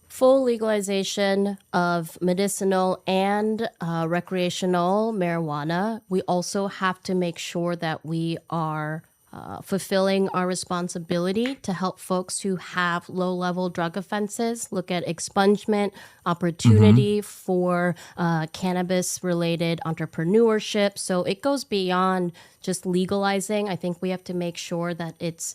Full legalization of medicinal and recreational marijuana. We also have to make sure that we are fulfilling our responsibility to help folks who have low-level drug offenses, look at expungement, opportunity for cannabis-related entrepreneurship. So it goes beyond just legalizing. I think we have to make sure that it's,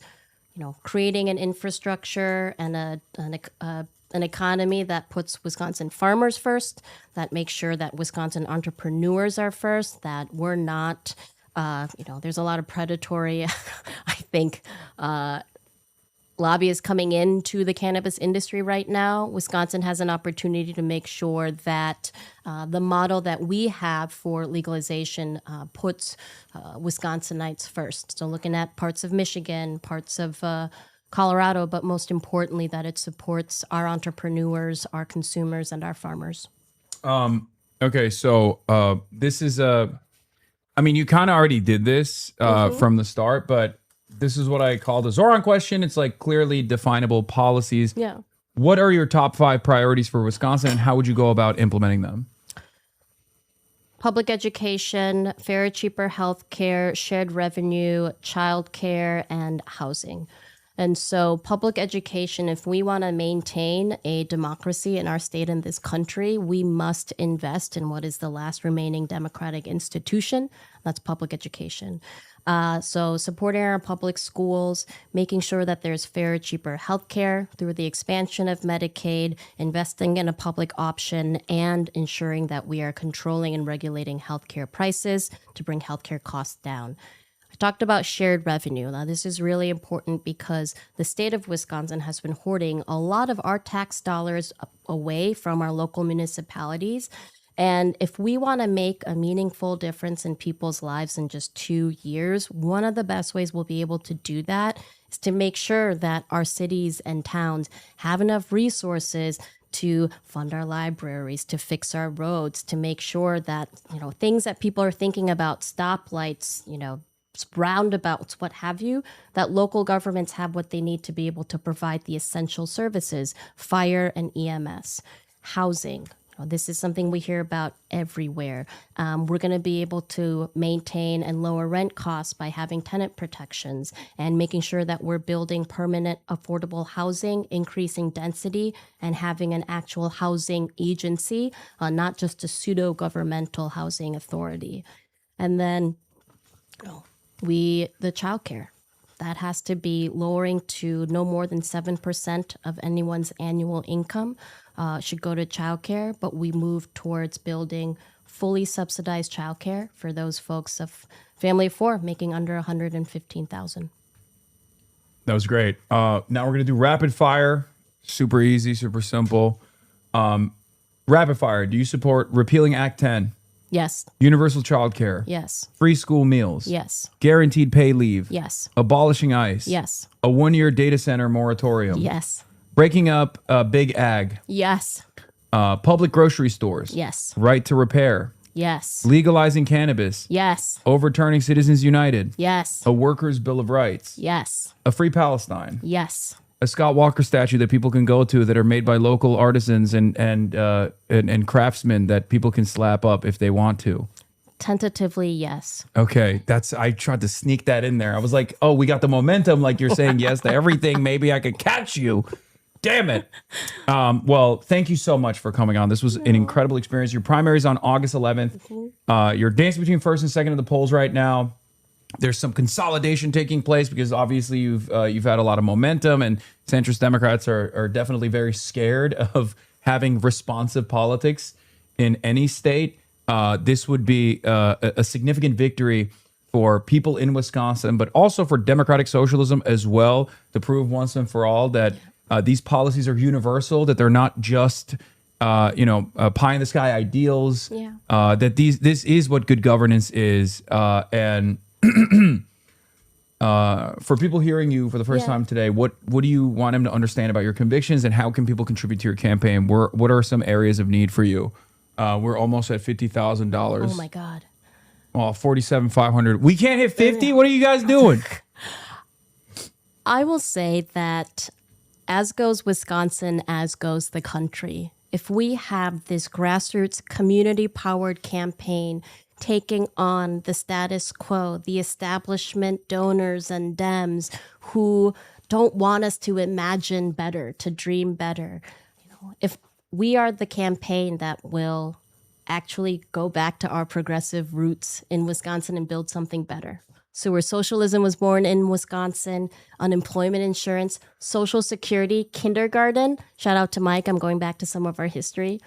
creating an infrastructure and an economy that puts Wisconsin farmers first, that makes sure that Wisconsin entrepreneurs are first, that we're not... there's a lot of predatory, I think, lobbyists coming into the cannabis industry right now. Wisconsin has an opportunity to make sure that the model that we have for legalization puts Wisconsinites first. So looking at parts of Michigan, parts of Colorado, but most importantly, that it supports our entrepreneurs, our consumers, and our farmers. Okay, so this is you kind of already did this from the start, but this is what I call the Zoran question. It's like clearly definable policies. Yeah. What are your top 5 priorities for Wisconsin, and how would you go about implementing them? public education, fairer, cheaper health care, shared revenue, child care, and housing. And so public education, if we want to maintain a democracy in our state and this country, we must invest in what is the last remaining democratic institution. That's public education. So supporting our public schools, making sure that there's fair, cheaper healthcare through the expansion of Medicaid, investing in a public option, and ensuring that we are controlling and regulating healthcare prices to bring healthcare costs down. I talked about shared revenue. Now, this is really important because the state of Wisconsin has been hoarding a lot of our tax dollars away from our local municipalities. And if we want to make a meaningful difference in people's lives in just 2 years, one of the best ways we'll be able to do that is to make sure that our cities and towns have enough resources to fund our libraries, to fix our roads, to make sure that, things that people are thinking about, stoplights, roundabouts, what have you, that local governments have what they need to be able to provide the essential services, fire and EMS, housing. This is something we hear about everywhere. We're going to be able to maintain and lower rent costs by having tenant protections and making sure that we're building permanent affordable housing, increasing density, and having an actual housing agency, not just a pseudo-governmental housing authority. And then the childcare. That has to be lowering to no more than 7% of anyone's annual income should go to childcare, but we move towards building fully subsidized childcare for those folks of family of four making under $115,000. That was great. Now we're going to do rapid fire. Super easy, super simple. Rapid fire. Do you support repealing Act 10? Yes. Universal child care? Yes. Free school meals? Yes. Guaranteed pay leave? Yes. Abolishing ICE? Yes. A 1-year data center moratorium? Yes. Breaking up big ag? Yes. Public grocery stores? Yes. Right to repair? Yes. Legalizing cannabis? Yes. Overturning Citizens United? Yes. A workers' bill of rights? Yes. A free Palestine? Yes. A Scott Walker statue that people can go to that are made by local artisans and craftsmen that people can slap up if they want to. Tentatively, yes. Okay, I tried to sneak that in there. I was like, oh, we got the momentum. Like you're saying yes to everything. Maybe I could catch you. Damn it. Well, thank you so much for coming on. This was an incredible experience. Your primary is on August 11th. You're dancing between first and second of the polls right now. There's some consolidation taking place because obviously you've had a lot of momentum, and centrist Democrats are definitely very scared of having responsive politics in any state. This would be a significant victory for people in Wisconsin, but also for democratic socialism as well, to prove once and for all that these policies are universal, that they're not just pie in the sky ideals. Yeah. That this is what good governance is, and for people hearing you for the first time today, what do you want them to understand about your convictions, and how can people contribute to your campaign? What are some areas of need for you? We're almost at $50,000. Oh my God. Oh, 47,500. We can't hit 50. What are you guys doing? I will say that as goes Wisconsin, as goes the country. If we have this grassroots community-powered campaign taking on the status quo, the establishment donors and Dems who don't want us to imagine better, to dream better. If we are the campaign that will actually go back to our progressive roots in Wisconsin and build something better. So where socialism was born in Wisconsin, unemployment insurance, Social Security, kindergarten. Shout out to Mike. I'm going back to some of our history.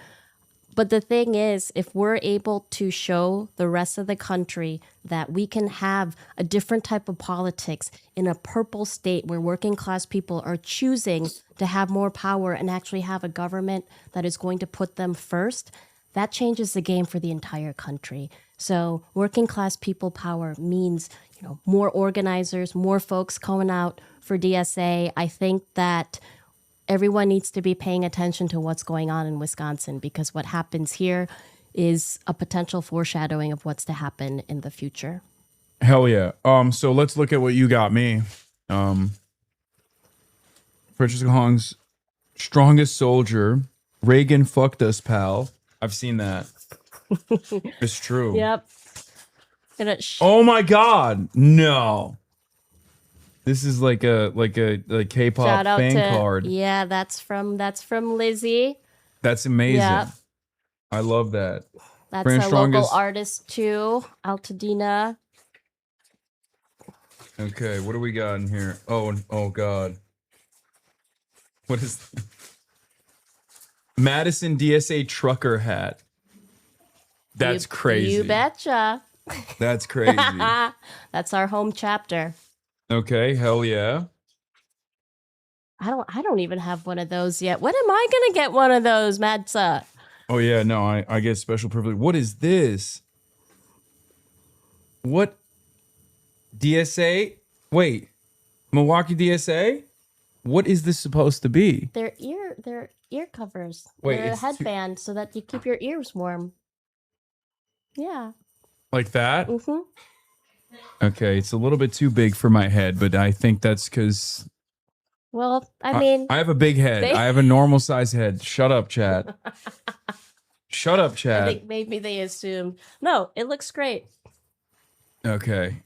But the thing is, if we're able to show the rest of the country that we can have a different type of politics in a purple state where working class people are choosing to have more power and actually have a government that is going to put them first, that changes the game for the entire country. So working class people power means, more organizers, more folks going out for DSA. I think that everyone needs to be paying attention to what's going on in Wisconsin, because what happens here is a potential foreshadowing of what's to happen in the future. Hell yeah. So let's look at what you got me. Francesca Hong's Strongest Soldier. Reagan fucked us, pal. I've seen that. It's true. Yep. Oh my God. No. This is like a K-pop Shout out fan to card. yeah, that's from Lizzie. That's amazing. Yep. I love that. That's Brand a Strongest. local artist too, Altadena. Okay, what do we got in here? Oh God. What is Madison DSA trucker hat? That's crazy. You betcha. That's crazy. That's our home chapter. Okay, hell yeah. I don't even have one of those yet. When am I gonna get one of those, Madsa? Oh yeah, no, I get special privilege. What is this? What DSA? Wait, Milwaukee DSA? What is this supposed to be? They're ear covers. Wait, They're a it's too- headband so that you keep your ears warm. Yeah. Like that? Mm-hmm. Okay, it's a little bit too big for my head, but I think that's because Well, I mean, I have a big head. they- I have a normal size head. Shut up, chat. Shut up, I chat. think maybe they assumed. No, it looks great. Okay.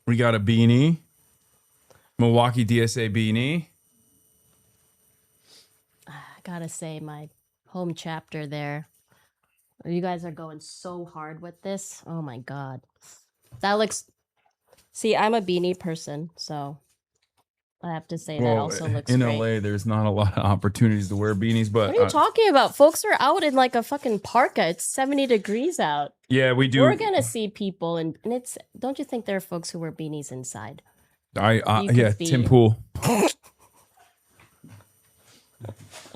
We got a beanie. Milwaukee DSA beanie. I gotta say, my home chapter there. You guys are going so hard with this. Oh my God. That looks. See, I'm a beanie person, so I have to say that also looks in great. LA, there's not a lot of opportunities to wear beanies, but What are you talking about? Folks are out in like a fucking parka. It's 70 degrees out. yeah, we do. We're gonna see people, and it's. Don't you think there are folks who wear beanies inside? You Yeah, could be- Tim Pool.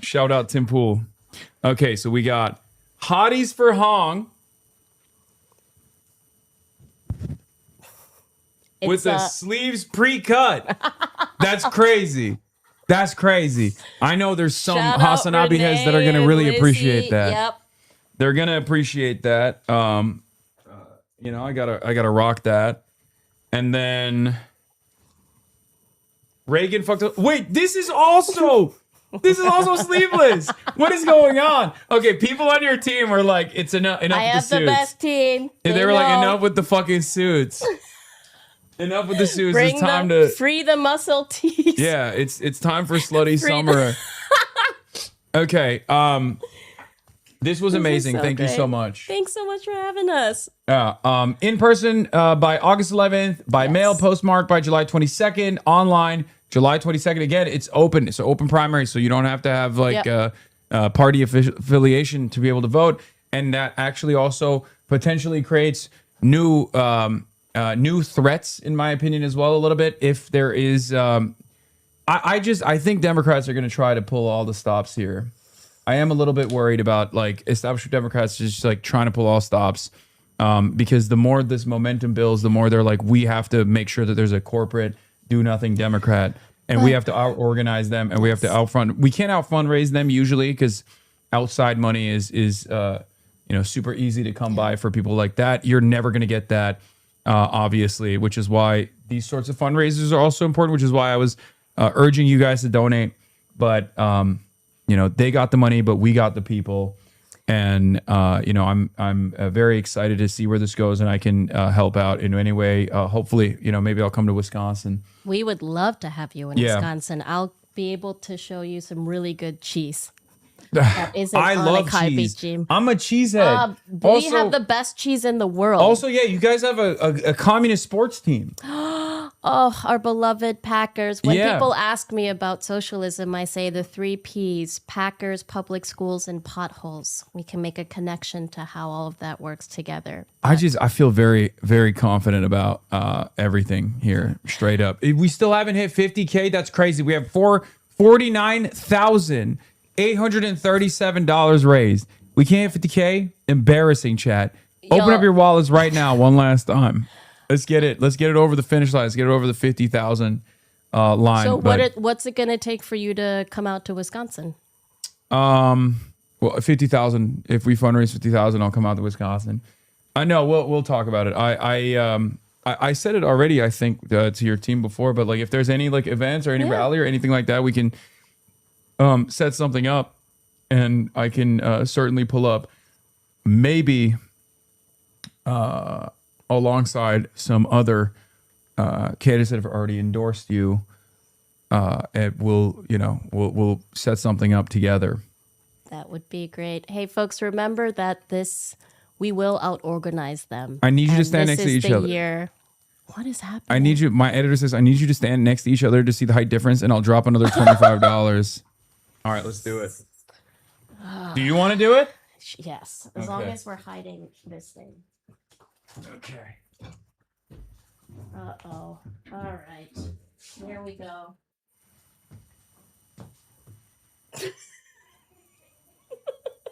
Shout out Tim Pool. Okay, so we got Hotties for Hong with the sleeves pre-cut. That's crazy. That's crazy. I know there's some Shout out Hasanabi heads that are Renee gonna and really Lizzie. appreciate that. Yep. They're gonna appreciate that. You know, I gotta rock that. And then Reagan fucked up. Wait, this is also sleeveless. What is going on? Okay, people on your team are like, it's enough I with the have suits. the best team. And they were like, know. enough with the fucking suits. Enough with the suits. Bring It's time the, to free the muscle tees. yeah. It's time for slutty Free summer. Okay. This was This is amazing. so Thank you so great. much. Thanks so much for having us. In person by August 11th, by mail postmark by July 22nd, online July 22nd. Again, it's open. It's an open primary, so you don't have to have like party affiliation to be able to vote. And that actually also potentially creates new threats, in my opinion, as well, a little bit. If there is, I think Democrats are going to try to pull all the stops here. I am a little bit worried about like establishment Democrats just like trying to pull all stops, because the more this momentum builds, the more they're like, we have to make sure that there's a corporate do nothing Democrat, and we have to out organize them, and we have to outfund. We can't out fundraise them usually because outside money is super easy to come by for people like that. You're never going to get that, obviously, which is why these sorts of fundraisers are also important. Which is why I was urging you guys to donate, but. They got the money, but we got the people, and I'm very excited to see where this goes, and I can help out in any way. Hopefully, maybe I'll come to Wisconsin. We would love to have you in Yeah. Wisconsin. I'll be able to show you some really good cheese. That isn't I on love a Kai cheese. Beach gym. I'm a cheesehead. We have the best cheese in the world. Also, yeah, you guys have a communist sports team. Oh, our beloved Packers. When Yeah. people ask me about socialism, I say the 3 Ps: Packers, public schools, and potholes. We can make a connection to how all of that works together. I feel very, very confident about everything here, straight up. We still haven't hit 50K. That's crazy. We have $49,837 raised. We can't hit 50K. Embarrassing, chat. Open up your wallets right now, one last time. Let's get it. Let's get it over the finish line. Let's get it over the 50,000 line. So But, what's it going to take for you to come out to Wisconsin? well, 50,000. If we fundraise 50,000, I'll come out to Wisconsin. I know. We'll talk about it. I said it already. I think to your team before, but like if there's any like events or any rally or anything like that, we can set something up, and I can certainly pull up. maybe alongside some other candidates that have already endorsed you, we'll set something up together. That would be great. Hey, folks, remember that we will out-organize them. I need you to stand next to each other. Year. What is happening? I need you. My editor says I need you to stand next to each other to see the height difference, and I'll drop another $25. All right, let's do it. Do you want to do it? Yes, as long as we're hiding this thing. Okay. Uh-oh. All right. Here we go.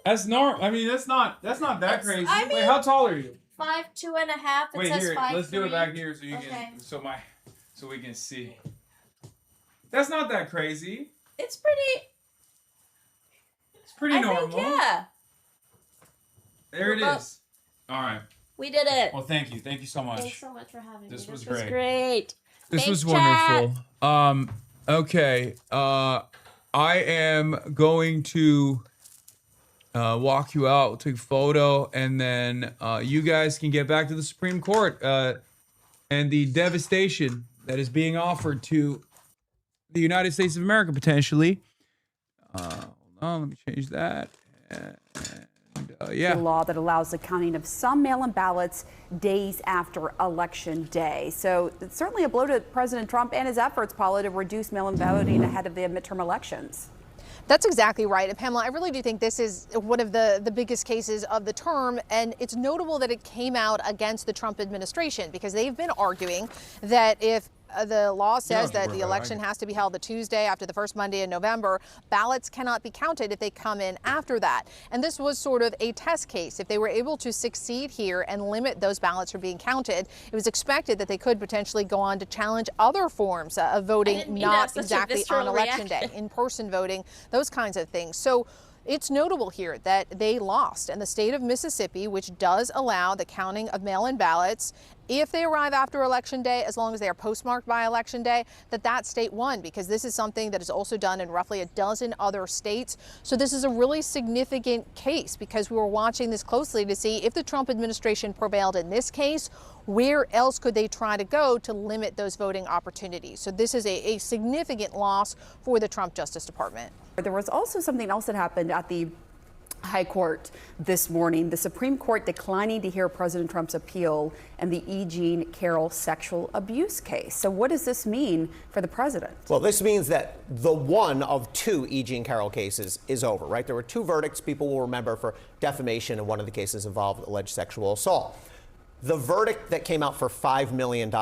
That's normal. I mean, that's not that crazy. I mean, wait, how tall are you? 5'2.5". It Wait, says here. 5'3". Let's do it back here so you can so we can see. That's not that crazy. It's pretty. It's pretty normal. Think, yeah. There it is. All right. We did it. Well, thank you. Thank you so much. Thanks so much for having me. This was great. great. This Thanks, was wonderful. Okay. I am going to walk you out, take a photo, and then you guys can get back to the Supreme Court and the devastation that is being offered to the United States of America potentially. Hold on, let me change that. The law that allows the counting of some mail-in ballots days after Election Day. So it's certainly a blow to President Trump and his efforts, Paula, to reduce mail-in voting ahead of the midterm elections. That's exactly right. And Pamela, I really do think this is one of the biggest cases of the term. And it's notable that it came out against the Trump administration because they've been arguing that if the law says that the election has to be held the Tuesday after the first Monday in November, ballots cannot be counted if they come in after that. And this was sort of a test case. If they were able to succeed here and limit those ballots from being counted, it was expected that they could potentially go on to challenge other forms of voting, not exactly on Election Day, in-person voting, those kinds of things. So it's notable here that they lost, and the state of Mississippi, which does allow the counting of mail-in ballots if they arrive after Election Day, as long as they are postmarked by Election Day, that state won, because this is something that is also done in roughly a dozen other states. So this is a really significant case because we were watching this closely to see if the Trump administration prevailed in this case, where else could they try to go to limit those voting opportunities? So this is a significant loss for the Trump Justice Department. There was also something else that happened at the High Court this morning. The Supreme Court declining to hear President Trump's appeal in the E. Jean Carroll sexual abuse case. So what does this mean for the president? Well, this means that the one of two E. Jean Carroll cases is over, right? There were two verdicts people will remember for defamation, and one of the cases involved alleged sexual assault. The verdict that came out for $5 million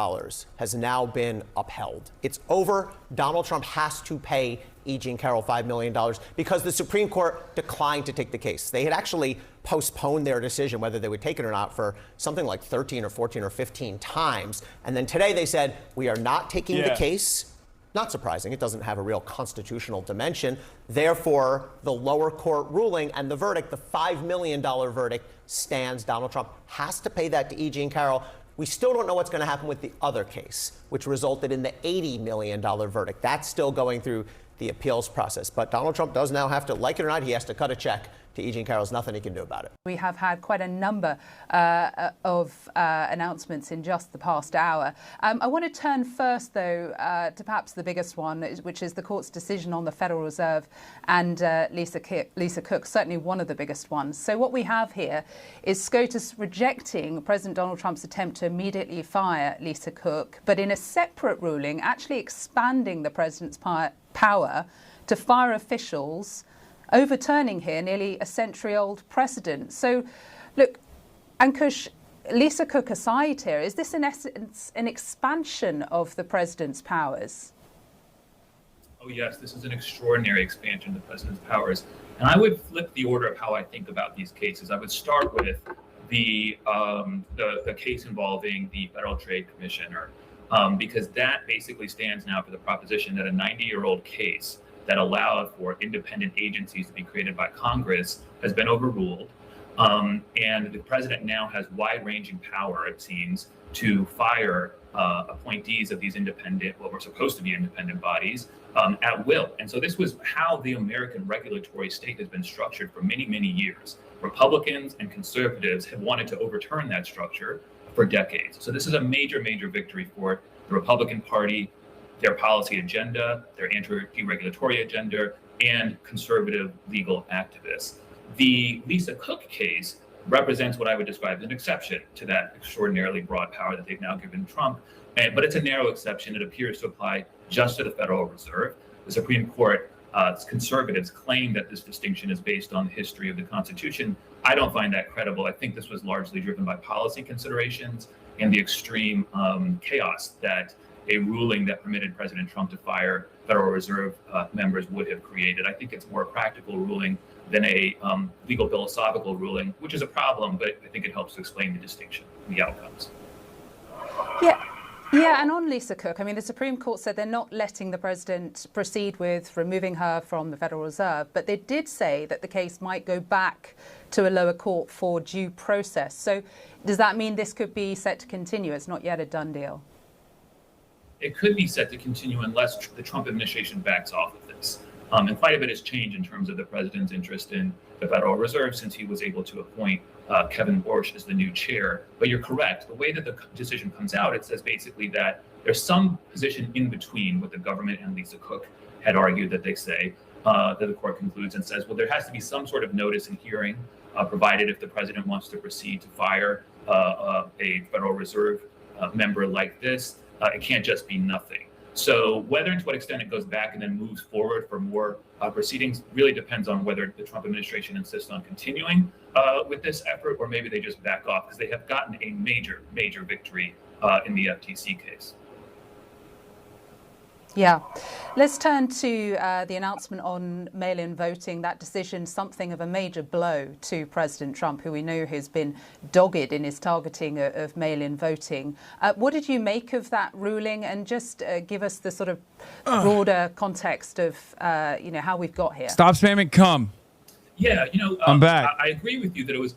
has now been upheld. It's over. Donald Trump has to pay E. Jean Carroll $5 million because the Supreme Court declined to take the case. They had actually postponed their decision whether they would take it or not for something like 13 or 14 or 15 times. And then today they said, we are not taking the case. Not surprising. It doesn't have a real constitutional dimension. Therefore, the lower court ruling and the verdict, the $5 million verdict, stands. Donald Trump has to pay that to E. Jean Carroll. We still don't know what's going to happen with the other case, which resulted in the $80 million verdict. That's still going through the appeals process. But Donald Trump does now have to, like it or not, he has to cut a check to E. Jean Carroll. There's nothing he can do about it. We have had quite a number of announcements in just the past hour. I want to turn first, though, to perhaps the biggest one, which is the court's decision on the Federal Reserve and Lisa Cook, certainly one of the biggest ones. So what we have here is SCOTUS rejecting President Donald Trump's attempt to immediately fire Lisa Cook, but in a separate ruling, actually expanding the president's power to fire officials, overturning here nearly a century-old precedent. So, look, Ankush, Lisa Cook aside here, is this in essence an expansion of the president's powers? Oh, yes, this is an extraordinary expansion of the president's powers. And I would flip the order of how I think about these cases. I would start with the case involving the Federal Trade Commission, because that basically stands now for the proposition that a 90-year-old case that allowed for independent agencies to be created by Congress has been overruled. And the president now has wide-ranging power, it seems, to fire appointees of these independent, what were supposed to be independent bodies, at will. And so this was how the American regulatory state has been structured for many, many years. Republicans and conservatives have wanted to overturn that structure for decades. So this is a major, major victory for the Republican Party, their policy agenda, their anti-deregulatory agenda, and conservative legal activists. The Lisa Cook case represents what I would describe as an exception to that extraordinarily broad power that they've now given Trump. But it's a narrow exception. It appears to apply just to the Federal Reserve. The Supreme Court conservatives claim that this distinction is based on the history of the Constitution. I don't find that credible. I think this was largely driven by policy considerations and the extreme chaos that a ruling that permitted President Trump to fire Federal Reserve members would have created. I think it's more a practical ruling than a legal philosophical ruling, which is a problem, but I think it helps to explain the distinction and the outcomes. Yeah, and on Lisa Cook, I mean, the Supreme Court said they're not letting the president proceed with removing her from the Federal Reserve, but they did say that the case might go back to a lower court for due process. So does that mean this could be set to continue? It's not yet a done deal. It could be set to continue unless the Trump administration backs off of this. And quite a bit has changed in terms of the president's interest in the Federal Reserve since he was able to appoint Kevin Borsch as the new chair. But you're correct. The way that the decision comes out, it says basically that there's some position in between what the government and Lisa Cook had argued that they say, that the court concludes and says, well, there has to be some sort of notice and hearing provided if the president wants to proceed to fire a Federal Reserve member like this. It can't just be nothing. So whether and to what extent it goes back and then moves forward for more proceedings really depends on whether the Trump administration insists on continuing with this effort, or maybe they just back off because they have gotten a major, major victory in the FTC case. Yeah. Let's turn to the announcement on mail-in voting. That decision, something of a major blow to President Trump, who we know has been dogged in his targeting of mail-in voting. What did you make of that ruling? And just give us the sort of broader context of, how we've got here. Stop spamming cum. Yeah, I'm back. I agree with you that it was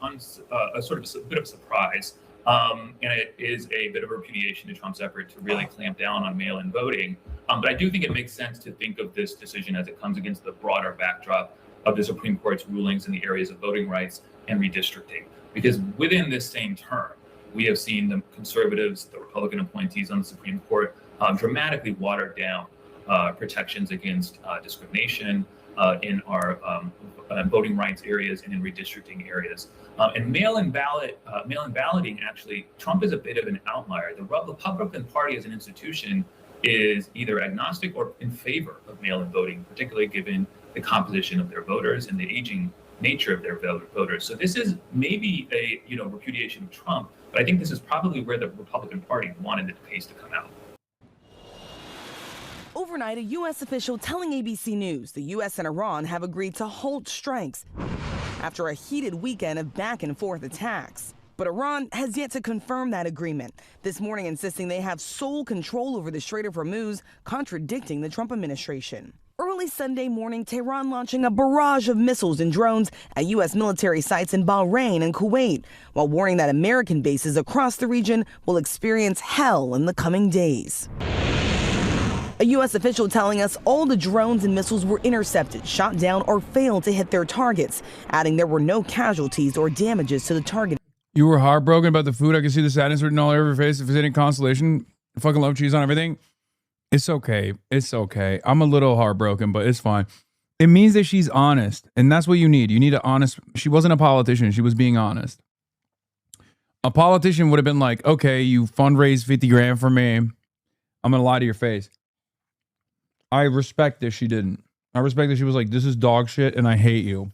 sort of a bit of a surprise. And it is a bit of a repudiation to Trump's effort to really clamp down on mail-in voting. But I do think it makes sense to think of this decision as it comes against the broader backdrop of the Supreme Court's rulings in the areas of voting rights and redistricting. Because within this same term, we have seen the conservatives, the Republican appointees on the Supreme Court, dramatically water down protections against discrimination in our voting rights areas and in redistricting areas. And mail-in balloting, actually, Trump is a bit of an outlier. The Republican Party as an institution is either agnostic or in favor of mail-in voting, particularly given the composition of their voters and the aging nature of their voters. So this is maybe a repudiation of Trump, but I think this is probably where the Republican Party wanted the case to come out. Overnight, a U.S. official telling ABC News the U.S. and Iran have agreed to halt strikes after a heated weekend of back-and-forth attacks. But Iran has yet to confirm that agreement, this morning insisting they have sole control over the Strait of Hormuz, contradicting the Trump administration. Early Sunday morning, Tehran launching a barrage of missiles and drones at U.S. military sites in Bahrain and Kuwait, while warning that American bases across the region will experience hell in the coming days. A U.S. official telling us all the drones and missiles were intercepted, shot down, or failed to hit their targets, adding there were no casualties or damages to the target. You were heartbroken about the food. I can see the sadness written all over your face. If it's any consolation, I fucking love cheese on everything. It's okay. It's okay. I'm a little heartbroken, but it's fine. It means that she's honest, and that's what you need. You need an honest. She wasn't a politician. She was being honest. A politician would have been like, okay, you fundraised 50 grand for me. I'm going to lie to your face. I respect that she didn't. I respect that she was like, this is dog shit, and I hate you.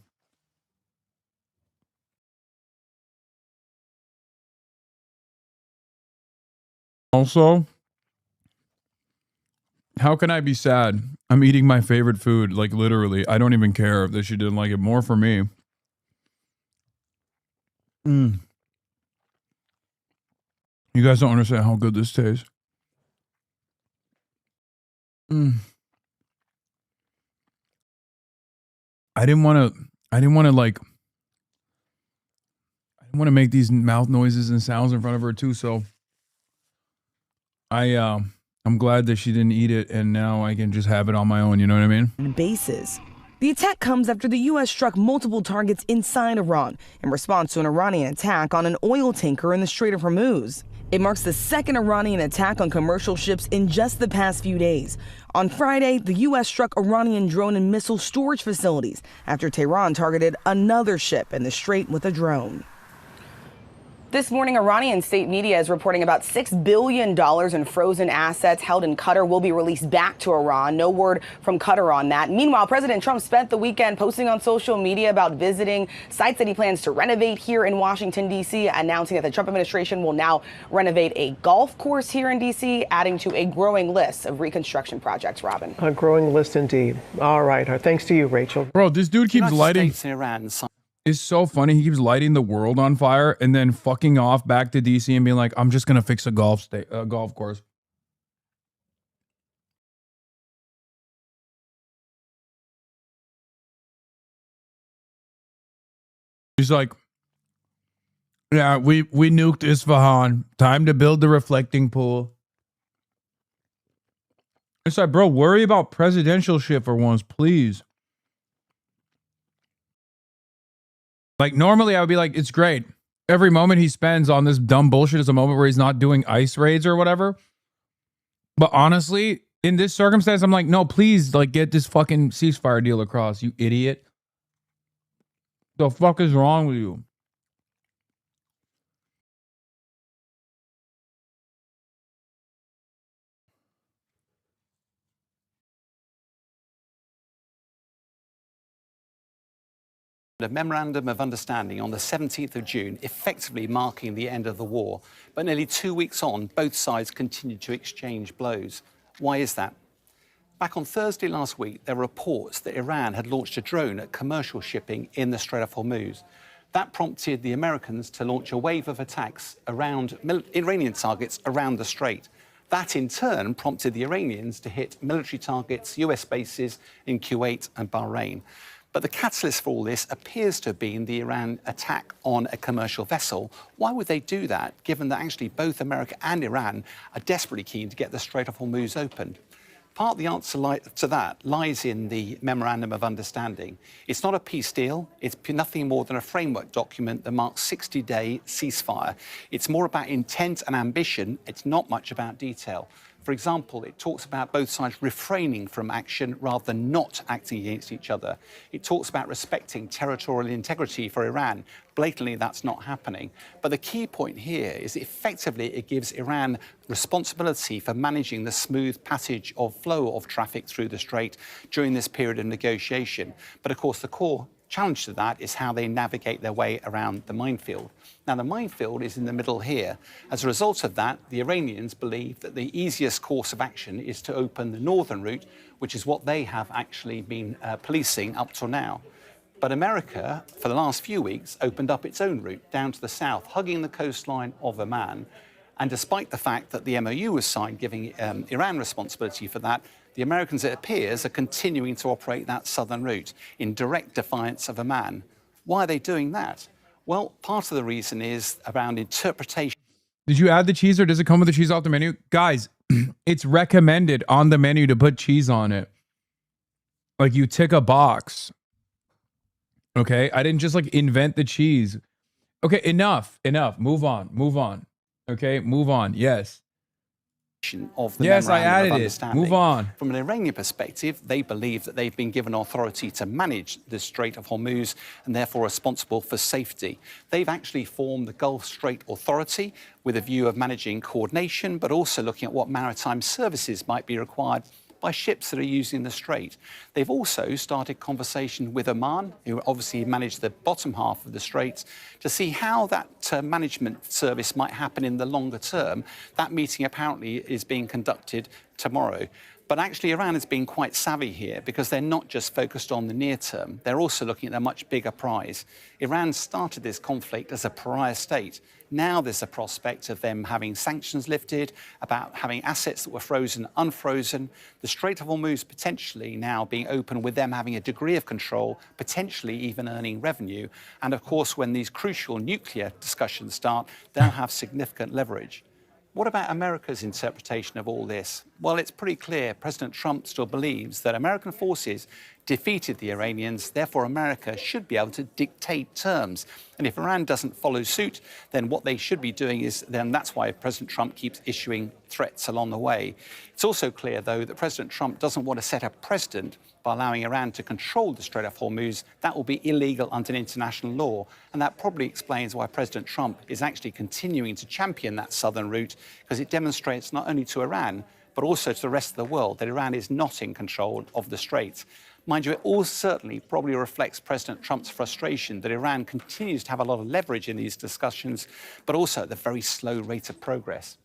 Also, how can I be sad? I'm eating my favorite food, like literally. I don't even care that she didn't like it. More for me. You guys don't understand how good this tastes. I didn't want to make these mouth noises and sounds in front of her too, so I'm glad that she didn't eat it, and now I can just have it on my own, you know what I mean? Bases. The attack comes after the U.S. struck multiple targets inside Iran in response to an Iranian attack on an oil tanker in the Strait of Hormuz. It marks the second Iranian attack on commercial ships in just the past few days. On Friday, the U.S. struck Iranian drone and missile storage facilities after Tehran targeted another ship in the strait with a drone. This morning, Iranian state media is reporting about $6 billion in frozen assets held in Qatar will be released back to Iran. No word from Qatar on that. Meanwhile, President Trump spent the weekend posting on social media about visiting sites that he plans to renovate here in Washington, D.C., announcing that the Trump administration will now renovate a golf course here in D.C., adding to a growing list of reconstruction projects, Robin. A growing list indeed. All right. Thanks to you, Rachel. Bro, this dude keeps lighting. It's so funny. He keeps lighting the world on fire and then fucking off back to DC and being like, I'm just going to fix a golf course. He's like, yeah, we nuked Isfahan. Time to build the reflecting pool. It's like, bro, worry about presidential shit for once, please. Like, normally I would be like, it's great. Every moment he spends on this dumb bullshit is a moment where he's not doing ICE raids or whatever. But honestly, in this circumstance, I'm like, no, please, like, get this fucking ceasefire deal across, you idiot. The fuck is wrong with you? A memorandum of understanding on the 17th of June, effectively marking the end of the war. But nearly 2 weeks on, both sides continued to exchange blows. Why is that? Back on Thursday last week, there were reports that Iran had launched a drone at commercial shipping in the Strait of Hormuz. That prompted the Americans to launch a wave of attacks around Iranian targets around the strait. That, in turn, prompted the Iranians to hit military targets, US bases in Kuwait and Bahrain. But the catalyst for all this appears to have been the Iran attack on a commercial vessel. Why would they do that, given that actually both America and Iran are desperately keen to get the Strait of Hormuz opened? Part of the answer to that lies in the Memorandum of Understanding. It's not a peace deal. It's nothing more than a framework document that marks 60-day ceasefire. It's more about intent and ambition. It's not much about detail. For example, it talks about both sides refraining from action rather than not acting against each other. It talks about respecting territorial integrity for Iran. Blatantly, that's not happening. But the key point here is effectively it gives Iran responsibility for managing the smooth passage of flow of traffic through the strait during this period of negotiation. But of course, the core challenge to that is how they navigate their way around the minefield. Now, the minefield is in the middle here. As a result of that, the Iranians believe that the easiest course of action is to open the northern route, which is what they have actually been policing up till now. But America, for the last few weeks, opened up its own route down to the south, hugging the coastline of Oman. And despite the fact that the MOU was signed giving Iran responsibility for that, the Americans, it appears, are continuing to operate that southern route in direct defiance of Oman. Why are they doing that? Well, part of the reason is around interpretation. Did you add the cheese or does it come with the cheese off the menu? Guys, it's recommended on the menu to put cheese on it. Like, you tick a box. Okay? I didn't just, like, invent the cheese. Okay, enough. Move on. Okay, move on. Yes. Of the yes, I Memorandum added of it. Understanding. Move on. From an Iranian perspective, they believe that they've been given authority to manage the Strait of Hormuz and therefore responsible for safety. They've actually formed the Gulf Strait Authority with a view of managing coordination, but also looking at what maritime services might be required by ships that are using the strait. They've also started conversation with Oman, who obviously manage the bottom half of the strait, to see how that management service might happen in the longer term. That meeting apparently is being conducted tomorrow. But actually, Iran has been quite savvy here because they're not just focused on the near term. They're also looking at a much bigger prize. Iran started this conflict as a pariah state. Now there's a prospect of them having sanctions lifted, about having assets that were frozen, unfrozen, the Strait of Hormuz potentially now being open with them having a degree of control, potentially even earning revenue. And of course, when these crucial nuclear discussions start, they'll have significant leverage. What about America's interpretation of all this? Well, it's pretty clear President Trump still believes that American forces defeated the Iranians, therefore America should be able to dictate terms. And if Iran doesn't follow suit, then what they should be doing is, then that's why President Trump keeps issuing threats along the way. It's also clear, though, that President Trump doesn't want to set a precedent by allowing Iran to control the Strait of Hormuz. That will be illegal under international law. And that probably explains why President Trump is actually continuing to champion that southern route, because it demonstrates not only to Iran, but also to the rest of the world that Iran is not in control of the Strait. Mind you, it all certainly probably reflects President Trump's frustration that Iran continues to have a lot of leverage in these discussions, but also at the very slow rate of progress.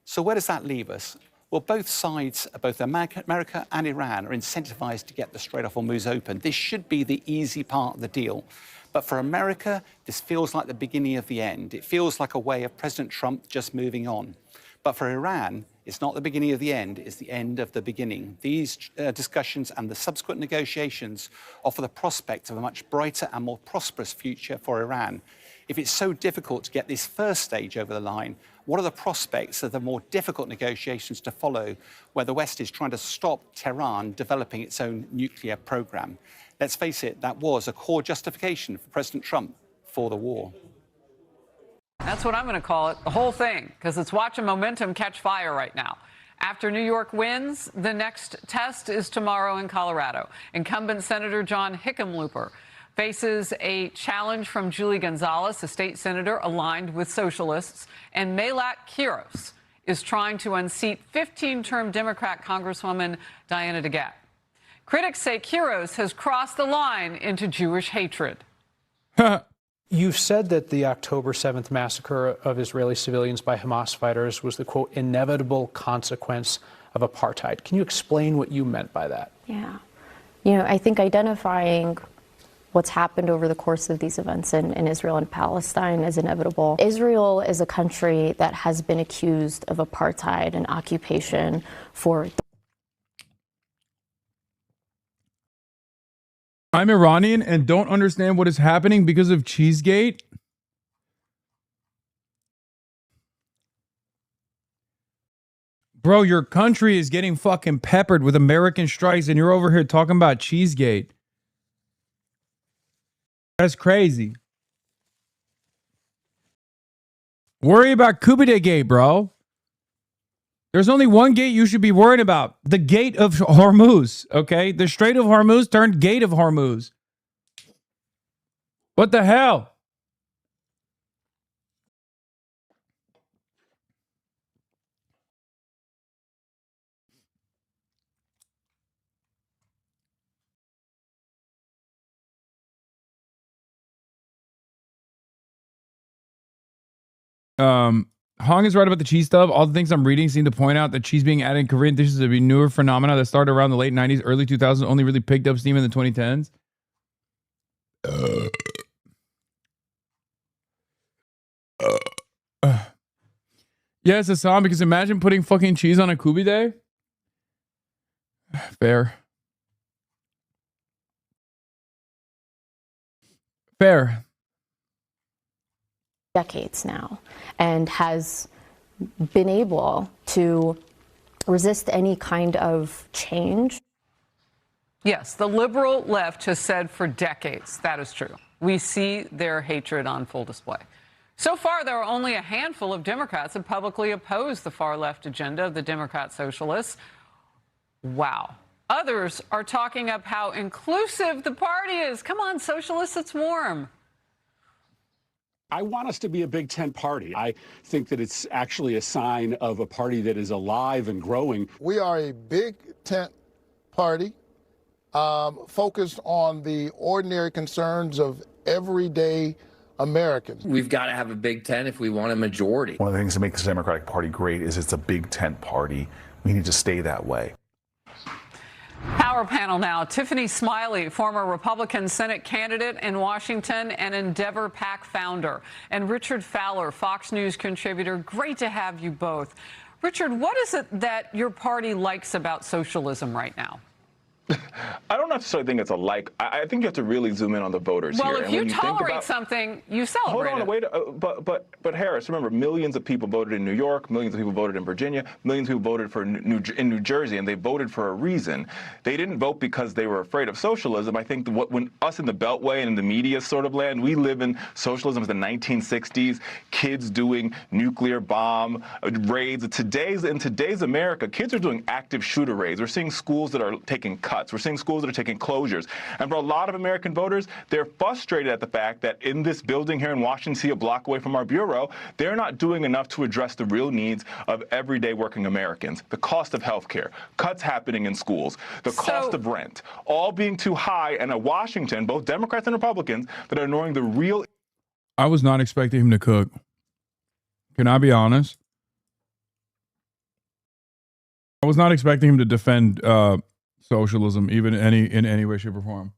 So where does that leave us? Well, both sides, both America and Iran, are incentivized to get the Strait of Hormuz open. This should be the easy part of the deal. But for America, this feels like the beginning of the end. It feels like a way of President Trump just moving on. But for Iran, it's not the beginning of the end, it's the end of the beginning. These discussions and the subsequent negotiations offer the prospect of a much brighter and more prosperous future for Iran. If it's so difficult to get this first stage over the line, what are the prospects of the more difficult negotiations to follow, where the West is trying to stop Tehran developing its own nuclear program? Let's face it, that was a core justification for President Trump for the war. That's what I'm going to call it, the whole thing, because it's watching momentum catch fire right now. After New York wins, the next test is tomorrow in Colorado. Incumbent Senator John Hickenlooper faces a challenge from Julie Gonzalez, a state senator aligned with socialists, and Malak Quiros is trying to unseat 15-term Democrat Congresswoman Diana DeGette. Critics say Quiros has crossed the line into Jewish hatred. You've said that the October 7th massacre of Israeli civilians by Hamas fighters was the, quote, inevitable consequence of apartheid. Can you explain what you meant by that? Yeah. You know, I think identifying what's happened over the course of these events in Israel and Palestine is inevitable. Israel is a country that has been accused of apartheid and occupation for... I'm Iranian and don't understand what is happening because of Cheesegate. Bro, your country is getting fucking peppered with American strikes and you're over here talking about Cheesegate. That's crazy. Worry about Kubide Gate, bro. There's only one gate you should be worried about. The Gate of Hormuz, okay? The Strait of Hormuz turned Gate of Hormuz. What the hell? Hong is right about the cheese stuff. All the things I'm reading seem to point out that cheese being added in Korean dishes is a newer phenomenon that started around the late 90s, early 2000s, only really picked up steam in the 2010s. Yes, Hassan, because imagine putting fucking cheese on a kubi day. Fair. Fair. Decades now, and has been able to resist any kind of change. Yes, the liberal left has said for decades that is true. We see their hatred on full display. So far, there are only a handful of Democrats that publicly oppose the far left agenda of the Democrat socialists. Wow. Others are talking up how inclusive the party is. Come on, socialists, it's warm. I want us to be a Big Tent party. I think that it's actually a sign of a party that is alive and growing. We are a Big Tent party focused on the ordinary concerns of everyday Americans. We've got to have a Big Tent if we want a majority. One of the things that makes the Democratic Party great is it's a Big Tent party. We need to stay that way. Power panel now. Tiffany Smiley, former Republican Senate candidate in Washington and Endeavor PAC founder, and Richard Fowler, Fox News contributor. Great to have you both. Richard, what is it that your party likes about socialism right now? I don't necessarily think it's a like. I think you have to really zoom in on the voters Well, here. if you tolerate something, you celebrate Hold on, wait. But Harris, remember, millions of people voted in New York, millions of people voted in Virginia, millions of people voted for in New Jersey, and they voted for a reason. They didn't vote because they were afraid of socialism. I think when us in the Beltway and in the media sort of land, we live in socialism of the 1960s, kids doing nuclear bomb raids. In today's America, kids are doing active shooter raids. We're seeing schools that are taking cuts. We're seeing schools that are taking closures. And for a lot of American voters, they're frustrated at the fact that in this building here in Washington, D.C., a block away from our bureau, they're not doing enough to address the real needs of everyday working Americans. The cost of health care, cuts happening in schools, the cost of rent, all being too high, and a Washington, both Democrats and Republicans, that are ignoring the real... I was not expecting him to cook. Can I be honest? I was not expecting him to defend socialism, even in any way, shape, or form.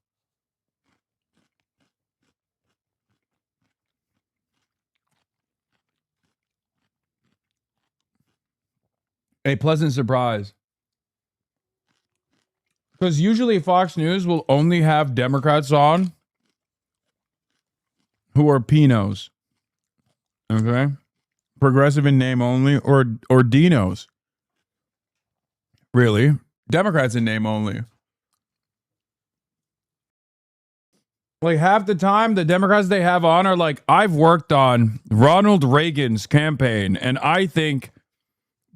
A pleasant surprise. Because usually Fox News will only have Democrats on who are Pinos. Okay? Progressive in name only, or Dinos. Really? Democrats in name only. Like half the time, the Democrats they have on are like, I've worked on Ronald Reagan's campaign, and I think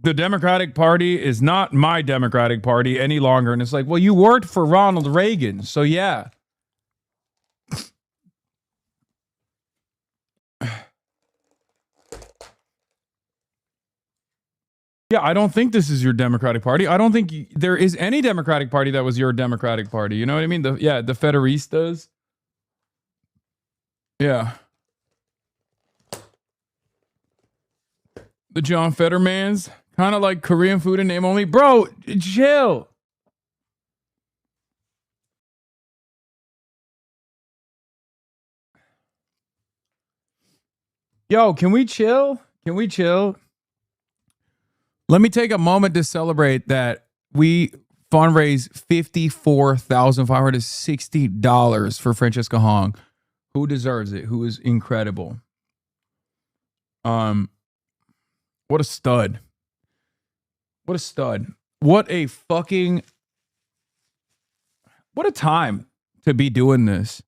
the Democratic Party is not my Democratic Party any longer. And it's like, well, you worked for Ronald Reagan, so yeah. Yeah, I don't think this is your Democratic Party. I don't think there is any Democratic Party that was your Democratic Party. You know what I mean? The Federistas. Yeah. The John Fettermans. Kind of like Korean food in name only. Bro, chill. Yo, can we chill? Can we chill? Let me take a moment to celebrate that we fundraised $54,560 for Francesca Hong, who deserves it, who is incredible. What a stud. What a stud. What a time to be doing this.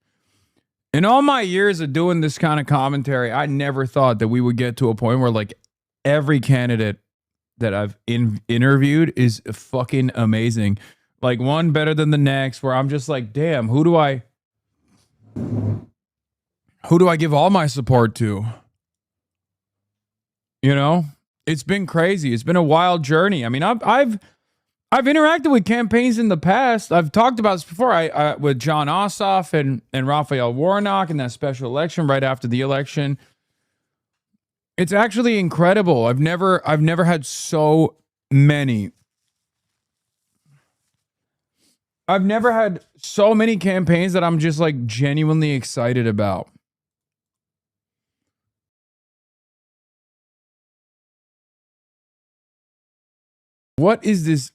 In all my years of doing this kind of commentary, I never thought that we would get to a point where like every candidate that I've interviewed is fucking amazing. Like one better than the next, where I'm just like, damn, who do I give all my support to? You know, it's been crazy. It's been a wild journey. I mean, I've interacted with campaigns in the past. I've talked about this before. I with John Ossoff and Raphael Warnock in that special election right after the election. It's actually incredible. I've never had so many. I've never had so many campaigns that I'm just like genuinely excited about. What is this?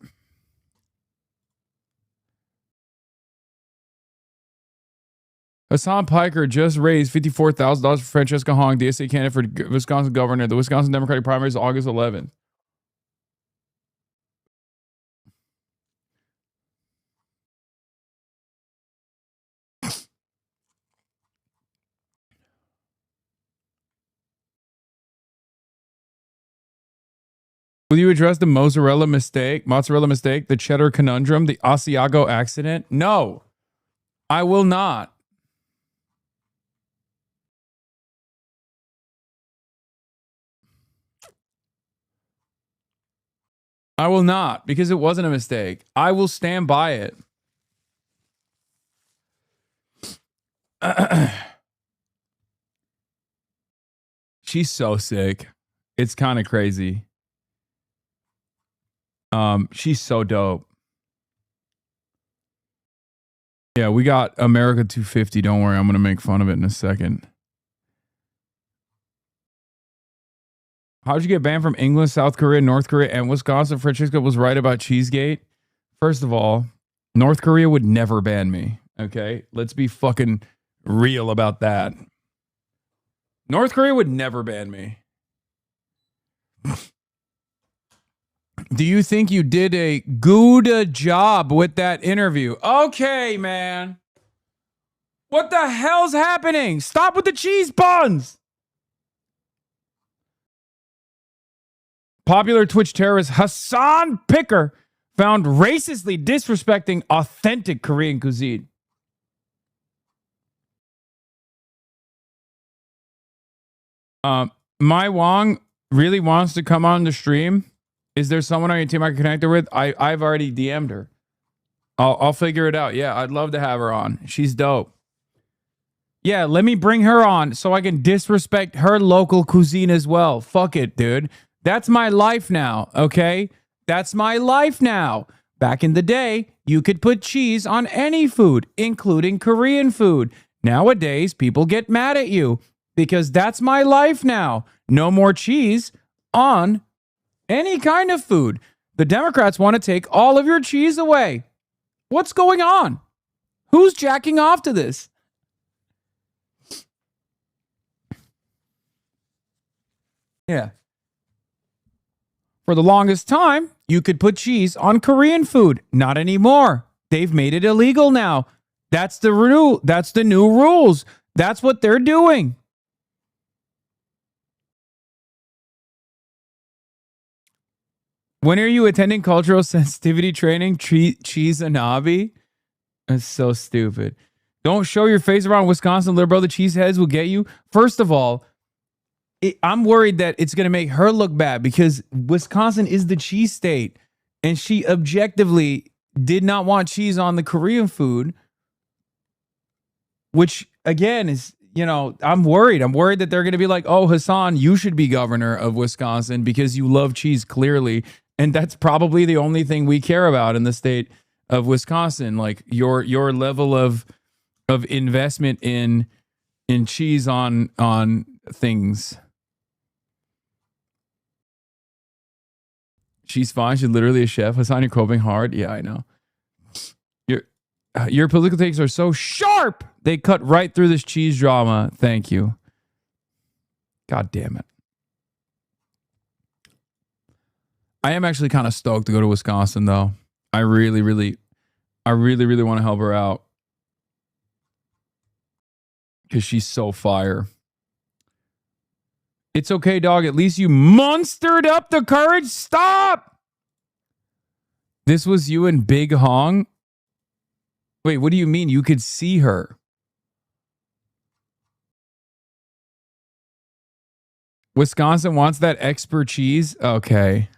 Hasan Piker just raised $54,000 for Francesca Hong, the DSA candidate for Wisconsin governor. The Wisconsin Democratic primary is August 11th. Will you address the mozzarella mistake, the cheddar conundrum, the Asiago accident? No, I will not. I will not, because it wasn't a mistake. I will stand by it. She's so sick. It's kind of crazy. She's so dope. Yeah, we got America 250. Don't worry, I'm going to make fun of it in a second. How'd you get banned from England, South Korea, North Korea, and Wisconsin? Francesca was right about Cheesegate. First of all, North Korea would never ban me. Okay? Let's be fucking real about that. North Korea would never ban me. Do you think you did a good job with that interview? Okay, man. What the hell's happening? Stop with the cheese buns. Popular Twitch terrorist Hasan Piker found racistly disrespecting authentic Korean cuisine. Mai Wong really wants to come on the stream. Is there someone on your team I can connect her with? I've already DM'd her. I'll figure it out. Yeah, I'd love to have her on. She's dope. Yeah, let me bring her on so I can disrespect her local cuisine as well. Fuck it, dude. That's my life now, okay? That's my life now. Back in the day, you could put cheese on any food, including Korean food. Nowadays, people get mad at you because that's my life now. No more cheese on any kind of food. The Democrats want to take all of your cheese away. What's going on? Who's jacking off to this? Yeah. For the longest time, you could put cheese on Korean food. Not anymore. They've made it illegal now. That's the rule. That's the new rules. That's what they're doing. When are you attending cultural sensitivity training? Hasanabi? That's so stupid. Don't show your face around Wisconsin, little brother. Cheeseheads will get you. First of all, I'm worried that it's going to make her look bad because Wisconsin is the cheese state. And she objectively did not want cheese on the Korean food. Which, again, is, you know, I'm worried. I'm worried that they're going to be like, oh, Hasan, you should be governor of Wisconsin because you love cheese, clearly. And that's probably the only thing we care about in the state of Wisconsin. Like your level of investment in cheese on things. She's fine. She's literally a chef. Hasan, you're coping hard. Yeah, I know. Your political takes are so sharp. They cut right through this cheese drama. Thank you. God damn it. I am actually kind of stoked to go to Wisconsin, though. I really want to help her out. Because she's so fire. It's okay, dog. At least you monstered up the courage. Stop! This was you and Big Hong? Wait, what do you mean? You could see her. Wisconsin wants that expert cheese? Okay.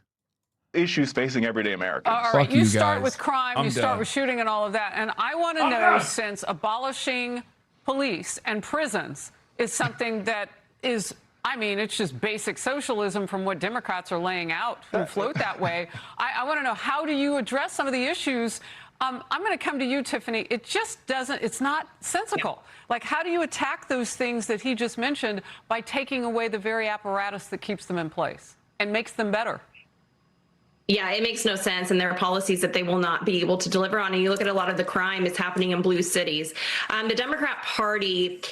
Issues facing everyday Americans. All right, you start with crime, you start with shooting and all of that. And I want to know, since abolishing police and prisons is something that is, I mean, it's just basic socialism from what Democrats are laying out who float that way. I want to know, how do you address some of the issues? I'm going to come to you, Tiffany. It just doesn't, it's not sensical. Like, how do you attack those things that he just mentioned by taking away the very apparatus that keeps them in place and makes them better? Yeah, it makes no sense, and there are policies that they will not be able to deliver on. And you look at a lot of the crime is happening in blue cities. The Democrat Party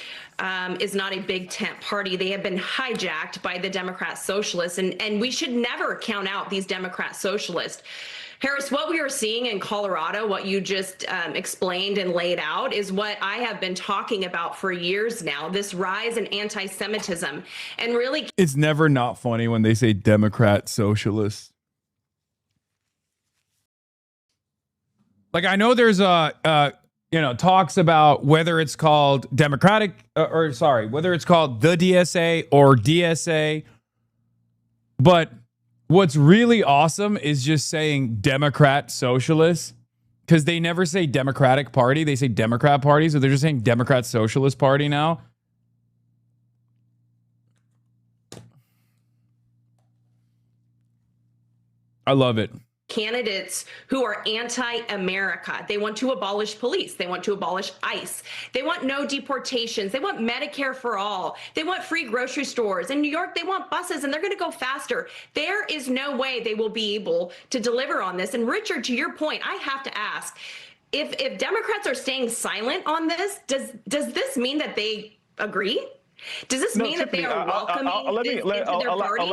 is not a big tent party. They have been hijacked by the Democrat socialists, and we should never count out these Democrat socialists. Harris, what we are seeing in Colorado, what you just explained and laid out, is what I have been talking about for years now, this rise in anti-Semitism. And really, it's never not funny when they say Democrat socialists. Like, I know there's talks about whether it's called Democratic whether it's called the DSA or DSA. But what's really awesome is just saying Democrat Socialists, because they never say Democratic Party. They say Democrat Party. So they're just saying Democrat Socialist Party now. I love it. Candidates who are anti-America. They want to abolish police. They want to abolish ICE. They want no deportations. They want Medicare for all. They want free grocery stores. In New York, they want buses, and they're going to go faster. There is no way they will be able to deliver on this. And Richard, to your point, I have to ask, if Democrats are staying silent on this, does this mean that they agree? Does this mean that they are welcoming this into their party?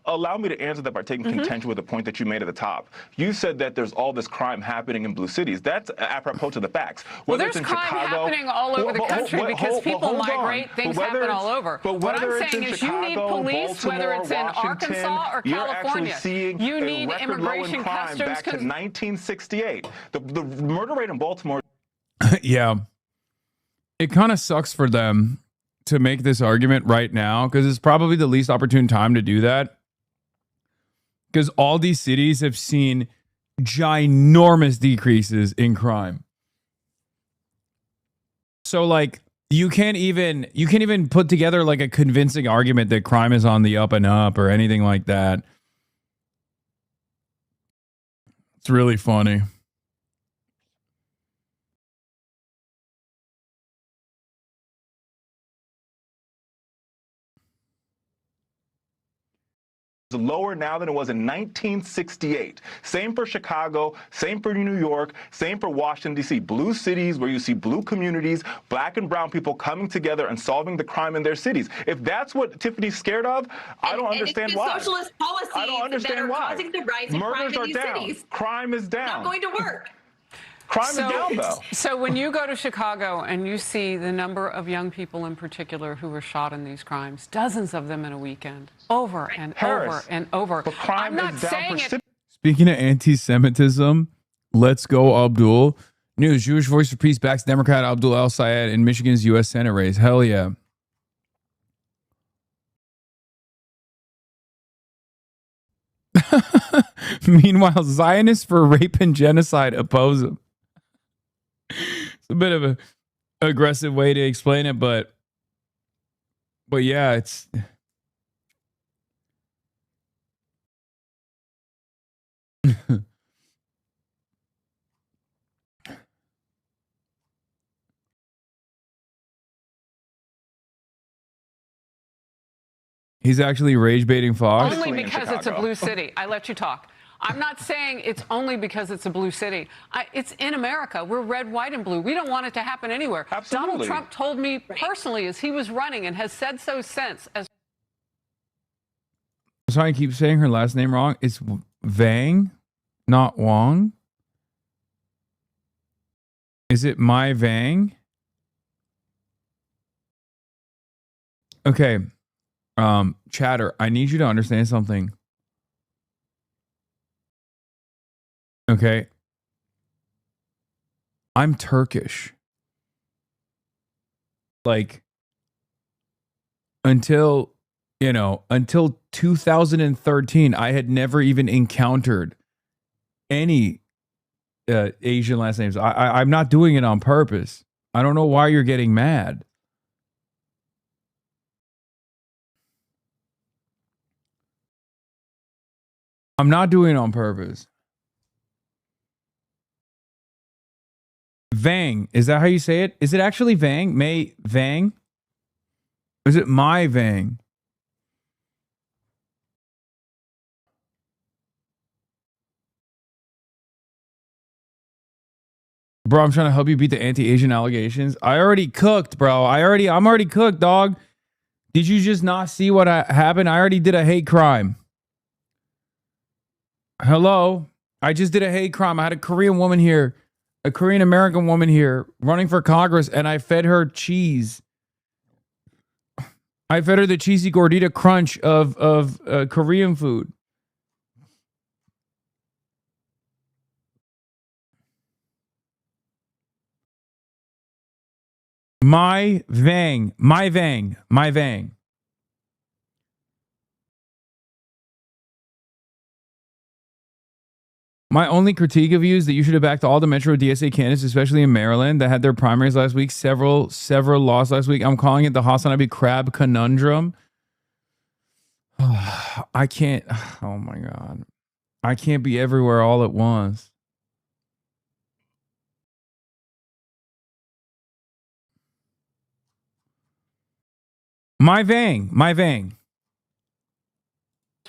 Allow me to answer that by taking contention with the point that you made at the top. You said that there's all this crime happening in blue cities. That's apropos to the facts. Well, there's crime happening all over the country because people migrate. Things happen all over. But what I'm whether it's saying in is you need Chicago, police, whether Baltimore, it's in Washington, Arkansas or you're California. actually seeing You need a record low in immigration crime customs. back to 1968. The murder rate in Baltimore. Yeah. It kind of sucks for them to make this argument right now because it's probably the least opportune time to do that. Because all these cities have seen ginormous decreases in crime. So like you can't even put together like a convincing argument that crime is on the up and up or anything like that. It's really funny. Lower now than it was in 1968. Same for Chicago, same for New York, same for Washington, D.C. Blue cities where you see blue communities, black and brown people coming together and solving the crime in their cities. If that's what Tiffany's scared of, I don't understand why. Socialist policies I don't understand that are why. causing the rise in crime Murders in are these down. cities. Crime is down. Not going to work. Crime is down, though. So when you go to Chicago and you see the number of young people in particular who were shot in these crimes, dozens of them in a weekend, over and over and over. I'm not saying it. Speaking of anti-Semitism, let's go Abdul. News: Jewish Voice for Peace backs Democrat Abdul El-Sayed in Michigan's U.S. Senate race. Hell yeah. Meanwhile, Zionists for rape and genocide oppose him. It's a bit of a aggressive way to explain it, but yeah, it's he's actually rage baiting Fox. Only because it's a blue city. I let you talk. I'm not saying it's only because it's a blue city. It's in America. We're red, white, and blue. We don't want it to happen anywhere. Absolutely. Donald Trump told me personally as he was running and has said so since. Sorry, I keep saying her last name wrong. It's Vang, not Wong. Is it my Vang? Okay. Chatter, I need you to understand something. Okay. I'm Turkish. Like, until 2013, I had never even encountered any Asian last names. I'm not doing it on purpose. I don't know why you're getting mad. I'm not doing it on purpose. Vang, is that how you say it? Is it actually Vang? May Vang? Or is it my Vang? Bro, I'm trying to help you beat the anti-Asian allegations. I already cooked, bro. I'm already cooked, dog. Did you just not see what happened? I already did a hate crime. Hello? I just did a hate crime. I had a Korean woman here, a Korean American woman here running for Congress, and I fed her cheese. I fed her the cheesy gordita crunch of Korean food. My Vang. My only critique of you is that you should have backed all the Metro DSA candidates, especially in Maryland, that had their primaries last week. Several lost last week. I'm calling it the Hasanabi crab conundrum. I can't. Oh my God. I can't be everywhere all at once. My Vang.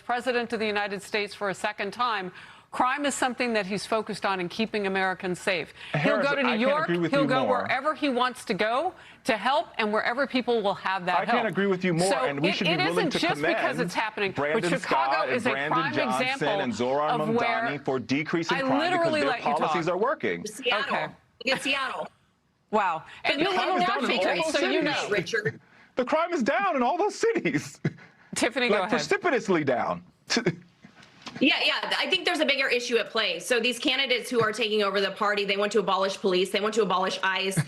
President of the United States for a second time Crime is something that he's focused on in keeping Americans safe. Harris, he'll go to New York. He'll go wherever he wants to go to help, and wherever people will have that help. I can't agree with you more, so and we should be willing to commend because it's happening, Brandon but Chicago Scott is and a Brandon prime Johnson example and Zoran of Mamdani for decreasing crime because their policies are working. Seattle. Okay. Look at Seattle. Wow. And you live in Washington, so you know. Richard. The crime is down in all those cities. Tiffany, go ahead. Precipitously down. Yeah. I think there's a bigger issue at play. So these candidates who are taking over the party, they want to abolish police. They want to abolish ICE.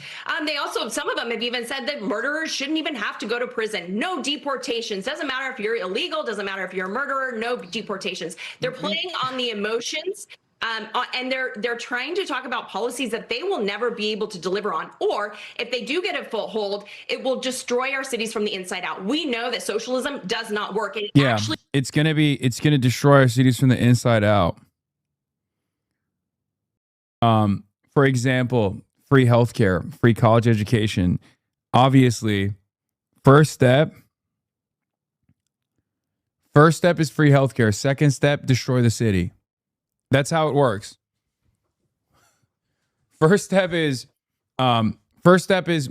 They also, some of them have even said that murderers shouldn't even have to go to prison. No deportations. Doesn't matter if you're illegal. Doesn't matter if you're a murderer. No deportations. They're playing on the emotions. And they're trying to talk about policies that they will never be able to deliver on, or if they do get a foothold, it will destroy our cities from the inside out. We know that socialism does not work. And it's gonna destroy our cities from the inside out. For example, free healthcare, free college education. Obviously, first step is free healthcare. Second step, destroy the city. That's how it works. First step is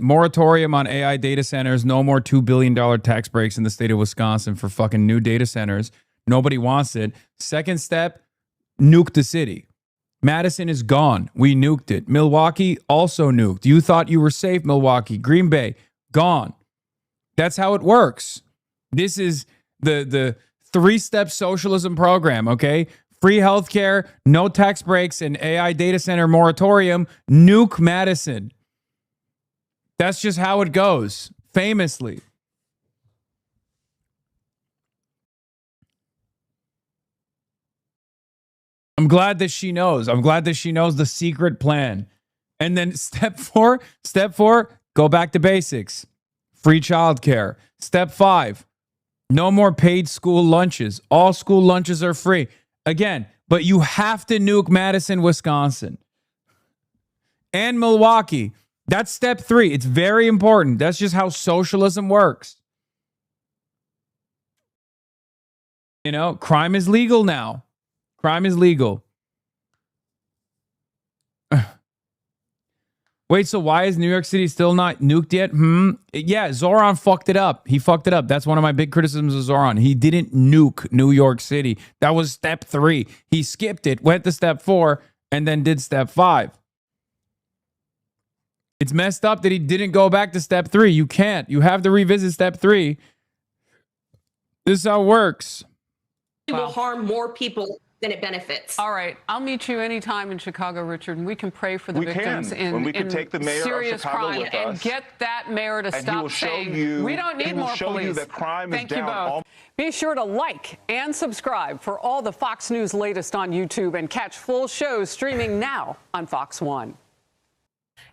moratorium on AI data centers. No more $2 billion tax breaks in the state of Wisconsin for fucking new data centers. Nobody wants it. Second step, nuke the city. Madison is gone. We nuked it. Milwaukee also nuked. You thought you were safe, Milwaukee. Green Bay, gone. That's how it works. This is the three-step socialism program, okay? Free healthcare, no tax breaks, and AI data center moratorium. Nuke Madison. That's just how it goes, famously. I'm glad that she knows. I'm glad that she knows the secret plan. And then step four, go back to basics. Free childcare. Step 5, no more paid school lunches. All school lunches are free. Again, but you have to nuke Madison, Wisconsin. And Milwaukee. That's step 3. It's very important. That's just how socialism works. You know, crime is legal now. Crime is legal. Wait, so why is New York City still not nuked yet? Yeah, Zoran fucked it up. He fucked it up. That's one of my big criticisms of Zoran. He didn't nuke New York City. That was step 3. He skipped it, went to step 4, and then did step 5. It's messed up that he didn't go back to step 3. You can't. You have to revisit step 3. This is how it works. It will harm more people than it benefits. All right, I'll meet you anytime in Chicago, Richard, and we can pray for the victims in take the mayor serious of Chicago crime with and us, get that mayor to stop saying we don't need more police. He will show you that crime is down. Thank you both. Be sure to like and subscribe for all the Fox News latest on YouTube and catch full shows streaming now on Fox 1.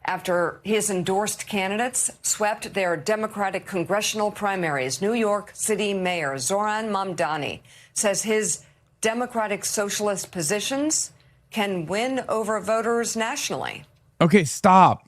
After his endorsed candidates swept their Democratic congressional primaries, New York City Mayor Zoran Mamdani says his Democratic socialist positions can win over voters nationally. Okay, stop.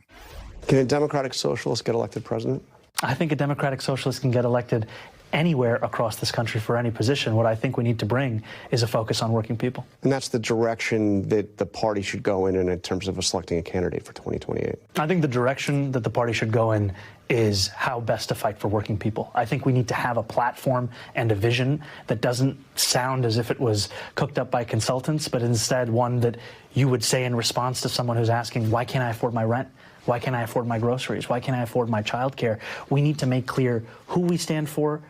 Can a Democratic socialist get elected president? I think a Democratic socialist can get elected anywhere across this country for any position. What I think we need to bring is a focus on working people. And that's the direction that the party should go in terms of selecting a candidate for 2028. I think the direction that the party should go in is how best to fight for working people. I think we need to have a platform and a vision that doesn't sound as if it was cooked up by consultants, but instead one that you would say in response to someone who's asking, why can't I afford my rent? Why can't I afford my groceries? Why can't I afford my childcare? We need to make clear who we stand for,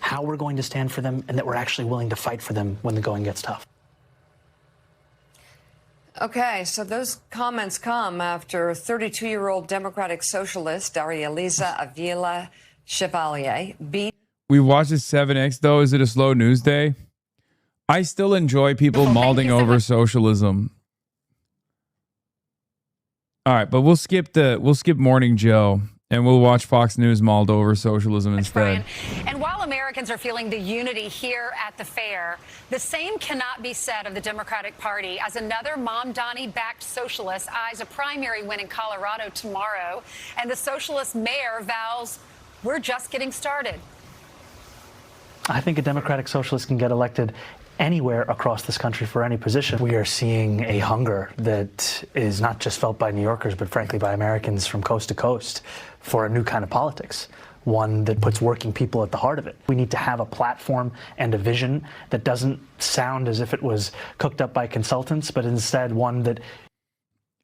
how we're going to stand for them, and that we're actually willing to fight for them when the going gets tough. Okay, so those comments come after 32-year-old Democratic Socialist Arieliza Avila Chevalier beat. We watched this 7X though. Is it a slow news day? I still enjoy people malding over socialism. All right, but we'll skip Morning Joe and we'll watch Fox News mauled over socialism instead. And while Americans are feeling the unity here at the fair, the same cannot be said of the Democratic Party as another Mamdani-backed socialist eyes a primary win in Colorado tomorrow, and the socialist mayor vows, we're just getting started. I think a Democratic socialist can get elected anywhere across this country for any position. We are seeing a hunger that is not just felt by New Yorkers, but frankly by Americans from coast to coast for a new kind of politics, one that puts working people at the heart of it. We need to have a platform and a vision that doesn't sound as if it was cooked up by consultants, but instead one that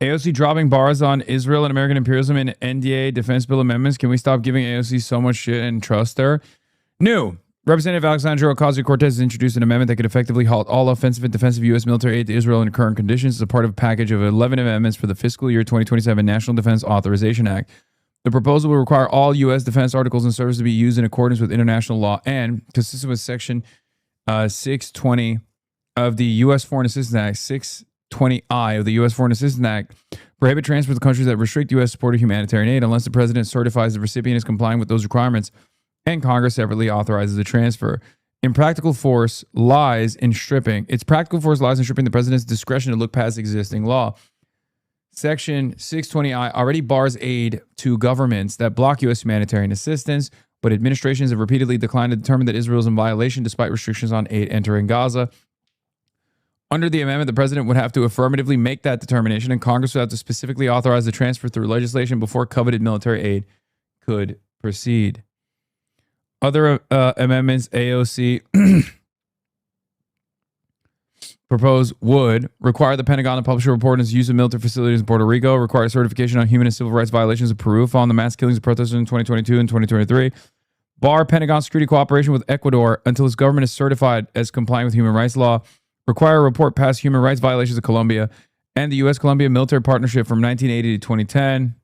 AOC dropping bars on Israel and American imperialism in NDA defense bill amendments. Can we stop giving AOC so much shit and trust her? New. Representative Alexandria Ocasio-Cortez has introduced an amendment that could effectively halt all offensive and defensive U.S. military aid to Israel in current conditions as a part of a package of 11 amendments for the fiscal year 2027 National Defense Authorization Act. The proposal will require all U.S. defense articles and services to be used in accordance with international law and, consistent with Section 620 of the U.S. Foreign Assistance Act, 620I of the U.S. Foreign Assistance Act, prohibit transfers to countries that restrict U.S.-supported humanitarian aid unless the president certifies the recipient is complying with those requirements and Congress separately authorizes the transfer. Its practical force lies in stripping the president's discretion to look past existing law. Section 620I already bars aid to governments that block U.S. humanitarian assistance, but administrations have repeatedly declined to determine that Israel is in violation despite restrictions on aid entering Gaza. Under the amendment, the president would have to affirmatively make that determination, and Congress would have to specifically authorize the transfer through legislation before coveted military aid could proceed. Other amendments AOC proposed would require the Pentagon to publish a report on its use of military facilities in Puerto Rico, require certification on human and civil rights violations of Peru following the mass killings of protesters in 2022 and 2023, bar Pentagon security cooperation with Ecuador until its government is certified as complying with human rights law, require a report past human rights violations of Colombia and the U.S.-Colombia military partnership from 1980 to 2010,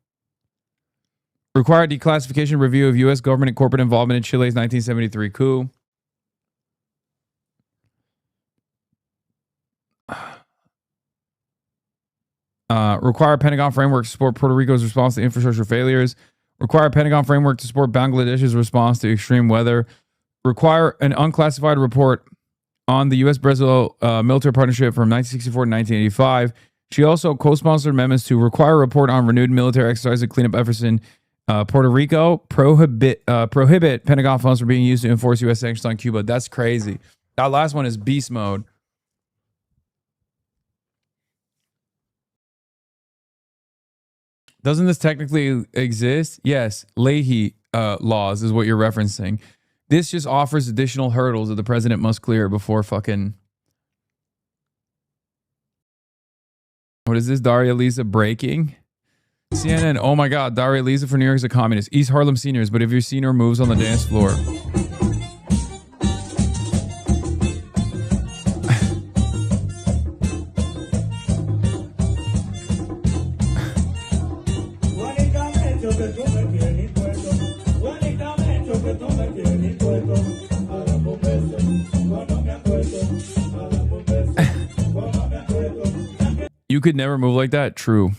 require declassification review of U.S. government and corporate involvement in Chile's 1973 coup. Require Pentagon framework to support Puerto Rico's response to infrastructure failures. Require Pentagon framework to support Bangladesh's response to extreme weather. Require an unclassified report on the U.S.-Brazil military partnership from 1964 to 1985. She also co-sponsored amendments to require a report on renewed military exercise and cleanup efforts in Puerto Rico, prohibit Pentagon funds from being used to enforce U.S. sanctions on Cuba. That's crazy. That last one is beast mode. Doesn't this technically exist? Yes. Leahy laws is what you're referencing. This just offers additional hurdles that the president must clear before fucking... What is this? Daria Lisa breaking? CNN, oh my God, Daria Lisa for New York is a communist. East Harlem seniors, but if you've seen her moves on the dance floor. You could never move like that? True.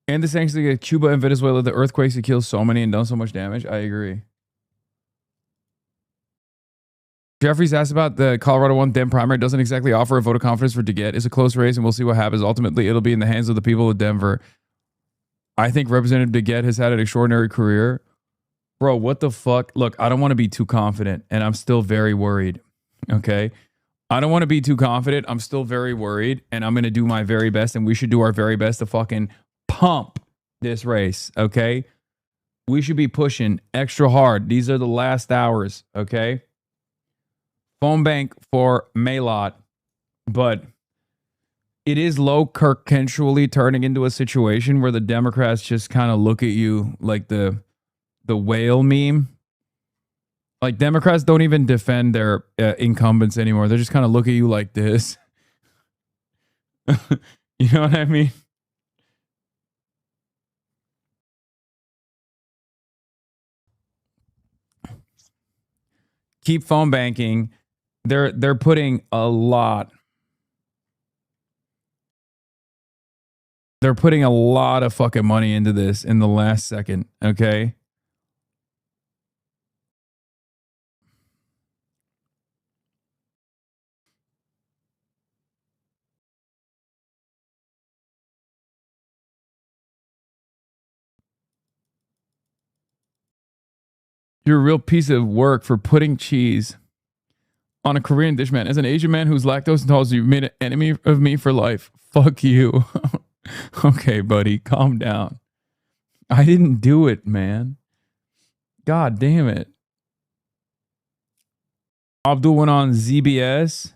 And the sanctions against Cuba and Venezuela, the earthquakes that killed so many and done so much damage. I agree. Jeffries asked about the Colorado 1 Dem primary. Doesn't exactly offer a vote of confidence for DeGette. It's a close race, and we'll see what happens. Ultimately, it'll be in the hands of the people of Denver. I think Representative DeGette has had an extraordinary career. Bro, what the fuck? Look, I don't want to be too confident, and I'm still very worried. Okay? I don't want to be too confident. I'm still very worried, and I'm going to do my very best, and we should do our very best to fucking pump this race, okay? We should be pushing extra hard. These are the last hours, okay? Phone bank for Maylot, but it is low consensually turning into a situation where the Democrats just kind of look at you like the whale meme. Like, Democrats don't even defend their incumbents anymore. They just kind of look at you like this. You know what I mean? Keep phone banking. They're putting a lot. They're putting a lot of fucking money into this in the last second, okay? You're a real piece of work for putting cheese on a Korean dish, man. As an Asian man who's lactose intolerant, you've made an enemy of me for life. Fuck you. Okay, buddy, calm down. I didn't do it, man. God damn it. Abdul went on ZBS.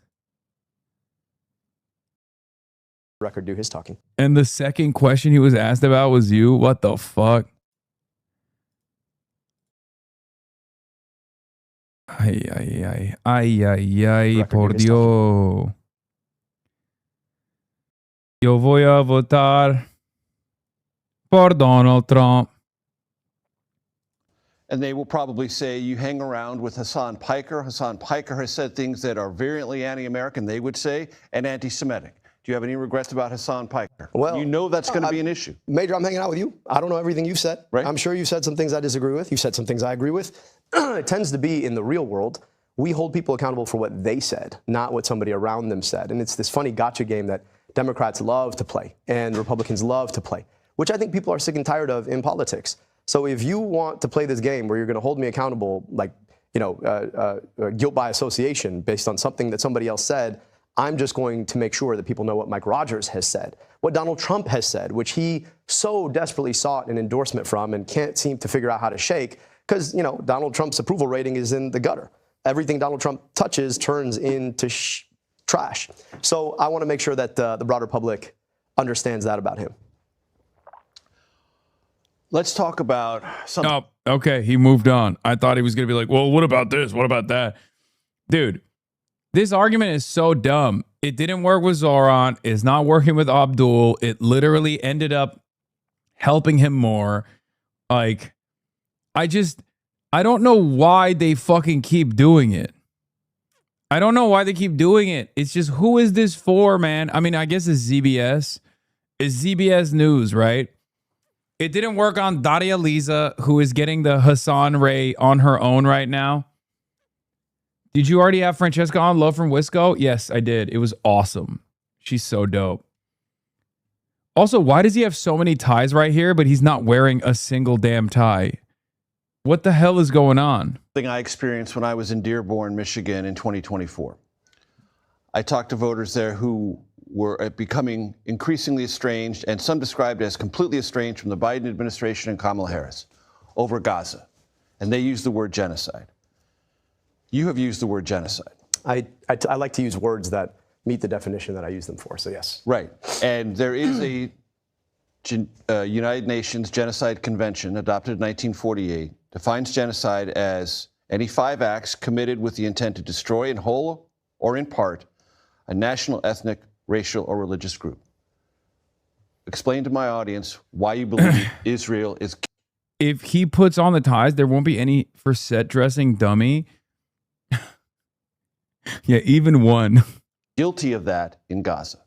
Record do his talking. And the second question he was asked about was you? What the fuck? Ay, ay, ay. Ay, ay, ay, por Dios. Yo voy a votar por Donald Trump. And they will probably say you hang around with Hasan Piker. Hasan Piker has said things that are virulently anti-American, they would say, and anti-Semitic. Do you have any regrets about Hasan Piker? Well, you know that's going to be an issue. Major, I'm hanging out with you. I don't know everything you've said. Right. I'm sure you said some things I disagree with. You said some things I agree with. It tends to be in the real world, we hold people accountable for what they said, not what somebody around them said. And it's this funny gotcha game that Democrats love to play and Republicans love to play, which I think people are sick and tired of in politics. So if you want to play this game where you're going to hold me accountable, like, guilt by association based on something that somebody else said, I'm just going to make sure that people know what Mike Rogers has said, what Donald Trump has said, which he so desperately sought an endorsement from and can't seem to figure out how to shake because, Donald Trump's approval rating is in the gutter. Everything Donald Trump touches turns into trash. So I want to make sure that the broader public understands that about him. Let's talk about something. Oh, okay. He moved on. I thought he was going to be like, well, what about this? What about that? Dude, this argument is so dumb. It didn't work with Zoran. It's not working with Abdul. It literally ended up helping him more. Like, I don't know why they fucking keep doing it. I don't know why they keep doing it. It's just, who is this for, man? I mean, I guess it's ZBS. It's ZBS News, right? It didn't work on Daria Lisa, who is getting the Hassan Ray on her own right now. Did you already have Francesca on Love from Wisco? Yes, I did. It was awesome. She's so dope. Also, why does he have so many ties right here, but he's not wearing a single damn tie? What the hell is going on? Thing I experienced when I was in Dearborn, Michigan in 2024. I talked to voters there who were becoming increasingly estranged, and some described as completely estranged from the Biden administration and Kamala Harris over Gaza. And they used the word genocide. You have used the word genocide. I like to use words that meet the definition that I use them for, so yes. Right. And there is a United Nations Genocide Convention adopted in 1948, defines genocide as any 5 acts committed with the intent to destroy in whole or in part a national, ethnic, racial, or religious group. Explain to my audience why you believe Israel is... If he puts on the ties, there won't be any for set dressing dummy. Yeah, even one. Guilty of that in Gaza.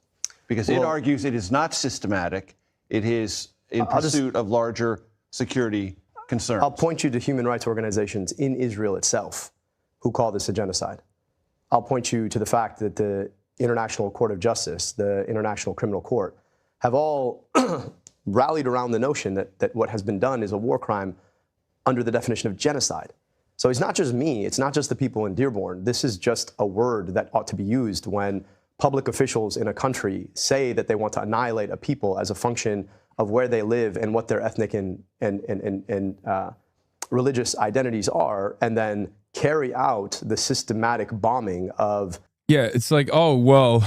Because it argues it is not systematic. It is in pursuit of larger security concerns. I'll point you to human rights organizations in Israel itself who call this a genocide. I'll point you to the fact that the International Court of Justice, the International Criminal Court, have all rallied around the notion that what has been done is a war crime under the definition of genocide. So it's not just me, it's not just the people in Dearborn. This is just a word that ought to be used when public officials in a country say that they want to annihilate a people as a function of where they live and what their ethnic and religious identities are, and then carry out the systematic bombing of... Yeah, it's like, oh, well,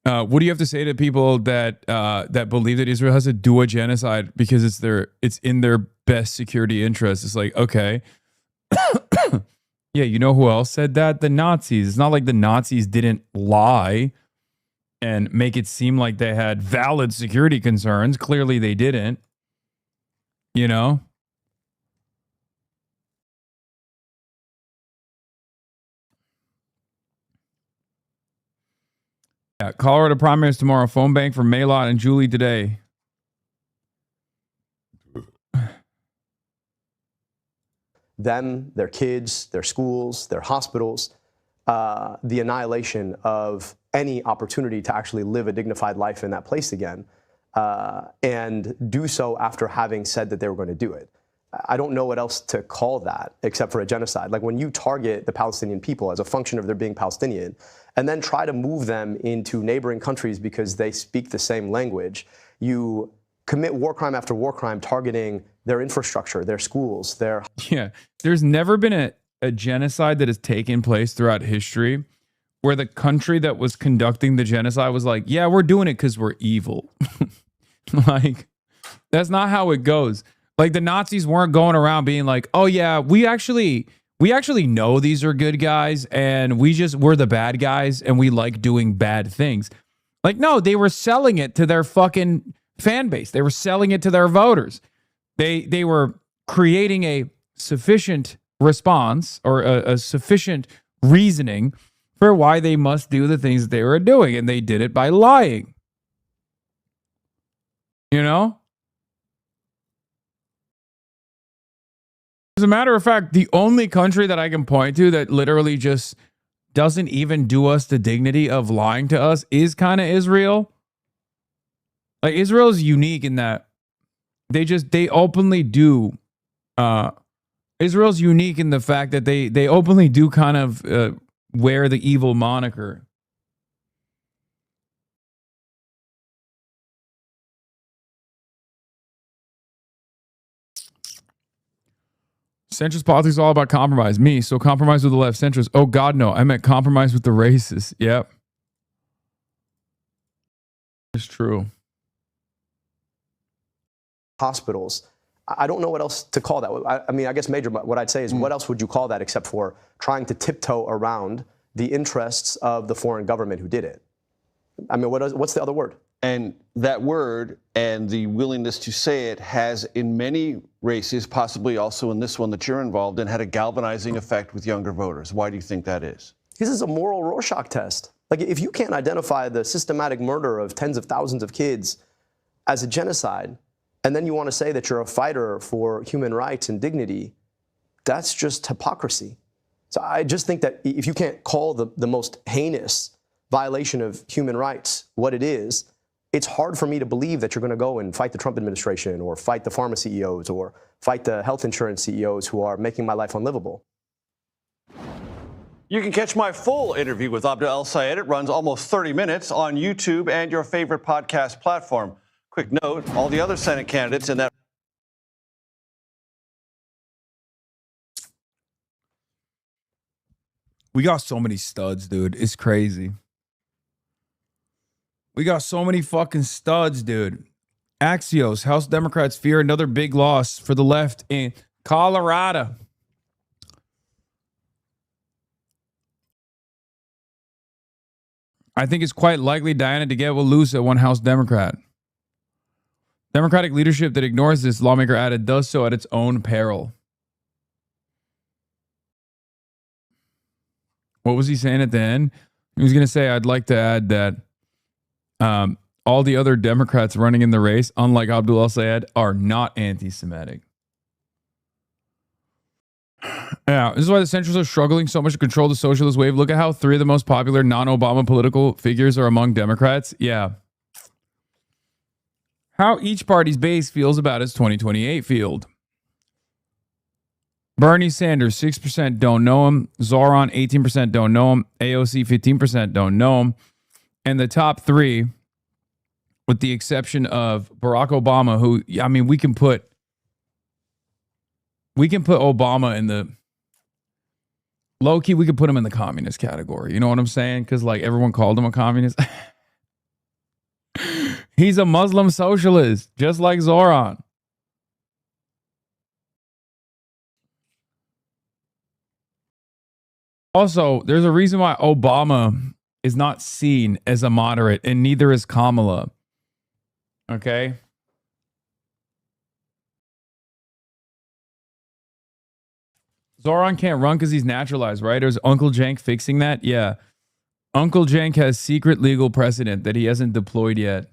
what do you have to say to people that that believe that Israel has to do a genocide because it's in their best security interest? It's like, okay. Yeah, you know who else said that? The Nazis. It's not like the Nazis didn't lie and make it seem like they had valid security concerns. Clearly they didn't. You know? Yeah, Colorado primaries tomorrow. Phone bank for Maylot and Julie today. Them, their kids, their schools, their hospitals, the annihilation of any opportunity to actually live a dignified life in that place again, and do so after having said that they were going to do it. I don't know what else to call that except for a genocide. Like when you target the Palestinian people as a function of their being Palestinian and then try to move them into neighboring countries because they speak the same language, you commit war crime after war crime targeting their infrastructure, their schools, their... Yeah, there's never been a genocide that has taken place throughout history where the country that was conducting the genocide was like, yeah, we're doing it because we're evil. Like, that's not how it goes. Like, the Nazis weren't going around being like, oh yeah, we actually know these are good guys and we're the bad guys and we like doing bad things. Like, no, they were selling it to their fucking fan base. They were selling it to their voters. They were creating a sufficient response or a sufficient reasoning for why they must do the things that they were doing. And they did it by lying. You know? As a matter of fact, the only country that I can point to that literally just doesn't even do us the dignity of lying to us is kind of Israel. Like, Israel is unique in that they openly do. Israel's unique in the fact that they openly do kind of wear the evil moniker. Centrist politics is all about compromise. Me, so compromise with the left. Centrist, oh God, no. I meant compromise with the racists. Yep. It's true. Hospitals. I don't know what else to call that. I mean, I guess Major, what I'd say is what else would you call that except for trying to tiptoe around the interests of the foreign government who did it? I mean, what's the other word? And that word and the willingness to say it has, in many races, possibly also in this one that you're involved in, had a galvanizing effect with younger voters. Why do you think that is? This is a moral Rorschach test. Like, if you can't identify the systematic murder of tens of thousands of kids as a genocide, and then you want to say that you're a fighter for human rights and dignity, that's just hypocrisy. So I just think that if you can't call the most heinous violation of human rights what it is, it's hard for me to believe that you're going to go and fight the Trump administration or fight the pharma CEOs or fight the health insurance CEOs who are making my life unlivable. You can catch my full interview with Abdel El-Sayed. It runs almost 30 minutes on YouTube and your favorite podcast platform. Quick note, all the other Senate candidates in that... We got so many studs, dude. It's crazy. We got so many fucking studs, dude. Axios, House Democrats fear another big loss for the left in Colorado. I think it's quite likely Diana DeGette will lose at one House Democrat. Democratic leadership that ignores this, lawmaker added, does so at its own peril. What was he saying at the end? He was going to say, I'd like to add that all the other Democrats running in the race, unlike Abdul El-Sayed, are not anti-Semitic. Yeah, this is why the centrists are struggling so much to control the socialist wave. Look at how 3 of the most popular non-Obama political figures are among Democrats. Yeah. How each party's base feels about its 2028 field. Bernie Sanders, 6% don't know him. Zoran, 18% don't know him. AOC, 15% don't know him. And the top 3, with the exception of Barack Obama, who, I mean, we can put Obama in the low-key, we could put him in the communist category. You know what I'm saying? Because, like, everyone called him a communist. He's a Muslim socialist, just like Zoran. Also, there's a reason why Obama is not seen as a moderate, and neither is Kamala. Okay? Zoran can't run because he's naturalized, right? Or is Uncle Jank fixing that? Yeah. Uncle Jank has secret legal precedent that he hasn't deployed yet.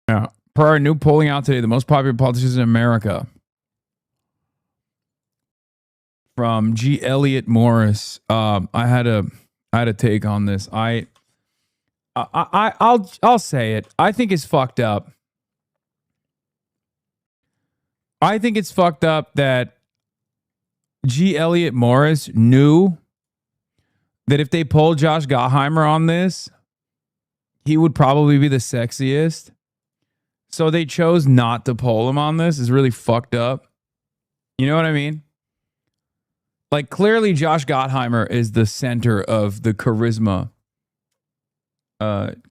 Yeah. Per our new polling out today, the most popular politicians in America. from G. Elliott Morris. I had a take on this. I'll say it. I think it's fucked up. I think it's fucked up that G. Elliott Morris knew that if they polled Josh Gottheimer on this, he would probably be the sexiest. So they chose not to poll him on this. Is really fucked up. You know what I mean? Like, clearly Josh Gottheimer is the center of the charisma.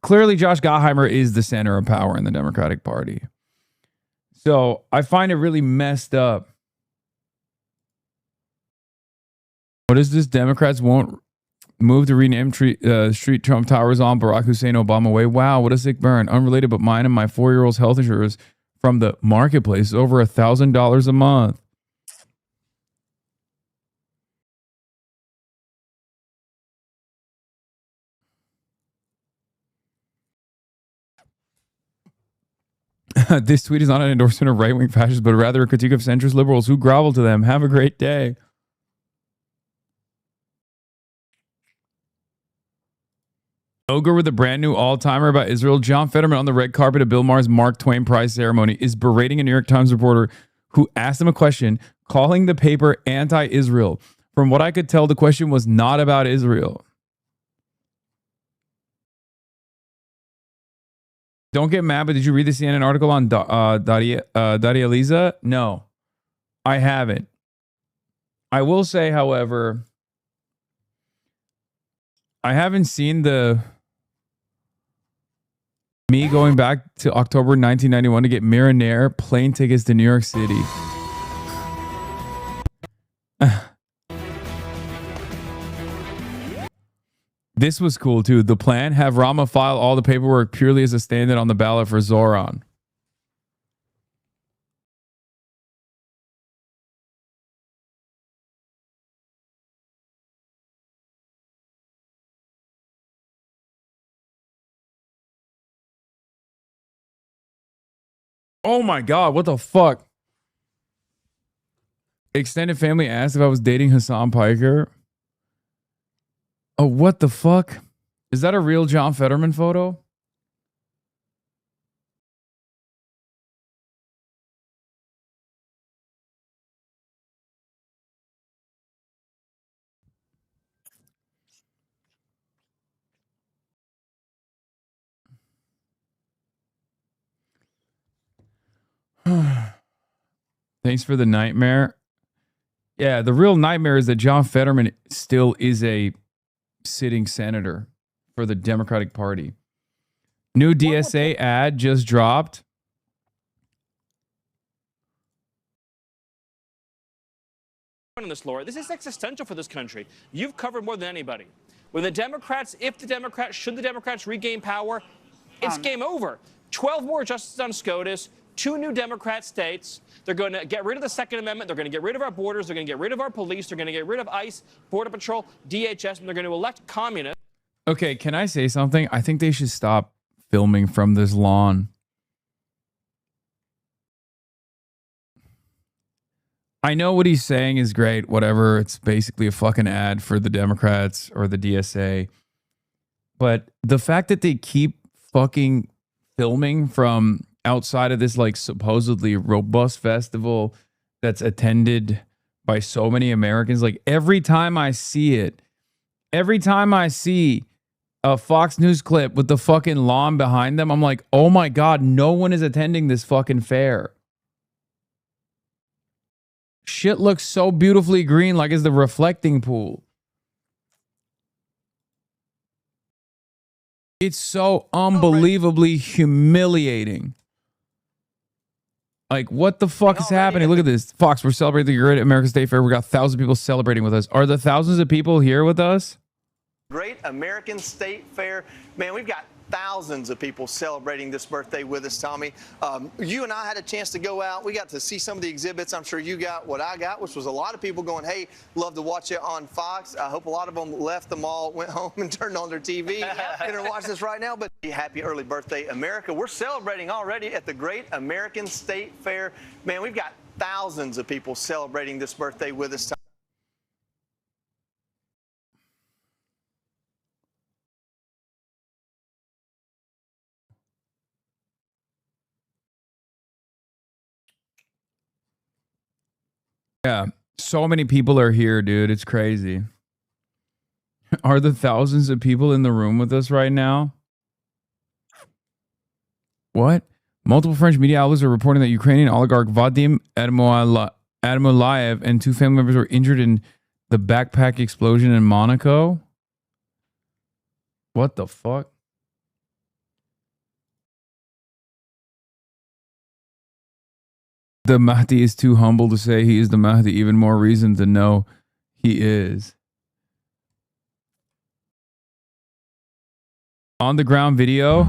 Clearly Josh Gottheimer is the center of power in the Democratic Party. So I find it really messed up. What is this? Democrats won't move to rename street Trump Towers on Barack Hussein Obama way. Wow, what a sick burn. Unrelated, but mine and my 4-year-old's health insurance from the marketplace is over $1,000 a month. This tweet is not an endorsement of right-wing fascists, but rather a critique of centrist liberals who grovel to them. Have a great day. Ogre with a brand new all-timer about Israel. John Fetterman on the red carpet at Bill Maher's Mark Twain Prize ceremony is berating a New York Times reporter who asked him a question, calling the paper anti-Israel. From what I could tell, the question was not about Israel. Don't get mad, but did you read the CNN article on Daria Lisa? No, I haven't. I will say, however, I haven't seen me going back to October 1991 to get Miranair plane tickets to New York City. This was cool too. The plan, have Rama file all the paperwork purely as a stand-in on the ballot for Zoran. Oh my God, what the fuck? Extended family asked if I was dating Hasan Piker. Oh, what the fuck? Is that a real John Fetterman photo? Thanks for the nightmare. Yeah, the real nightmare is that John Fetterman still is a sitting senator for the Democratic Party. New DSA ad just dropped. On this, Laura, this is existential for this country. You've covered more than anybody. When the Democrats, should the Democrats regain power, it's game over. 12 more justices on SCOTUS, 2 new Democrat states. They're going to get rid of the Second Amendment. They're going to get rid of our borders. They're going to get rid of our police. They're going to get rid of ICE, Border Patrol, DHS, and they're going to elect communists. Okay, can I say something? I think they should stop filming from this lawn. I know what he's saying is great, whatever. It's basically a fucking ad for the Democrats or the DSA. But the fact that they keep fucking filming from outside of this like supposedly robust festival that's attended by so many Americans, like every time I see it, every time I see a Fox News clip with the fucking lawn behind them, I'm like, oh my God, no one is attending this fucking fair. Shit looks so beautifully green, like it's the reflecting pool. It's so unbelievably humiliating. Like, what the fuck is happening? Look at this. Fox, we're celebrating the Great American State Fair. We got 1,000 people celebrating with us. Are the thousands of people here with us? Great American State Fair. Man, we've got thousands of people celebrating this birthday with us, Tommy. You and I had a chance to go out. We got to see some of the exhibits. I'm sure you got what I got, which was a lot of people going, hey, love to watch it on Fox. I hope a lot of them left the mall, went home and turned on their TV and are watching this right now. But happy early birthday, America. We're celebrating already at the Great American State Fair. Man, we've got thousands of people celebrating this birthday with us. Yeah. So many people are here, dude. It's crazy. Are the thousands of people in the room with us right now? What? Multiple French media outlets are reporting that Ukrainian oligarch Vadim Adamulayev and 2 family members were injured in the backpack explosion in Monaco. What the fuck? The Mahdi is too humble to say he is the Mahdi. Even more reason to know he is. On the ground video.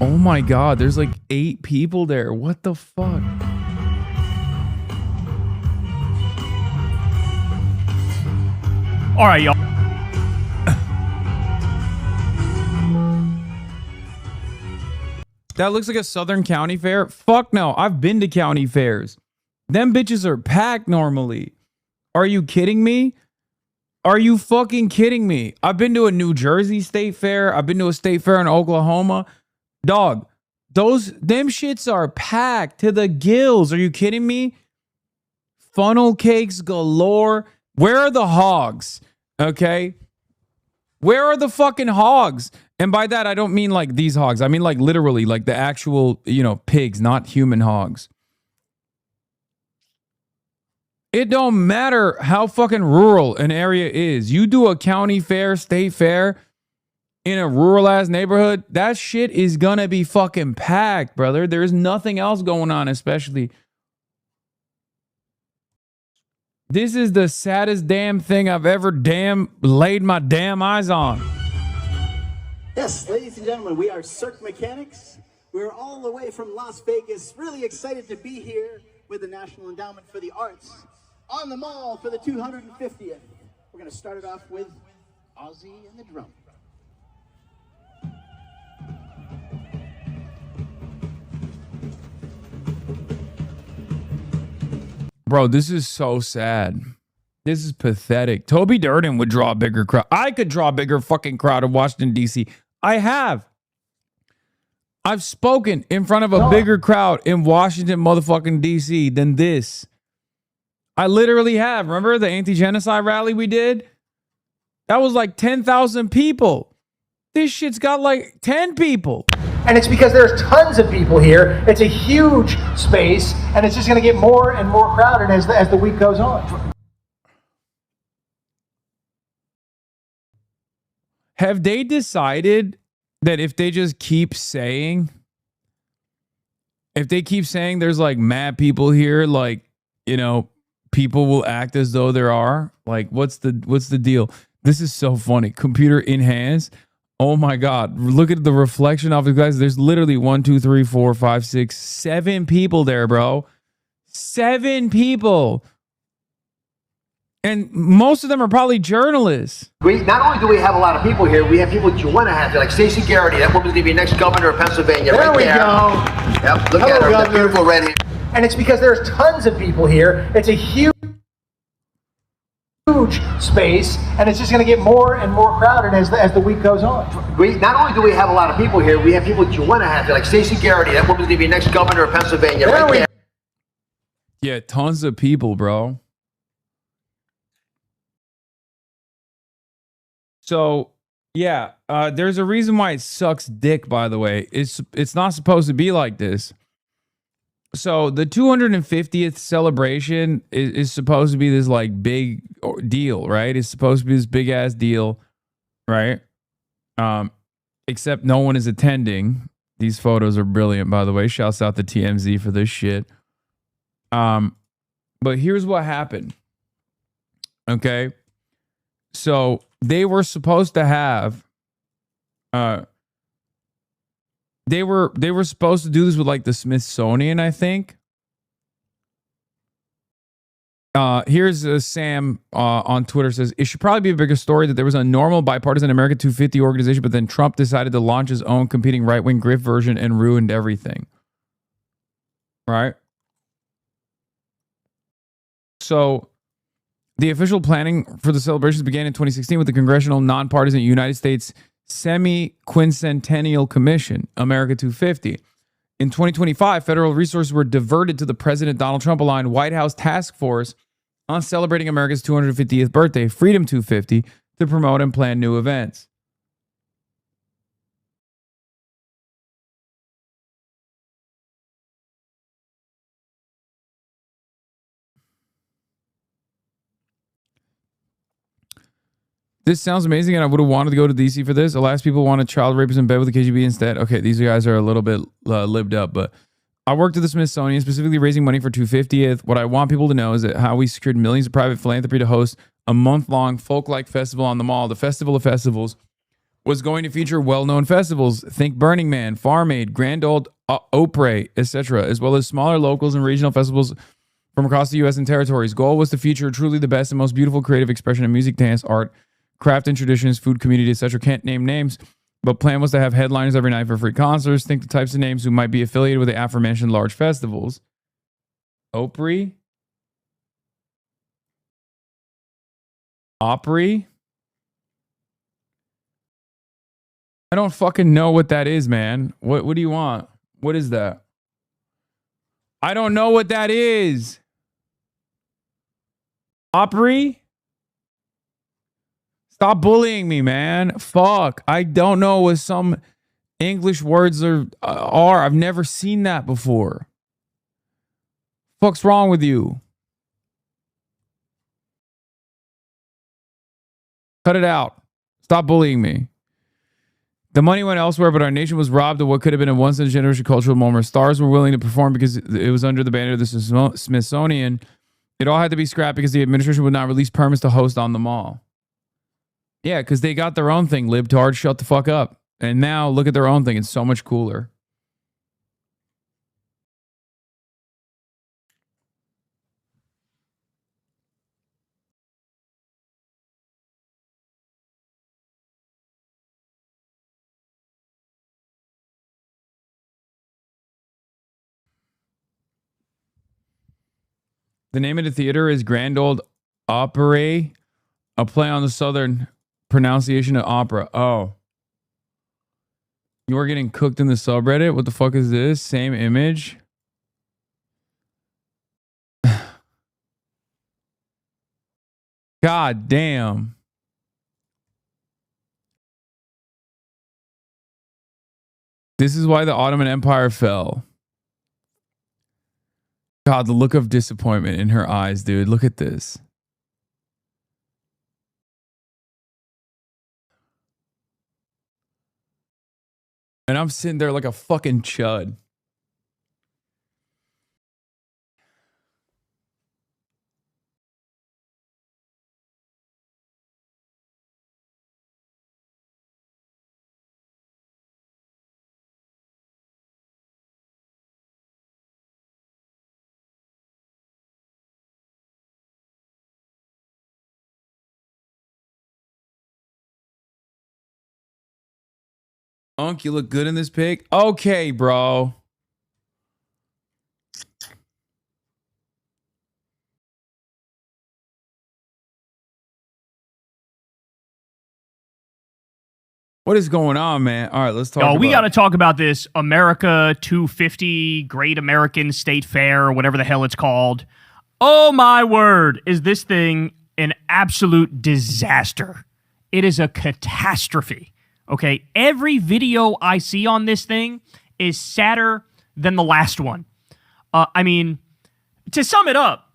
Oh my God, there's like 8 people there. What the fuck? All right, y'all. That looks like a Southern county fair. Fuck no, I've been to county fairs. Them bitches are packed normally. Are you kidding me? Are you fucking kidding me? I've been to a New Jersey state fair. I've been to a state fair in Oklahoma. Dog, them shits are packed to the gills. Are you kidding me? Funnel cakes galore. Where are the hogs? Okay. Where are the fucking hogs? And by that, I don't mean like these hogs. I mean like literally like the actual, pigs, not human hogs. It don't matter how fucking rural an area is. You do a county fair, state fair in a rural ass neighborhood, that shit is gonna be fucking packed, brother. There's nothing else going on, especially. This is the saddest damn thing I've ever laid my damn eyes on. Yes, ladies and gentlemen, we are Cirque Mechanics. We're all the way from Las Vegas, really excited to be here with the National Endowment for the Arts on the mall for the 250th. We're going to start it off with Ozzy and the drum. Bro, this is so sad. This is pathetic. Toby Durden would draw a bigger crowd. I could draw a bigger fucking crowd in Washington, D.C. I have. I've spoken in front of a bigger crowd in Washington, motherfucking D.C. than this. I literally have. Remember the anti-genocide rally we did? That was like 10,000 people. This shit's got like 10 people. And it's because there's tons of people here. It's a huge space, and it's just going to get more and more crowded as the week goes on. Have they decided that if they just keep saying, there's like mad people here, like, people will act as though there are? Like, what's the deal? This is so funny. Computer enhanced. Oh my God. Look at the reflection of the guys. There's literally 1, 2, 3, 4, 5, 6, 7 people there, bro. 7 people. And most of them are probably journalists. Not only do we have a lot of people here, we have people that you want to have here, like Stacey Garrity. That woman's going to be next governor of Pennsylvania. There we go. Yep, look at her, that beautiful red hair. And it's because there's tons of people here. It's a huge space, and it's just going to get more and more crowded as the week goes on. Not only do we have a lot of people here, we have people that you want to have here, like Stacey Garrity. That woman's going to be next governor of Pennsylvania. There we go. Yeah, tons of people, bro. So, yeah, there's a reason why it sucks dick, by the way. It's not supposed to be like this. So the 250th celebration is supposed to be this like big deal, right? It's supposed to be this big ass deal, right? Except no one is attending. These photos are brilliant, by the way. Shouts out to TMZ for this shit. But here's what happened. Okay. So they were supposed to have they were supposed to do this with like the Smithsonian, I think. Here's Sam on Twitter says, it should probably be a bigger story that there was a normal bipartisan America 250 organization, but then Trump decided to launch his own competing right-wing grift version and ruined everything. Right? So the official planning for the celebrations began in 2016 with the congressional nonpartisan United States semi-quincentennial commission, America 250. In 2025, federal resources were diverted to the President Donald Trump-aligned White House task force on celebrating America's 250th birthday, Freedom 250, to promote and plan new events. This sounds amazing, and I would have wanted to go to DC for this. Alas, people wanted child rapists in bed with the KGB instead. Okay, these guys are a little bit libbed up, but I worked at the Smithsonian, specifically raising money for 250th. What I want people to know is that how we secured millions of private philanthropy to host a month-long folk-like festival on the Mall. The Festival of Festivals was going to feature well-known festivals. Think Burning Man, Farm Aid, Grand Old Opry, etc., as well as smaller locals and regional festivals from across the U.S. and territories. Goal was to feature truly the best and most beautiful creative expression of music, dance, art, craft and traditions, food, community, etc. Can't name names, but plan was to have headliners every night for free concerts. Think the types of names who might be affiliated with the aforementioned large festivals. Opry? I don't fucking know what that is, man. What do you want? What is that? I don't know what that is. Opry? Stop bullying me, man. Fuck. I don't know what some English words are. I've never seen that before. Fuck's wrong with you? Cut it out. Stop bullying me. The money went elsewhere, but our nation was robbed of what could have been a once-in-a-generation cultural moment. Stars were willing to perform because it was under the banner of the Smithsonian. It all had to be scrapped because the administration would not release permits to host on the Mall. Yeah, because they got their own thing. Libtard, shut the fuck up. And now look at their own thing. It's so much cooler. The name of the theater is Grand Old Opry, a play on the southern pronunciation of opera. Oh. You're getting cooked in the subreddit? What the fuck is this? Same image? God damn. This is why the Ottoman Empire fell. God, the look of disappointment in her eyes, dude. Look at this. And I'm sitting there like a fucking chud. Unc, you look good in this pic. Okay, bro. What is going on, man? All right, let's talk. We got to talk about this America 250 Great American State Fair, or whatever the hell it's called. Oh my word, is this thing an absolute disaster? It is a catastrophe. Okay, every video I see on this thing is sadder than the last one. I mean, to sum it up,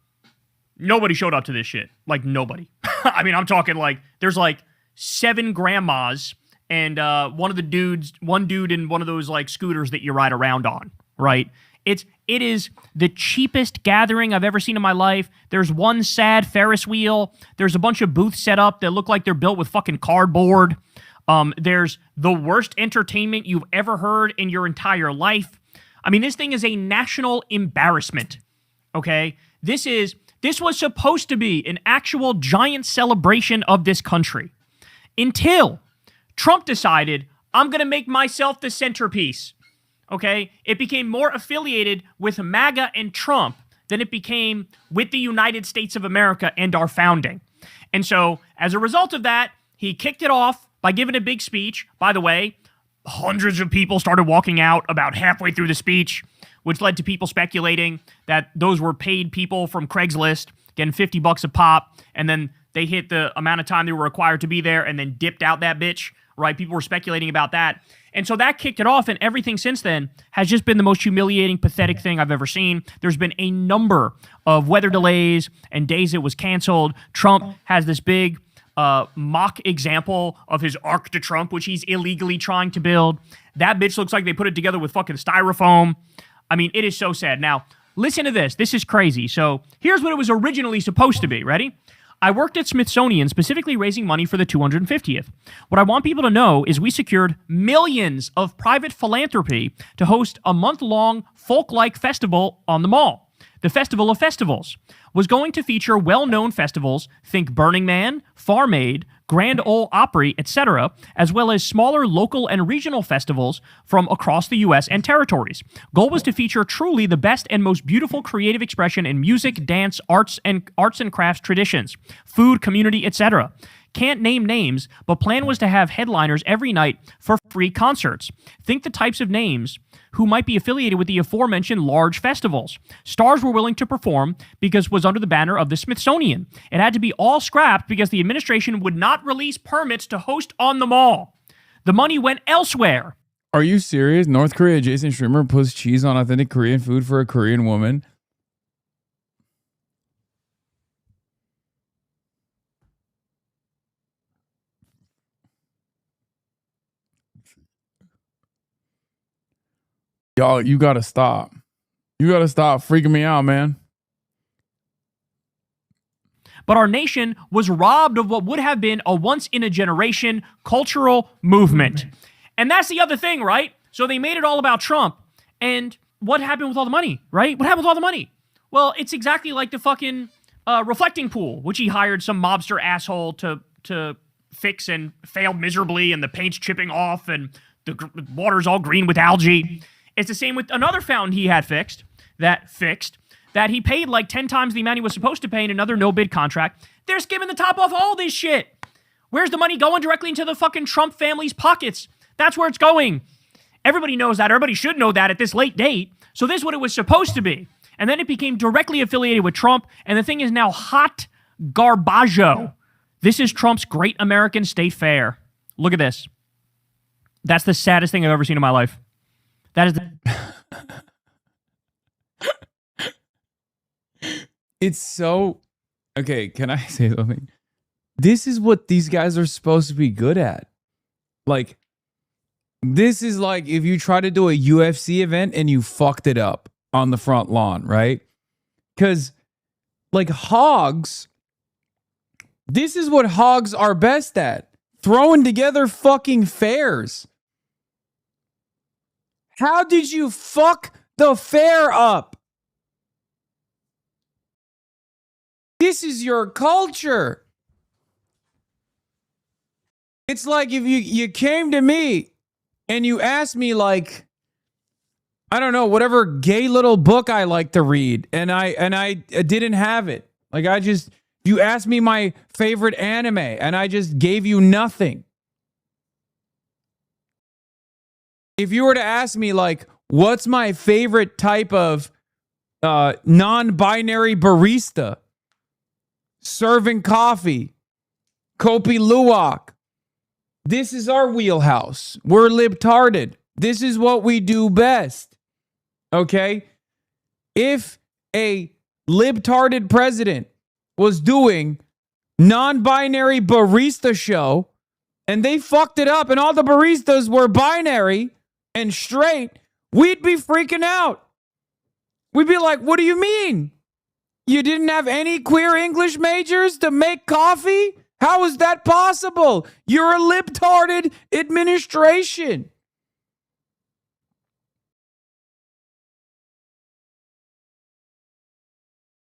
nobody showed up to this shit. Like, nobody. I mean, I'm talking like, there's like 7 grandmas and one dude in one of those like scooters that you ride around on, right? It is the cheapest gathering I've ever seen in my life. There's one sad Ferris wheel. There's a bunch of booths set up that look like they're built with fucking cardboard. There's the worst entertainment you've ever heard in your entire life. I mean, this thing is a national embarrassment, okay? This was supposed to be an actual giant celebration of this country until Trump decided, I'm going to make myself the centerpiece, okay? It became more affiliated with MAGA and Trump than it became with the United States of America and our founding. And so, as a result of that, he kicked it off by giving a big speech. By the way, hundreds of people started walking out about halfway through the speech, which led to people speculating that those were paid people from Craigslist getting $50 a pop, and then they hit the amount of time they were required to be there and then dipped out that bitch, right? People were speculating about that. And so that kicked it off, and everything since then has just been the most humiliating, pathetic thing I've ever seen. There's been a number of weather delays and days it was canceled. Trump has this big mock example of his Arc de Trump, which he's illegally trying to build. That bitch looks like they put it together with fucking styrofoam. I mean, it is so sad. Now, listen to this. This is crazy. So here's what it was originally supposed to be. Ready? I worked at Smithsonian specifically raising money for the 250th. What I want people to know is we secured millions of private philanthropy to host a month-long folk-like festival on the mall. The Festival of Festivals was going to feature well-known festivals, think Burning Man, Farm Aid, Grand Ole Opry, etc., as well as smaller local and regional festivals from across the U.S. and territories. Goal was to feature truly the best and most beautiful creative expression in music, dance, arts and crafts traditions, food, community, etc. Can't name names, but plan was to have headliners every night for free concerts. Think the types of names who might be affiliated with the aforementioned large festivals. Stars were willing to perform because it was under the banner of the Smithsonian. It had to be all scrapped because the administration would not release permits to host on the mall. The money went elsewhere. Are you serious? North Korea Jason streamer puts cheese on authentic Korean food for a Korean woman. Y'all, you gotta stop. You gotta stop freaking me out, man. But our nation was robbed of what would have been a once-in-a-generation cultural movement. And that's the other thing, right? So they made it all about Trump. And what happened with all the money, right? What happened with all the money? Well, it's exactly like the fucking reflecting pool, which he hired some mobster asshole to fix and failed miserably, and the paint's chipping off, and the water's all green with algae. It's the same with another fountain he had that he paid like 10 times the amount he was supposed to pay in another no-bid contract. They're skimming the top off all this shit. Where's the money going? Directly into the fucking Trump family's pockets. That's where it's going. Everybody knows that. Everybody should know that at this late date. So this is what it was supposed to be. And then it became directly affiliated with Trump, and the thing is now hot garbaggio. This is Trump's Great American State Fair. Look at this. That's the saddest thing I've ever seen in my life. That is It's so... Okay, can I say something? This is what these guys are supposed to be good at. Like, this is like if you try to do a UFC event and you fucked it up on the front lawn, right? Because, like, hogs... This is what hogs are best at. Throwing together fucking fairs. How did you fuck the fair up? This is your culture. It's like if you came to me and you asked me, like, I don't know, whatever gay little book I like to read, and I didn't have it. Like, you asked me my favorite anime and I just gave you nothing. If you were to ask me, like, what's my favorite type of non-binary barista? Serving coffee. Kopi Luwak. This is our wheelhouse. We're libtarded. This is what we do best. Okay? If a libtarded president was doing non-binary barista show and they fucked it up and all the baristas were binary and straight, we'd be freaking out. We'd be like, what do you mean? You didn't have any queer English majors to make coffee? How is that possible? You're a libtarded administration.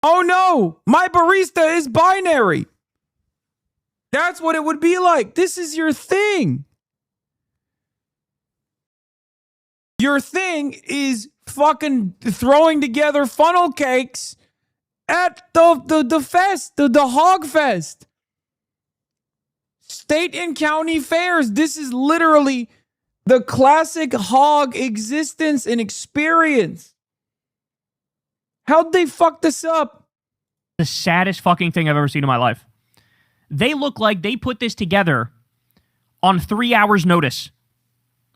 Oh no, my barista is binary. That's what it would be like. This is your thing. Your thing is fucking throwing together funnel cakes at the fest, the hog fest. state and county fairs. This is literally the classic hog existence and experience. How'd they fuck this up? The saddest fucking thing I've ever seen in my life. They look like they put this together on 3 hours notice.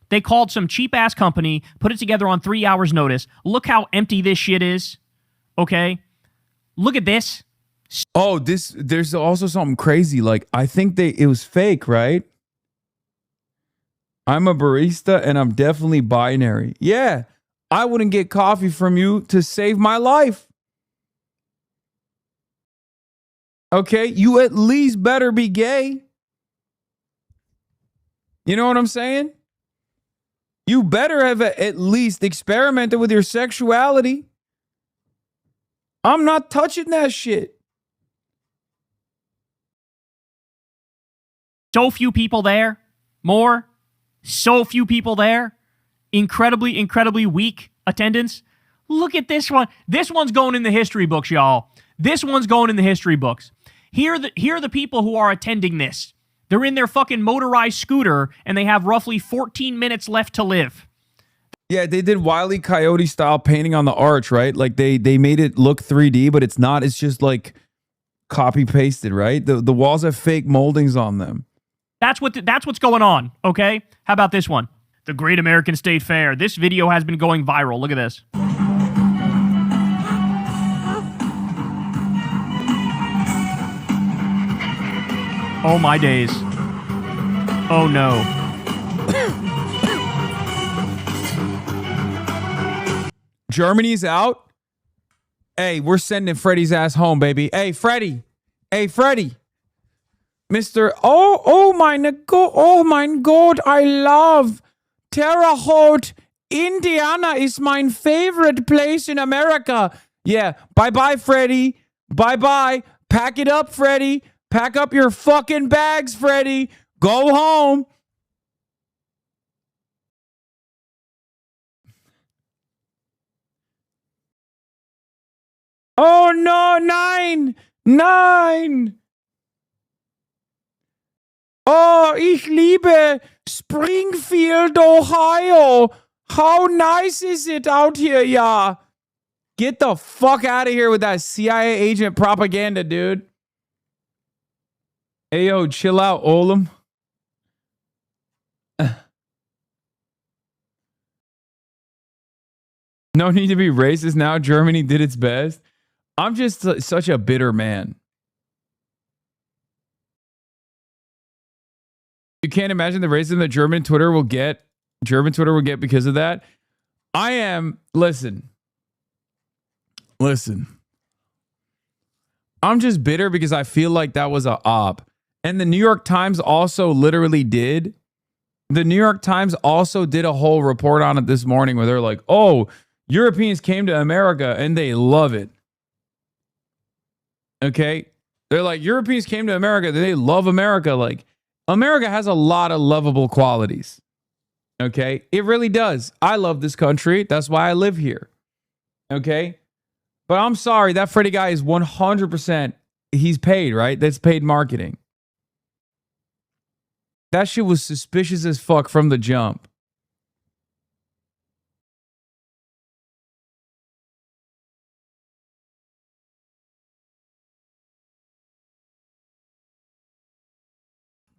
They called some cheap-ass company, put it together on 3 hours notice. Look how empty this shit is. Okay? Look at this. Oh, there's also something crazy. Like, I think it was fake, right? I'm a barista and I'm definitely binary. Yeah, I wouldn't get coffee from you to save my life. Okay, you at least better be gay. You know what I'm saying? You better have at least experimented with your sexuality. I'm not touching that shit. So few people there. More. So few people there. Incredibly, incredibly weak attendance. Look at this one. This one's going in the history books, y'all. This one's going in the history books. Here are the people who are attending this. They're in their fucking motorized scooter, and they have roughly 14 minutes left to live. Yeah, they did Wile E. Coyote style painting on the arch, right? Like they made it look 3D, but it's not. It's just like copy pasted, right? The walls have fake moldings on them. That's what's going on, okay? How about this one? The Great American State Fair. This video has been going viral. Look at this. Oh my days. Oh no. Germany's out. Hey, we're sending Freddie's ass home, baby. Hey, Freddie. Hey, Freddie. Mr. Oh my God, I love Terre Haute. Indiana is my favorite place in America. Yeah, bye-bye, Freddie. Bye-bye. Pack it up, Freddie. Pack up your fucking bags, Freddie. Go home. Oh no, 9. Oh, ich liebe Springfield, Ohio. How nice is it out here, yeah? Get the fuck out of here with that CIA agent propaganda, dude. Hey, yo, chill out, Olam. No need to be racist now. Germany did its best. I'm just such a bitter man. You can't imagine the racism that German Twitter will get because of that. Listen. I'm just bitter because I feel like that was a op. And the New York Times also literally did. The New York Times also did a whole report on it this morning where they're like, oh, Europeans came to America and they love it. Okay? They're like, Europeans came to America, they love America. Like, America has a lot of lovable qualities. Okay? It really does. I love this country. That's why I live here. Okay? But I'm sorry, that Freddie guy is 100%, he's paid, right? That's paid marketing. That shit was suspicious as fuck from the jump.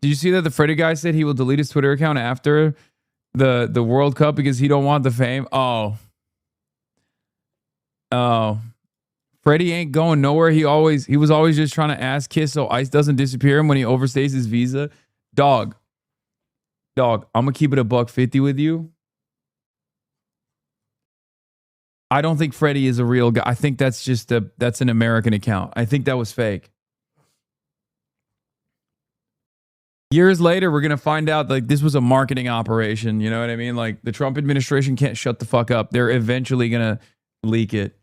Did you see that the Freddie guy said he will delete his Twitter account after the World Cup because he don't want the fame? Oh. Freddie ain't going nowhere. He was always just trying to ass kiss so ICE doesn't disappear him when he overstays his visa. Dog, I'm gonna keep it $150 with you. I don't think Freddie is a real guy. I think that's just that's an American account. I think that was fake. Years later, we're going to find out like this was a marketing operation. You know what I mean? Like the Trump administration can't shut the fuck up. They're eventually going to leak it.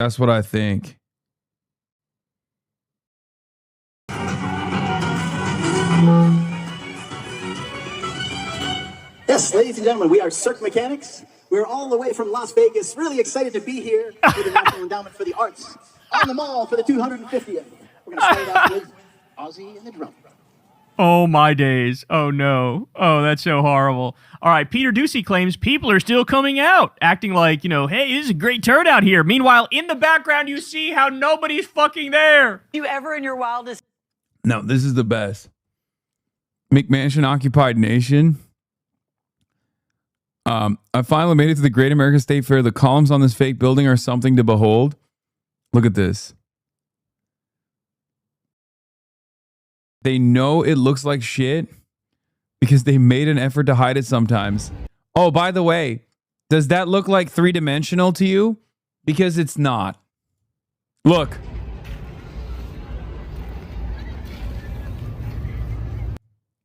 That's what I think. Yes, ladies and gentlemen, we are Cirque Mechanics. We're all the way from Las Vegas, really excited to be here with the National Endowment for the Arts on the Mall for the 250th. We're going to start off with Ozzy and the drum. Oh, my days. Oh, no. Oh, that's so horrible. All right, Peter Ducey claims people are still coming out, acting like, you know, hey, this is a great turnout here. Meanwhile, in the background, you see how nobody's fucking there. You ever in your wildest... No, this is the best. McMansion Occupied Nation. I finally made it to the Great American State Fair. The columns on this fake building are something to behold. Look at this. They know it looks like shit because they made an effort to hide it sometimes. Oh, by the way, does that look like three-dimensional to you? Because it's not. Look.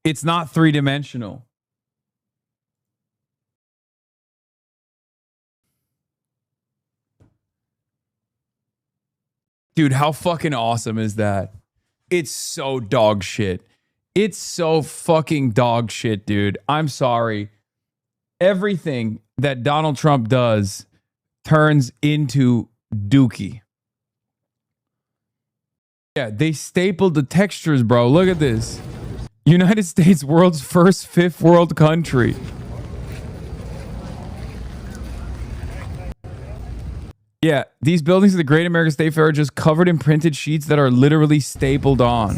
It's not three-dimensional. Dude, how fucking awesome is that? It's so dog shit. It's so fucking dog shit, dude. I'm sorry. Everything that Donald Trump does turns into dookie. Yeah, they stapled the textures, bro. Look at this. United States, world's first fifth world country. Yeah, these buildings at the Great American State Fair are just covered in printed sheets that are literally stapled on.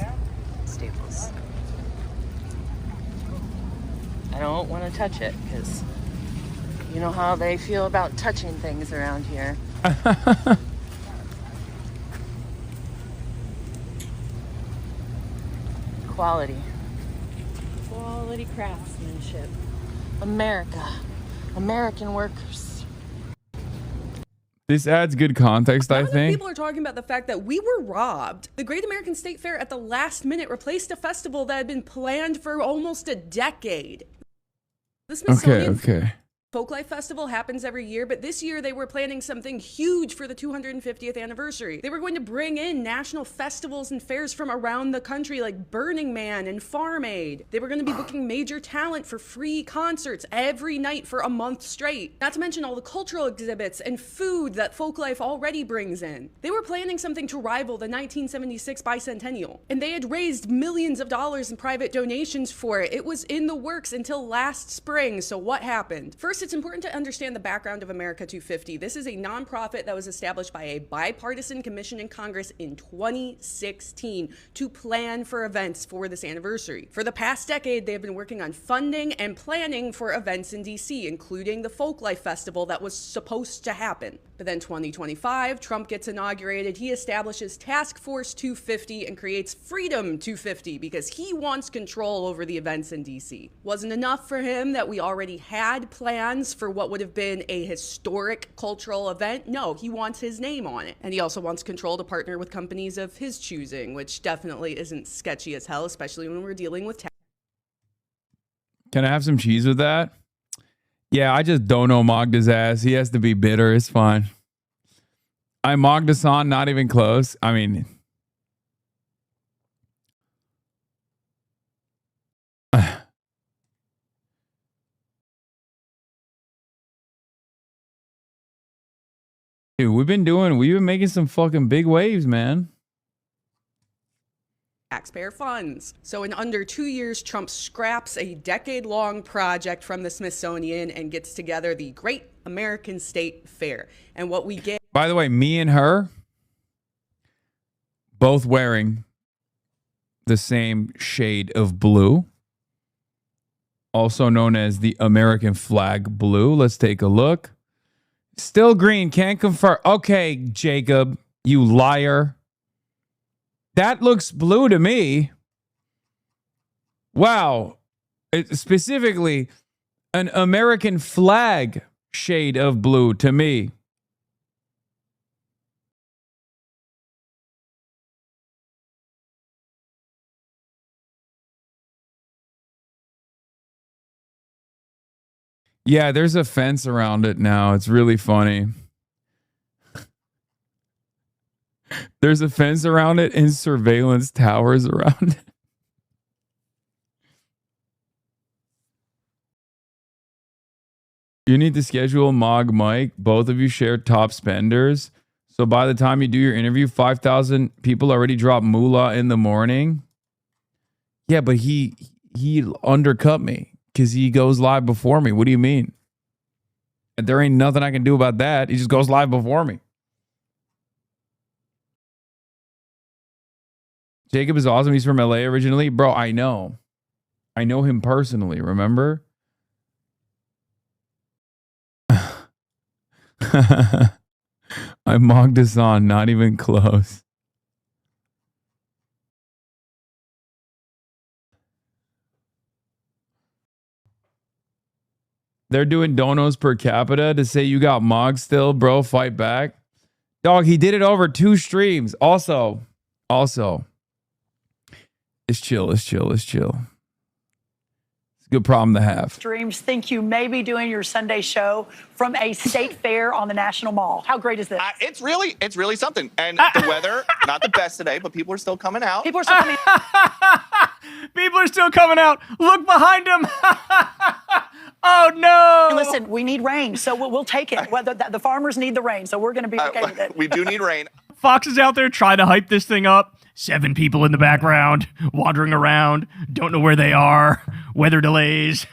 Staples. I don't want to touch it because you know how they feel about touching things around here. Quality. Quality craftsmanship. America. American workers. This adds good context, I think. People are talking about the fact that we were robbed. The Great American State Fair at the last minute replaced a festival that had been planned for almost a decade. The Smithsonian Folklife Festival happens every year, but this year they were planning something huge for the 250th anniversary. They were going to bring in national festivals and fairs from around the country like Burning Man and Farm Aid. They were going to be booking major talent for free concerts every night for a month straight. Not to mention all the cultural exhibits and food that Folklife already brings in. They were planning something to rival the 1976 bicentennial, and they had raised millions of dollars in private donations for it. It was in the works until last spring, so what happened? First, it's important to understand the background of America 250. This is a nonprofit that was established by a bipartisan commission in Congress in 2016 to plan for events for this anniversary. For the past decade, they have been working on funding and planning for events in DC, including the Folklife Festival that was supposed to happen. But then 2025, Trump gets inaugurated. He establishes Task Force 250 and creates Freedom 250 because he wants control over the events in DC. Wasn't enough for him that we already had plans for what would have been a historic cultural event. No, he wants his name on it. And he also wants control to partner with companies of his choosing, which definitely isn't sketchy as hell, especially when we're dealing with tax. Can I have some cheese with that? Yeah, I just don't know Magda's ass. He has to be bitter. It's fine. I Magda-san, not even close. I mean... Dude, we've been making some fucking big waves, man. Taxpayer funds. So in under 2 years, Trump scraps a decade-long project from the Smithsonian and gets together the Great American State Fair. And what we get... By the way, me and her, both wearing the same shade of blue, also known as the American flag blue. Let's take a look. Still green, can't confirm. Okay, Jacob, you liar. That looks blue to me. Wow. It's specifically an American flag shade of blue to me. Yeah, there's a fence around it now. It's really funny. There's a fence around it and surveillance towers around it. You need to schedule Mog Mike. Both of you share top spenders. So by the time you do your interview, 5,000 people already drop moolah in the morning. Yeah, but he undercut me because he goes live before me. What do you mean? And there ain't nothing I can do about that. He just goes live before me. Jacob is awesome. He's from LA originally. Bro, I know. I know him personally, remember? I mocked Hasan, not even close. They're doing donos per capita to say you got Mog still, bro. Fight back. Dog, he did it over 2 streams. Also, it's chill. It's a good problem to have. Streams think you may be doing your Sunday show from a state fair on the National Mall. How great is this? It's really something. And the weather, not the best today, but people are still coming out. People are still coming People are still coming out. Look behind them. Oh, no. Listen, we need rain, so we'll take it. Well, the farmers need the rain, so we're going to be okay with it. We do need rain. Fox is out there trying to hype this thing up. 7 people in the background, wandering around, don't know where they are, weather delays,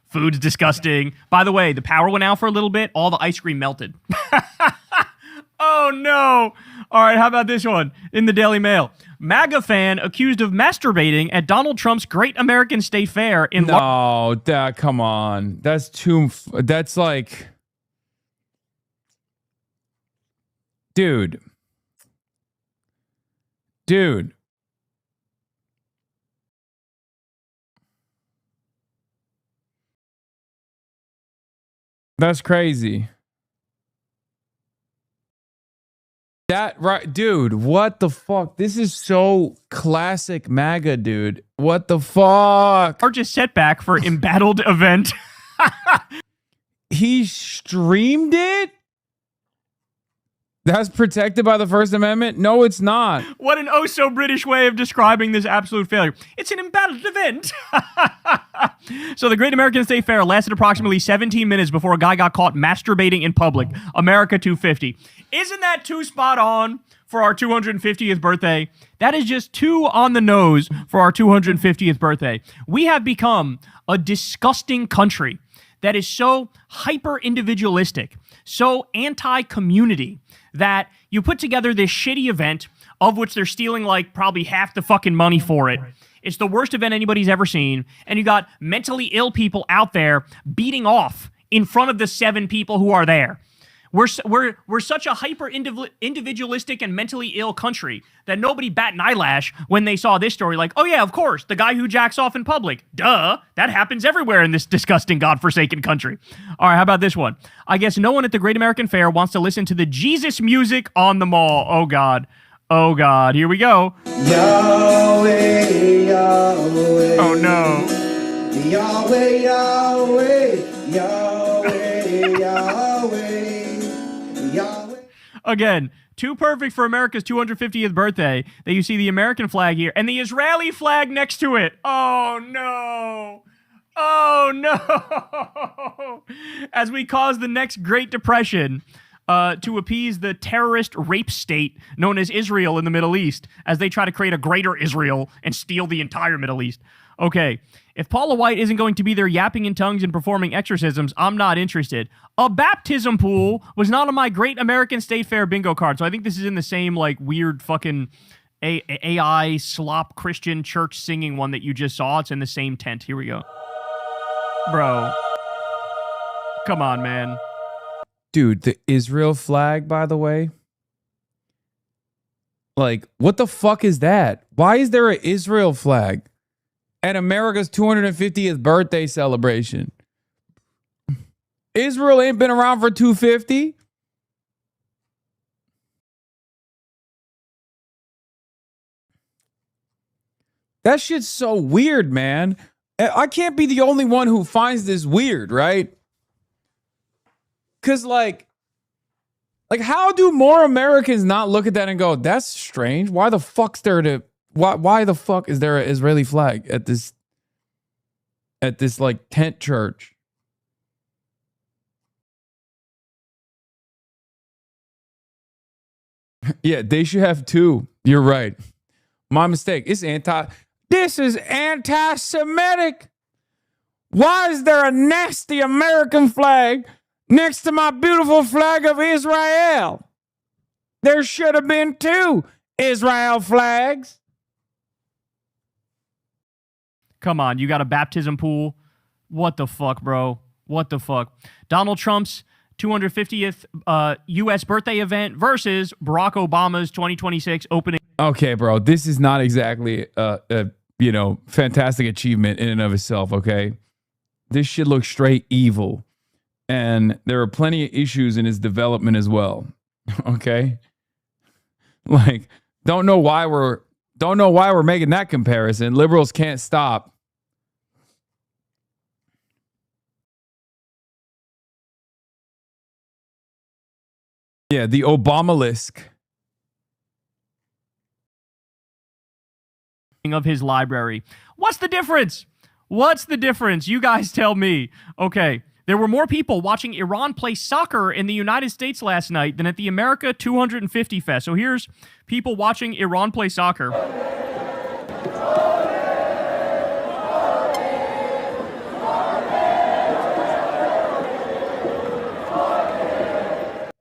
food's disgusting. By the way, the power went out for a little bit, all the ice cream melted. Oh no. All right, how about this one? In the Daily Mail. MAGA fan accused of masturbating at Donald Trump's Great American State Fair in No, come on. That's too, that's like, dude. That's crazy. That right, dude, what the fuck? This is so classic MAGA, dude. What the fuck? Largest setback for embattled event. He streamed it? That's protected by the First Amendment? No, it's not. What an oh-so-British way of describing this absolute failure. It's an embattled event. So the Great American State Fair lasted approximately 17 minutes before a guy got caught masturbating in public. America 250. Isn't that too spot on for our 250th birthday? That is just too on the nose for our 250th birthday. We have become a disgusting country that is so hyper-individualistic, so anti-community, that you put together this shitty event of which they're stealing like probably half the fucking money for it. It's the worst event anybody's ever seen. And you got mentally ill people out there beating off in front of the 7 people who are there. We're such a hyper individualistic and mentally ill country that nobody bat an eyelash when they saw this story. Like, oh yeah, of course, the guy who jacks off in public. Duh, that happens everywhere in this disgusting, godforsaken country. All right, how about this one? I guess no one at the Great American Fair wants to listen to the Jesus music on the mall. Oh God. Oh God. Here we go. Yahweh, Yahweh. Oh no. Yahweh, Yahweh, Yahweh, Yahweh. Again, too perfect for America's 250th birthday that you see the American flag here and the Israeli flag next to it. Oh, no. Oh, no. As we cause the next Great Depression to appease the terrorist rape state known as Israel in the Middle East as they try to create a greater Israel and steal the entire Middle East. Okay, if Paula White isn't going to be there yapping in tongues and performing exorcisms, I'm not interested. A baptism pool was not on my Great American State Fair bingo card, so I think this is in the same, like, weird fucking AI slop Christian church singing one that you just saw. It's in the same tent. Here we go. Bro. Come on, man. Dude, the Israel flag, by the way. Like, what the fuck is that? Why is there an Israel flag at America's 250th birthday celebration? Israel ain't been around for 250. That shit's so weird, man. I can't be the only one who finds this weird, right? Because, like, how do more Americans not look at that and go, that's strange? Why the fuck's there to... Why the fuck is there an Israeli flag at this like tent church? Yeah, they should have two. You're right. My mistake. This is anti-Semitic. Why is there a nasty American flag next to my beautiful flag of Israel? There should have been two Israel flags. Come on, you got a baptism pool? What the fuck, bro? What the fuck? Donald Trump's 250th U.S. birthday event versus Barack Obama's 2026 opening. Okay, bro, this is not exactly a fantastic achievement in and of itself, okay? This shit looks straight evil. And there are plenty of issues in his development as well. Okay? Like, don't know why we're making that comparison. Liberals can't stop. Yeah, the Obamalisk of his library. What's the difference? What's the difference? You guys tell me. Okay, there were more people watching Iran play soccer in the United States last night than at the America 250 Fest. So here's people watching Iran play soccer.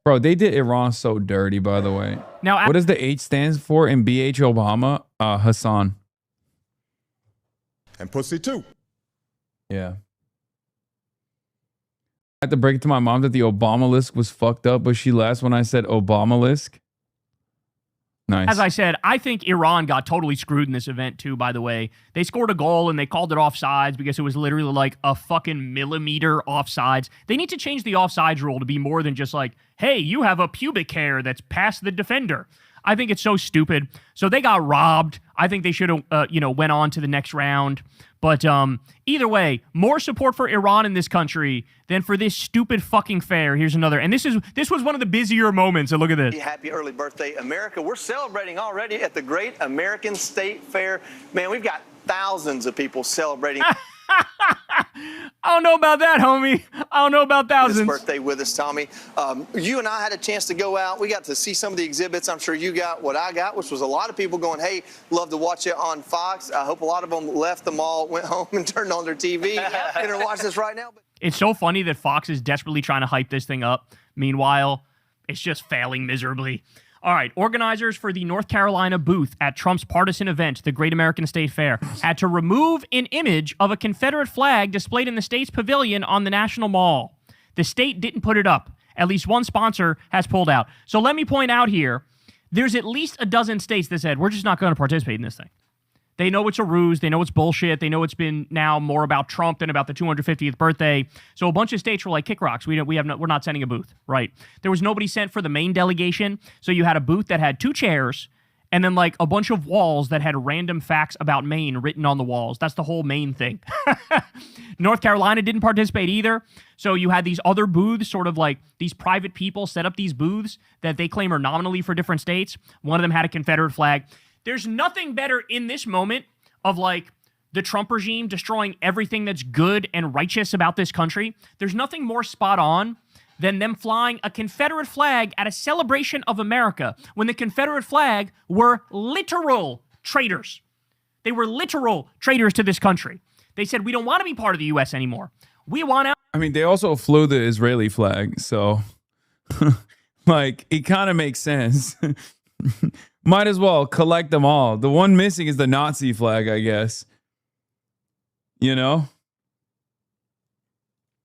Bro, they did Iran so dirty, by the way. Now, what does the H stands for in BH Obama? Hasan. And pussy too. Yeah. I had to break it to my mom that the Obamalisk was fucked up, but she laughed when I said Obamalisk. Nice. As I said, I think Iran got totally screwed in this event too, by the way. They scored a goal and they called it offsides because it was literally like a fucking millimeter offsides. They need to change the offsides rule to be more than just like, hey, you have a pubic hair that's past the defender. I think it's so stupid. So they got robbed. I think they should have, went on to the next round. But either way, more support for Iran in this country than for this stupid fucking fair. Here's another. And this was one of the busier moments. And look at this. Happy early birthday, America. We're celebrating already at the Great American State Fair. Man, we've got thousands of people celebrating. I don't know about that, homie. I don't know about thousands. This birthday with us, Tommy. You and I had a chance to go out. We got to see some of the exhibits. I'm sure you got what I got, which was a lot of people going, hey, love to watch it on Fox. I hope a lot of them left the mall, went home and turned on their TV and are watching this right now. It's so funny that Fox is desperately trying to hype this thing up. Meanwhile, it's just failing miserably. All right, organizers for the North Carolina booth at Trump's partisan event, the Great American State Fair, had to remove an image of a Confederate flag displayed in the state's pavilion on the National Mall. The state didn't put it up. At least one sponsor has pulled out. So let me point out here, there's at least a dozen states that said, we're just not going to participate in this thing. They know it's a ruse. They know it's bullshit. They know it's been now more about Trump than about the 250th birthday. So a bunch of states were like, kick rocks. We're not sending a booth, right? There was nobody sent for the main delegation. So you had a booth that had 2 chairs and then like a bunch of walls that had random facts about Maine written on the walls. That's the whole Maine thing. North Carolina didn't participate either. So you had these other booths, sort of like these private people set up these booths that they claim are nominally for different states. One of them had a Confederate flag. There's nothing better in this moment of like the Trump regime destroying everything that's good and righteous about this country. There's nothing more spot on than them flying a Confederate flag at a celebration of America when the Confederate flag were literal traitors. They were literal traitors to this country. They said, we don't want to be part of the U.S. anymore. We want out. I mean, they also flew the Israeli flag, so like it kind of makes sense. Might as well collect them all. The one missing is the Nazi flag, I guess. You know?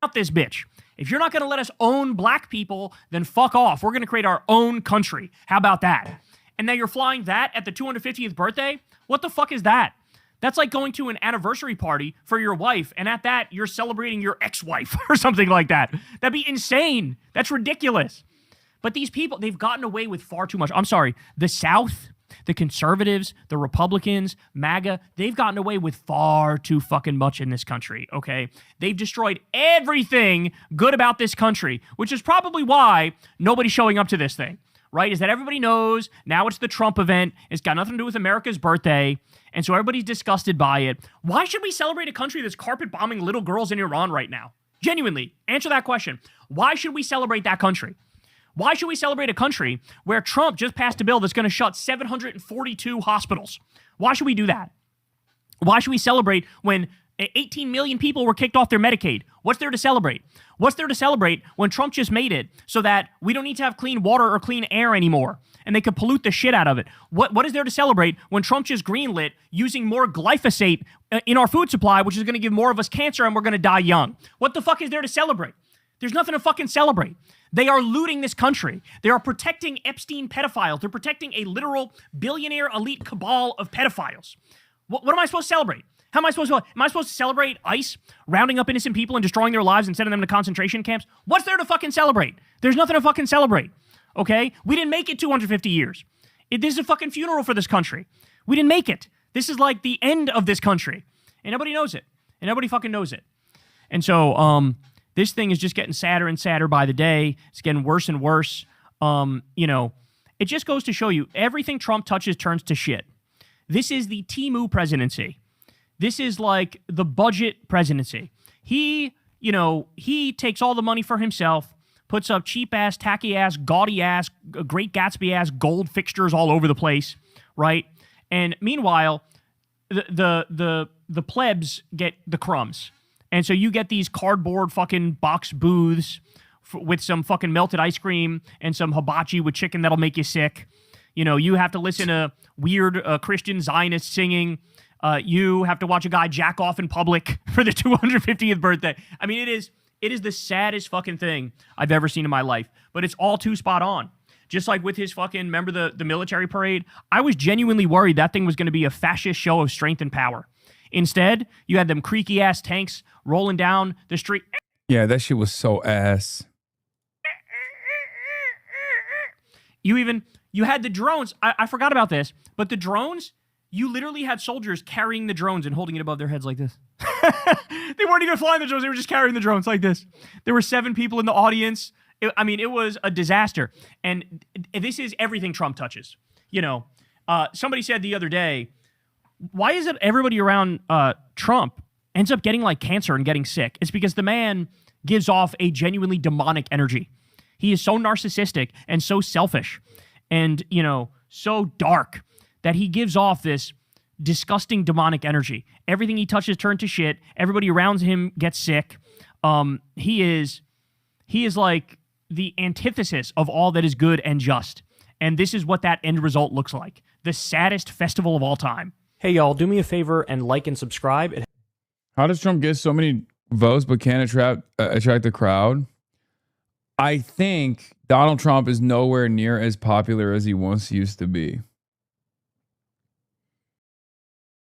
Out this bitch. If you're not going to let us own black people, then fuck off. We're going to create our own country. How about that? And now you're flying that at the 250th birthday? What the fuck is that? That's like going to an anniversary party for your wife, and at that, you're celebrating your ex-wife or something like that. That'd be insane. That's ridiculous. But these people, they've gotten away with far too much. I'm sorry, the South, the conservatives, the Republicans, MAGA, they've gotten away with far too fucking much in this country, okay? They've destroyed everything good about this country, which is probably why nobody's showing up to this thing, right? Is that everybody knows now it's the Trump event. It's got nothing to do with America's birthday, and so everybody's disgusted by it. Why should we celebrate a country that's carpet bombing little girls in Iran right now? Genuinely, answer that question. Why should we celebrate that country? Why should we celebrate a country where Trump just passed a bill that's going to shut 742 hospitals? Why should we do that? Why should we celebrate when 18 million people were kicked off their Medicaid? What's there to celebrate? What's there to celebrate when Trump just made it so that we don't need to have clean water or clean air anymore and they could pollute the shit out of it? What is there to celebrate when Trump just greenlit using more glyphosate in our food supply, which is going to give more of us cancer and we're going to die young? What the fuck is there to celebrate? There's nothing to fucking celebrate. They are looting this country. They are protecting Epstein pedophiles. They're protecting a literal billionaire elite cabal of pedophiles. What am I supposed to celebrate? How am I supposed to celebrate ICE rounding up innocent people and destroying their lives and sending them to concentration camps? What's there to fucking celebrate? There's nothing to fucking celebrate. Okay? We didn't make it 250 years. This is a fucking funeral for this country. We didn't make it. This is like the end of this country. And nobody knows it. And nobody fucking knows it. And so, this thing is just getting sadder and sadder by the day. It's getting worse and worse. It just goes to show you everything Trump touches turns to shit. This is the Timu presidency. This is like the budget presidency. He takes all the money for himself, puts up cheap-ass, tacky-ass, gaudy-ass, Great Gatsby-ass gold fixtures all over the place, right? And meanwhile, the plebs get the crumbs. And so you get these cardboard fucking box booths with some fucking melted ice cream and some hibachi with chicken that'll make you sick. You have to listen to weird Christian Zionist singing. You have to watch a guy jack off in public for the 250th birthday. I mean, it is the saddest fucking thing I've ever seen in my life. But it's all too spot on. Just like with his fucking, remember the military parade? I was genuinely worried that thing was going to be a fascist show of strength and power. Instead, you had them creaky-ass tanks rolling down the street. Yeah, that shit was so ass. You had the drones. I forgot about this, but the drones, you literally had soldiers carrying the drones and holding it above their heads like this. They weren't even flying the drones. They were just carrying the drones like this. There were 7 people in the audience. It was a disaster. And this is everything Trump touches. Somebody said the other day, why is it everybody around Trump ends up getting like cancer and getting sick? It's because the man gives off a genuinely demonic energy. He is so narcissistic and so selfish and, so dark that he gives off this disgusting demonic energy. Everything he touches turns to shit. Everybody around him gets sick. He is like the antithesis of all that is good and just. And this is what that end result looks like. The saddest festival of all time. Hey, y'all, do me a favor and like and subscribe. How does Trump get so many votes but can't attract the crowd? I think Donald Trump is nowhere near as popular as he once used to be.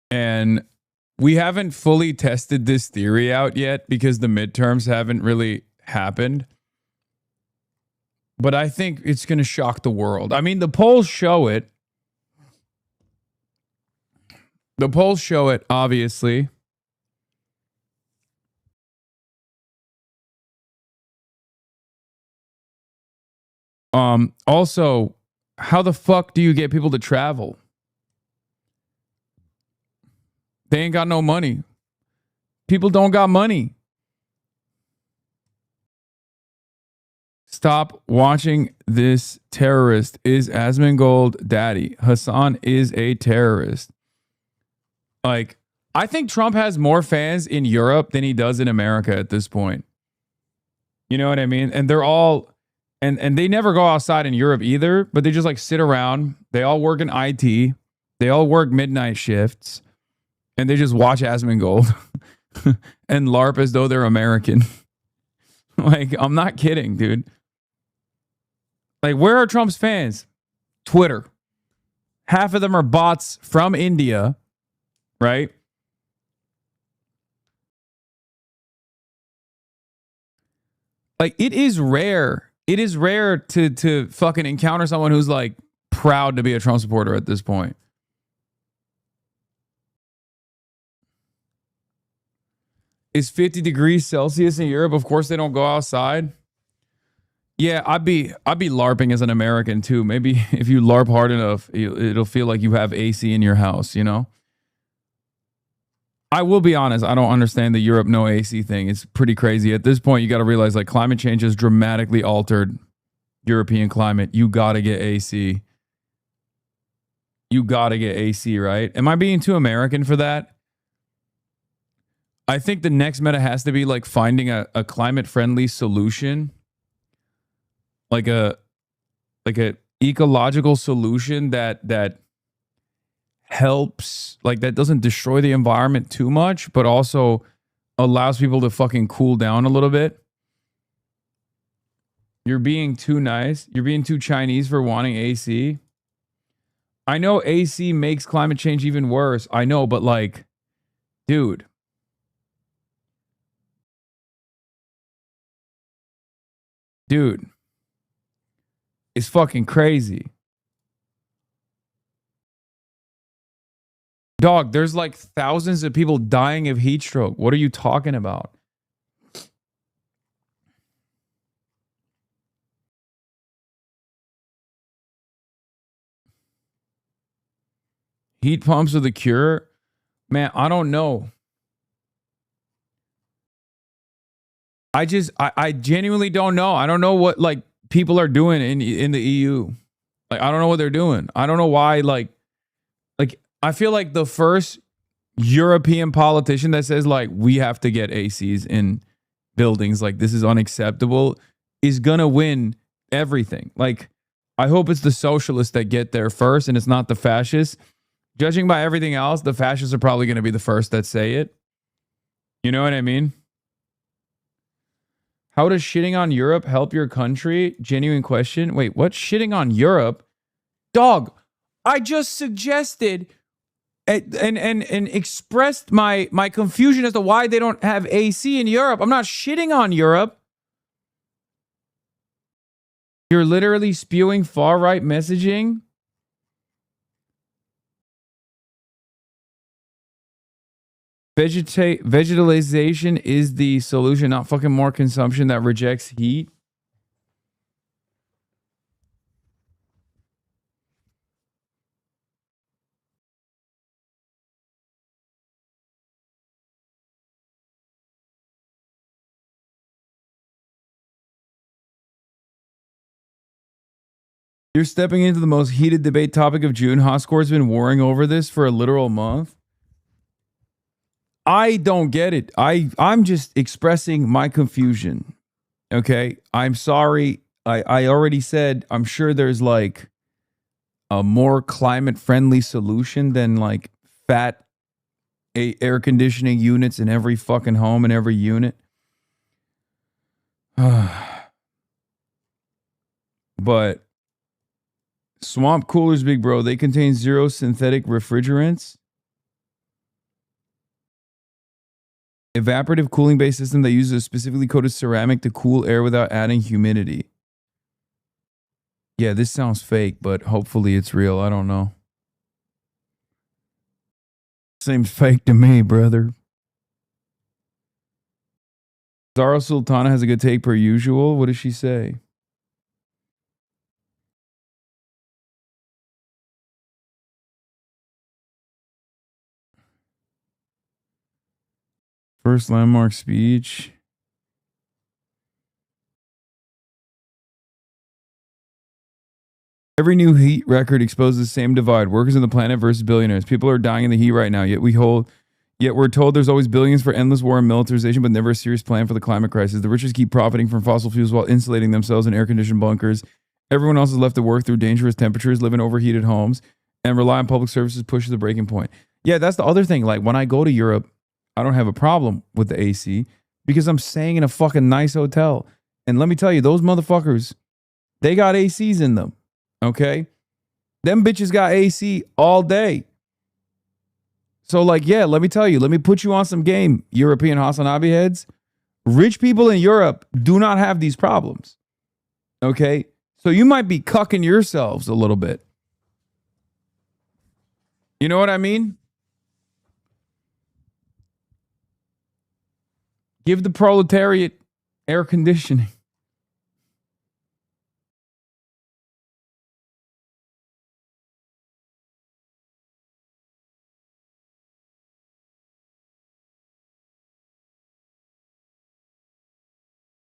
And we haven't fully tested this theory out yet because the midterms haven't really happened. But I think it's going to shock the world. I mean, the polls show it. The polls show it, obviously. Also, how the fuck do you get people to travel? They ain't got no money. People don't got money. Stop watching this terrorist. Is Asmongold daddy? Hasan is a terrorist. Like, I think Trump has more fans in Europe than he does in America at this point. You know what I mean? And they're all, and they never go outside in Europe either, but they just like sit around. They all work in IT. They all work midnight shifts. And they just watch Asmongold and LARP as though they're American. Like, I'm not kidding, dude. Like, where are Trump's fans? Twitter. Half of them are bots from India, right? Like, it is rare. It is rare to fucking encounter someone who's like proud to be a Trump supporter at this point. Is 50 degrees Celsius in Europe? Of course they don't go outside. Yeah, I'd be LARPing as an American too. Maybe if you LARP hard enough, it'll feel like you have AC in your house, you know? I will be honest, I don't understand the Europe no AC thing. It's pretty crazy. At this point, you got to realize like climate change has dramatically altered European climate, you gotta get AC. You gotta get AC, right? Am I being too American for that? I think the next meta has to be like finding a climate friendly solution, like a ecological solution that helps, like that doesn't destroy the environment too much, but also allows people to fucking cool down a little bit. You're being too nice. You're being too Chinese for wanting AC. I know AC makes climate change even worse. I know, but like, dude. Dude. It's fucking crazy. Dog, there's like thousands of people dying of heat stroke. What are you talking about? Heat pumps are the cure? Man, I don't know. I genuinely don't know. I don't know what like people are doing in the EU. Like, I don't know what they're doing. I don't know why, like I feel like the first European politician that says like we have to get ACs in buildings, like this is unacceptable, is gonna win everything. Like, I hope it's the socialists that get there first and it's not the fascists. Judging by everything else, the fascists are probably gonna be the first that say it. You know what I mean? How does shitting on Europe help your country? Genuine question. Wait, what? Shitting on Europe? Dog, I just suggested and expressed my confusion as to why they don't have AC in Europe. I'm not shitting on Europe. You're literally spewing far-right messaging. Vegetalization is the solution, not fucking more consumption that rejects heat. You're stepping into the most heated debate topic of June. Hoscore's been warring over this for a literal month. I don't get it. I'm just expressing my confusion. Okay? I'm sorry. I already said I'm sure there's like a more climate friendly solution than like fat air conditioning units in every fucking home and every unit. But swamp coolers, big bro, they contain 0 synthetic refrigerants. Evaporative cooling based system that uses a specifically coated ceramic to cool air without adding humidity. Yeah, this sounds fake, but hopefully it's real. I don't know. Seems fake to me, brother. Zara Sultana has a good take per usual. What does she say? First landmark speech. Every new heat record exposes the same divide. Workers on the planet versus billionaires. People are dying in the heat right now, yet we're told there's always billions for endless war and militarization, but never a serious plan for the climate crisis. The richest keep profiting from fossil fuels while insulating themselves in air-conditioned bunkers. Everyone else is left to work through dangerous temperatures, live in overheated homes, and rely on public services push to the breaking point. Yeah, that's the other thing. Like, when I go to Europe, I don't have a problem with the AC because I'm staying in a fucking nice hotel. And let me tell you, those motherfuckers, they got ACs in them. Okay? Them bitches got AC all day. So, like, yeah, let me tell you, let me put you on some game, European Hasanabi heads. Rich people in Europe do not have these problems. Okay? So you might be cucking yourselves a little bit. You know what I mean? Give the proletariat air conditioning.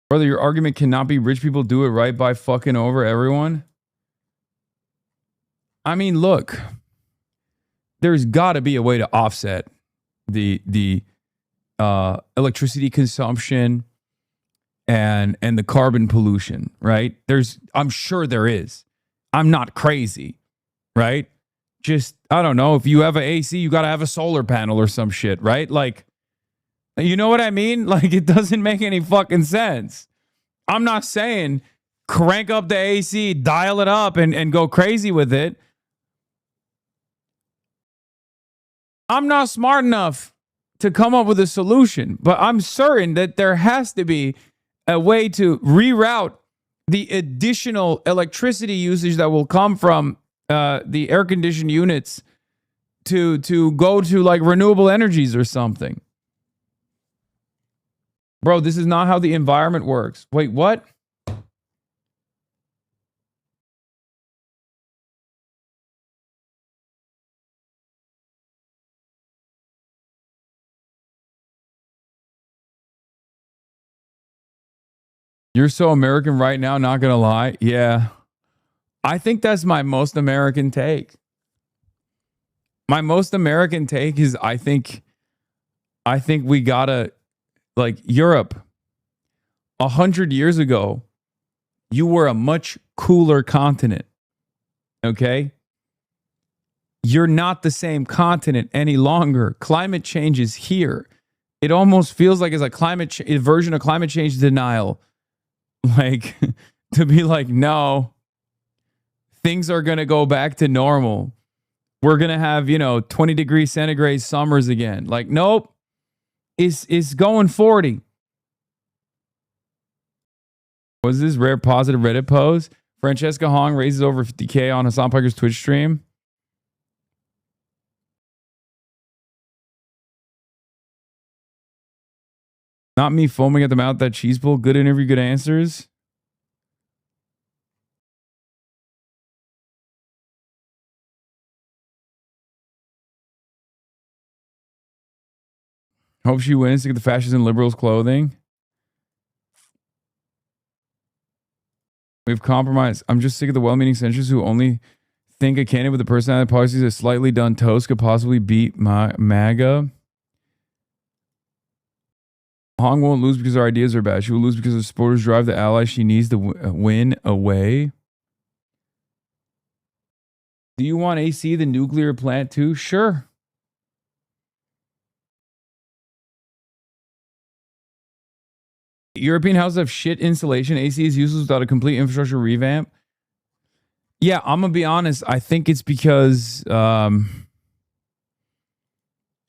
Brother, your argument cannot be rich people do it right by fucking over everyone. I mean, look, there's got to be a way to offset the electricity consumption and the carbon pollution, right? I'm sure there is. I'm not crazy, right? Just, I don't know, if you have an AC, you got to have a solar panel or some shit, right? Like, you know what I mean? Like, it doesn't make any fucking sense. I'm not saying crank up the AC, dial it up, and go crazy with it. I'm not smart enough to come up with a solution, but I'm certain that there has to be a way to reroute the additional electricity usage that will come from the air-conditioned units to go to like renewable energies or something. Bro, this is not how the environment works. Wait, what? You're so American right now, not gonna lie. Yeah. I think that's my most American take. My most American take is I think we gotta, like, Europe, 100 years ago, you were a much cooler continent. Okay? You're not the same continent any longer. Climate change is here. It almost feels like it's a version of climate change denial. Like, to be like, no, things are going to go back to normal. We're going to have, 20 degrees centigrade summers again. Like, nope. It's going 40. Was this rare positive Reddit post? Francesca Hong raises over 50K on Hasan Piker's Twitch stream. Not me foaming at the mouth, that cheese bowl. Good interview, good answers. Hope she wins to get the fascists and liberals clothing. We've compromised. I'm just sick of the well-meaning centrists who only think a candidate with the personality policies a slightly done toast could possibly beat MAGA. Hong won't lose because our ideas are bad. She will lose because the supporters drive the allies she needs to win away. Do you want AC, the nuclear plant, too? Sure. European houses have shit insulation. AC is useless without a complete infrastructure revamp. Yeah, I'm going to be honest. I think it's because,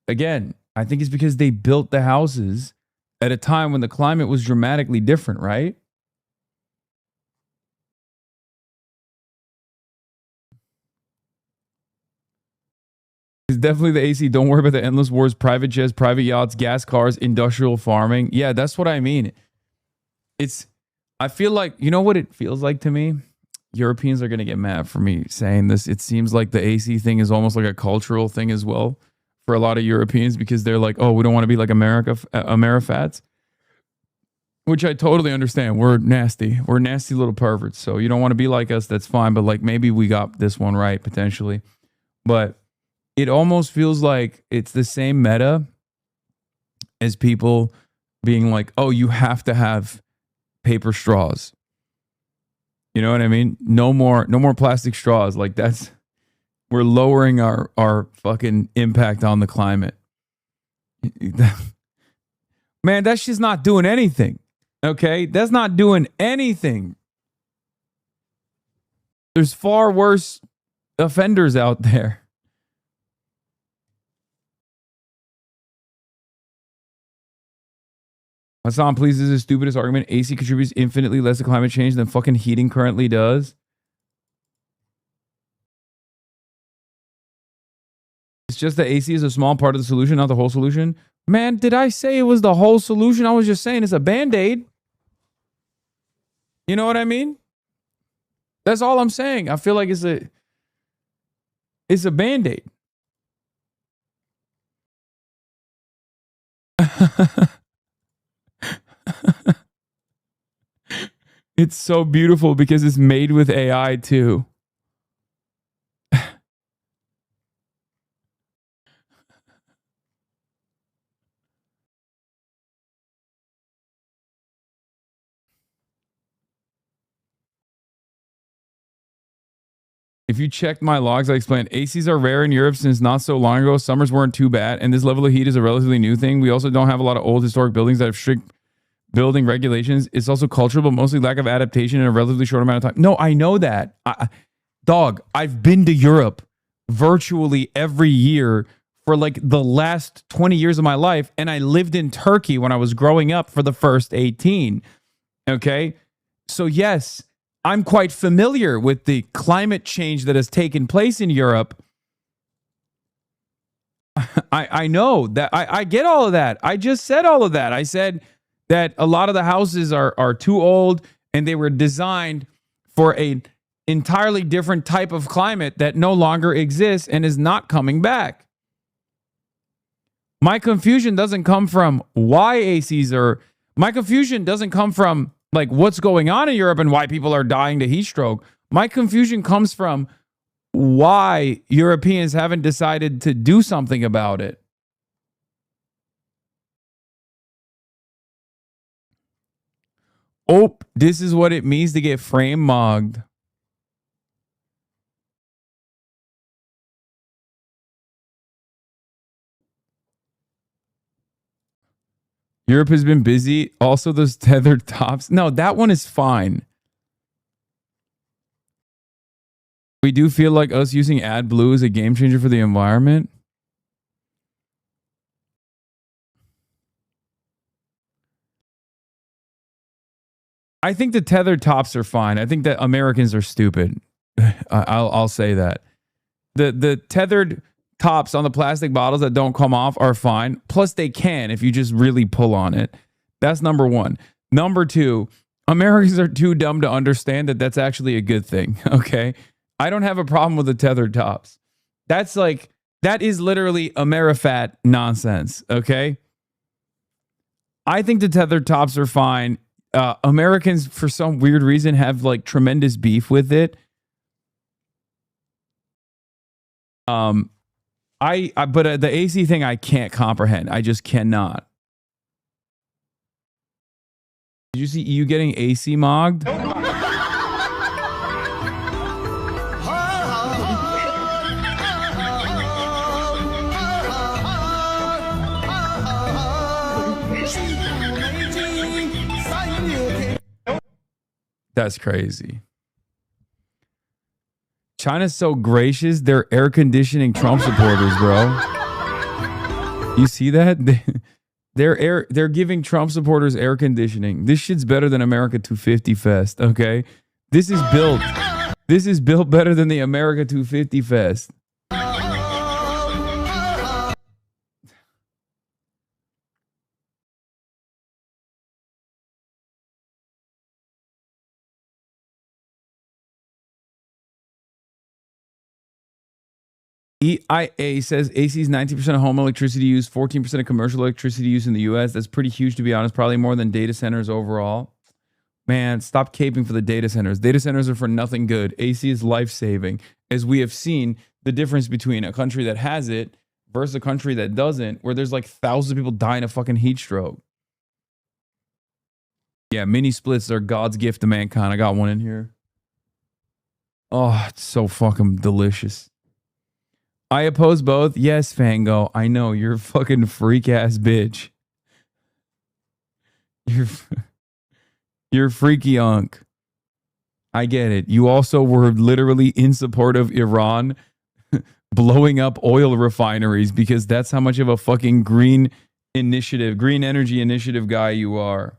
again, I think it's because they built the houses at a time when the climate was dramatically different, right? It's definitely the AC. Don't worry about the endless wars, private jets, private yachts, gas cars, industrial farming. Yeah, that's what I mean. I feel like, you know what it feels like to me? Europeans are going to get mad for me saying this. It seems like the AC thing is almost like a cultural thing as well for a lot of Europeans, because they're like, oh, we don't want to be like Amerifats. Which I totally understand. We're nasty. We're nasty little perverts. So you don't want to be like us. That's fine. But like, maybe we got this one right potentially. But it almost feels like it's the same meta as people being like, oh, you have to have paper straws. You know what I mean? No more plastic straws. Like, we're lowering our fucking impact on the climate. Man, that's just not doing anything. Okay? That's not doing anything. There's far worse offenders out there. Hasan, please, this is the stupidest argument. AC contributes infinitely less to climate change than fucking heating currently does. It's just that AC is a small part of the solution, not the whole solution. Man, did I say it was the whole solution? I was just saying it's a Band-Aid. You know what I mean? That's all I'm saying. I feel like it's a Band-Aid. It's so beautiful because it's made with AI too. If you checked my logs, I explained ACs are rare in Europe since not so long ago. Summers weren't too bad, and this level of heat is a relatively new thing. We also don't have a lot of old historic buildings that have strict building regulations. It's also cultural, but mostly lack of adaptation in a relatively short amount of time. No, I know that. Dog, I've been to Europe virtually every year for like the last 20 years of my life, and I lived in Turkey when I was growing up for the first 18. Okay? So yes, I'm quite familiar with the climate change that has taken place in Europe. I know that. I get all of that. I just said all of that. I said that a lot of the houses are too old and they were designed for an entirely different type of climate that no longer exists and is not coming back. My confusion doesn't come from why ACs are... My confusion doesn't come from like what's going on in Europe and why people are dying to heat stroke. My confusion comes from why Europeans haven't decided to do something about it. Oh, this is what it means to get frame mugged. Europe has been busy. Also, those tethered tops. No, that one is fine. We do feel like us using AdBlue is a game changer for the environment. I think the tethered tops are fine. I think that Americans are stupid. I'll say that. The tethered tops on the plastic bottles that don't come off are fine. Plus, they can if you just really pull on it. That's number one. Number two, Americans are too dumb to understand that that's actually a good thing. Okay, I don't have a problem with the tethered tops. That is literally Amerifat nonsense. Okay, I think the tethered tops are fine. Americans, for some weird reason, have like tremendous beef with it. But the AC thing I can't comprehend. I just cannot. Did you see EU getting AC mogged? That's crazy. China's so gracious, they're air conditioning Trump supporters, bro. You see that? They're giving Trump supporters air conditioning. This shit's better than America 250 Fest, okay? This is built better than the America 250 Fest. EIA says AC is 19% of home electricity use, 14% of commercial electricity use in the US. That's pretty huge, to be honest. Probably more than data centers overall. Man, stop caping for the data centers. Data centers are for nothing good. AC is life-saving. As we have seen, the difference between a country that has it versus a country that doesn't, where there's like thousands of people dying of fucking heat stroke. Yeah, mini splits are God's gift to mankind. I got one in here. Oh, it's so fucking delicious. I oppose both. Yes, Fango. I know you're a fucking freak ass bitch. You're freaky unk. I get it. You also were literally in support of Iran blowing up oil refineries because that's how much of a fucking green energy initiative guy you are.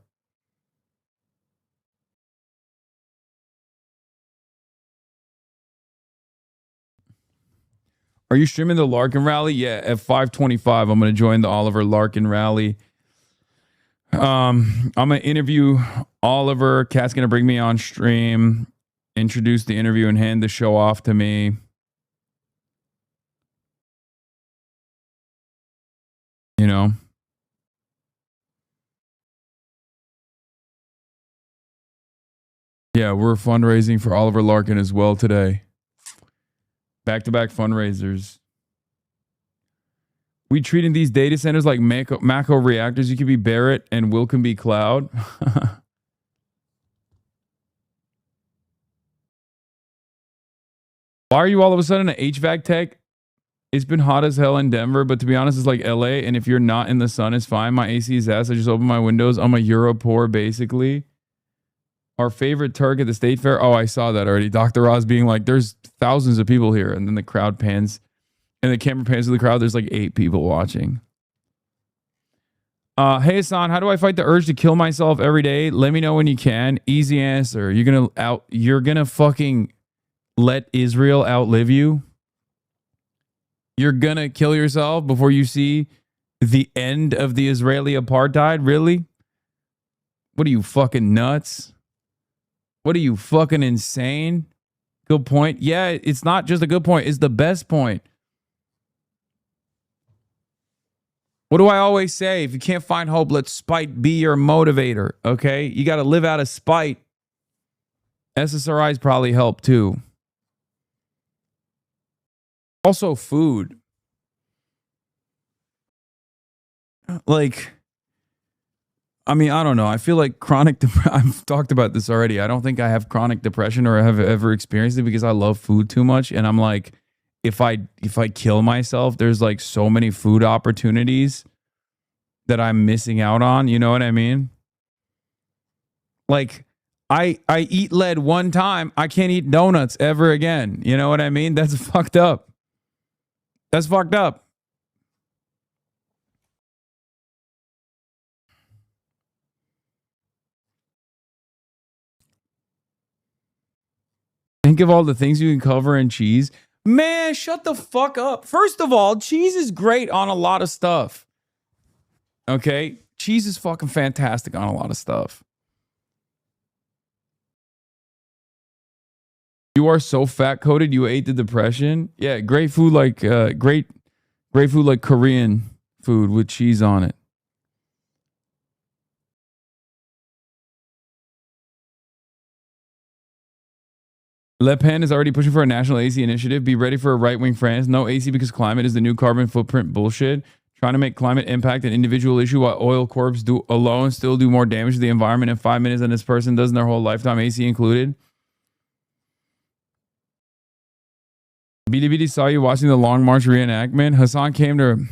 Are you streaming the Larkin rally? Yeah, at 5:25, I'm going to join the Oliver Larkin rally. I'm going to interview Oliver. Cat's going to bring me on stream, introduce the interview, and hand the show off to me. You know? Yeah, we're fundraising for Oliver Larkin as well today. Back-to-back fundraisers. We treating these data centers like macro reactors. You could be Barrett and Will can be Cloud. Why are you all of a sudden an HVAC tech? It's been hot as hell in Denver, but to be honest, it's like LA. And if you're not in the sun, it's fine. My AC is ass. I just open my windows. I'm a Euro poor, basically. Our favorite Turk at the state fair. Oh, I saw that already. Dr. Oz being like, there's thousands of people here. And then the crowd pans. And the camera pans to the crowd. There's like 8 people watching. Hey, Hasan, how do I fight the urge to kill myself every day? Let me know when you can. Easy answer. You're gonna fucking let Israel outlive you. You're gonna kill yourself before you see the end of the Israeli apartheid? Really? What are you, fucking nuts? What are you, fucking insane? Good point. Yeah, it's not just a good point. It's the best point. What do I always say? If you can't find hope, let spite be your motivator. Okay? You got to live out of spite. SSRIs probably help too. Also, food. Like, I mean, I don't know. I feel like I've talked about this already. I don't think I have chronic depression or have ever experienced it because I love food too much. And I'm like, if I kill myself, there's like so many food opportunities that I'm missing out on. You know what I mean? Like, I eat lead one time. I can't eat donuts ever again. You know what I mean? That's fucked up. That's fucked up. Think of all the things you can cover in cheese. Man, shut the fuck up. First of all, cheese is great on a lot of stuff. Okay? Cheese is fucking fantastic on a lot of stuff. You are so fat coated you ate the depression. Yeah, great food like great food like Korean food with cheese on it. Le Pen is already pushing for a national AC initiative. Be ready for a right-wing France. No AC because climate is the new carbon footprint bullshit. Trying to make climate impact an individual issue while oil corps alone still do more damage to the environment in 5 minutes than this person does in their whole lifetime, AC included. BDBD saw you watching the Long March reenactment. Hasan came to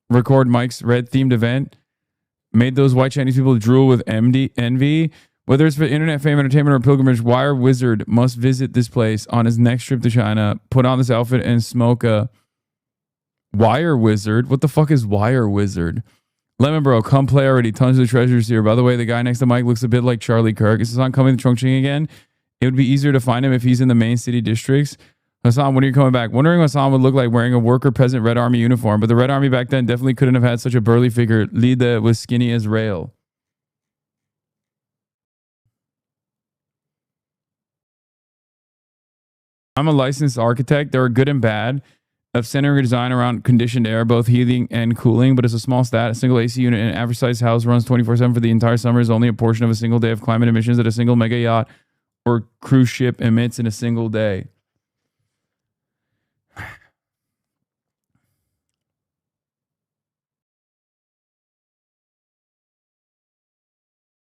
record Mike's red-themed event. Made those white Chinese people drool with envy. Whether it's for internet fame, entertainment, or pilgrimage, Wire Wizard must visit this place on his next trip to China, put on this outfit, and smoke a Wire Wizard. What the fuck is Wire Wizard? Lemon Bro, come play already. Tons of treasures here. By the way, the guy next to Mike looks a bit like Charlie Kirk. Is Hasan coming to Chongqing again? It would be easier to find him if he's in the main city districts. Hasan, when are you coming back? Wondering what Hasan would look like wearing a worker peasant Red Army uniform, but the Red Army back then definitely couldn't have had such a burly figure. Leader was skinny as rail. I'm a licensed architect. There are good and bad of centering a design around conditioned air, both heating and cooling, but it's a small stat. A single AC unit in an average size house runs 24/7 for the entire summer is only a portion of a single day of climate emissions that a single mega yacht or cruise ship emits in a single day.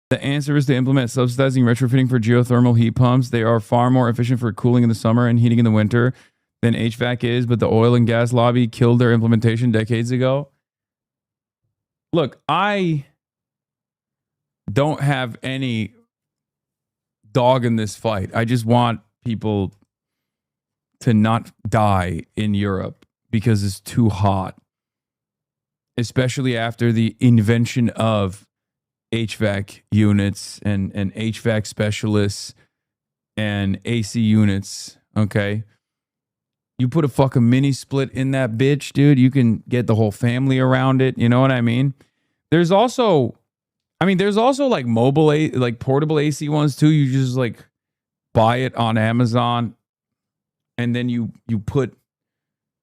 The answer is to implement subsidizing retrofitting for geothermal heat pumps. They are far more efficient for cooling in the summer and heating in the winter than HVAC is, but the oil and gas lobby killed their implementation decades ago. Look, I don't have any dog in this fight. I just want people to not die in Europe because it's too hot, especially after the invention of HVAC units and HVAC specialists and AC units. Okay. You put a fucking mini split in that bitch, dude. You can get the whole family around it. You know what I mean? There's also like like portable AC ones too. You just like buy it on Amazon and then you put,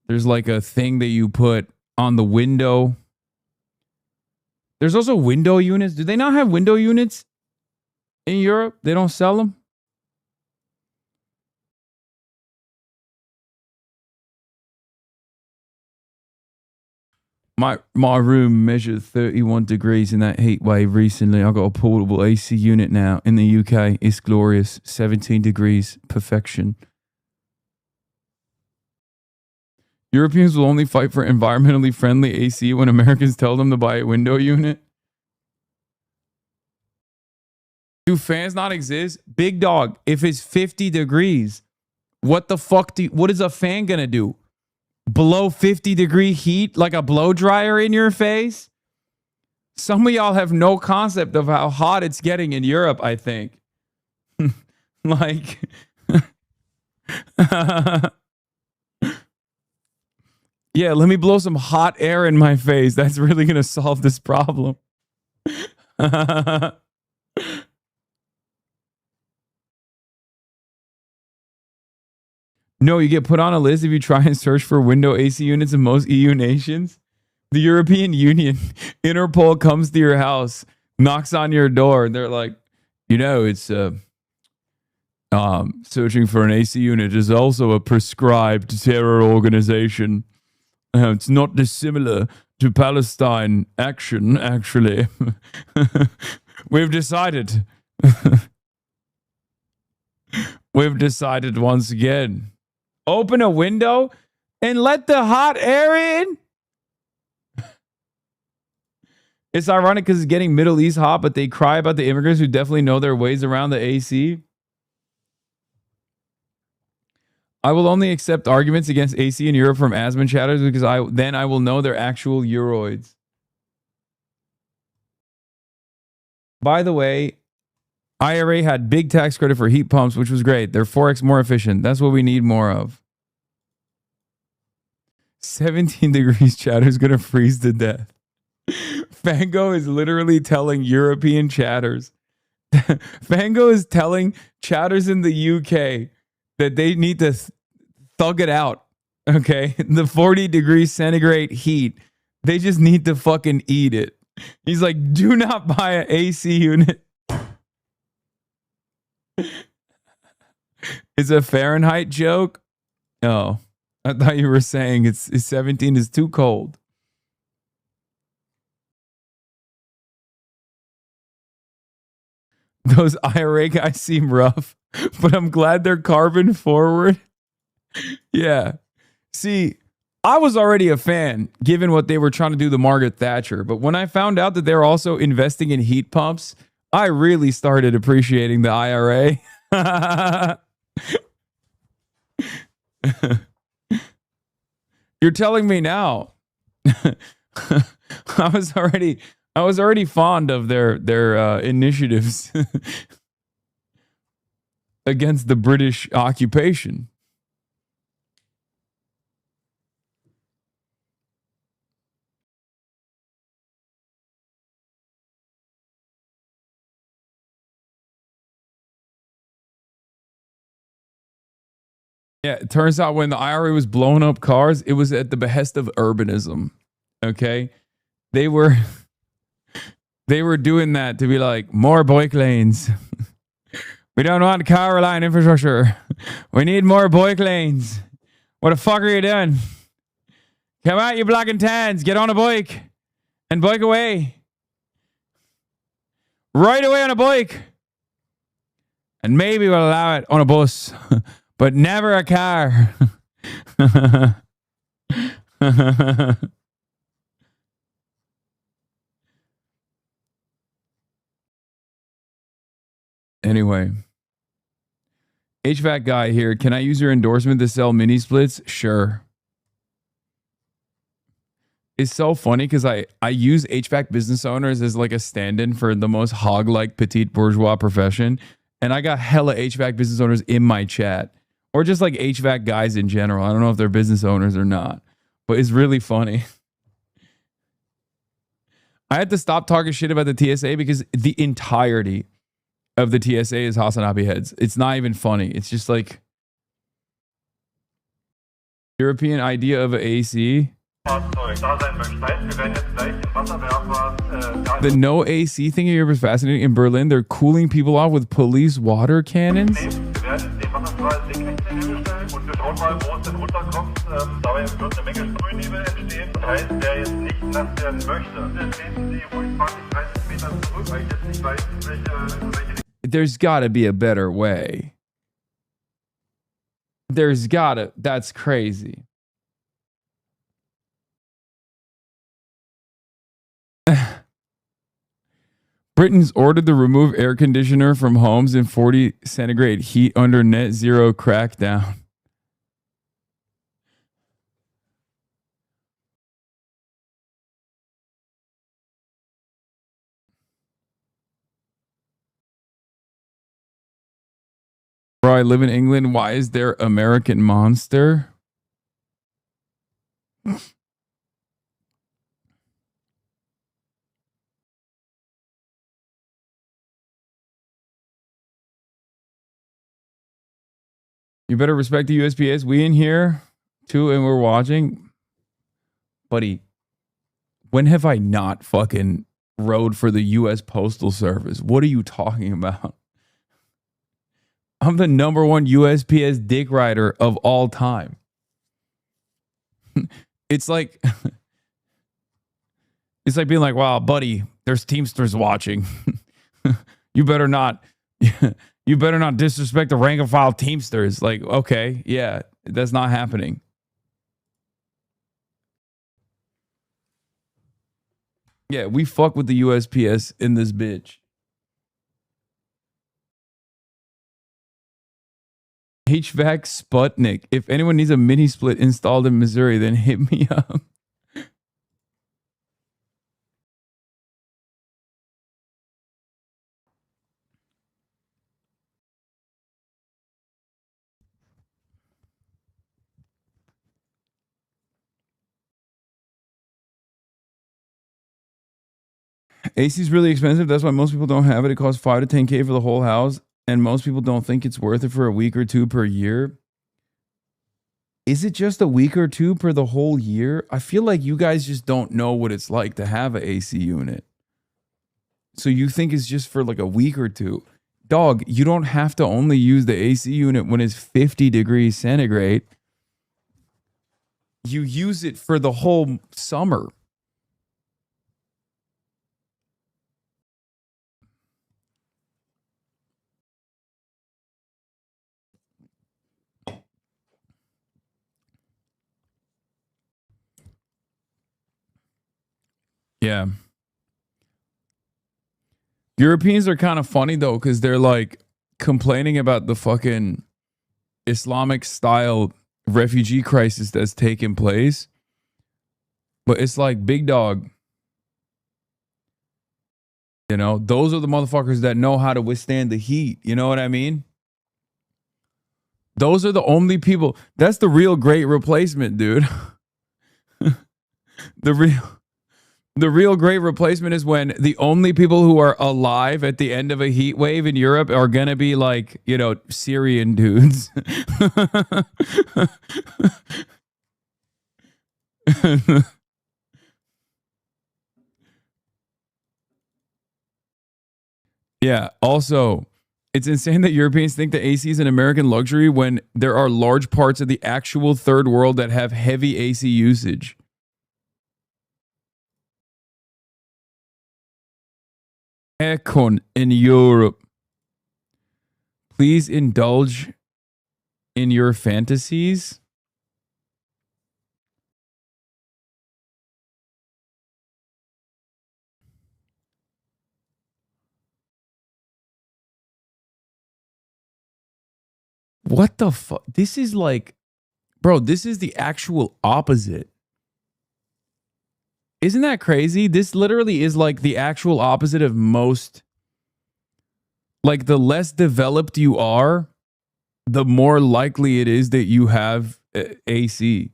there's like a thing that you put on the window. There's also window units. Do they not have window units in Europe? They don't sell them? My room measured 31 degrees in that heat wave recently. I got a portable AC unit now in the UK. It's glorious. 17 degrees. Perfection. Europeans will only fight for environmentally friendly AC when Americans tell them to buy a window unit. Do fans not exist? Big dog, if it's 50 degrees, what the fuck what is a fan gonna do? Below 50-degree heat like a blow dryer in your face? Some of y'all have no concept of how hot it's getting in Europe, I think. Like... Yeah, let me blow some hot air in my face. That's really going to solve this problem. No, you get put on a list if you try and search for window AC units in most EU nations. The European Union, Interpol comes to your house, knocks on your door, and they're like, you know, it's searching for an AC unit is also a prescribed terror organization. It's not dissimilar to Palestine action, actually. We've decided. We've decided once again. Open a window and let the hot air in. It's ironic because it's getting Middle East hot, but they cry about the immigrants who definitely know their ways around the AC. I will only accept arguments against AC in Europe from Asman chatters because then I will know they're actual Euroids. By the way, IRA had big tax credit for heat pumps, which was great. They're 4x more efficient. That's what we need more of. 17 degrees chatter's gonna freeze to death. Fango is literally telling European chatters. Fango is telling chatters in the UK that they need to thug it out. Okay? The 40 degrees centigrade heat. They just need to fucking eat it. He's like, do not buy an AC unit. It's a Fahrenheit joke? Oh, I thought you were saying it's 17 is too cold. Those IRA guys seem rough, but I'm glad they're carbon forward. Yeah. See, I was already a fan, given what they were trying to do to Margaret Thatcher. But when I found out that they're also investing in heat pumps, I really started appreciating the IRA. You're telling me now. I was already fond of their initiatives against the British occupation. Yeah, it turns out when the IRA was blowing up cars, it was at the behest of urbanism. Okay? They were doing that to be like, more bike lanes. We don't want car line infrastructure. We need more bike lanes. What the fuck are you doing? Come out, you black and tans. Get on a bike and bike away. Right away on a bike. And maybe we'll allow it on a bus. But never a car. Anyway. HVAC guy here. Can I use your endorsement to sell mini splits? Sure. It's so funny because I use HVAC business owners as like a stand-in for the most hog-like petite bourgeois profession. And I got hella HVAC business owners in my chat. Or just like HVAC guys in general. I don't know if they're business owners or not. But it's really funny. I had to stop talking shit about the TSA because the entirety of the TSA is Hasanabi heads. It's not even funny. It's just like European idea of an AC. The no AC thing here was fascinating. In Berlin, they're cooling people off with police water cannons. nochmal, wo es denn runterkommt. Dabei wird eine Menge Sprühnebel entstehen. Das heißt, wer jetzt nicht nass werden möchte, dann treten Sie ruhig 20, 30 Meter zurück, weil ich jetzt nicht weiß, welche There's got to be a better way. That's crazy. Britain's ordered to remove air conditioner from homes in 40 centigrade heat under net zero crackdown. Bro, I live in England. Why is there American Monster? You better respect the USPS. We in here too, and we're watching. Buddy, when have I not fucking rode for the US Postal Service? What are you talking about? I'm the #1 USPS dick rider of all time. It's like being like, wow, buddy, there's Teamsters watching. You better not disrespect the rank and file Teamsters. Like, okay, yeah, that's not happening. Yeah, we fuck with the USPS in this bitch. HVAC Sputnik. If anyone needs a mini split installed in Missouri, then hit me up. AC is really expensive. That's why most people don't have it. It costs $5 to $10K for the whole house, and most people don't think it's worth it for a week or two per year. Is it just a week or two per the whole year? I feel like you guys just don't know what it's like to have an AC unit. So you think it's just for like a week or two. Dog, you don't have to only use the AC unit when it's 50 degrees centigrade. You use it for the whole summer. Yeah. Europeans are kind of funny though, because they're like complaining about the fucking Islamic style refugee crisis that's taking place. But it's like, big dog, you know, those are the motherfuckers that know how to withstand the heat. You know what I mean? Those are the only people. That's the real great replacement, dude. The real great replacement is when the only people who are alive at the end of a heat wave in Europe are going to be like, you know, Syrian dudes. Yeah. Also, it's insane that Europeans think the AC is an American luxury when there are large parts of the actual third world that have heavy AC usage. Aircon in Europe. Please indulge in your fantasies. What the fuck? This is like, bro, this is the actual opposite. Isn't that crazy? This literally is like the actual opposite of most. Like, the less developed you are, the more likely it is that you have AC.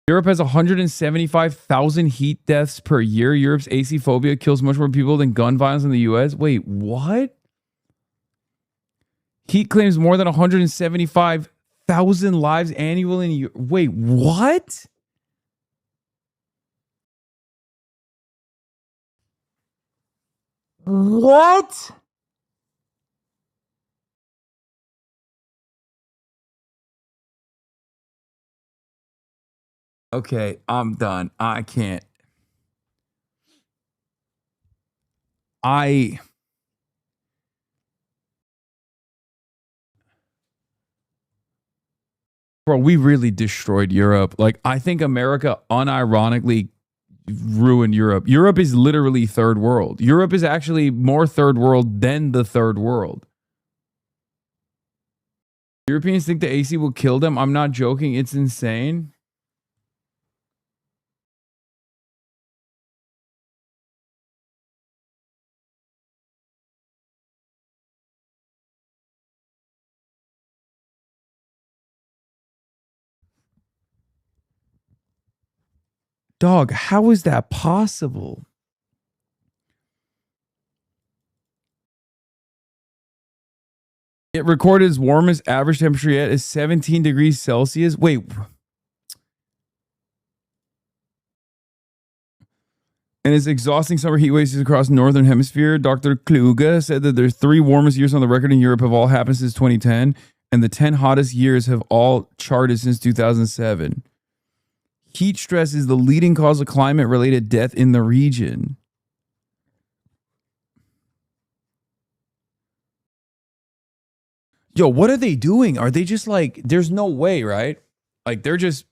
Europe has 175,000 heat deaths per year. Europe's AC phobia kills much more people than gun violence in the US. Wait, what? Heat claims more than 175,000 lives annually in Europe. Wait, what? What? Okay, I'm done. I can't. Bro, we really destroyed Europe. Like, I think America unironically ruined Europe. Europe is literally third world. Europe is actually more third world than the third world. Europeans think the AC will kill them. I'm not joking. It's insane. Dog, how is that possible? It recorded its warmest average temperature yet is 17 degrees Celsius. Wait. And its exhausting summer heat waves across the northern hemisphere. Dr. Kluge said that there's 3 warmest years on the record in Europe have all happened since 2010, and the 10 hottest years have all charted since 2007. Heat stress is the leading cause of climate-related death in the region. Yo, what are they doing? Are they just like, there's no way, right? Like they're just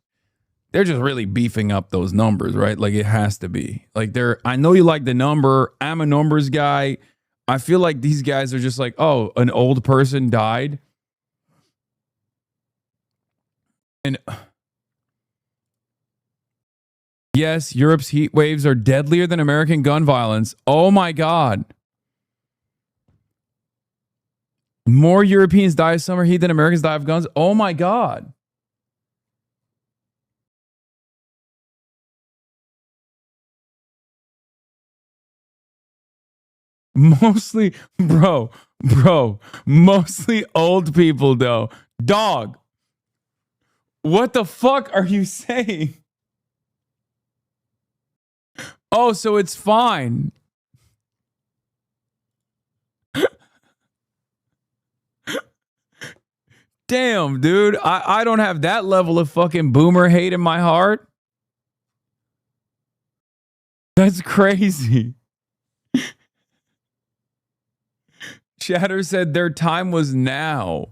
really beefing up those numbers, right? Like it has to be. Like I know you like the number. I'm a numbers guy. I feel like these guys are just like, oh, an old person died. And yes, Europe's heat waves are deadlier than American gun violence. Oh my God. More Europeans die of summer heat than Americans die of guns. Oh my God. Mostly, bro, mostly old people though. Dog. What the fuck are you saying? Oh, so it's fine. Damn, dude. I don't have that level of fucking boomer hate in my heart. That's crazy. Chatter said their time was now.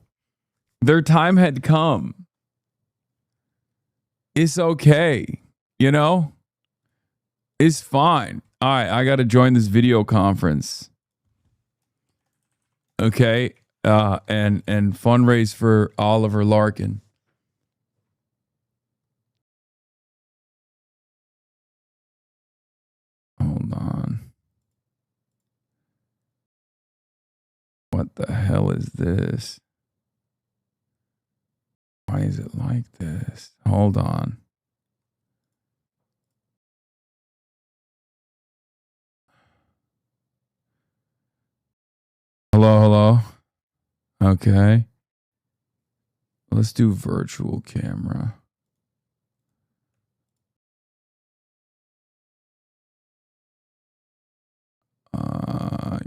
Their time had come. It's okay. You know? It's fine. All right, I got to join this video conference. Okay? And fundraise for Oliver Larkin. Hold on. What the hell is this? Why is it like this? Hold on. Hello? Okay. Let's do virtual camera.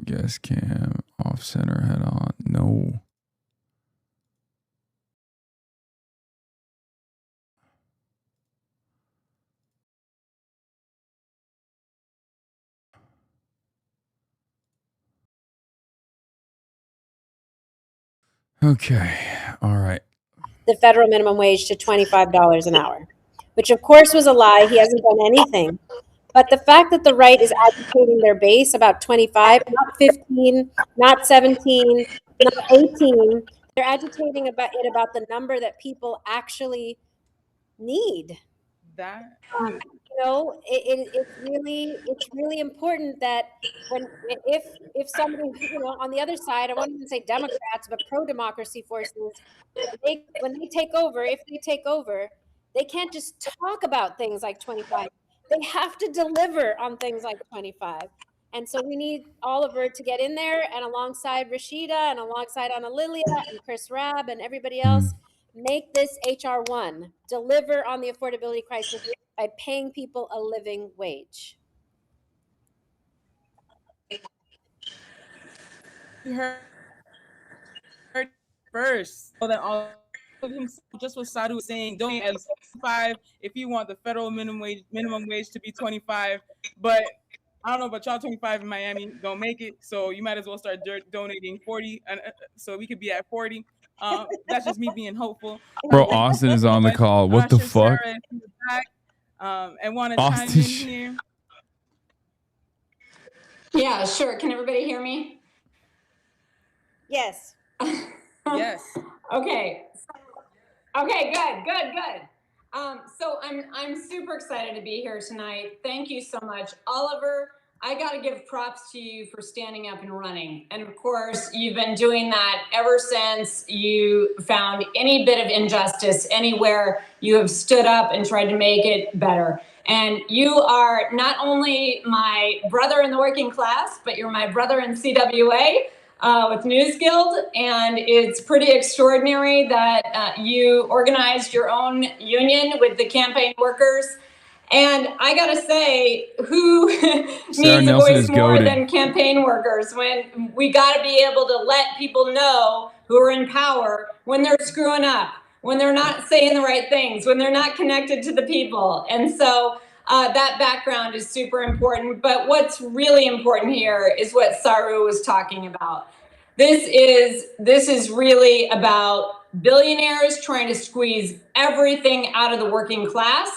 Guest cam, off center, head on. No. Okay. All right. The federal minimum wage to $25 an hour, which of course was a lie. He hasn't done anything. But the fact that the right is agitating their base about 25, not 15, not 17, not 18, they're agitating about the number that people actually need. That you know, it's really important that if somebody, on the other side, I won't even say Democrats, but pro-democracy forces, when they take over, if they take over, they can't just talk about things like 25. They have to deliver on things like 25. And so we need Oliver to get in there, and alongside Rashida and alongside Ana Lilia and Chris Rabb and everybody else, make this HR 1, deliver on the affordability crisis by paying people a living wage. heard first, so that all of him, just what Sadu was saying, donate at least 5 if you want the federal minimum wage to be 25. But I don't know about y'all, 25 in Miami don't make it, so you might as well start donating 40, so we could be at 40. That's just me being hopeful. Bro, Austin is on the call. What the fuck? Sarah is back, and want to chime in here. Yeah, sure. Can everybody hear me? Yes. Yes. Okay. Okay, good. So I'm super excited to be here tonight. Thank you so much. Oliver, I got to give props to you for standing up and running. And of course, you've been doing that ever since you found any bit of injustice anywhere. You have stood up and tried to make it better. And you are not only my brother in the working class, but you're my brother in CWA with News Guild. And it's pretty extraordinary that you organized your own union with the campaign workers. And I gotta say, who needs a voice more than campaign workers when we gotta be able to let people know who are in power when they're screwing up, when they're not saying the right things, when they're not connected to the people. And so that background is super important. But what's really important here is what Saru was talking about. This is really about billionaires trying to squeeze everything out of the working class.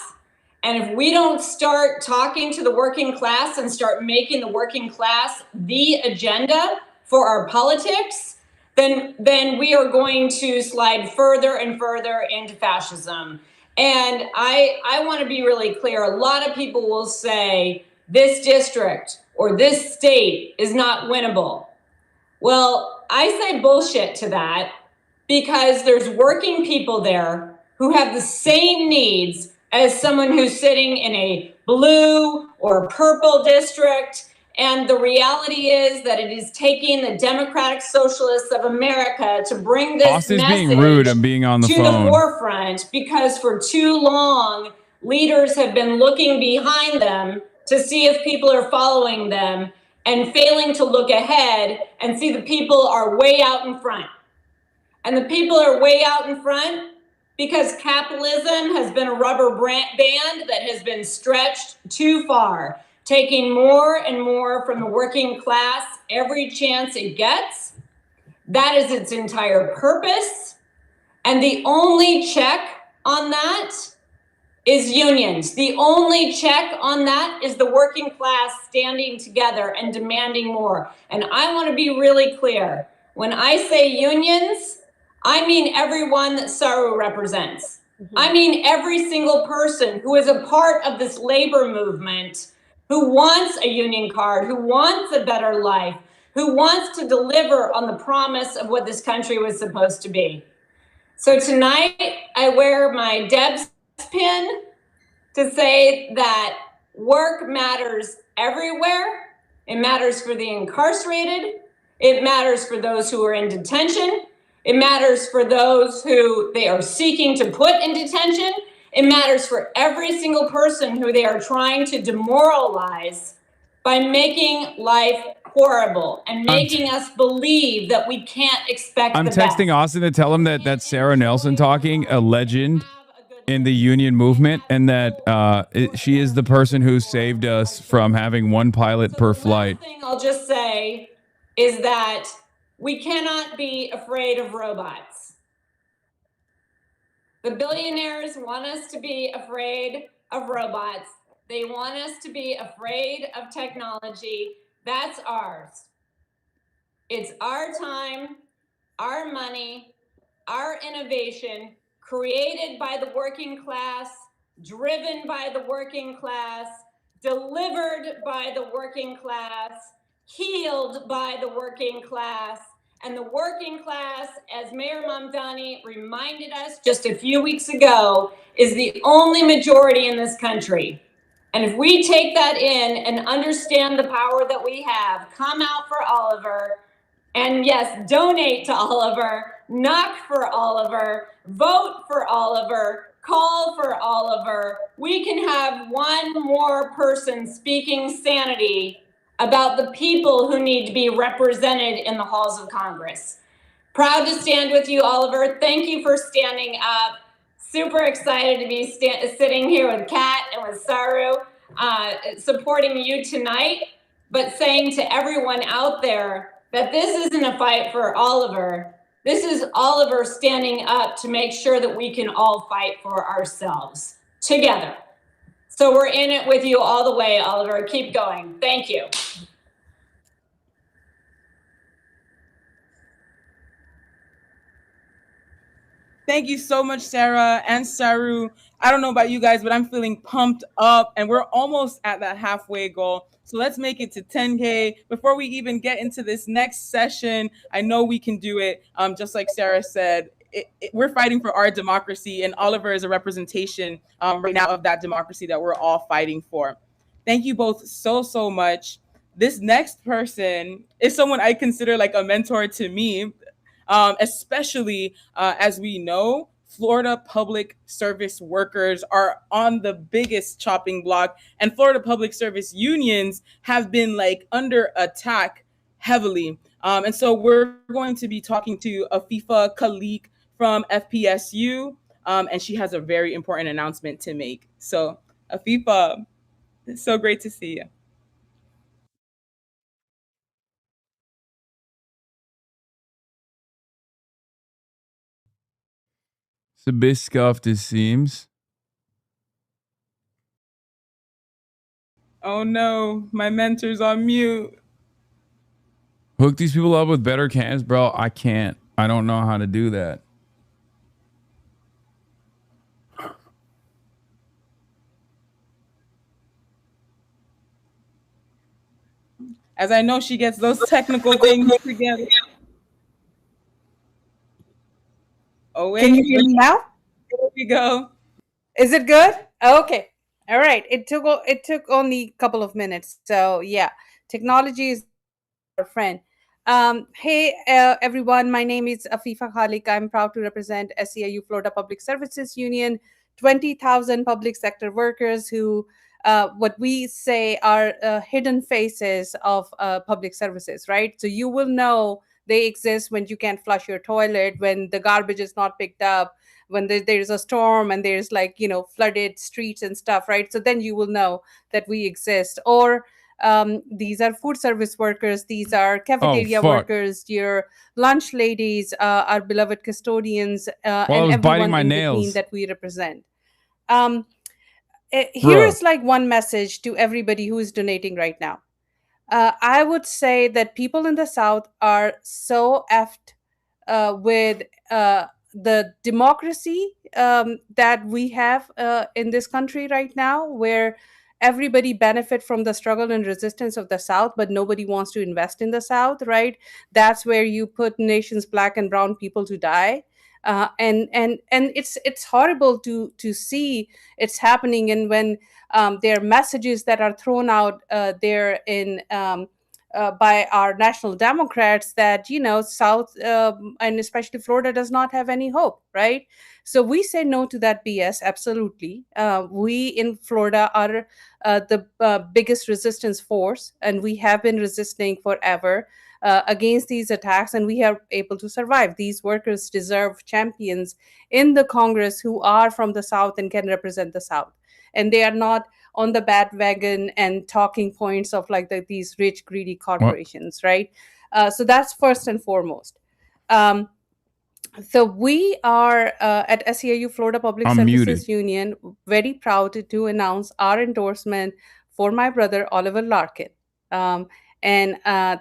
And if we don't start talking to the working class and start making the working class the agenda for our politics, then we are going to slide further and further into fascism. And I want to be really clear. A lot of people will say this district or this state is not winnable. Well, I say bullshit to that because there's working people there who have the same needs as someone who's sitting in a blue or purple district. And the reality is that it is taking the Democratic Socialists of America to bring this Austin's message being rude and being on the to phone. the forefront, because for too long, leaders have been looking behind them to see if people are following them and failing to look ahead and see the people are way out in front. And the people are way out in front because capitalism has been a rubber band that has been stretched too far, taking more and more from the working class every chance it gets. That is its entire purpose. And the only check on that is unions. The only check on that is the working class standing together and demanding more. And I want to be really clear. When I say unions, I mean everyone that Saru represents. I mean every single person who is a part of this labor movement, who wants a union card, who wants a better life, who wants to deliver on the promise of what this country was supposed to be. So tonight, I wear my Deb's pin to say that work matters everywhere. It matters for the incarcerated. It matters for those who are in detention. It matters for those who they are seeking to put in detention. It matters for every single person who they are trying to demoralize by making life horrible and making us believe that we can't expect I'm the texting best. Austin to tell him that that's Sarah Nelson talking, a legend in the union movement, and that she is the person who saved us from having one pilot per flight. The thing I'll just say is that we cannot be afraid of robots. The billionaires want us to be afraid of robots. They want us to be afraid of technology. That's ours. It's our time, our money, our innovation, created by the working class, driven by the working class, delivered by the working class, healed by the working class. And the working class, as Mayor Mamdani reminded us just a few weeks ago, is the only majority in this country. And if we take that in and understand the power that we have, come out for Oliver, and yes, donate to Oliver, knock for Oliver, vote for Oliver, call for Oliver, we can have one more person speaking sanity about the people who need to be represented in the halls of Congress. Proud to stand with you, Oliver. Thank you for standing up. Super excited to be sitting here with Kat and with Saru, supporting you tonight, but saying to everyone out there that this isn't a fight for Oliver. This is Oliver standing up to make sure that we can all fight for ourselves together. So we're in it with you all the way, Oliver. Keep going. Thank you. Thank you so much, Sarah and Saru. I don't know about you guys, but I'm feeling pumped up, and we're almost at that halfway goal. So let's make it to 10K. Before we even get into this next session, I know we can do it. Just like Sarah said, we're fighting for our democracy, and Oliver is a representation right now of that democracy that we're all fighting for. Thank you both so much. This next person is someone I consider like a mentor to me. Especially as we know, Florida public service workers are on the biggest chopping block, and Florida public service unions have been like under attack heavily. And so we're going to be talking to Afifa Khalik from FPSU, and she has a very important announcement to make. So Afifa, it's so great to see you. It's a bit scuffed, it seems. Oh no, my mentor's on mute. Hook these people up with better cans, bro. I can't. I don't know how to do that. As I know she gets those technical things together. Oh, wait. Can you hear me now? There we go. Is it good? Okay. All right. It took only a couple of minutes. So yeah, technology is our friend. Hey, everyone. My name is Afifa Khalik. I'm proud to represent SEIU Florida Public Services Union, 20,000 public sector workers who what we say are hidden faces of public services, right? So you will know they exist when you can't flush your toilet, when the garbage is not picked up, when there's a storm and there's like, flooded streets and stuff, right? So then you will know that we exist. Or these are food service workers, these are cafeteria workers, your lunch ladies, our beloved custodians, and everyone in between that we represent. Here is like one message to everybody who is donating right now. I would say that people in the South are so effed with the democracy that we have in this country right now, where everybody benefit from the struggle and resistance of the South, but nobody wants to invest in the South, right? That's where you put nation's Black and brown people to die. And it's horrible to see it's happening. And when there are messages that are thrown out there in by our national Democrats that South and especially Florida does not have any hope, right? So we say no to that BS. Absolutely, we in Florida are the biggest resistance force, and we have been resisting forever against these attacks, and we are able to survive. These workers deserve champions in the Congress who are from the South and can represent the South, and they are not on the bandwagon and talking points of like these rich, greedy corporations, right? So that's first and foremost. So we are at SEIU Florida Public Services Union very proud to announce our endorsement for my brother, Oliver Larkin. And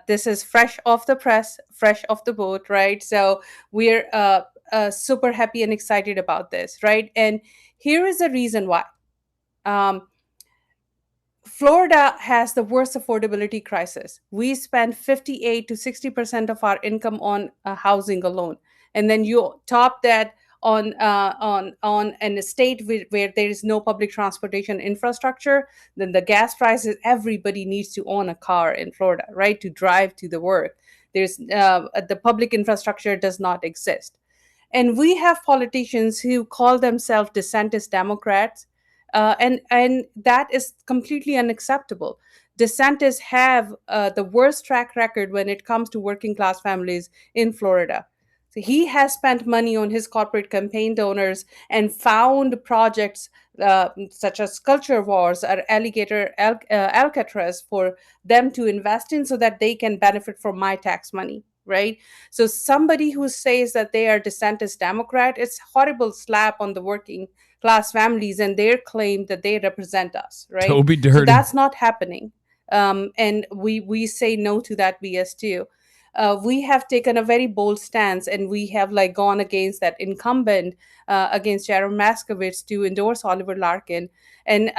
this is fresh off the press, fresh off the boat, right? So we're super happy and excited about this, right? And here is the reason why. Florida has the worst affordability crisis. We spend 58 to 60% of our income on housing alone. And then you top that on an estate where there is no public transportation infrastructure, then the gas prices, everybody needs to own a car in Florida, right? To drive to the work. There's the public infrastructure does not exist. And we have politicians who call themselves DeSantis Democrats, and that is completely unacceptable. DeSantis have the worst track record when it comes to working class families in Florida. So he has spent money on his corporate campaign donors and found projects such as Culture Wars or Alcatraz for them to invest in so that they can benefit from my tax money, right? So somebody who says that they are DeSantis Democrat, it's horrible slap on the working class families and their claim that they represent us, right? Toby Dirty. So that's not happening. And we say no to that BS too. We have taken a very bold stance, and we have like gone against that incumbent against Jaron Maskowitz to endorse Oliver Larkin. And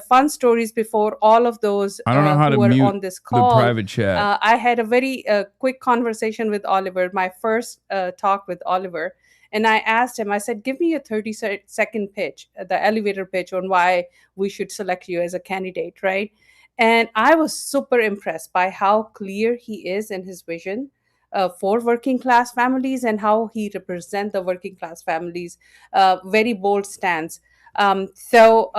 fun stories before all of those I don't know how to who are mute on this call. the private chat. I had a very quick conversation with Oliver, my first talk with Oliver. And I asked him, I said, give me a 30-second pitch, the elevator pitch on why we should select you as a candidate, right? And I was super impressed by how clear he is in his vision for working class families and how he represents the working class families. Very bold stance. So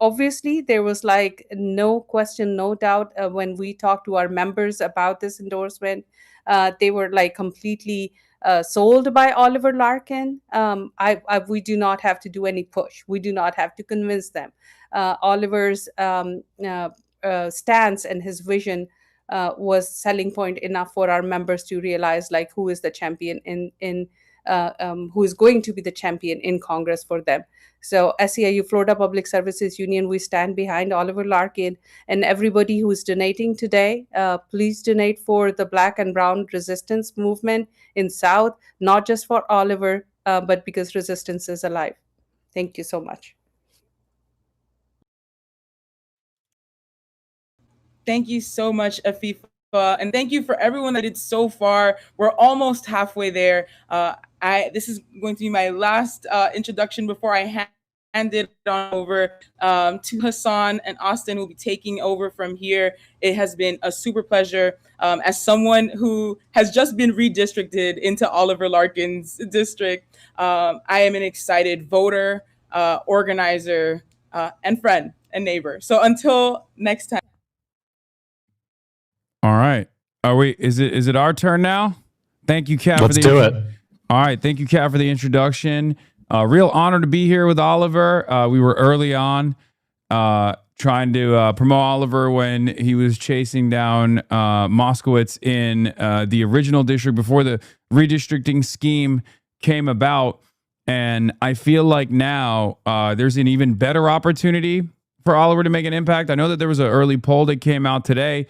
obviously there was like no question, no doubt when we talked to our members about this endorsement. They were like completely sold by Oliver Larkin. We do not have to do any push. We do not have to convince them. Oliver's stance and his vision was selling point enough for our members to realize like who is the champion who is going to be the champion in Congress for them. So SEIU, Florida Public Services Union, we stand behind Oliver Larkin, and everybody who is donating today, please donate for the Black and Brown resistance movement in South, not just for Oliver, but because resistance is alive. Thank you so much. Thank you so much, Afifa. And thank you for everyone that did so far. We're almost halfway there. This is going to be my last introduction before I hand it on over to Hasan and Austin, who will be taking over from here. It has been a super pleasure. As someone who has just been redistricted into Oliver Larkin's district, I am an excited voter, organizer, and friend and neighbor. So until next time. All right. Is it our turn now? Thank you, Kat. Let's do it. All right. Thank you, Kat, for the introduction. Real honor to be here with Oliver. We were early on trying to promote Oliver when he was chasing down Moskowitz in the original district before the redistricting scheme came about. And I feel like now there's an even better opportunity for Oliver to make an impact. I know that there was an early poll that came out today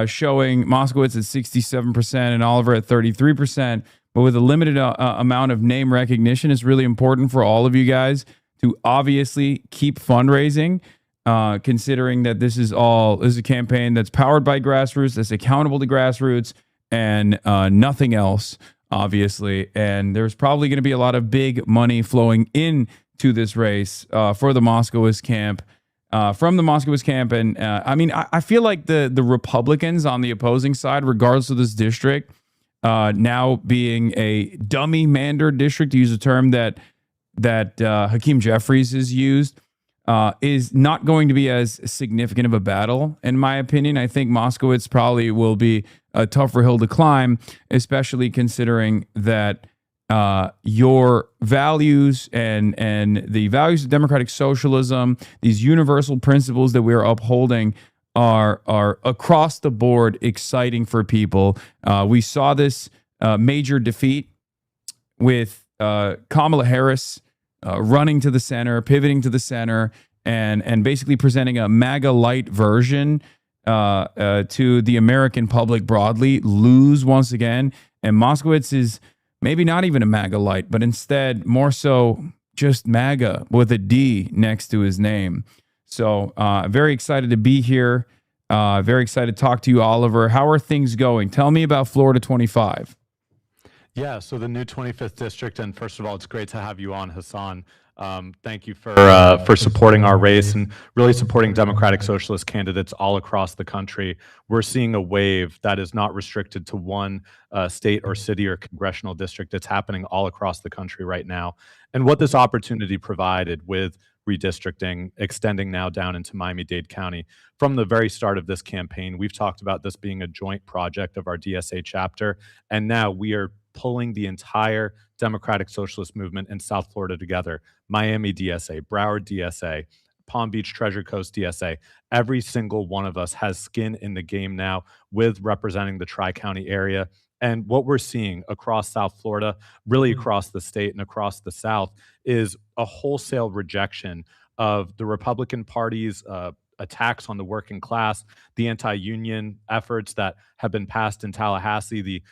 showing Moskowitz at 67% and Oliver at 33%. But with a limited amount of name recognition, it's really important for all of you guys to obviously keep fundraising, considering that this is a campaign that's powered by grassroots, that's accountable to grassroots, and nothing else, obviously. And there's probably going to be a lot of big money flowing into this race for the Moskowitz camp. From the Moskowitz camp. And I mean, I feel like the Republicans on the opposing side, regardless of this district, now being a dummy mander district, to use a term that Hakeem Jeffries has used, is not going to be as significant of a battle, in my opinion. I think Moskowitz probably will be a tougher hill to climb, especially considering that your values and the values of democratic socialism, these universal principles that we are upholding, are across the board exciting for people. We saw this major defeat with Kamala Harris running to the center, pivoting to the center, and basically presenting a MAGA light version to the American public broadly, lose once again. And Moskowitz is maybe not even a MAGA light, but instead more so just MAGA with a D next to his name. So very excited to be here. Very excited to talk to you, Oliver. How are things going? Tell me about Florida 25. Yeah, so the new 25th district, and first of all, it's great to have you on, Hasan. Thank you for supporting our race and really supporting democratic socialist candidates all across the country. We're seeing a wave that is not restricted to one state or city or congressional district. It's happening all across the country right now. And what this opportunity provided with redistricting, extending now down into Miami-Dade County. From the very start of this campaign, we've talked about this being a joint project of our DSA chapter, and now we are pulling the entire Democratic Socialist movement in South Florida together. Miami DSA, Broward DSA, Palm Beach Treasure Coast DSA. Every single one of us has skin in the game now with representing the Tri-County area. And what we're seeing across South Florida, really across the state and across the South, is a wholesale rejection of the Republican Party's attacks on the working class, the anti-union efforts that have been passed in Tallahassee, the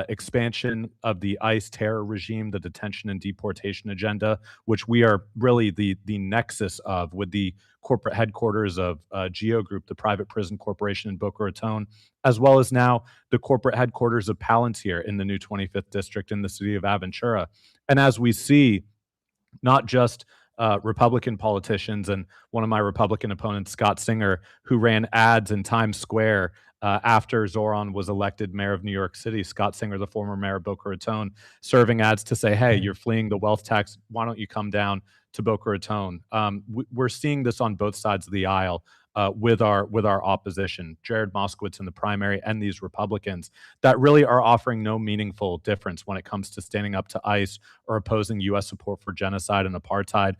expansion of the ICE terror regime, the detention and deportation agenda, which we are really the nexus of with the corporate headquarters of Geo Group, the private prison corporation in Boca Raton, as well as now the corporate headquarters of Palantir in the new 25th district in the city of Aventura. And as we see, not just Republican politicians, and one of my Republican opponents, Scott Singer, who ran ads in Times Square after Zoran was elected mayor of New York City. Scott Singer, the former mayor of Boca Raton, serving ads to say, hey, you're fleeing the wealth tax. Why don't you come down to Boca Raton? We're seeing this on both sides of the aisle with our opposition, Jared Moskowitz in the primary and these Republicans that really are offering no meaningful difference when it comes to standing up to ICE or opposing U.S. support for genocide and apartheid.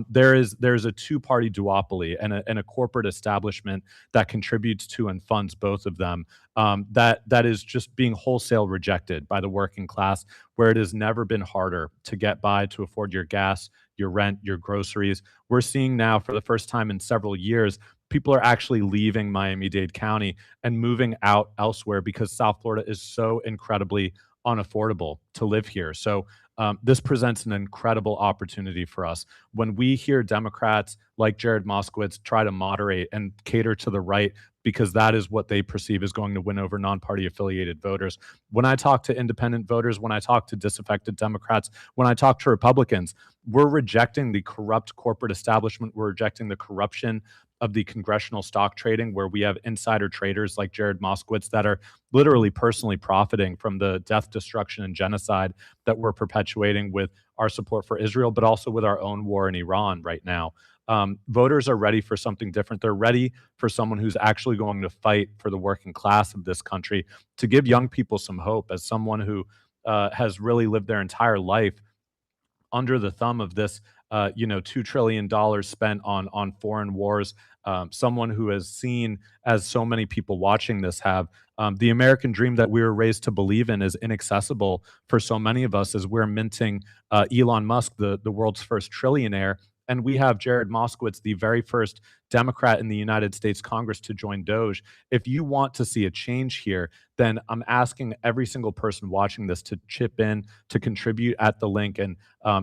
There's a two-party duopoly and a corporate establishment that contributes to and funds both of them that is just being wholesale rejected by the working class, where it has never been harder to get by, to afford your gas, your rent, your groceries. We're seeing now for the first time in several years, people are actually leaving Miami-Dade County and moving out elsewhere because South Florida is so incredibly unaffordable to live here. So this presents an incredible opportunity for us. When we hear Democrats like Jared Moskowitz try to moderate and cater to the right because that is what they perceive is going to win over non-party affiliated voters. When I talk to independent voters, when I talk to disaffected Democrats, when I talk to Republicans, we're rejecting the corrupt corporate establishment. We're rejecting the corruption of the congressional stock trading, where we have insider traders like Jared Moskowitz that are literally personally profiting from the death, destruction, and genocide that we're perpetuating with our support for Israel, but also with our own war in Iran right now. Voters are ready for something different. They're ready for someone who's actually going to fight for the working class of this country, to give young people some hope. As someone who has really lived their entire life under the thumb of this, $2 trillion spent on foreign wars, someone who has seen, as so many people watching this have, the American dream that we were raised to believe in is inaccessible for so many of us as we're minting Elon Musk, the world's first trillionaire. And we have Jared Moskowitz, the very first Democrat in the United States Congress to join Doge. If you want to see a change here, then I'm asking every single person watching this to chip in, to contribute at the link, and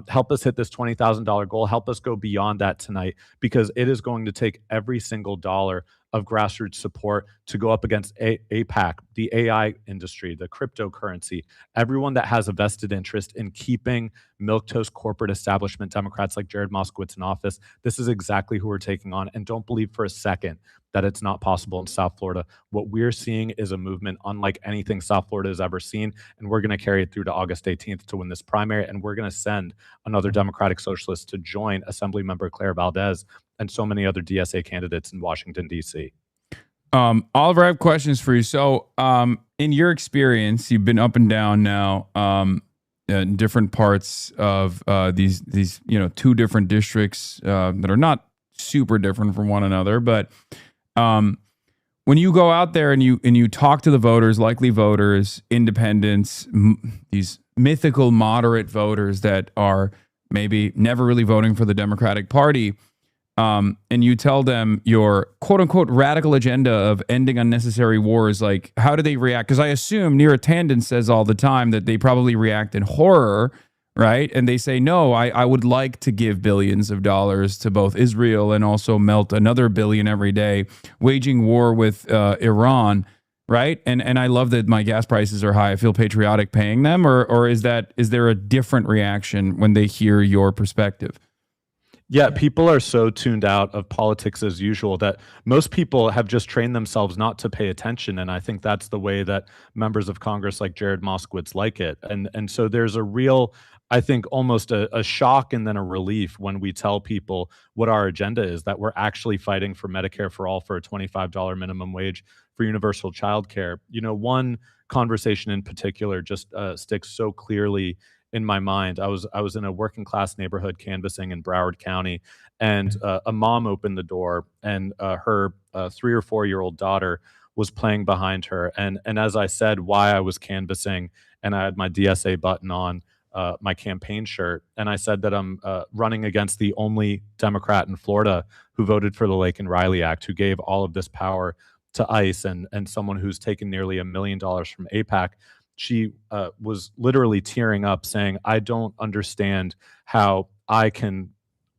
help us hit this $20,000 goal. Help us go beyond that tonight, because it is going to take every single dollar of grassroots support to go up against APAC, the AI industry, the cryptocurrency, everyone that has a vested interest in keeping milquetoast corporate establishment Democrats like Jared Moskowitz in office. This is exactly who we're taking on. And don't believe for a second that it's not possible in South Florida. What we're seeing is a movement unlike anything South Florida has ever seen. And we're going to carry it through to August 18th to win this primary. And we're going to send another Democratic Socialist to join Assemblymember Claire Valdez and so many other DSA candidates in Washington, D.C. Oliver, I have questions for you. So in your experience, you've been up and down now in different parts of these two different districts that are not super different from one another. But when you go out there and you talk to the voters, likely voters, independents, these mythical moderate voters that are maybe never really voting for the Democratic Party, and you tell them your quote unquote radical agenda of ending unnecessary wars, like how do they react? Because I assume Neera Tanden says all the time that they probably react in horror, right? And they say, no, I would like to give billions of dollars to both Israel and also melt another billion every day, waging war with Iran, right? And I love that my gas prices are high. I feel patriotic paying them, or is there a different reaction when they hear your perspective? Yeah, people are so tuned out of politics as usual that most people have just trained themselves not to pay attention. And I think that's the way that members of Congress like Jared Moskowitz like it. And so there's a real I think, almost a shock and then a relief when we tell people what our agenda is, that we're actually fighting for Medicare for all, for a $25 minimum wage, for universal childcare. You know, one conversation in particular just sticks so clearly in my mind. I was in a working class neighborhood canvassing in Broward County, and a mom opened the door, and her 3 or 4 year old daughter was playing behind her. And as I said why I was canvassing, and I had my DSA button on, my campaign shirt, and I said that I'm running against the only Democrat in Florida who voted for the Laken Riley Act, who gave all of this power to ICE, and someone who's taken nearly $1 million from AIPAC. She was literally tearing up, saying, I don't understand how I can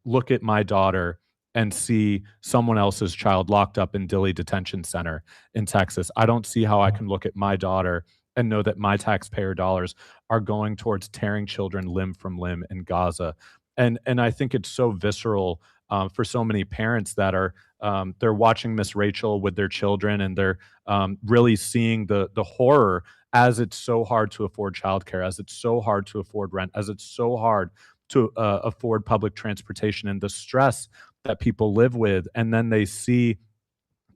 look at my daughter and see someone else's child locked up in Dilley Detention Center in Texas. I don't see how I can look at my daughter and know that my taxpayer dollars are going towards tearing children limb from limb in Gaza. And I think it's so visceral for so many parents that are they're watching Miss Rachel with their children, and they're really seeing the horror, as it's so hard to afford childcare, as it's so hard to afford rent, as it's so hard to afford public transportation, and the stress that people live with. And then they see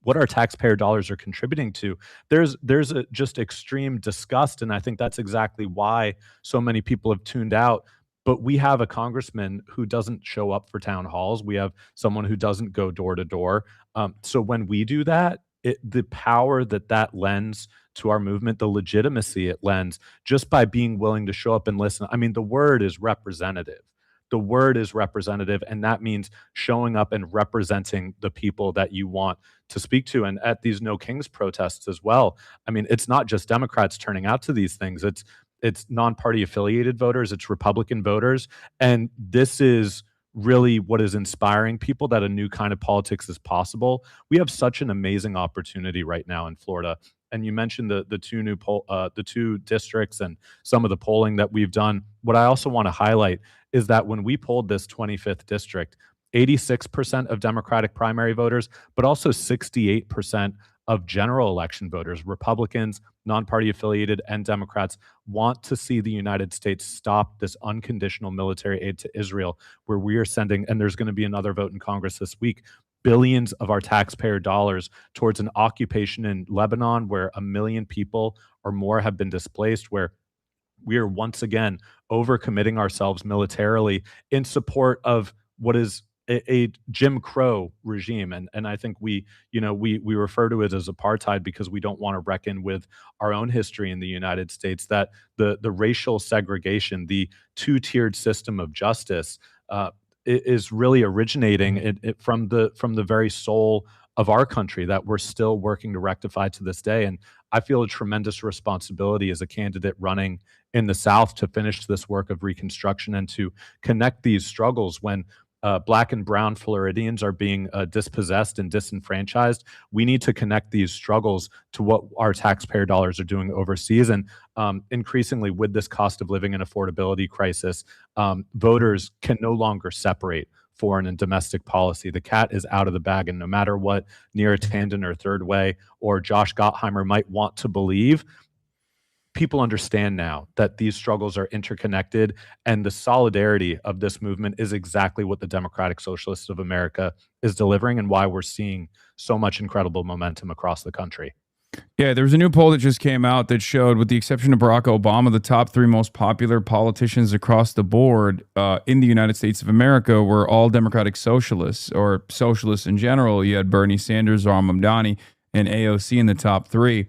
what our taxpayer dollars are contributing to. There's a just extreme disgust, and I think that's exactly why so many people have tuned out. But we have a congressman who doesn't show up for town halls. We have someone who doesn't go door to door. So when we do that, the power that lends to our movement, the legitimacy it lends, just by being willing to show up and listen. I mean, the word is representative. The word is representative, and that means showing up and representing the people that you want to speak to. And at these No Kings protests as well, I mean, it's not just Democrats turning out to these things. It's non-party affiliated voters, it's Republican voters. And this is really what is inspiring people, that a new kind of politics is possible. We have such an amazing opportunity right now in Florida. And you mentioned the two districts and some of the polling that we've done. What I also want to highlight is that when we polled this 25th district, 86% of Democratic primary voters, but also 68% of general election voters, Republicans, non-party affiliated, and Democrats, want to see the United States stop this unconditional military aid to Israel, where we are sending, and there's going to be another vote in Congress this week, billions of our taxpayer dollars towards an occupation in Lebanon, where 1 million people or more have been displaced, where we are once again overcommitting ourselves militarily in support of what is a Jim Crow regime. And I think we refer to it as apartheid because we don't want to reckon with our own history in the United States, that the racial segregation, the two-tiered system of justice is really originating from the very soul of our country, that we're still working to rectify to this day. And I feel a tremendous responsibility as a candidate running in the South to finish this work of reconstruction and to connect these struggles. When Black and brown Floridians are being dispossessed and disenfranchised, we need to connect these struggles to what our taxpayer dollars are doing overseas. And increasingly, with this cost of living and affordability crisis, voters can no longer separate foreign and domestic policy. The cat is out of the bag, and no matter what Neera Tanden or Third Way or Josh Gottheimer might want to believe, people understand now that these struggles are interconnected, and the solidarity of this movement is exactly what the Democratic Socialists of America is delivering, and why we're seeing so much incredible momentum across the country. Yeah, there was a new poll that just came out that showed, with the exception of Barack Obama, the top 3 most popular politicians across the board in the United States of America were all Democratic socialists, or socialists in general. You had Bernie Sanders, Rahm Mamdani, and AOC in the top 3.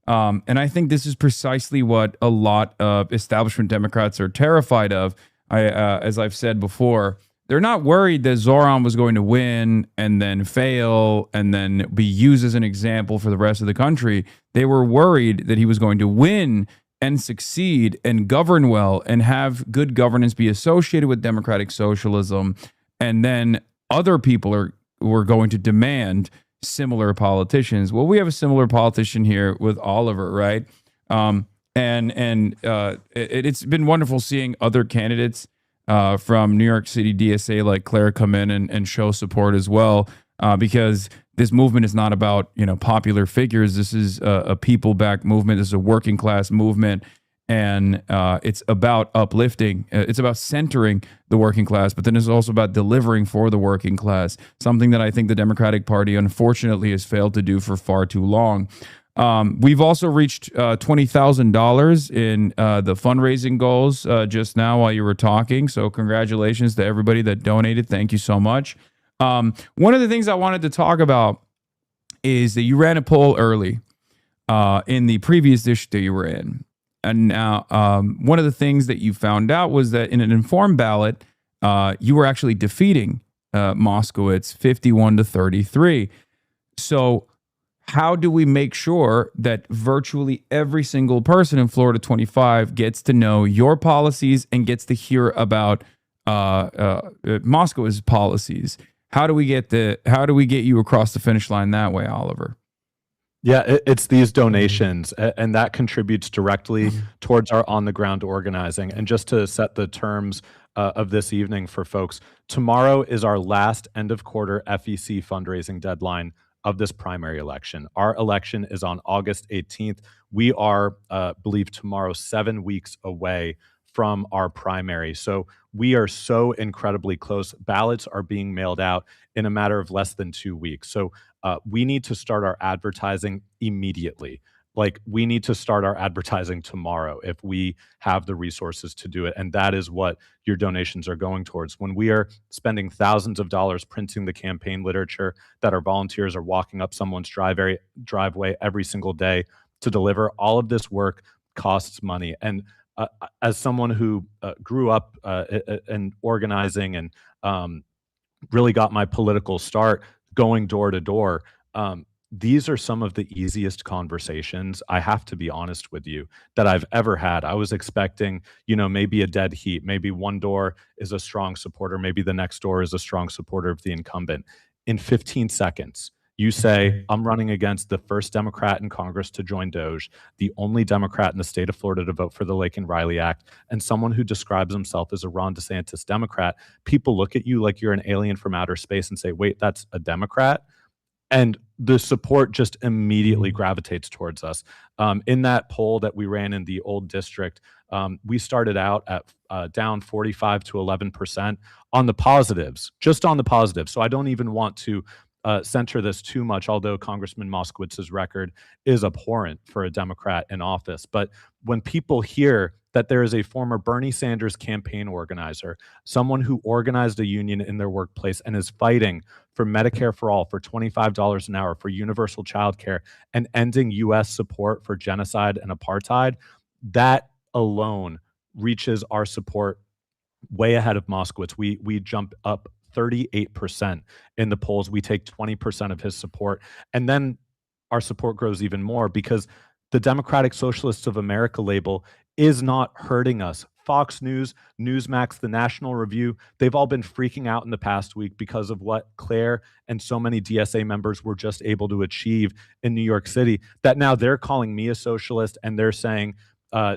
And I think this is precisely what a lot of establishment Democrats are terrified of. As I've said before, they're not worried that Zoran was going to win and then fail and then be used as an example for the rest of the country. They were worried that he was going to win and succeed and govern well and have good governance be associated with democratic socialism. And then other people were going to demand similar politicians. Well, we have a similar politician here with Oliver, right? It's been wonderful seeing other candidates from New York City DSA like Claire come in and show support as well, because this movement is not about popular figures. This is a people-backed movement. This is a working class movement, And it's about uplifting. It's about centering the working class, but then it's also about delivering for the working class, something that I think the Democratic Party, unfortunately, has failed to do for far too long. We've also reached $20,000 in the fundraising goals just now while you were talking. So congratulations to everybody that donated. Thank you so much. One of the things I wanted to talk about is that you ran a poll early in the previous district that you were in. And now one of the things that you found out was that in an informed ballot, you were actually defeating Moskowitz 51-33. So how do we make sure that virtually every single person in Florida 25 gets to know your policies and gets to hear about Moskowitz's policies? How do we get you across the finish line that way, Oliver? Yeah, it's these donations, and that contributes directly towards our on-the-ground organizing. And just to set the terms of this evening for folks, tomorrow is our last end-of-quarter FEC fundraising deadline of this primary election. Our election is on August 18th. We are, believe tomorrow, 7 weeks away from our primary. So we are so incredibly close. Ballots are being mailed out in a matter of less than 2 weeks. So we need to start our advertising immediately. Like, we need to start our advertising tomorrow if we have the resources to do it. And that is what your donations are going towards. When we are spending thousands of dollars printing the campaign literature that our volunteers are walking up someone's driveway every single day to deliver, all of this work costs money. And as someone who grew up in organizing and really got my political start going door to door, these are some of the easiest conversations, I have to be honest with you, that I've ever had. I was expecting, maybe a dead heat. Maybe one door is a strong supporter. Maybe the next door is a strong supporter of the incumbent. In 15 seconds, you say, I'm running against the first Democrat in Congress to join DOJ, the only Democrat in the state of Florida to vote for the Laken-Riley Act, and someone who describes himself as a Ron DeSantis Democrat. People look at you like you're an alien from outer space and say, wait, that's a Democrat? And the support just immediately gravitates towards us. In that poll that we ran in the old district, we started out at down 45 to 11% on the positives, just on the positives. So I don't even want to center this too much, although Congressman Moskowitz's record is abhorrent for a Democrat in office. But when people hear that there is a former Bernie Sanders campaign organizer, someone who organized a union in their workplace and is fighting for Medicare for all, for $25 an hour, for universal childcare, and ending U.S. support for genocide and apartheid, that alone reaches our support way ahead of Moskowitz. We jump up 38% in the polls. We take 20% of his support. And then our support grows even more because the Democratic Socialists of America label is not hurting us. Fox News, Newsmax, the National Review, they've all been freaking out in the past week because of what Claire and so many DSA members were just able to achieve in New York City, that now they're calling me a socialist and they're saying,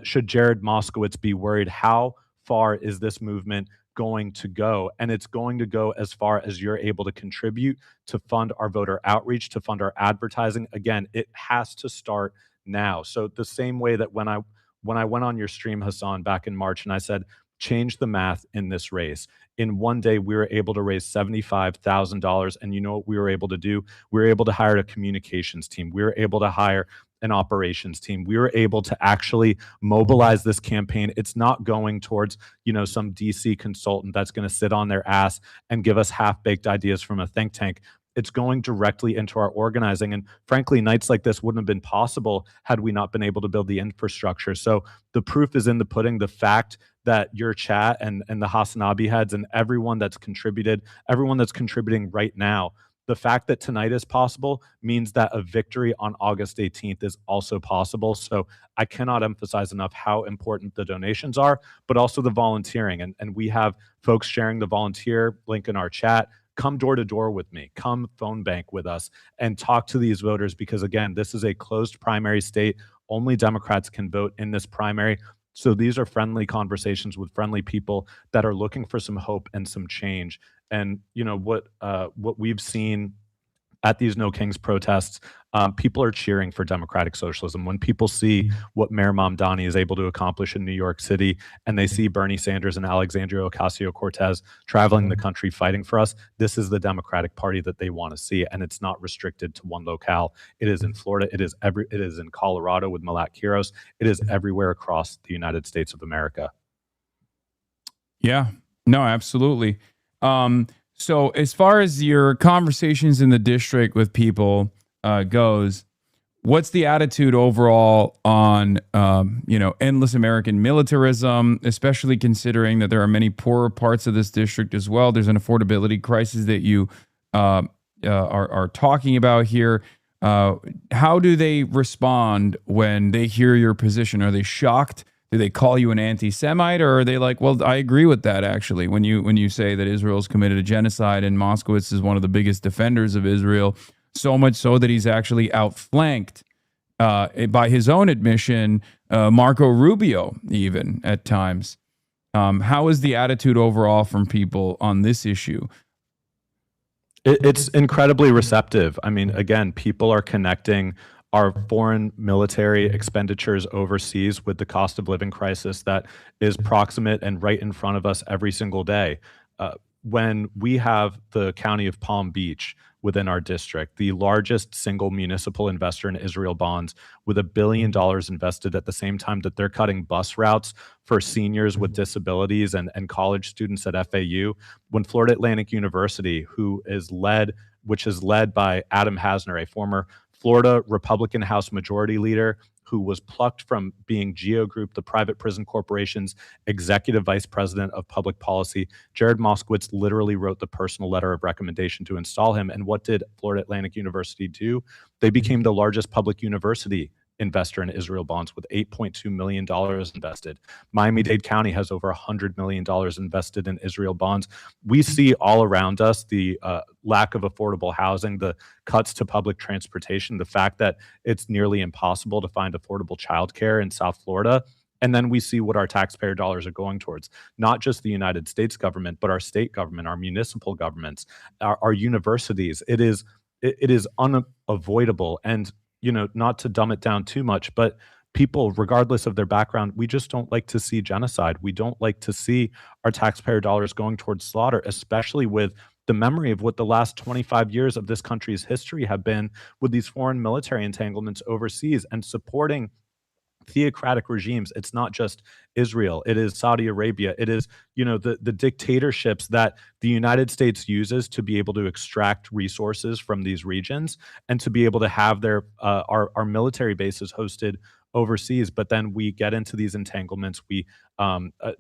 should Jared Moskowitz be worried? How far is this movement going to go? And it's going to go as far as you're able to contribute to fund our voter outreach, to fund our advertising. Again, it has to start now. So the same way that when I went on your stream, Hasan, back in March, and I said, change the math in this race. In one day, we were able to raise $75,000. And you know what we were able to do? We were able to hire a communications team. We were able to hire an operations team. We were able to actually mobilize this campaign. It's not going towards, some DC consultant that's going to sit on their ass and give us half-baked ideas from a think tank. It's going directly into our organizing. And frankly, nights like this wouldn't have been possible had we not been able to build the infrastructure. So the proof is in the pudding. The fact that your chat and the Hasanabi heads and everyone that's contributing right now, the fact that tonight is possible means that a victory on August 18th is also possible. So I cannot emphasize enough how important the donations are, but also the volunteering. And we have folks sharing the volunteer link in our chat. Come door to door with me, come phone bank with us and talk to these voters, because again, this is a closed primary state. Only Democrats can vote in this primary. So these are friendly conversations with friendly people that are looking for some hope and some change. And what we've seen at these No Kings protests, people are cheering for democratic socialism. When people see what Mayor Mamdani is able to accomplish in New York City, and they see Bernie Sanders and Alexandria Ocasio-Cortez traveling the country fighting for us, this is the Democratic Party that they want to see, and it's not restricted to one locale. It is in Florida. It is in Colorado with Malat Kiros. It is everywhere across the United States of America. Yeah, no, absolutely. So as far as your conversations in the district with people goes, what's the attitude overall on, endless American militarism, especially considering that there are many poorer parts of this district as well? There's an affordability crisis that you are talking about here. How do they respond when they hear your position? Are they shocked? Do they call you an anti-Semite, or are they like, well, I agree with that, actually, when you say that Israel's committed a genocide and Moskowitz is one of the biggest defenders of Israel, so much so that he's actually outflanked, by his own admission, Marco Rubio, even at times. How is the attitude overall from people on this issue? It's incredibly receptive. I mean, again, people are connecting our foreign military expenditures overseas with the cost of living crisis that is proximate and right in front of us every single day. When we have the county of Palm Beach within our district, the largest single municipal investor in Israel bonds, with $1 billion invested at the same time that they're cutting bus routes for seniors with disabilities and college students at FAU. When Florida Atlantic University, which is led by Adam Hasner, a former Florida Republican House Majority Leader who was plucked from being Geo Group, the private prison corporation's executive vice president of public policy. Jared Moskowitz literally wrote the personal letter of recommendation to install him. And what did Florida Atlantic University do? They became the largest public university investor in Israel bonds with $8.2 million invested. Miami-Dade County has over $100 million invested in Israel bonds. We see all around us the lack of affordable housing, the cuts to public transportation, the fact that it's nearly impossible to find affordable childcare in South Florida. And then we see what our taxpayer dollars are going towards, not just the United States government, but our state government, our municipal governments, our universities. It is unavoidable. And not to dumb it down too much, but people, regardless of their background, we just don't like to see genocide. We don't like to see our taxpayer dollars going towards slaughter, especially with the memory of what the last 25 years of this country's history have been with these foreign military entanglements overseas and supporting theocratic regimes. It's not just Israel. It is Saudi Arabia. It is, the dictatorships that the United States uses to be able to extract resources from these regions and to be able to have their our military bases hosted overseas. But then we get into these entanglements.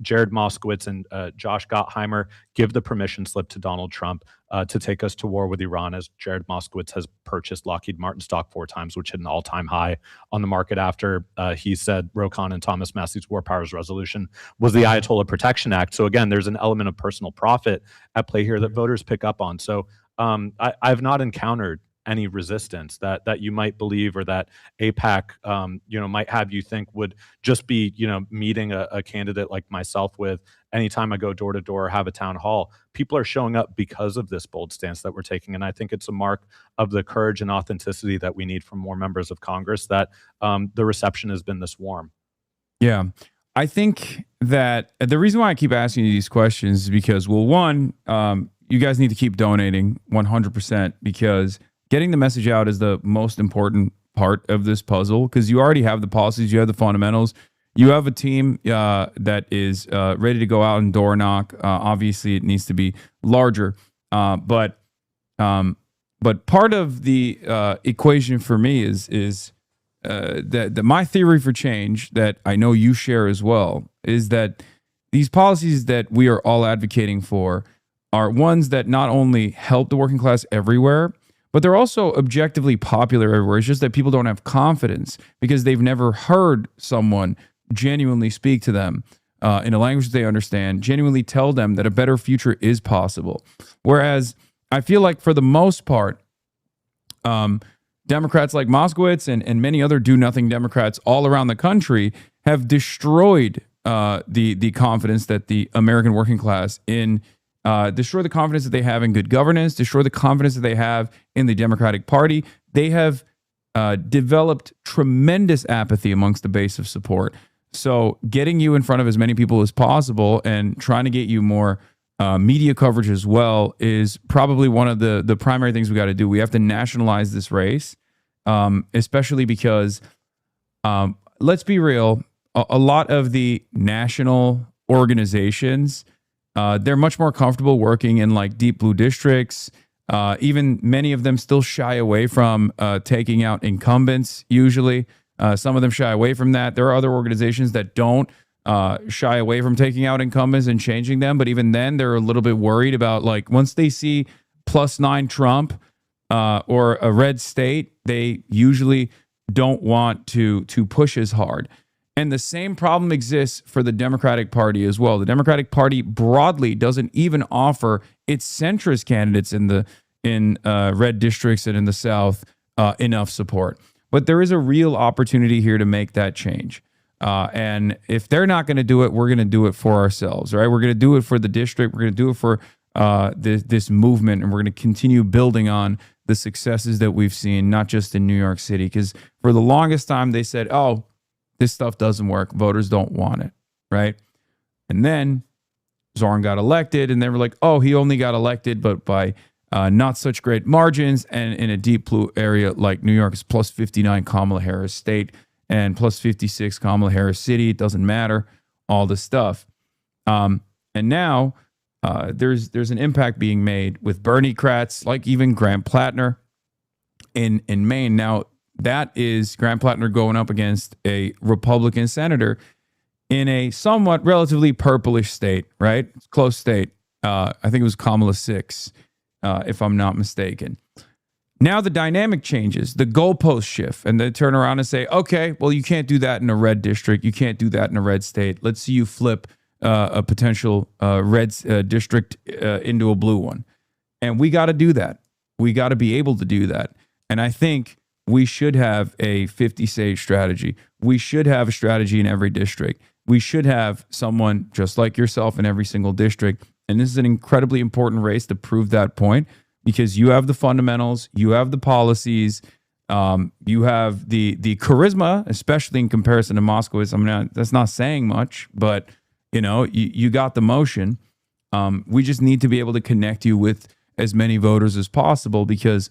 Jared Moskowitz and Josh Gottheimer give the permission slip to Donald Trump to take us to war with Iran, as Jared Moskowitz has purchased Lockheed Martin stock 4 times, which hit an all-time high on the market after he said Rokan and Thomas Massey's War Powers Resolution was the Ayatollah Protection Act. So again, there's an element of personal profit at play here that voters pick up on. So I've not encountered any resistance that you might believe, or that AIPAC might have you think would just be meeting a candidate like myself with anytime I go door to door or have a town hall. People are showing up because of this bold stance that we're taking, and I think it's a mark of the courage and authenticity that we need from more members of Congress, that the reception has been this warm. Yeah, I think that the reason why I keep asking you these questions is because, well, one, you guys need to keep donating 100%, because getting the message out is the most important part of this puzzle, because you already have the policies, you have the fundamentals, you have a team that is ready to go out and door knock. Obviously, it needs to be larger, but part of the equation for me is that my theory for change, that I know you share as well, is that these policies that we are all advocating for are ones that not only help the working class everywhere, but they're also objectively popular everywhere. It's just that people don't have confidence because they've never heard someone genuinely speak to them in a language that they understand, genuinely tell them that a better future is possible. Whereas I feel like for the most part, Democrats like Moskowitz and many other do-nothing Democrats all around the country have destroyed the confidence that the American working class in destroy the confidence that they have in good governance, destroy the confidence that they have in the Democratic Party. They have developed tremendous apathy amongst the base of support. So getting you in front of as many people as possible and trying to get you more media coverage as well is probably one of the primary things we got to do. We have to nationalize this race, especially because, let's be real, a lot of the national organizations, they're much more comfortable working in like deep blue districts. Even many of them still shy away from taking out incumbents, usually. Some of them shy away from that. There are other organizations that don't shy away from taking out incumbents and changing them. But even then, they're a little bit worried about, like, once they see +9 Trump or a red state, they usually don't want to push as hard. And the same problem exists for the Democratic Party as well. The Democratic Party broadly doesn't even offer its centrist candidates in red districts and in the South enough support. But there is a real opportunity here to make that change. And if they're not going to do it, we're going to do it for ourselves, right? We're going to do it for the district. We're going to do it for this movement, and we're going to continue building on the successes that we've seen, not just in New York City. Because for the longest time, they said, oh, this stuff doesn't work. Voters don't want it, right? And then Zoran got elected, and they were like, oh, he only got elected, but by not such great margins, and in a deep blue area like New York is +59 Kamala Harris State and +56 Kamala Harris City. It doesn't matter, all this stuff. And now there's an impact being made with Bernie-crats, like even Graham Plattner in Maine. Now, that is Graham Plattner going up against a Republican senator in a somewhat relatively purplish state, right? It's a close state. I think it was Kamala 6, if I'm not mistaken. Now the dynamic changes, the goalposts shift, and they turn around and say, okay, well, you can't do that in a red district. You can't do that in a red state. Let's see you flip a potential red district into a blue one. And we got to do that. We got to be able to do that. And I think we should have a 50-state strategy. We should have a strategy in every district. We should have someone just like yourself in every single district. And this is an incredibly important race to prove that point, because you have the fundamentals, you have the policies, you have the charisma, especially in comparison to Moskowitz. I mean, that's not saying much, but you got the motion. We just need to be able to connect you with as many voters as possible, because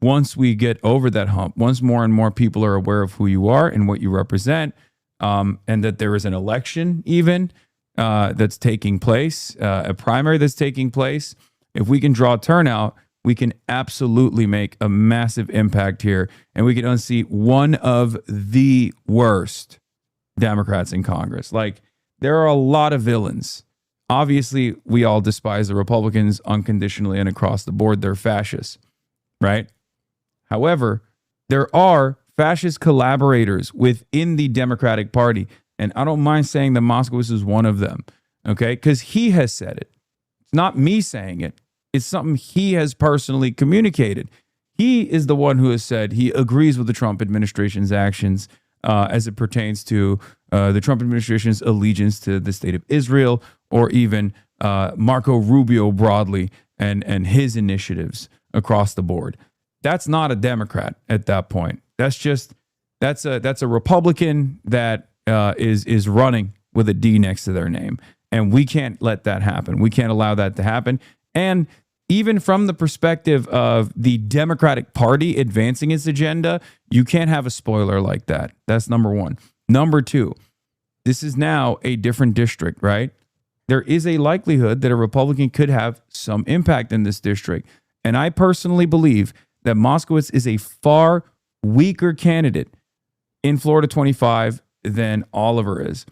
once we get over that hump, once more and more people are aware of who you are and what you represent, and that there is an election even that's taking place, a primary that's taking place, if we can draw turnout, we can absolutely make a massive impact here, and we can unseat one of the worst Democrats in Congress. Like, there are a lot of villains. Obviously, we all despise the Republicans unconditionally and across the board. They're fascists, right? However, there are fascist collaborators within the Democratic Party, and I don't mind saying that Moskowitz is one of them, okay? Because he has said it. It's not me saying it. It's something he has personally communicated. He is the one who has said he agrees with the Trump administration's actions as it pertains to the Trump administration's allegiance to the state of Israel, or even Marco Rubio broadly and his initiatives across the board. That's not a Democrat at that point. That's a Republican that is running with a D next to their name. And we can't let that happen. We can't allow that to happen. And even from the perspective of the Democratic Party advancing its agenda, you can't have a spoiler like that. That's number one. Number two, this is now a different district, right? There is a likelihood that a Republican could have some impact in this district. And I personally believe that Moskowitz is a far weaker candidate in Florida 25 than Oliver is.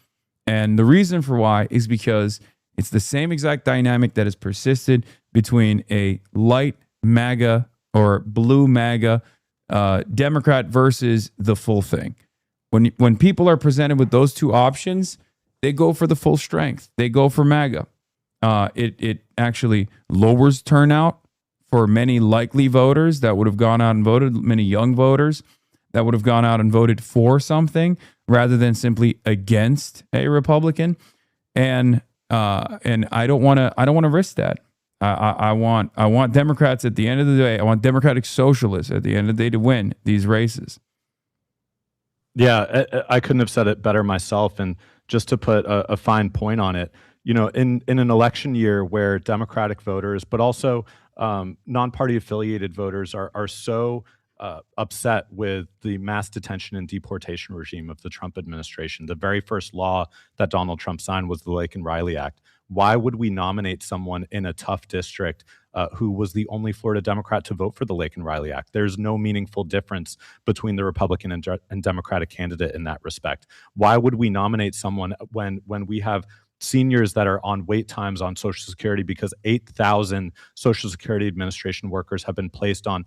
And the reason for why is because it's the same exact dynamic that has persisted between a light MAGA or blue MAGA Democrat versus the full thing. When people are presented with those two options, they go for the full strength. They go for MAGA. It actually lowers turnout for many likely voters that would have gone out and voted, many young voters that would have gone out and voted for something rather than simply against a Republican. And I don't want to risk that. I want Democrats at the end of the day. I want Democratic socialists at the end of the day to win these races. Yeah, I couldn't have said it better myself. And just to put a fine point on it, you know, in an election year where Democratic voters, but also non-party affiliated voters are so upset with the mass detention and deportation regime of the Trump administration. The very first law that Donald Trump signed was the Laken Riley Act. Why would we nominate someone in a tough district who was the only Florida Democrat to vote for the Laken Riley Act? There's no meaningful difference between the Republican and Democratic candidate in that respect. Why would we nominate someone when we have seniors that are on wait times on Social Security because 8,000 Social Security Administration workers have been placed on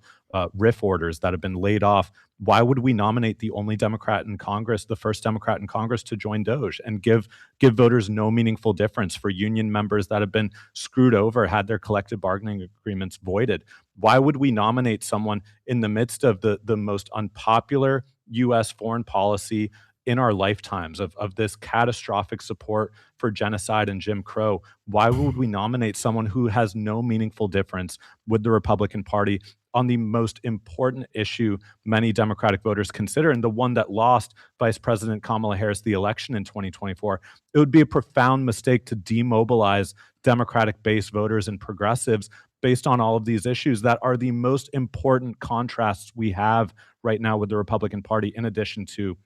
RIF orders that have been laid off? Why would we nominate the only Democrat in Congress, the first Democrat in Congress to join DOJ, and give voters no meaningful difference for union members that have been screwed over, had their collective bargaining agreements voided? Why would we nominate someone in the midst of the most unpopular U.S. foreign policy in our lifetimes of this catastrophic support for genocide and Jim Crow? Why would we nominate someone who has no meaningful difference with the Republican Party on the most important issue many Democratic voters consider, and the one that lost Vice President Kamala Harris the election in 2024? It would be a profound mistake to demobilize Democratic base voters and progressives based on all of these issues that are the most important contrasts we have right now with the Republican Party, in addition to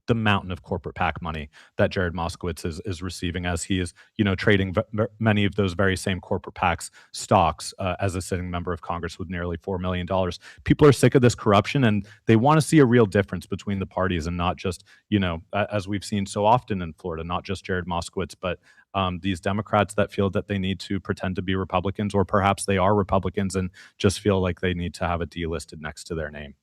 the mountain of corporate PAC money that Jared Moskowitz is receiving, as he is, you know, trading many of those very same corporate PACs stocks as a sitting member of Congress with nearly $4 million. People are sick of this corruption, and they want to see a real difference between the parties, and not just, you know, as we've seen so often in Florida, not just Jared Moskowitz, but these Democrats that feel that they need to pretend to be Republicans, or perhaps they are Republicans and just feel like they need to have a D listed next to their name.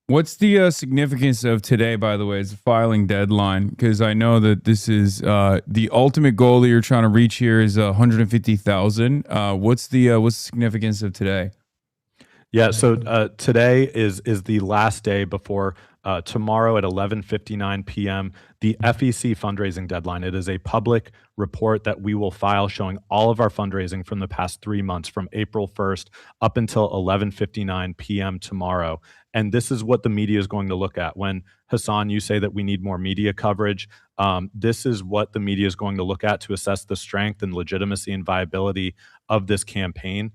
What's the significance of today, by the way, as a filing deadline? Because I know that this is the ultimate goal that you're trying to reach here is 150,000. What's the significance of today? Yeah, so today is the last day before tomorrow at 11:59 p.m. the FEC fundraising deadline. It is a public report that we will file showing all of our fundraising from the past 3 months, from April 1st up until 11:59 p.m. tomorrow. And this is what the media is going to look at. When, Hasan, you say that we need more media coverage, this is what the media is going to look at to assess the strength and legitimacy and viability of this campaign.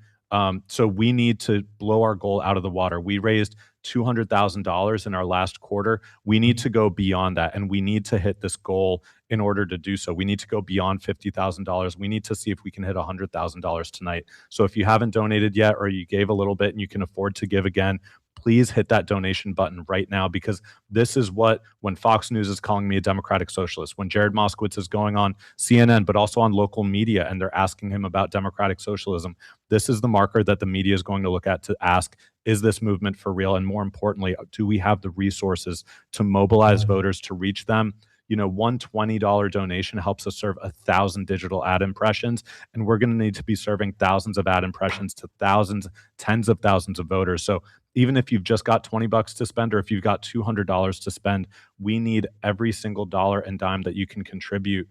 So we need to blow our goal out of the water. We raised $200,000 in our last quarter. We need to go beyond that, and we need to hit this goal in order to do so. We need to go beyond $50,000. We need to see if we can hit $100,000 tonight. So if you haven't donated yet, or you gave a little bit and you can afford to give again, please hit that donation button right now, because this is what, when Fox News is calling me a democratic socialist, when Jared Moskowitz is going on CNN, but also on local media, and they're asking him about democratic socialism, this is the marker that the media is going to look at to ask, is this movement for real? And more importantly, do we have the resources to mobilize voters to reach them? You know, one $20 donation helps us serve 1,000 digital ad impressions, and we're going to need to be serving thousands of ad impressions to thousands, tens of thousands of voters. So even if you've just got $20 to spend, or if you've got $200 to spend, we need every single dollar and dime that you can contribute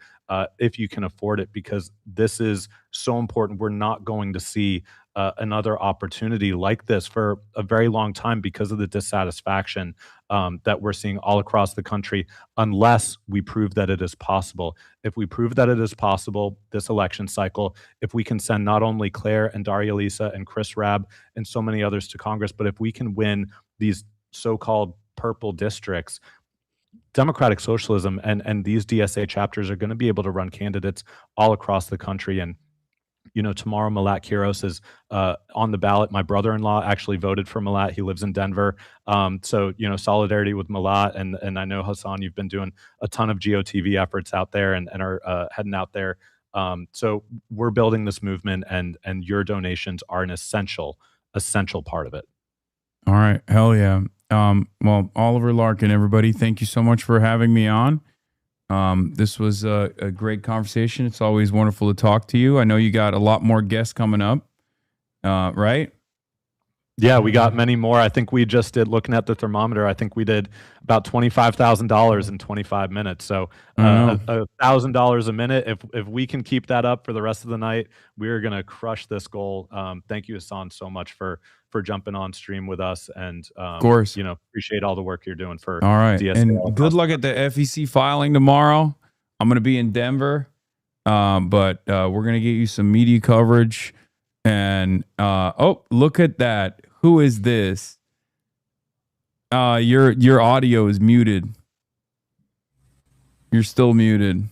if you can afford it, because this is so important. We're not going to see another opportunity like this for a very long time because of the dissatisfaction that we're seeing all across the country, unless we prove that it is possible. If we prove that it is possible this election cycle, if we can send not only Claire and Daria Lisa and Chris Rabb and so many others to Congress, but if we can win these so-called purple districts, democratic socialism and these DSA chapters are going to be able to run candidates all across the country. And you know, tomorrow Malat Quiros is on the ballot. My brother-in-law actually voted for Malat. He lives in Denver. So, you know, solidarity with Malat. And I know, Hasan, you've been doing a ton of GOTV efforts out there and are heading out there. So we're building this movement, and your donations are an essential part of it. All right. Hell yeah. Well, Oliver Larkin, everybody, thank you so much for having me on. This was a great conversation. It's always wonderful to talk to you. I know you got a lot more guests coming up, right? Yeah, we got many more. I think we just did, looking at the thermometer, I think we did about $25,000 in 25 minutes. So $1,000 a minute. If we can keep that up for the rest of the night, we're going to crush this goal. Thank you, Hasan, so much for jumping on stream with us. And of course, appreciate all the work you're doing for all right. DSA. And good luck at the FEC filing tomorrow. I'm going to be in Denver, but we're going to get you some media coverage. And oh, look at that. Who is this? Your audio is muted. You're still muted.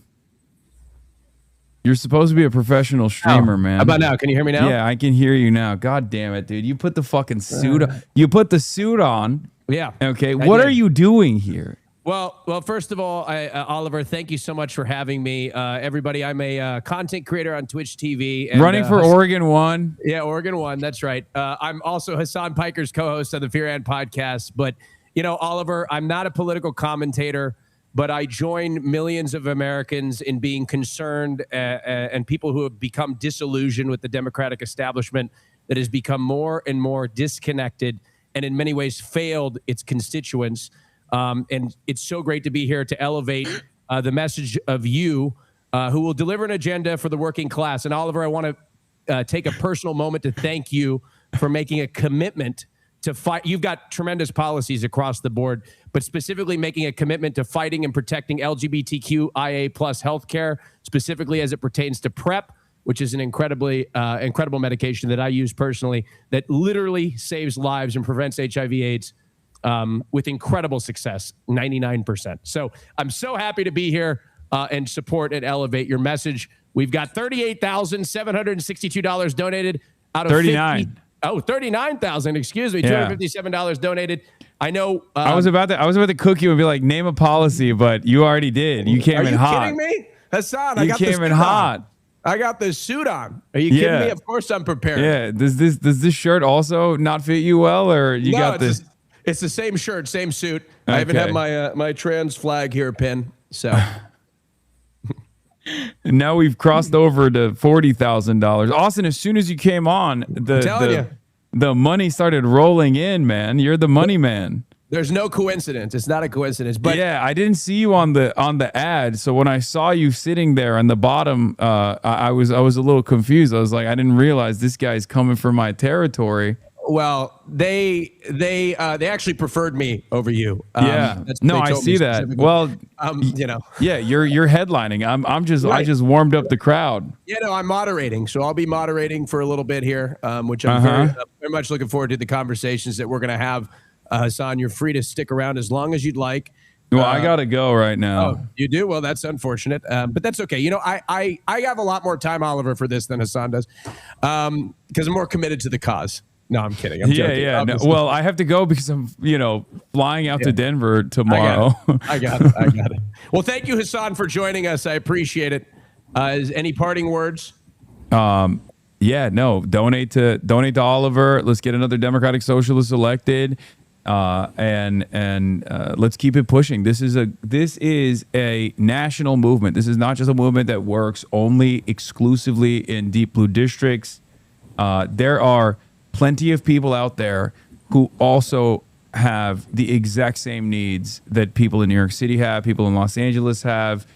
You're supposed to be a professional streamer, man. How about now? Can you hear me now? Yeah, I can hear you now. God damn it, dude. You put the fucking suit on. You put the suit on. Yeah. Okay. What are you doing here? Well, first of all, Oliver, thank you so much for having me. Everybody, I'm a content creator on Twitch TV. And, running for Oregon 1. Yeah, Oregon 1. That's right. I'm also Hasan Piker's co-host of the Fear and podcast. But, Oliver, I'm not a political commentator, but I join millions of Americans in being concerned and people who have become disillusioned with the Democratic establishment that has become more and more disconnected and in many ways failed its constituents. And it's so great to be here to elevate the message of you who will deliver an agenda for the working class. And Oliver, I want to take a personal moment to thank you for making a commitment to fight. You've got tremendous policies across the board, but specifically making a commitment to fighting and protecting LGBTQIA+ healthcare, specifically as it pertains to PrEP, which is an incredible medication that I use personally that literally saves lives and prevents HIV/AIDS. With incredible success, 99%. So I'm so happy to be here and support and elevate your message. We've got $38,762 donated out of 39. 39,000. Excuse me, $257 donated. I know. I was about to cook you and be like, name a policy, but you already did. You came in hot. Are you kidding me, Hasan? I got came in hot. I got this suit on. Are you kidding me? Of course I'm prepared. Yeah. Does this shirt also not fit you well, or you got this? It's the same shirt, same suit. Okay. I even have my trans flag here pinned. So and now we've crossed over to $40,000. Austin, as soon as you came on, the money started rolling in, man. You're the money man. There's no coincidence. It's not a coincidence. But yeah, I didn't see you on the ad. So when I saw you sitting there on the bottom, I was a little confused. I was like, I didn't realize this guy's coming for my territory. Well, they actually preferred me over you. Yeah, no, I see that. Well, yeah, you're headlining. I just warmed up the crowd. Yeah, no, I'm moderating, so I'll be moderating for a little bit here, which I'm very much looking forward to the conversations that we're going to have. Hasan, you're free to stick around as long as you'd like. Well, I gotta go right now. Oh, you do? Well, that's unfortunate, but that's okay. I have a lot more time, Oliver, for this than Hasan does, because I'm more committed to the cause. No, I'm kidding. I'm joking. Yeah. No, well, I have to go because I'm, flying out to Denver tomorrow. I got it. Well, thank you, Hasan, for joining us. I appreciate it. Any parting words? Yeah, no. Donate to Oliver. Let's get another Democratic Socialist elected, and let's keep it pushing. This is a national movement. This is not just a movement that works only exclusively in deep blue districts. There are plenty of people out there who also have the exact same needs that people in New York City have, people in Los Angeles have.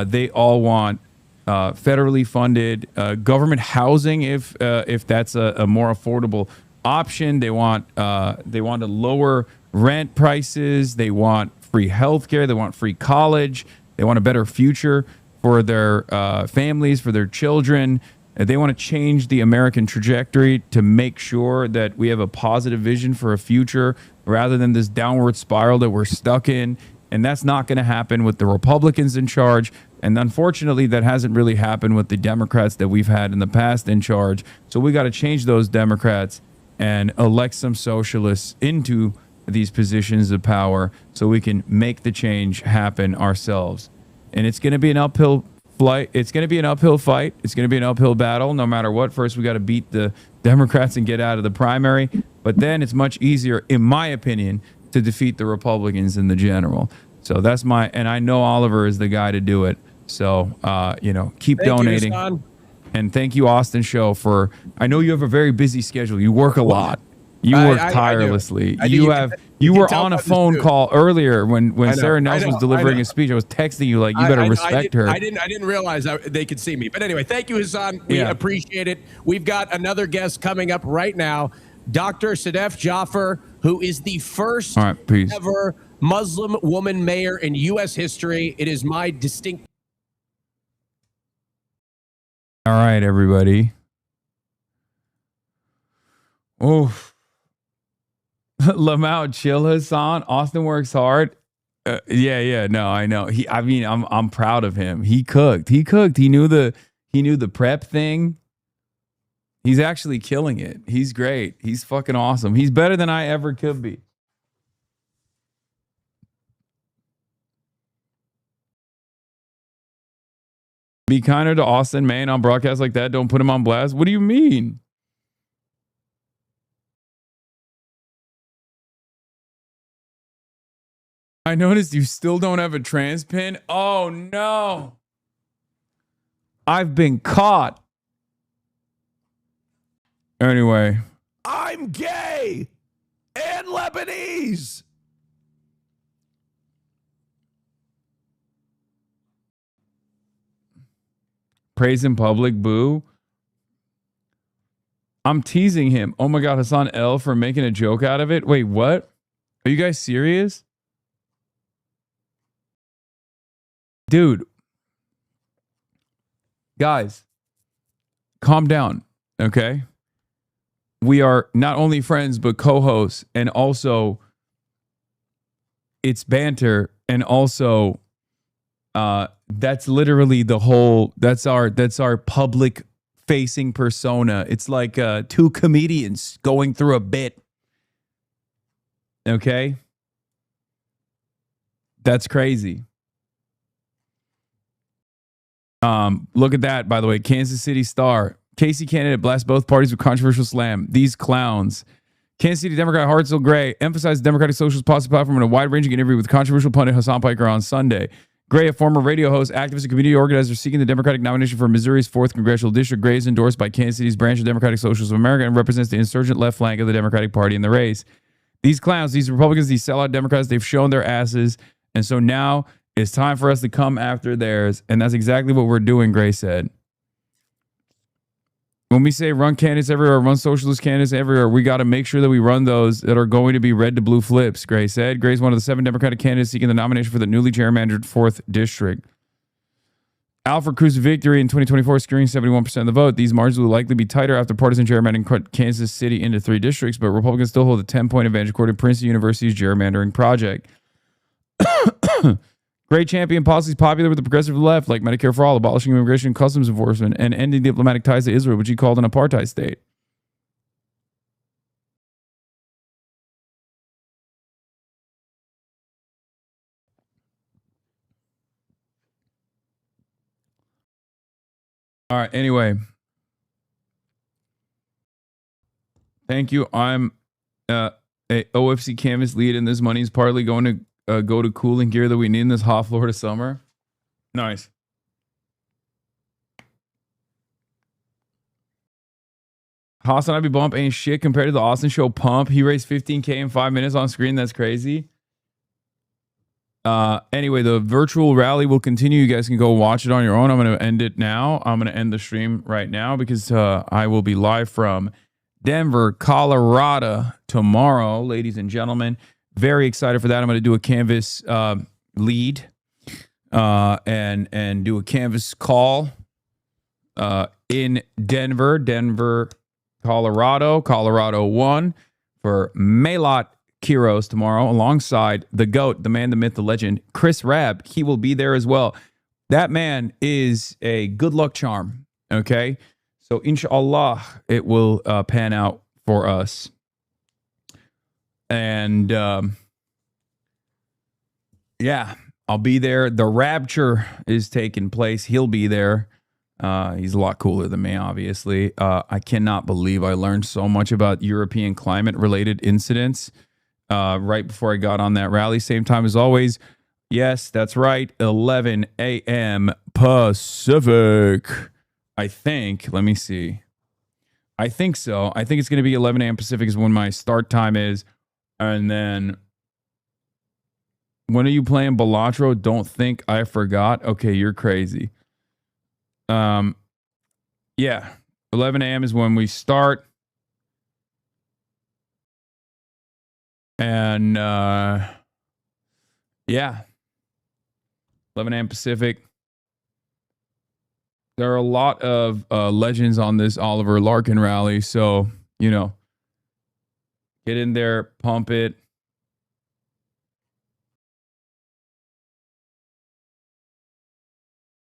They all want federally funded government housing if that's a more affordable option. They want to lower rent prices. They want free healthcare. They want free college. They want a better future for their families, for their children. They want to change the American trajectory to make sure that we have a positive vision for a future rather than this downward spiral that we're stuck in. And that's not going to happen with the Republicans in charge. And unfortunately, that hasn't really happened with the Democrats that we've had in the past in charge. So we got to change those Democrats and elect some socialists into these positions of power so we can make the change happen ourselves. And it's going to be an uphill fight. It's going to be an uphill fight. It's going to be an uphill battle no matter what. First, we got to beat the Democrats and get out of the primary. But then it's much easier, in my opinion, to defeat the Republicans in the general. So that's and I know Oliver is the guy to do it. So, keep donating. And thank you, Austin Show, I know you have a very busy schedule. You work a lot. You work tirelessly. You were on a phone call earlier when Sarah Nelson was delivering a speech. I was texting you like, you better respect her. I didn't realize they could see me. But anyway, thank you, Hasan. We appreciate it. We've got another guest coming up right now, Dr. Sadef Jaffer, who is the first ever Muslim woman mayor in U.S. history. It is my distinct. All right, everybody. Oh. Lamau, chill, Hasan. Austin works hard. No, I know. I'm proud of him. He cooked. He knew the prep thing. He's actually killing it. He's great. He's fucking awesome. He's better than I ever could be. Be kinder to Austin, man, on broadcasts like that. Don't put him on blast. What do you mean? I noticed you still don't have a trans pin. Oh, no. I've been caught. Anyway. I'm gay and Lebanese. Praise in public, boo. I'm teasing him. Oh my God, Hasan L for making a joke out of it. Wait, what? Are you guys serious? Dude, guys, calm down, okay? We are not only friends, but co-hosts, and also it's banter, and also that's literally the whole, that's our public facing persona. It's like two comedians going through a bit, okay? That's crazy. Look at that, by the way. Kansas City Star. Casey candidate blasts both parties with controversial slam. These clowns. Kansas City Democrat Hartzell Gray emphasized Democratic Socialist policy platform in a wide-ranging interview with controversial pundit Hasan Piker on Sunday. Gray, a former radio host, activist, and community organizer seeking the Democratic nomination for Missouri's 4th congressional district. Gray is endorsed by Kansas City's branch of Democratic Socialists of America and represents the insurgent left flank of the Democratic Party in the race. These clowns, these Republicans, these sellout Democrats, they've shown their asses, and so now it's time for us to come after theirs, and that's exactly what we're doing, Gray said. When we say run candidates everywhere, run socialist candidates everywhere, we got to make sure that we run those that are going to be red to blue flips, Gray said. Gray's one of the 7 Democratic candidates seeking the nomination for the newly gerrymandered 4th district. Alfred Cruz's victory in 2024 securing 71% of the vote. These margins will likely be tighter after partisan gerrymandering cut Kansas City into 3 districts, but Republicans still hold a 10-point advantage according to Princeton University's gerrymandering project. Gray championed policies popular with the progressive left, like Medicare for All, abolishing immigration and customs enforcement, and ending diplomatic ties to Israel, which he called an apartheid state. All right, anyway. Thank you. I'm a OFC canvas lead, and this money is partly going to go to cooling gear that we need in this hot Florida summer. Nice. Hasanabi bump ain't shit compared to the Austin show pump. He raised $15K in 5 minutes on screen. That's crazy. Anyway, the virtual rally will continue. You guys can go watch it on your own. I'm going to end it now. I'm going to end the stream right now because I will be live from Denver, Colorado tomorrow, ladies and gentlemen. Very excited for that. I'm going to do a canvas lead and do a canvas call in Denver, Colorado 1 for Maylot Kiros tomorrow alongside the GOAT, the man, the myth, the legend, Chris Rabb. He will be there as well. That man is a good luck charm. Okay. So inshallah, it will pan out for us. And yeah, I'll be there. The rapture is taking place. He'll be there. He's a lot cooler than me, obviously. I cannot believe I learned so much about European climate-related incidents right before I got on that rally. Same time as always. Yes, that's right. 11 a.m. Pacific. I think. Let me see. I think so. I think it's going to be 11 a.m. Pacific is when my start time is. And then when are you playing Balatro? Don't think I forgot. Okay, you're crazy. Yeah. 11 a.m. is when we start. And yeah. 11 a.m. Pacific. There are a lot of legends on this Oliver Larkin rally. So, you know, get in there, pump it.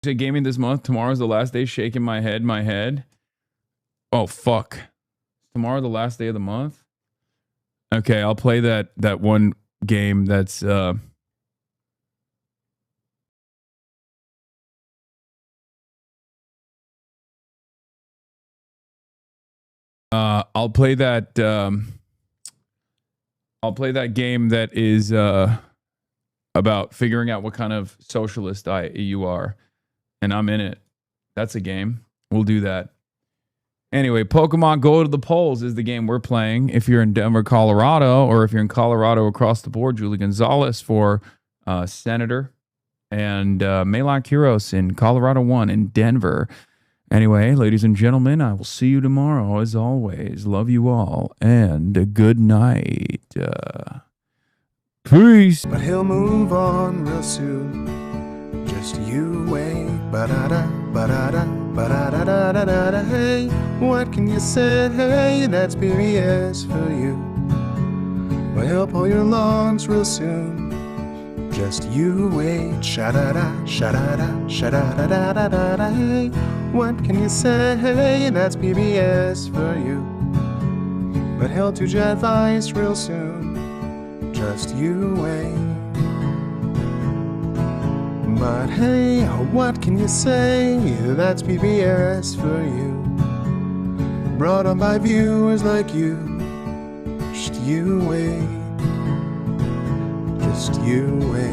Gaming this month. Tomorrow's the last day. Shaking my head. Oh, fuck. Tomorrow the last day of the month? Okay, I'll play that one game that's... I'll play that. I'll play that game that is about figuring out what kind of socialist you are, and I'm in it. That's a game. We'll do that. Anyway, Pokemon Go to the Polls is the game we're playing. If you're in Denver, Colorado, or if you're in Colorado across the board, Julie Gonzalez for Senator, and Malak Kuros in Colorado 1 in Denver. Anyway, ladies and gentlemen, I will see you tomorrow as always. Love you all, and good night. Peace. But he'll move on real soon. Just you wait. Ba-da-da, ba-da-da, ba-da-da-da-da-da. Hey, what can you say? Hey, that's BBS for you. Well, he'll pull your lawns real soon. Just you wait. Sha-da-da, sha-da-da, sha-da-da-da-da-da. Hey, what can you say? Hey, that's PBS for you. But he'll do jet advice real soon. Just you wait. But hey, what can you say? That's PBS for you. Brought on by viewers like you. Just you wait. Just you wait.